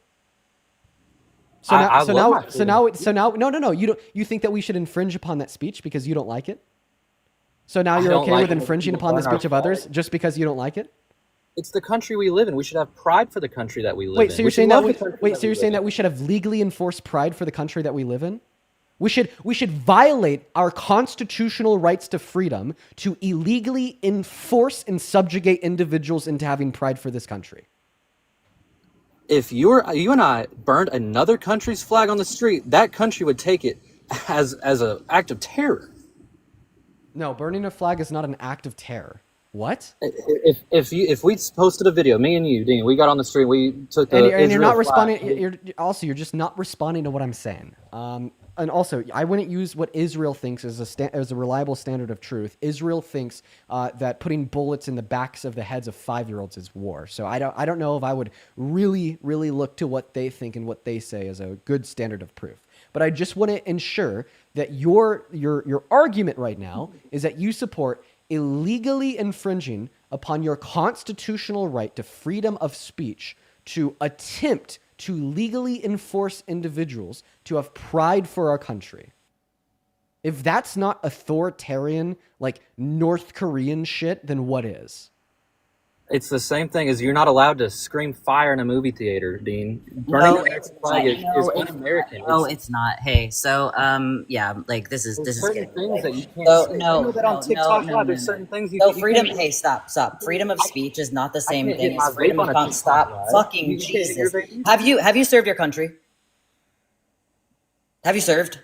So now, no. You don't. You think that we should infringe upon that speech because you don't like it? So now you're okay with infringing upon the speech of others just because you don't like it? It's the country we live in. We should have pride for the country that we live in. Wait, so you're saying that we should have legally enforced pride for the country that we live in? We should violate our constitutional rights to freedom to illegally enforce and subjugate individuals into having pride for this country. If you and I burned another country's flag on the street, that country would take it as an act of terror. No, burning a flag is not an act of terror. What? If we posted a video, me and you, Dean, we got on the street, we took and you're not responding. You're just not responding to what I'm saying. And also, I wouldn't use what Israel thinks as a reliable standard of truth. Israel thinks that putting bullets in the backs of the heads of 5-year-olds is war. So I don't know if I would really look to what they think and what they say as a good standard of proof. But I just want to ensure that your argument right now is that you support illegally infringing upon your constitutional right to freedom of speech to attempt to legally enforce individuals to have pride for our country. If that's not authoritarian, like North Korean shit, then what is? It's the same thing as you're not allowed to scream fire in a movie theater, Dean. Burning the American flag is un-American. No, it's not. Hey, so yeah, like this is certain things that you can't so, say. no, I know that on TikTok no. there's certain things you So can't. freedom. Hey, stop. Freedom of speech is not the same can't thing hit my as freedom vape of on a conscience. TikTok Stop. live. Fucking You can't hit your Jesus. vape. Have you served your country? Have you served?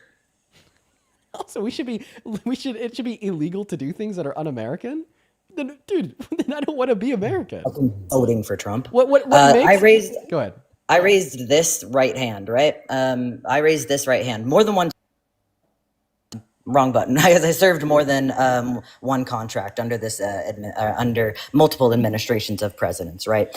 Also, it should be illegal to do things that are un-American. Then, dude, then I don't want to be American. Voting for Trump. What makes? Go ahead. I raised this right hand, right? I raised this right hand more than one. Wrong button. I served more than one contract under this under multiple administrations of presidents, right?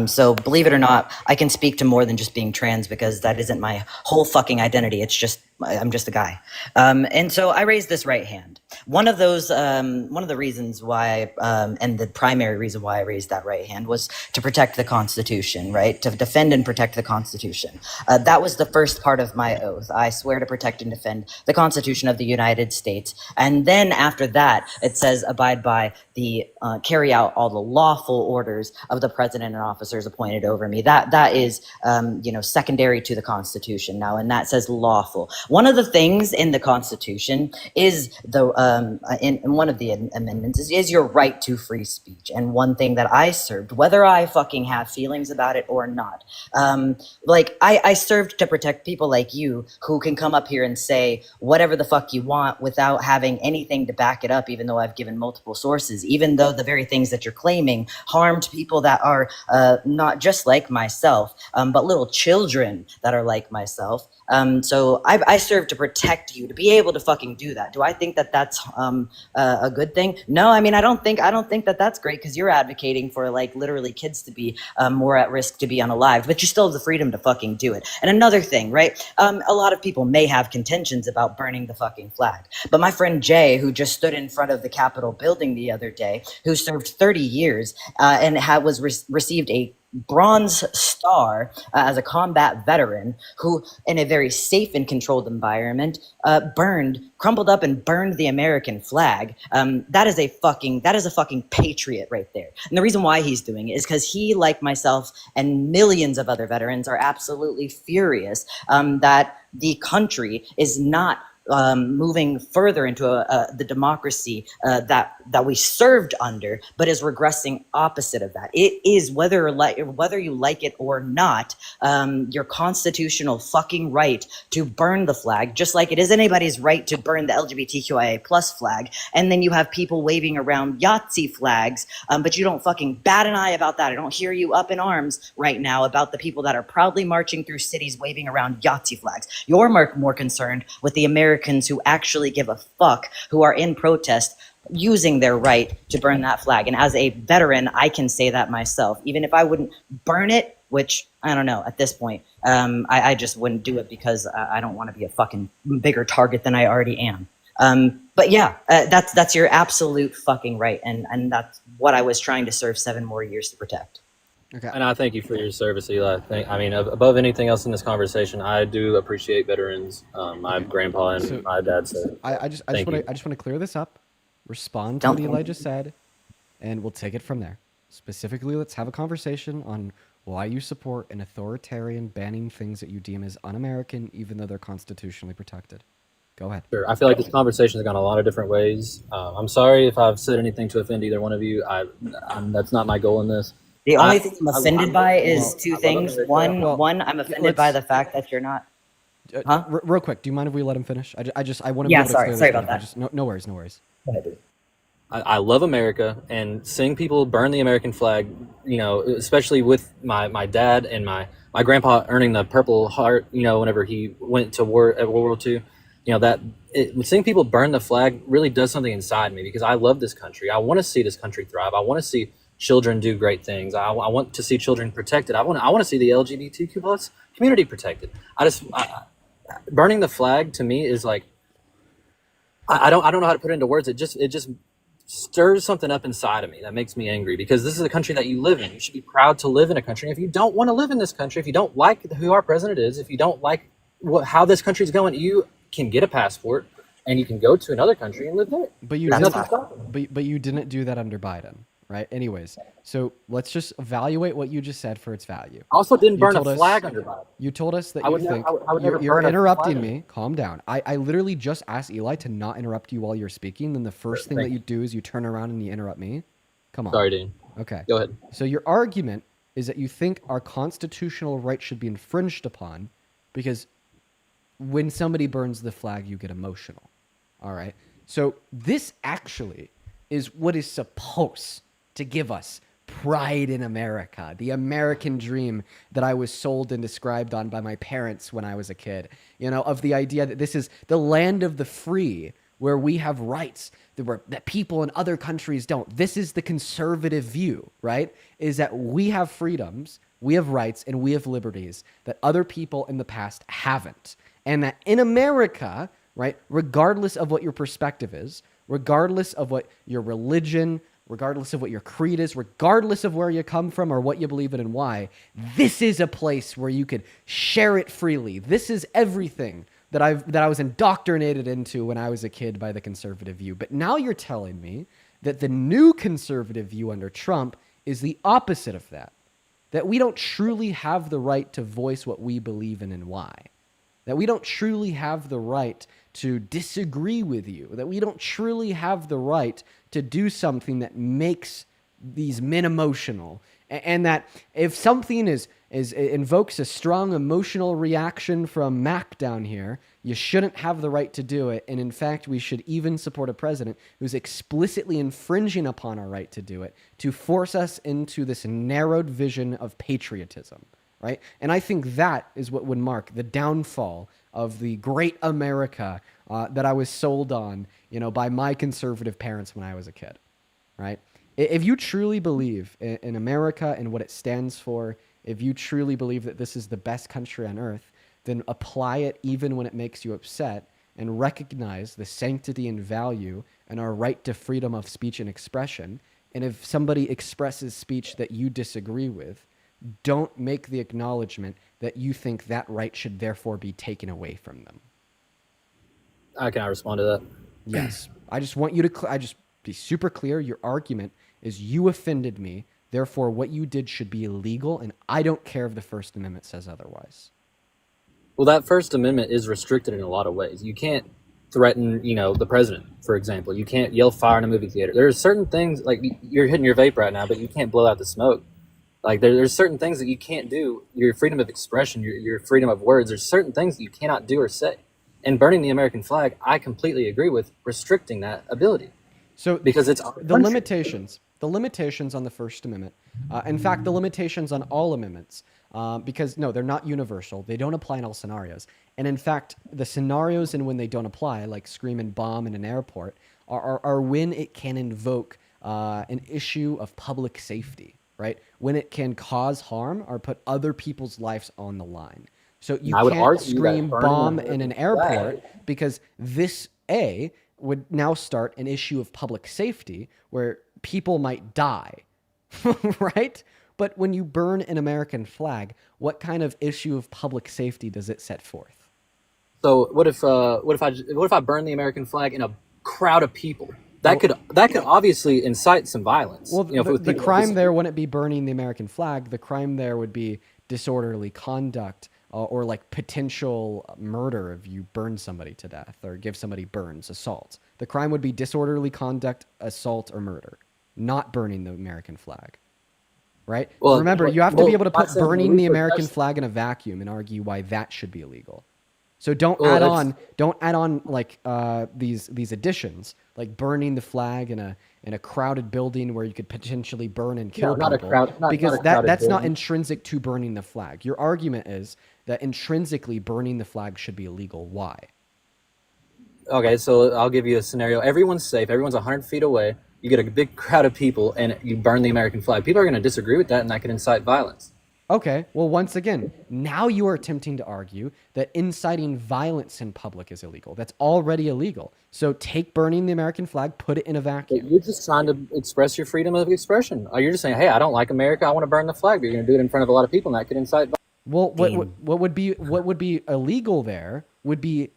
So believe it or not, I can speak to more than just being trans because that isn't my whole fucking identity. It's just I'm just a guy. And so I raised this right hand. One of the reasons why, and the primary reason why I raised that right hand was to protect the Constitution, right? To defend and protect the Constitution. That was the first part of my oath. I swear to protect and defend the Constitution of the United States. And then after that, it says abide by the, carry out all the lawful orders of the president and officers appointed over me. That is, secondary to the Constitution now, and that says lawful. One of the things in the Constitution is in one of the amendments is your right to free speech. And one thing that I served, whether I fucking have feelings about it or not, I served to protect people like you who can come up here and say whatever the fuck you want without having anything to back it up, even though I've given multiple sources, even though the very things that you're claiming harmed people that are not just like myself, but little children that are like myself. So I serve to protect you, to be able to fucking do that. Do I think that that's a good thing? No, I mean, I don't think that that's great because you're advocating for like literally kids to be more at risk to be unalived, but you still have the freedom to fucking do it. And another thing, right? A lot of people may have contentions about burning the fucking flag, but my friend Jay, who just stood in front of the Capitol building the other day, who served 30 years and received a Bronze Star as a combat veteran who, in a very safe and controlled environment, crumpled up and burned the American flag. That is a fucking patriot right there. And the reason why he's doing it is because he, like myself and millions of other veterans, are absolutely furious that the country is not moving further into the democracy that we served under, but is regressing opposite of that. It is whether you like it or not, your constitutional fucking right to burn the flag, just like it is anybody's right to burn the LGBTQIA plus flag. And then you have people waving around Yahtzee flags, but you don't fucking bat an eye about that. I don't hear you up in arms right now about the people that are proudly marching through cities waving around Yahtzee flags. You're more concerned with the Americans who actually give a fuck, who are in protest, using their right to burn that flag. And as a veteran, I can say that myself. Even if I wouldn't burn it which I don't know at this point. I just wouldn't do it because I don't want to be a fucking bigger target than I already am. But yeah, that's your absolute fucking right, and that's what I was trying to serve 7 more years to protect. Okay. And I thank you for your service, Eli. I mean, above anything else in this conversation, I do appreciate veterans. My grandpa and my dad said. I just want to clear this up, respond to Don't- what Eli just said, and we'll take it from there. Specifically, let's have a conversation on why you support an authoritarian banning things that you deem as un-American, even though they're constitutionally protected. Go ahead. Sure. I feel like this conversation has gone a lot of different ways. I'm sorry if I've said anything to offend either one of you. That's not my goal in this. The only thing I'm offended by is two things. One, Well, I'm offended by the fact that you're not. Huh? Real quick, do you mind if we let him finish? I want to. Yeah, be able to sorry clear this about up. that. No worries, no worries. Go ahead, dude. I love America, and seeing people burn the American flag, you know, especially with my dad and my grandpa earning the Purple Heart, you know, whenever he went to war at World War II, you know, seeing people burn the flag really does something inside me because I love this country. I want to see this country thrive. I want to see children do great things. I want to see children protected. I want to see the LGBTQ plus community protected. Burning the flag to me is like, I don't know how to put it into words. It just stirs something up inside of me that makes me angry because this is a country that you live in. You should be proud to live in a country. If you don't want to live in this country, if you don't like who our president is, if you don't like how this country is going, you can get a passport and you can go to another country and live there. But you didn't do that under Biden, right? Anyways, so let's just evaluate what you just said for its value. I also didn't You burn a told us- flag under Biden. You told us that I you would never- think I would never you're burn a interrupting flag. me. Calm down. I literally just asked Eli to not interrupt you while you're speaking. Then the first thing that thank you do is you turn around and you interrupt me. Come on. Sorry, Dean. Okay. Go ahead. So your argument is that you think our constitutional rights should be infringed upon because when somebody burns the flag, you get emotional. All right. So this actually is what is supposed to give us pride in America, the American dream that I was sold and described on by my parents when I was a kid, you know, of the idea that this is the land of the free where we have rights that people in other countries don't. This is the conservative view, right? Is that we have freedoms, we have rights, and we have liberties that other people in the past haven't. And that in America, right, regardless of what your perspective is, regardless of what your religion, regardless of what your creed is, regardless of where you come from or what you believe in and why, this is a place where you could share it freely. This is everything that I was indoctrinated into when I was a kid by the conservative view. But now you're telling me that the new conservative view under Trump is the opposite of that. That we don't truly have the right to voice what we believe in and why. That we don't truly have the right to disagree with you. That we don't truly have the right to do something that makes these men emotional. And that if something invokes a strong emotional reaction from Mac down here, you shouldn't have the right to do it. And in fact, we should even support a president who's explicitly infringing upon our right to do it, to force us into this narrowed vision of patriotism, right? And I think that is what would mark the downfall of the great America that I was sold on, you know, by my conservative parents when I was a kid, right? If you truly believe in America and what it stands for, if you truly believe that this is the best country on earth, then apply it even when it makes you upset and recognize the sanctity and value and our right to freedom of speech and expression. And if somebody expresses speech that you disagree with, don't make the acknowledgement that you think that right should therefore be taken away from them. Can I respond to that? Yes. I just want you to I just be super clear. Your argument is you offended me. Therefore, what you did should be illegal, and I don't care if the First Amendment says otherwise. Well, that First Amendment is restricted in a lot of ways. You can't threaten, you know, the president, for example. You can't yell fire in a movie theater. There's certain things, like you're hitting your vape right now, but you can't blow out the smoke. Like there's certain things that you can't do. Your freedom of expression, your freedom of words, there's certain things that you cannot do or say. And burning the American flag, I completely agree with restricting that ability. So because it's the limitations on the First Amendment, in fact, the limitations on all amendments, because no, they're not universal. They don't apply in all scenarios. And in fact, the scenarios in when they don't apply, like scream and bomb in an airport, are when it can invoke an issue of public safety, right? When it can cause harm or put other people's lives on the line. So you I would can't argue that scream burning bomb the in an American airport because this would now start an issue of public safety where people might die, right? But when you burn an American flag, what kind of issue of public safety does it set forth? So what if I burn the American flag in a crowd of people? That could obviously incite some violence. Well, you know, the crime there wouldn't be burning the American flag. The crime there would be disorderly conduct or like potential murder if you burn somebody to death or give somebody burns, assault. The crime would be disorderly conduct, assault, or murder, not burning the American flag. Right? Well, remember, you have to be able to well, put that's burning the American repercussions. flag in a vacuum and argue why that should be illegal. So don't add on like these additions, like burning the flag in a crowded building where you could potentially burn and kill not a people, crowd- not because a crowded that's not building. intrinsic to burning the flag. Your argument is that intrinsically burning the flag should be illegal. Why? Okay, so I'll give you a scenario. Everyone's safe. Everyone's 100 feet away. You get a big crowd of people, and you burn the American flag. People are going to disagree with that, and that could incite violence. Okay, well, once again, now you are attempting to argue that inciting violence in public is illegal. That's already illegal. So take burning the American flag, put it in a vacuum. You're just trying to express your freedom of expression. You're just saying, hey, I don't like America. I want to burn the flag. But you're going to do it in front of a lot of people, and that could incite violence. Well, what would be illegal there would be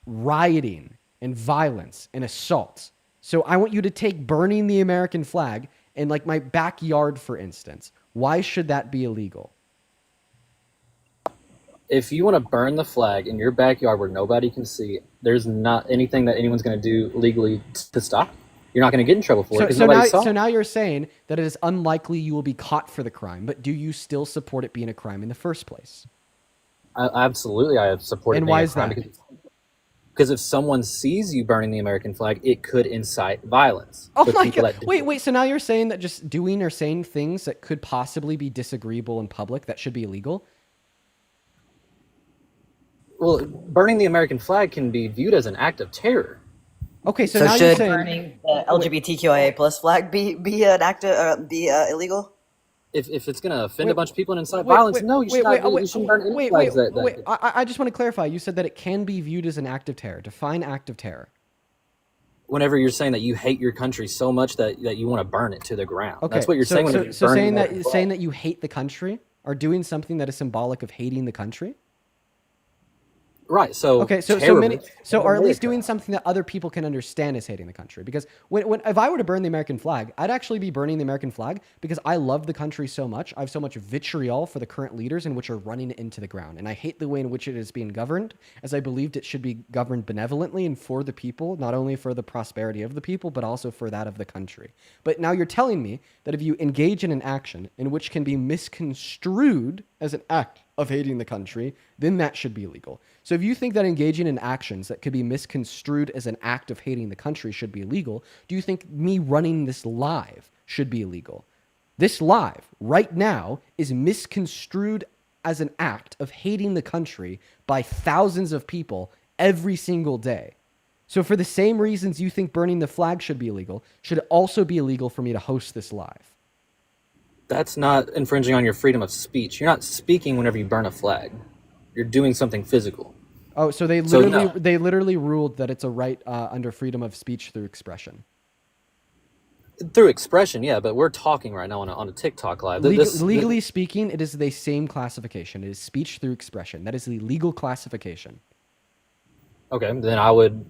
rioting and violence and assault. So I want you to take burning the American flag in like my backyard, for instance. Why should that be illegal? If you want to burn the flag in your backyard where nobody can see, there's not anything that anyone's going to do legally to stop you. You're not going to get in trouble for it because nobody saw. So now you're saying that it is unlikely you will be caught for the crime, but do you still support it being a crime in the first place? Absolutely, I support it. And being why a is crime that? Because if someone sees you burning the American flag, it could incite violence. Oh with my people God. that- Wait, so now you're saying that just doing or saying things that could possibly be disagreeable in public, that should be illegal? Well, burning the American flag can be viewed as an act of terror. Okay, so So now you're should saying burning the LGBTQIA plus flag be illegal? If it's going to offend Wait, a bunch of people and incite violence, no, you shouldn't burn any flags. I just want to clarify. You said that it can be viewed as an act of terror. Define act of terror. Whenever you're saying that you hate your country so much that you want to burn it to the ground. Okay, That's what you're saying. When So saying that you hate the country or doing something that is symbolic of hating the country. Right. So Okay, so or at least doing something that other people can understand as hating the country. Because when if I were to burn the American flag, I'd actually be burning the American flag because I love the country so much. I have so much vitriol for the current leaders in which are running it into the ground, and I hate the way in which it is being governed, as I believed it should be governed benevolently and for the people, not only for the prosperity of the people, but also for that of the country. But now you're telling me that if you engage in an action in which can be misconstrued as an act of hating the country, then that should be illegal. So if you think that engaging in actions that could be misconstrued as an act of hating the country should be illegal, do you think me running this live should be illegal? This live, right now, is misconstrued as an act of hating the country by thousands of people every single day. So for the same reasons you think burning the flag should be illegal, should it also be illegal for me to host this live? That's not infringing on your freedom of speech. You're not speaking whenever you burn a flag. You're doing something physical. Oh, so they literally ruled that it's a right under freedom of speech through expression. Through expression, yeah, but we're talking right now on a TikTok live. Legally speaking, it is the same classification. It is speech through expression. That is the legal classification. Okay, then I would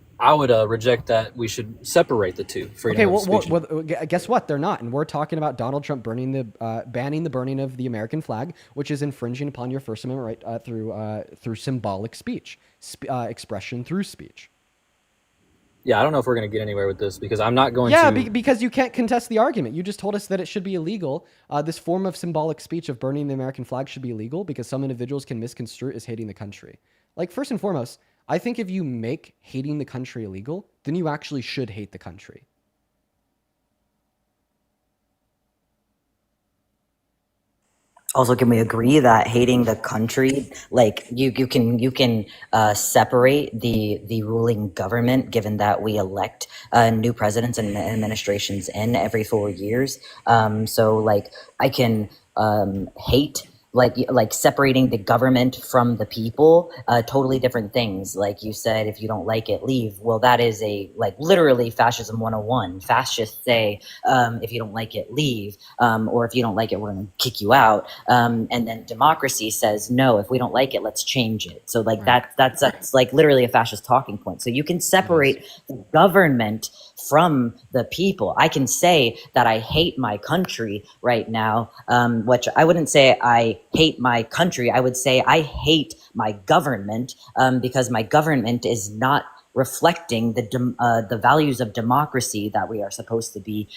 reject that. We should separate the two. Freedom of speech. Well, guess what? They're not, and we're talking about Donald Trump banning the burning of the American flag, which is infringing upon your First Amendment right through symbolic speech, expression through speech. Yeah, I don't know if we're going to get anywhere with this because I'm not going to. Yeah, because you can't contest the argument. You just told us that it should be illegal. This form of symbolic speech of burning the American flag should be illegal because some individuals can misconstrue it as hating the country. Like, first and foremost, I think if you make hating the country illegal, then you actually should hate the country. Also, can we agree that hating the country, like you can separate the ruling government, given that we elect new presidents and administrations in every 4 years. So like I can hate like separating the government from the people, totally different things. Like you said, if you don't like it, leave. Well, that is a like literally fascism 101. Fascists say, if you don't like it, leave, or if you don't like it, we're going to kick you out. And then democracy says, no, if we don't like it, let's change it. So like that's like literally a fascist talking point. So you can separate the government from the people. I can say that I hate my country right now, which I wouldn't say I hate my country. I would say I hate my government, because my government is not reflecting the values of democracy that we are supposed to be,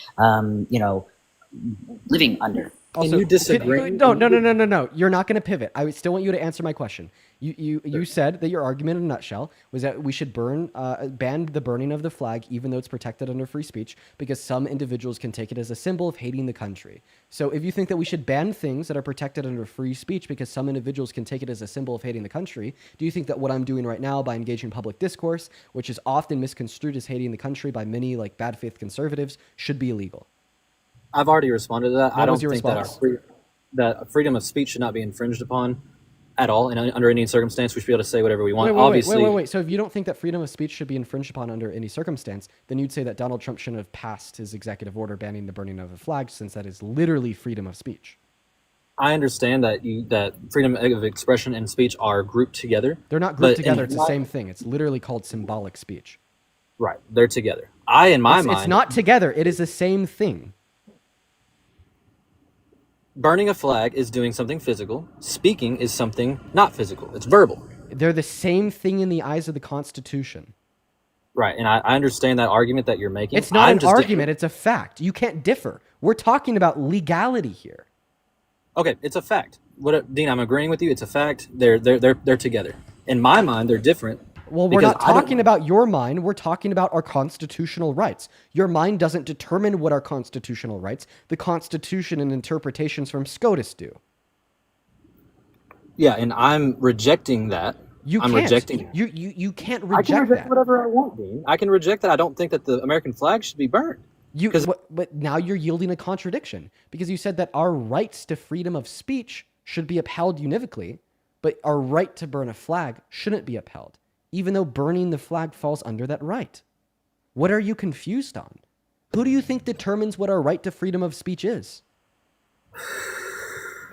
living under. Also, Can you disagree? No. You're not going to pivot. I still want you to answer my question. You said that your argument in a nutshell was that we should ban the burning of the flag, even though it's protected under free speech, because some individuals can take it as a symbol of hating the country. So if you think that we should ban things that are protected under free speech because some individuals can take it as a symbol of hating the country, do you think that what I'm doing right now by engaging public discourse, which is often misconstrued as hating the country by many like bad faith conservatives, should be illegal? I've already responded to that. What I don't was your think response? that freedom of speech should not be infringed upon at all, and under any circumstance. We should be able to say whatever we want. Wait. So if you don't think that freedom of speech should be infringed upon under any circumstance, then you'd say that Donald Trump shouldn't have passed his executive order banning the burning of the flag, since that is literally freedom of speech. I understand that freedom of expression and speech are grouped together. They're not grouped together. It's the same thing. It's literally called symbolic speech. Right. They're together. In my mind, it's not together. It is the same thing. Burning a flag is doing something physical. Speaking is something not physical. It's verbal. They're the same thing in the eyes of the Constitution. Right, and I understand that argument that you're making. It's not an argument, it's a fact. You can't differ. We're talking about legality here. Okay, it's a fact. Dean, I'm agreeing with you. It's a fact. They're together. In my mind, they're different. Well, we're not talking about your mind. We're talking about our constitutional rights. Your mind doesn't determine what our constitutional rights. The Constitution and interpretations from SCOTUS do. Yeah, and I'm rejecting that. You can't reject that. Whatever I want, Dean. I can reject that. I don't think that the American flag should be burned. But now you're yielding a contradiction, because you said that our rights to freedom of speech should be upheld univocally, but our right to burn a flag shouldn't be upheld, even though burning the flag falls under that right. What are you confused on? Who do you think determines what our right to freedom of speech is?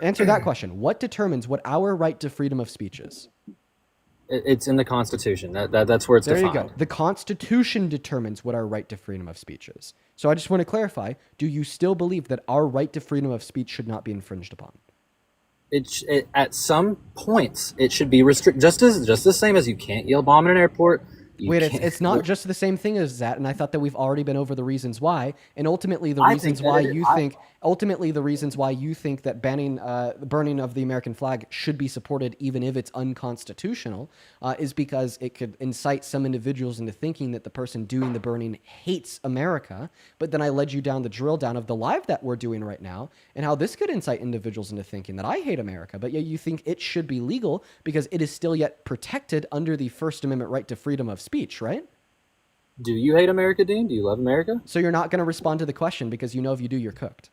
Answer that question. What determines what our right to freedom of speech is? It's in the Constitution. That's where it's defined. There you go. The Constitution determines what our right to freedom of speech is. So I just want to clarify, do you still believe that our right to freedom of speech should not be infringed upon? At some points, it should be restricted. Just the same as you can't yell bomb in an airport. Wait, it's not just the same thing as that, and I thought that we've already been over the reasons why, and ultimately the reasons why you think that banning the burning of the American flag should be supported even if it's unconstitutional is because it could incite some individuals into thinking that the person doing the burning hates America. But then I led you down the drill down of the live that we're doing right now and how this could incite individuals into thinking that I hate America, but yet you think it should be legal because it is still yet protected under the First Amendment right to freedom of speech, right? Do you hate America, Dean? Do you love America? So you're not going to respond to the question because you know if you do, you're cooked.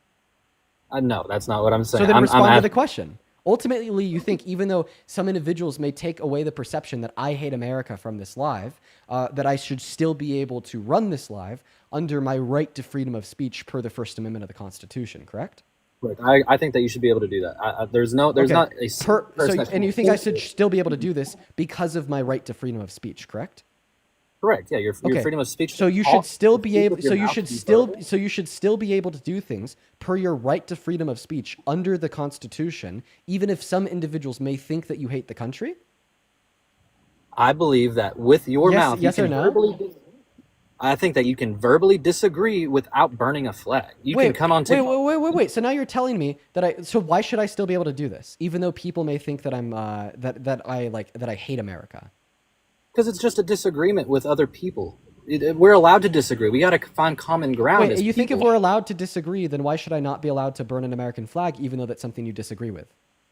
No, that's not what I'm saying. So then respond to the question. Ultimately, you think even though some individuals may take away the perception that I hate America from this live, that I should still be able to run this live under my right to freedom of speech per the First Amendment of the Constitution, correct? Right. I think that you should be able to do that. There's not a and you think I should still be able to do this because of my right to freedom of speech, correct? Correct. Yeah, your freedom of speech. So you should still be able. So you should still be able to do things per your right to freedom of speech under the Constitution, even if some individuals may think that you hate the country. I believe that with your mouth, yes or no? I think that you can verbally disagree without burning a flag. You can come on TikTok. Wait. So now you're telling me that so why should I still be able to do this, even though people may think that I'm that I hate America? Because it's just a disagreement with other people. We're allowed to disagree. We got to find common ground. Wait, as you think if people. we're allowed to disagree, then why should I not be allowed to burn an American flag, even though that's something you disagree with?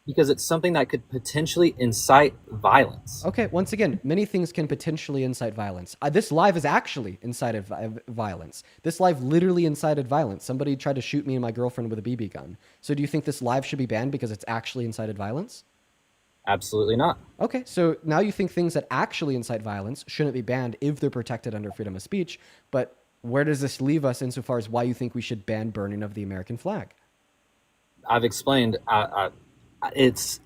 Because it's something that could potentially incite violence. Okay, once again, many things can potentially incite violence. This live is actually incited violence. This live literally incited violence. Somebody tried to shoot me and my girlfriend with a BB gun. So do you think this live should be banned because it's actually incited violence? Absolutely not. Okay, so now you think things that actually incite violence shouldn't be banned if they're protected under freedom of speech, but where does this leave us insofar as why you think we should ban burning of the American flag? I've explained it's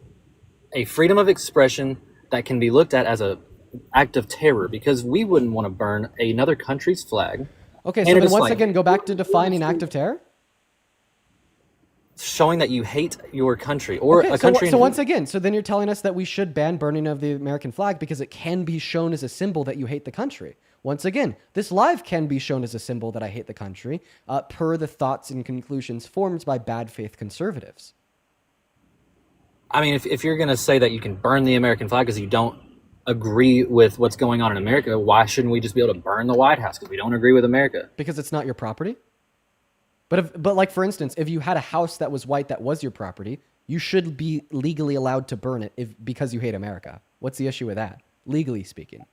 a freedom of expression that can be looked at as an act of terror, because we wouldn't want to burn another country's flag. Okay, so then once again, go back to defining act of terror. Showing that you hate your country or a country. So once again, so then you're telling us that we should ban burning of the American flag because it can be shown as a symbol that you hate the country. Once again, this live can be shown as a symbol that I hate the country, per the thoughts and conclusions formed by bad faith conservatives. I mean, if you're going to say that you can burn the American flag because you don't agree with what's going on in America, why shouldn't we just be able to burn the White House because we don't agree with America? Because it's not your property? But like, for instance, if you had a house that was white that was your property, you should be legally allowed to burn it because you hate America. What's the issue with that, legally speaking?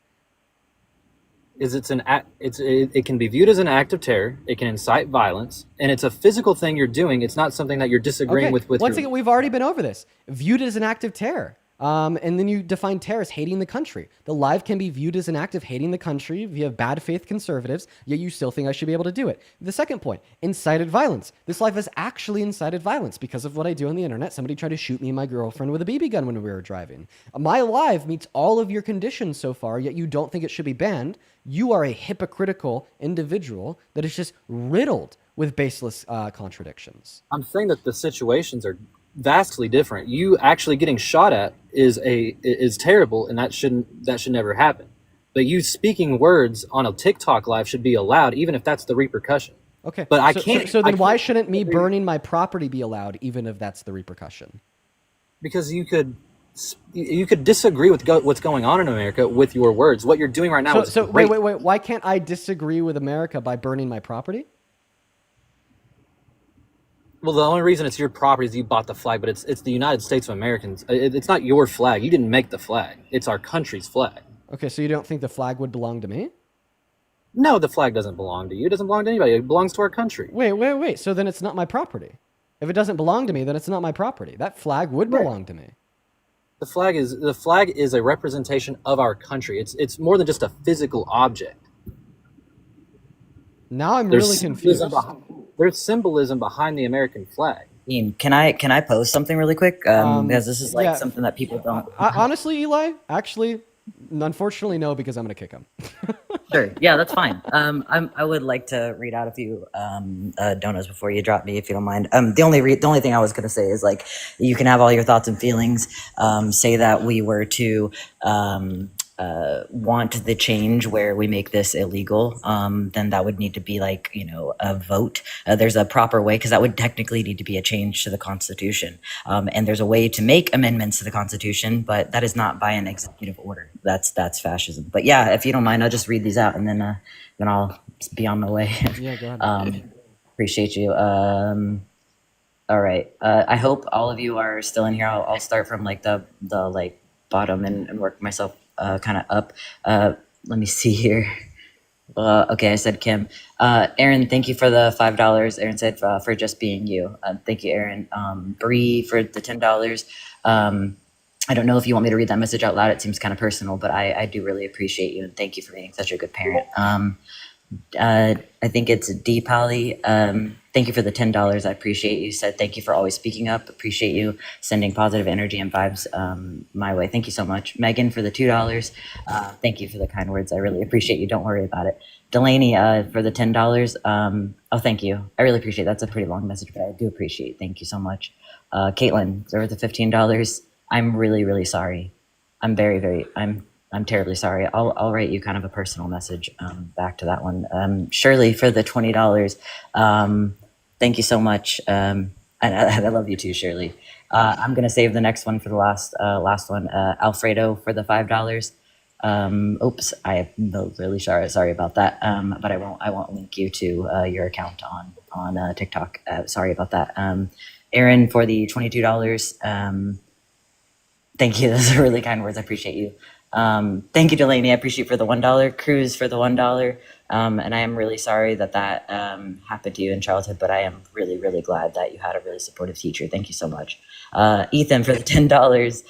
It can be viewed as an act of terror. It can incite violence, and it's a physical thing you're doing. It's not something that you're disagreeing with. Once again, we've already been over this. Viewed as an act of terror. And then you define terror as hating the country. The live can be viewed as an act of hating the country via bad faith conservatives, yet you still think I should be able to do it. The second point, incited violence. This live has actually incited violence because of what I do on the internet. Somebody tried to shoot me and my girlfriend with a BB gun when we were driving. My live meets all of your conditions so far, yet you don't think it should be banned. You are a hypocritical individual that is just riddled with baseless contradictions. I'm saying that the situations are vastly different. You actually getting shot at is terrible, and that should never happen. But you speaking words on a TikTok live should be allowed, even if that's the repercussion. Okay, but I can't. So then, why shouldn't me burning my property be allowed, even if that's the repercussion? Because you could disagree with what's going on in America with your words. What you're doing right now is great. Wait. Why can't I disagree with America by burning my property? Well, the only reason it's your property is you bought the flag, but it's the United States of Americans. It's not your flag. You didn't make the flag. It's our country's flag. Okay, so you don't think the flag would belong to me? No, the flag doesn't belong to you. It doesn't belong to anybody. It belongs to our country. Wait. So then it's not my property. If it doesn't belong to me, then it's not my property. That flag would belong to me. The flag is a representation of our country. It's more than just a physical object. Now I'm really confused. There's symbolism behind the American flag. Ian, can I post something really quick? Because this is something that people don't. Honestly, Eli, actually, unfortunately, no, because I'm gonna kick him. Sure. Yeah, that's fine. I would like to read out a few donos before you drop me, if you don't mind. The only thing I was gonna say is, like, you can have all your thoughts and feelings. Say that we were to want the change where we make this illegal, then that would need to be like, a vote. There's a proper way, because that would technically need to be a change to the Constitution. And there's a way to make amendments to the Constitution, but that is not by an executive order. That's fascism. But yeah, if you don't mind, I'll just read these out, and then I'll be on my way. Yeah, go ahead. Appreciate you. All right. I hope all of you are still in here. I'll start from like the bottom and work myself kind of up. Let me see here. Okay, I said Kim. Aaron, thank you for the $5. Aaron said for just being you. Thank you, Aaron. Bree for the $10. I don't know if you want me to read that message out loud. It seems kind of personal, but I do really appreciate you, and thank you for being such a good parent. I think it's D Polly. Thank you for the $10. I appreciate you. Said thank you for always speaking up. Appreciate you sending positive energy and vibes my way. Thank you so much. Megan for the $2. Thank you for the kind words. I really appreciate you. Don't worry about it. Delaney for the $10. Oh, thank you. I really appreciate it. That's a pretty long message, but I do appreciate it. Thank you so much. Caitlin for the $15. I'm really, really sorry. I'm I'm terribly sorry. I'll write you kind of a personal message back to that one. Shirley for the $20. Thank you so much. And I love you too, Shirley. I'm gonna save the next one for the last one. Alfredo for the $5. Oops, I'm really sorry about that. But I won't link you to your account on TikTok. Sorry about that. Aaron, for the $22. Thank you. Those are really kind words. I appreciate you. Thank you, Delaney. I appreciate you for the $1. Cruz for the $1. And I am really sorry that happened to you in childhood, but I am really, really glad that you had a really supportive teacher. Thank you so much. Ethan for the $10.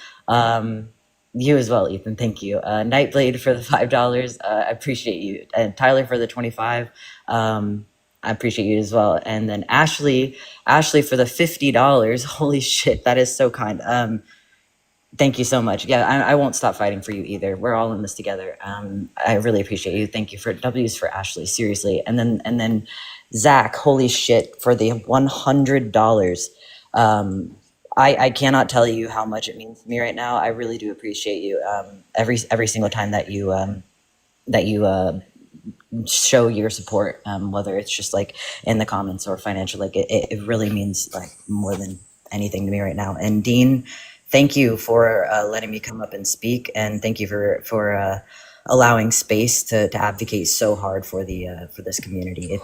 You as well, Ethan. Thank you. Nightblade for the $5. I appreciate you. And Tyler for the 25. I appreciate you as well. And then Ashley for the $50. Holy shit, that is so kind. Thank you so much. Yeah, I won't stop fighting for you either. We're all in this together. I really appreciate you. Thank you for W's for Ashley, seriously. And then Zach, holy shit, for the $100. I cannot tell you how much it means to me right now. I really do appreciate you. Every single time that you show your support, whether it's just like in the comments or financial, like it really means like more than anything to me right now. And Dean, thank you for letting me come up and speak, and thank you for allowing space to advocate so hard for this community.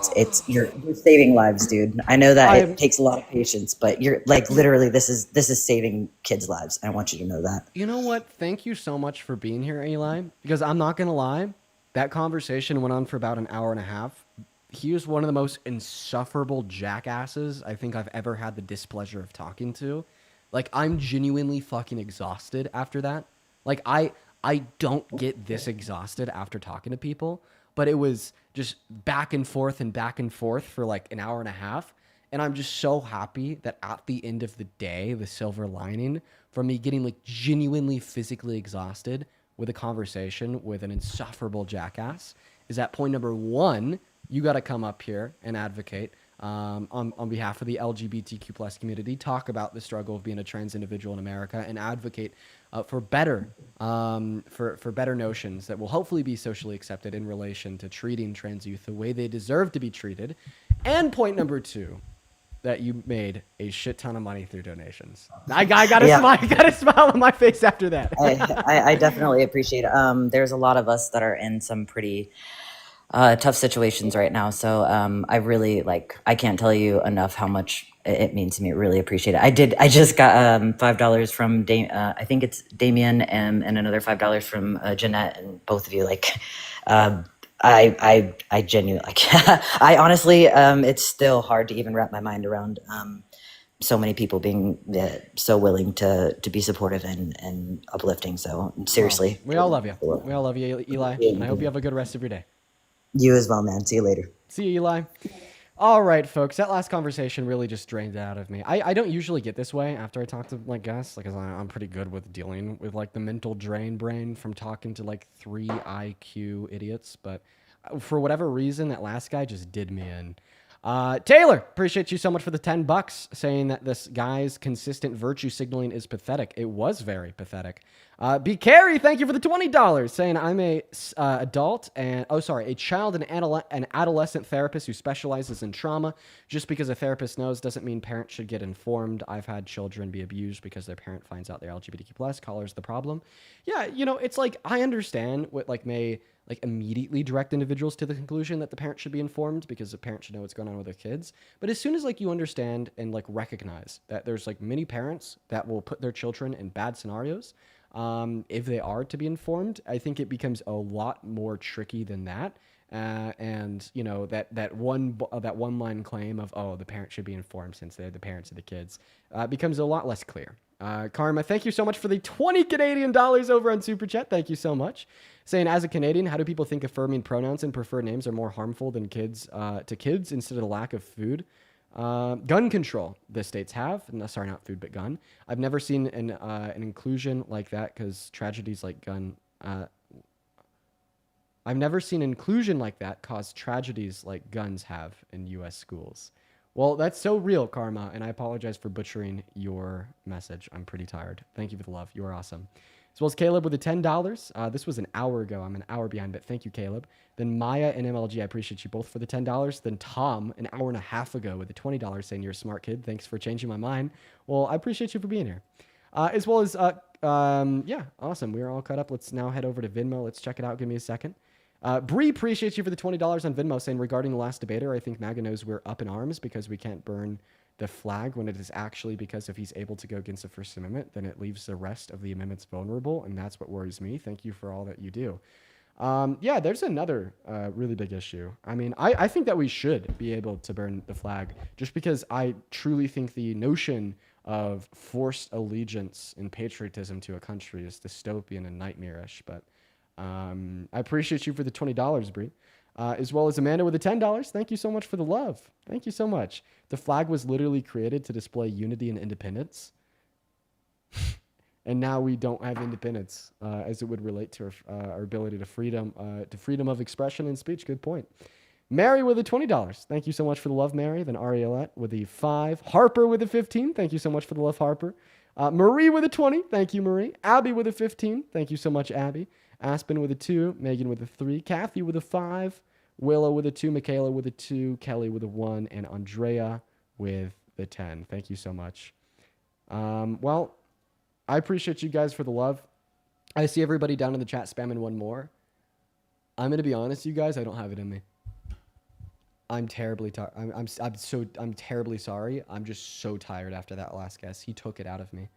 You're saving lives, dude. I know that it takes a lot of patience, but you're like literally this is saving kids' lives. I want you to know that. You know what? Thank you so much for being here, Eli, because I'm not gonna lie, that conversation went on for about an hour and a half. He was one of the most insufferable jackasses I think I've ever had the displeasure of talking to. Like, I'm genuinely fucking exhausted after that. Like, I don't get this exhausted after talking to people, but it was just back and forth for like an hour and a half. And I'm just so happy that at the end of the day, the silver lining from me getting like genuinely physically exhausted with a conversation with an insufferable jackass is at point number one, you got to come up here and advocate on behalf of the LGBTQ plus community, talk about the struggle of being a trans individual in America, and advocate for better notions that will hopefully be socially accepted in relation to treating trans youth the way they deserve to be treated. And point number two, that you made a shit ton of money through donations. I got a smile on my face after that. I definitely appreciate it. There's a lot of us that are in some pretty tough situations right now. So I really I can't tell you enough how much it means to me. I really appreciate it. I just got $5 from I think it's Damien and another $5 from Jeanette, and both of you I genuinely I honestly it's still hard to even wrap my mind around so many people being so willing to be supportive and uplifting. So seriously, we all love you. We all love you, Eli. And I hope you have a good rest of your day. You as well, man. See you later. See you, Eli. All right, folks. That last conversation really just drained it out of me. I don't usually get this way after I talk to guests, because I'm pretty good with dealing with the mental drain brain from talking to 3 IQ idiots. But for whatever reason, that last guy just did me in. Taylor, appreciate you so much for the $10, saying that this guy's consistent virtue signaling is pathetic. It was very pathetic. B. Carey, thank you for the $20, saying I'm a child and adolescent therapist who specializes in trauma. Just because a therapist knows doesn't mean parents should get informed. I've had children be abused because their parent finds out they're LGBTQ+, color's the problem. Yeah, it's I understand what may immediately direct individuals to the conclusion that the parent should be informed because the parent should know what's going on with their kids. But as soon as you understand and recognize that there's many parents that will put their children in bad scenarios, if they are to be informed, I think it becomes a lot more tricky than that. And that one line claim of, the parent should be informed since they're the parents of the kids, becomes a lot less clear. Karma, thank you so much for the 20 Canadian dollars over on Super Chat. Thank you so much. Saying, as a Canadian, how do people think affirming pronouns and preferred names are more harmful than to kids instead of the lack of food? Gun control, the states have. No, sorry, not food, but gun. I've never seen an inclusion like that because tragedies like gun. I've never seen inclusion like that cause tragedies like guns have in U.S. schools. Well, that's so real, Karma, and I apologize for butchering your message. I'm pretty tired. Thank you for the love. You are awesome. As well as Caleb with the $10. This was an hour ago. I'm an hour behind, but thank you, Caleb. Then Maya and MLG, I appreciate you both for the $10. Then Tom, an hour and a half ago with the $20, saying you're a smart kid. Thanks for changing my mind. Well, I appreciate you for being here. as well as, yeah, awesome. We are all caught up. Let's now head over to Venmo. Let's check it out. Give me a second. Bree, appreciates you for the $20 on Venmo, saying, regarding the last debater, I think MAGA knows we're up in arms because we can't burn the flag when it is actually because if he's able to go against the First Amendment, then it leaves the rest of the amendments vulnerable, and that's what worries me. Thank you for all that you do. Yeah, there's another really big issue. I mean, I think that we should be able to burn the flag just because I truly think the notion of forced allegiance and patriotism to a country is dystopian and nightmarish. But I appreciate you for the $20, Bree. As well as Amanda with the $10. Thank you so much for the love. Thank you so much. The flag was literally created to display unity and independence. And now we don't have independence as it would relate to our ability to freedom of expression and speech. Good point. Mary with the $20. Thank you so much for the love, Mary. Then Arielette with the 5. Harper with the 15. Thank you so much for the love, Harper. Marie with a 20. Thank you, Marie. Abby with a 15. Thank you so much, Abby. Aspen with a 2. Megan with a 3. Kathy with a 5. Willow with a 2. Michaela with a 2. Kelly with a 1. And Andrea with the 10. Thank you so much. Well, I appreciate you guys for the love. I see everybody down in the chat spamming one more. I'm going to be honest, you guys, I don't have it in me. I'm terribly tired. I'm terribly sorry. I'm just so tired after that last guess. He took it out of me.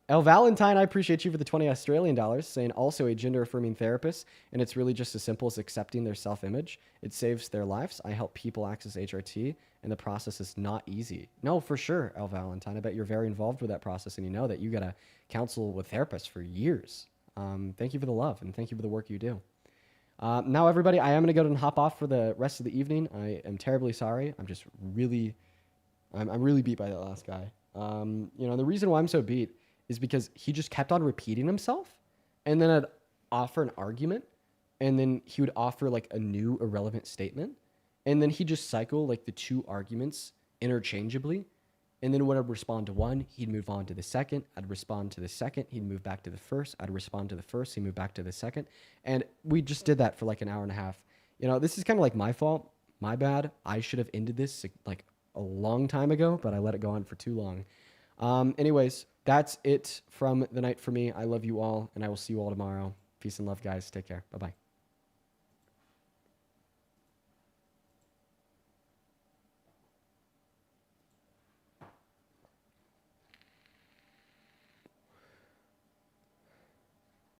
El Valentine, I appreciate you for the 20 Australian dollars, saying also a gender-affirming therapist, and it's really just as simple as accepting their self-image. It saves their lives. I help people access HRT, and the process is not easy. No, for sure, El Valentine. I bet you're very involved with that process, and you know that you got to counsel with therapists for years. Thank you for the love, and thank you for the work you do. Now, everybody, I am going to go and hop off for the rest of the evening. I am terribly sorry. I'm just really, I'm really beat by that last guy. You know, the reason why I'm so beat is because he just kept on repeating himself, and then I'd offer an argument, and then he would offer like a new irrelevant statement, and then he'd just cycle like the two arguments interchangeably, and then when I'd respond to one, he'd move on to the second, I'd respond to the second, he'd move back to the first, I'd respond to the first, he'd move back to the second, and we just did that for like an hour and a half. You know, this is kind of like my fault, my bad. I should have ended this like a long time ago, but I let it go on for too long. Anyways, that's it from the night for me. I love you all, and I will see you all tomorrow. Peace and love, guys. Take care. Bye-bye.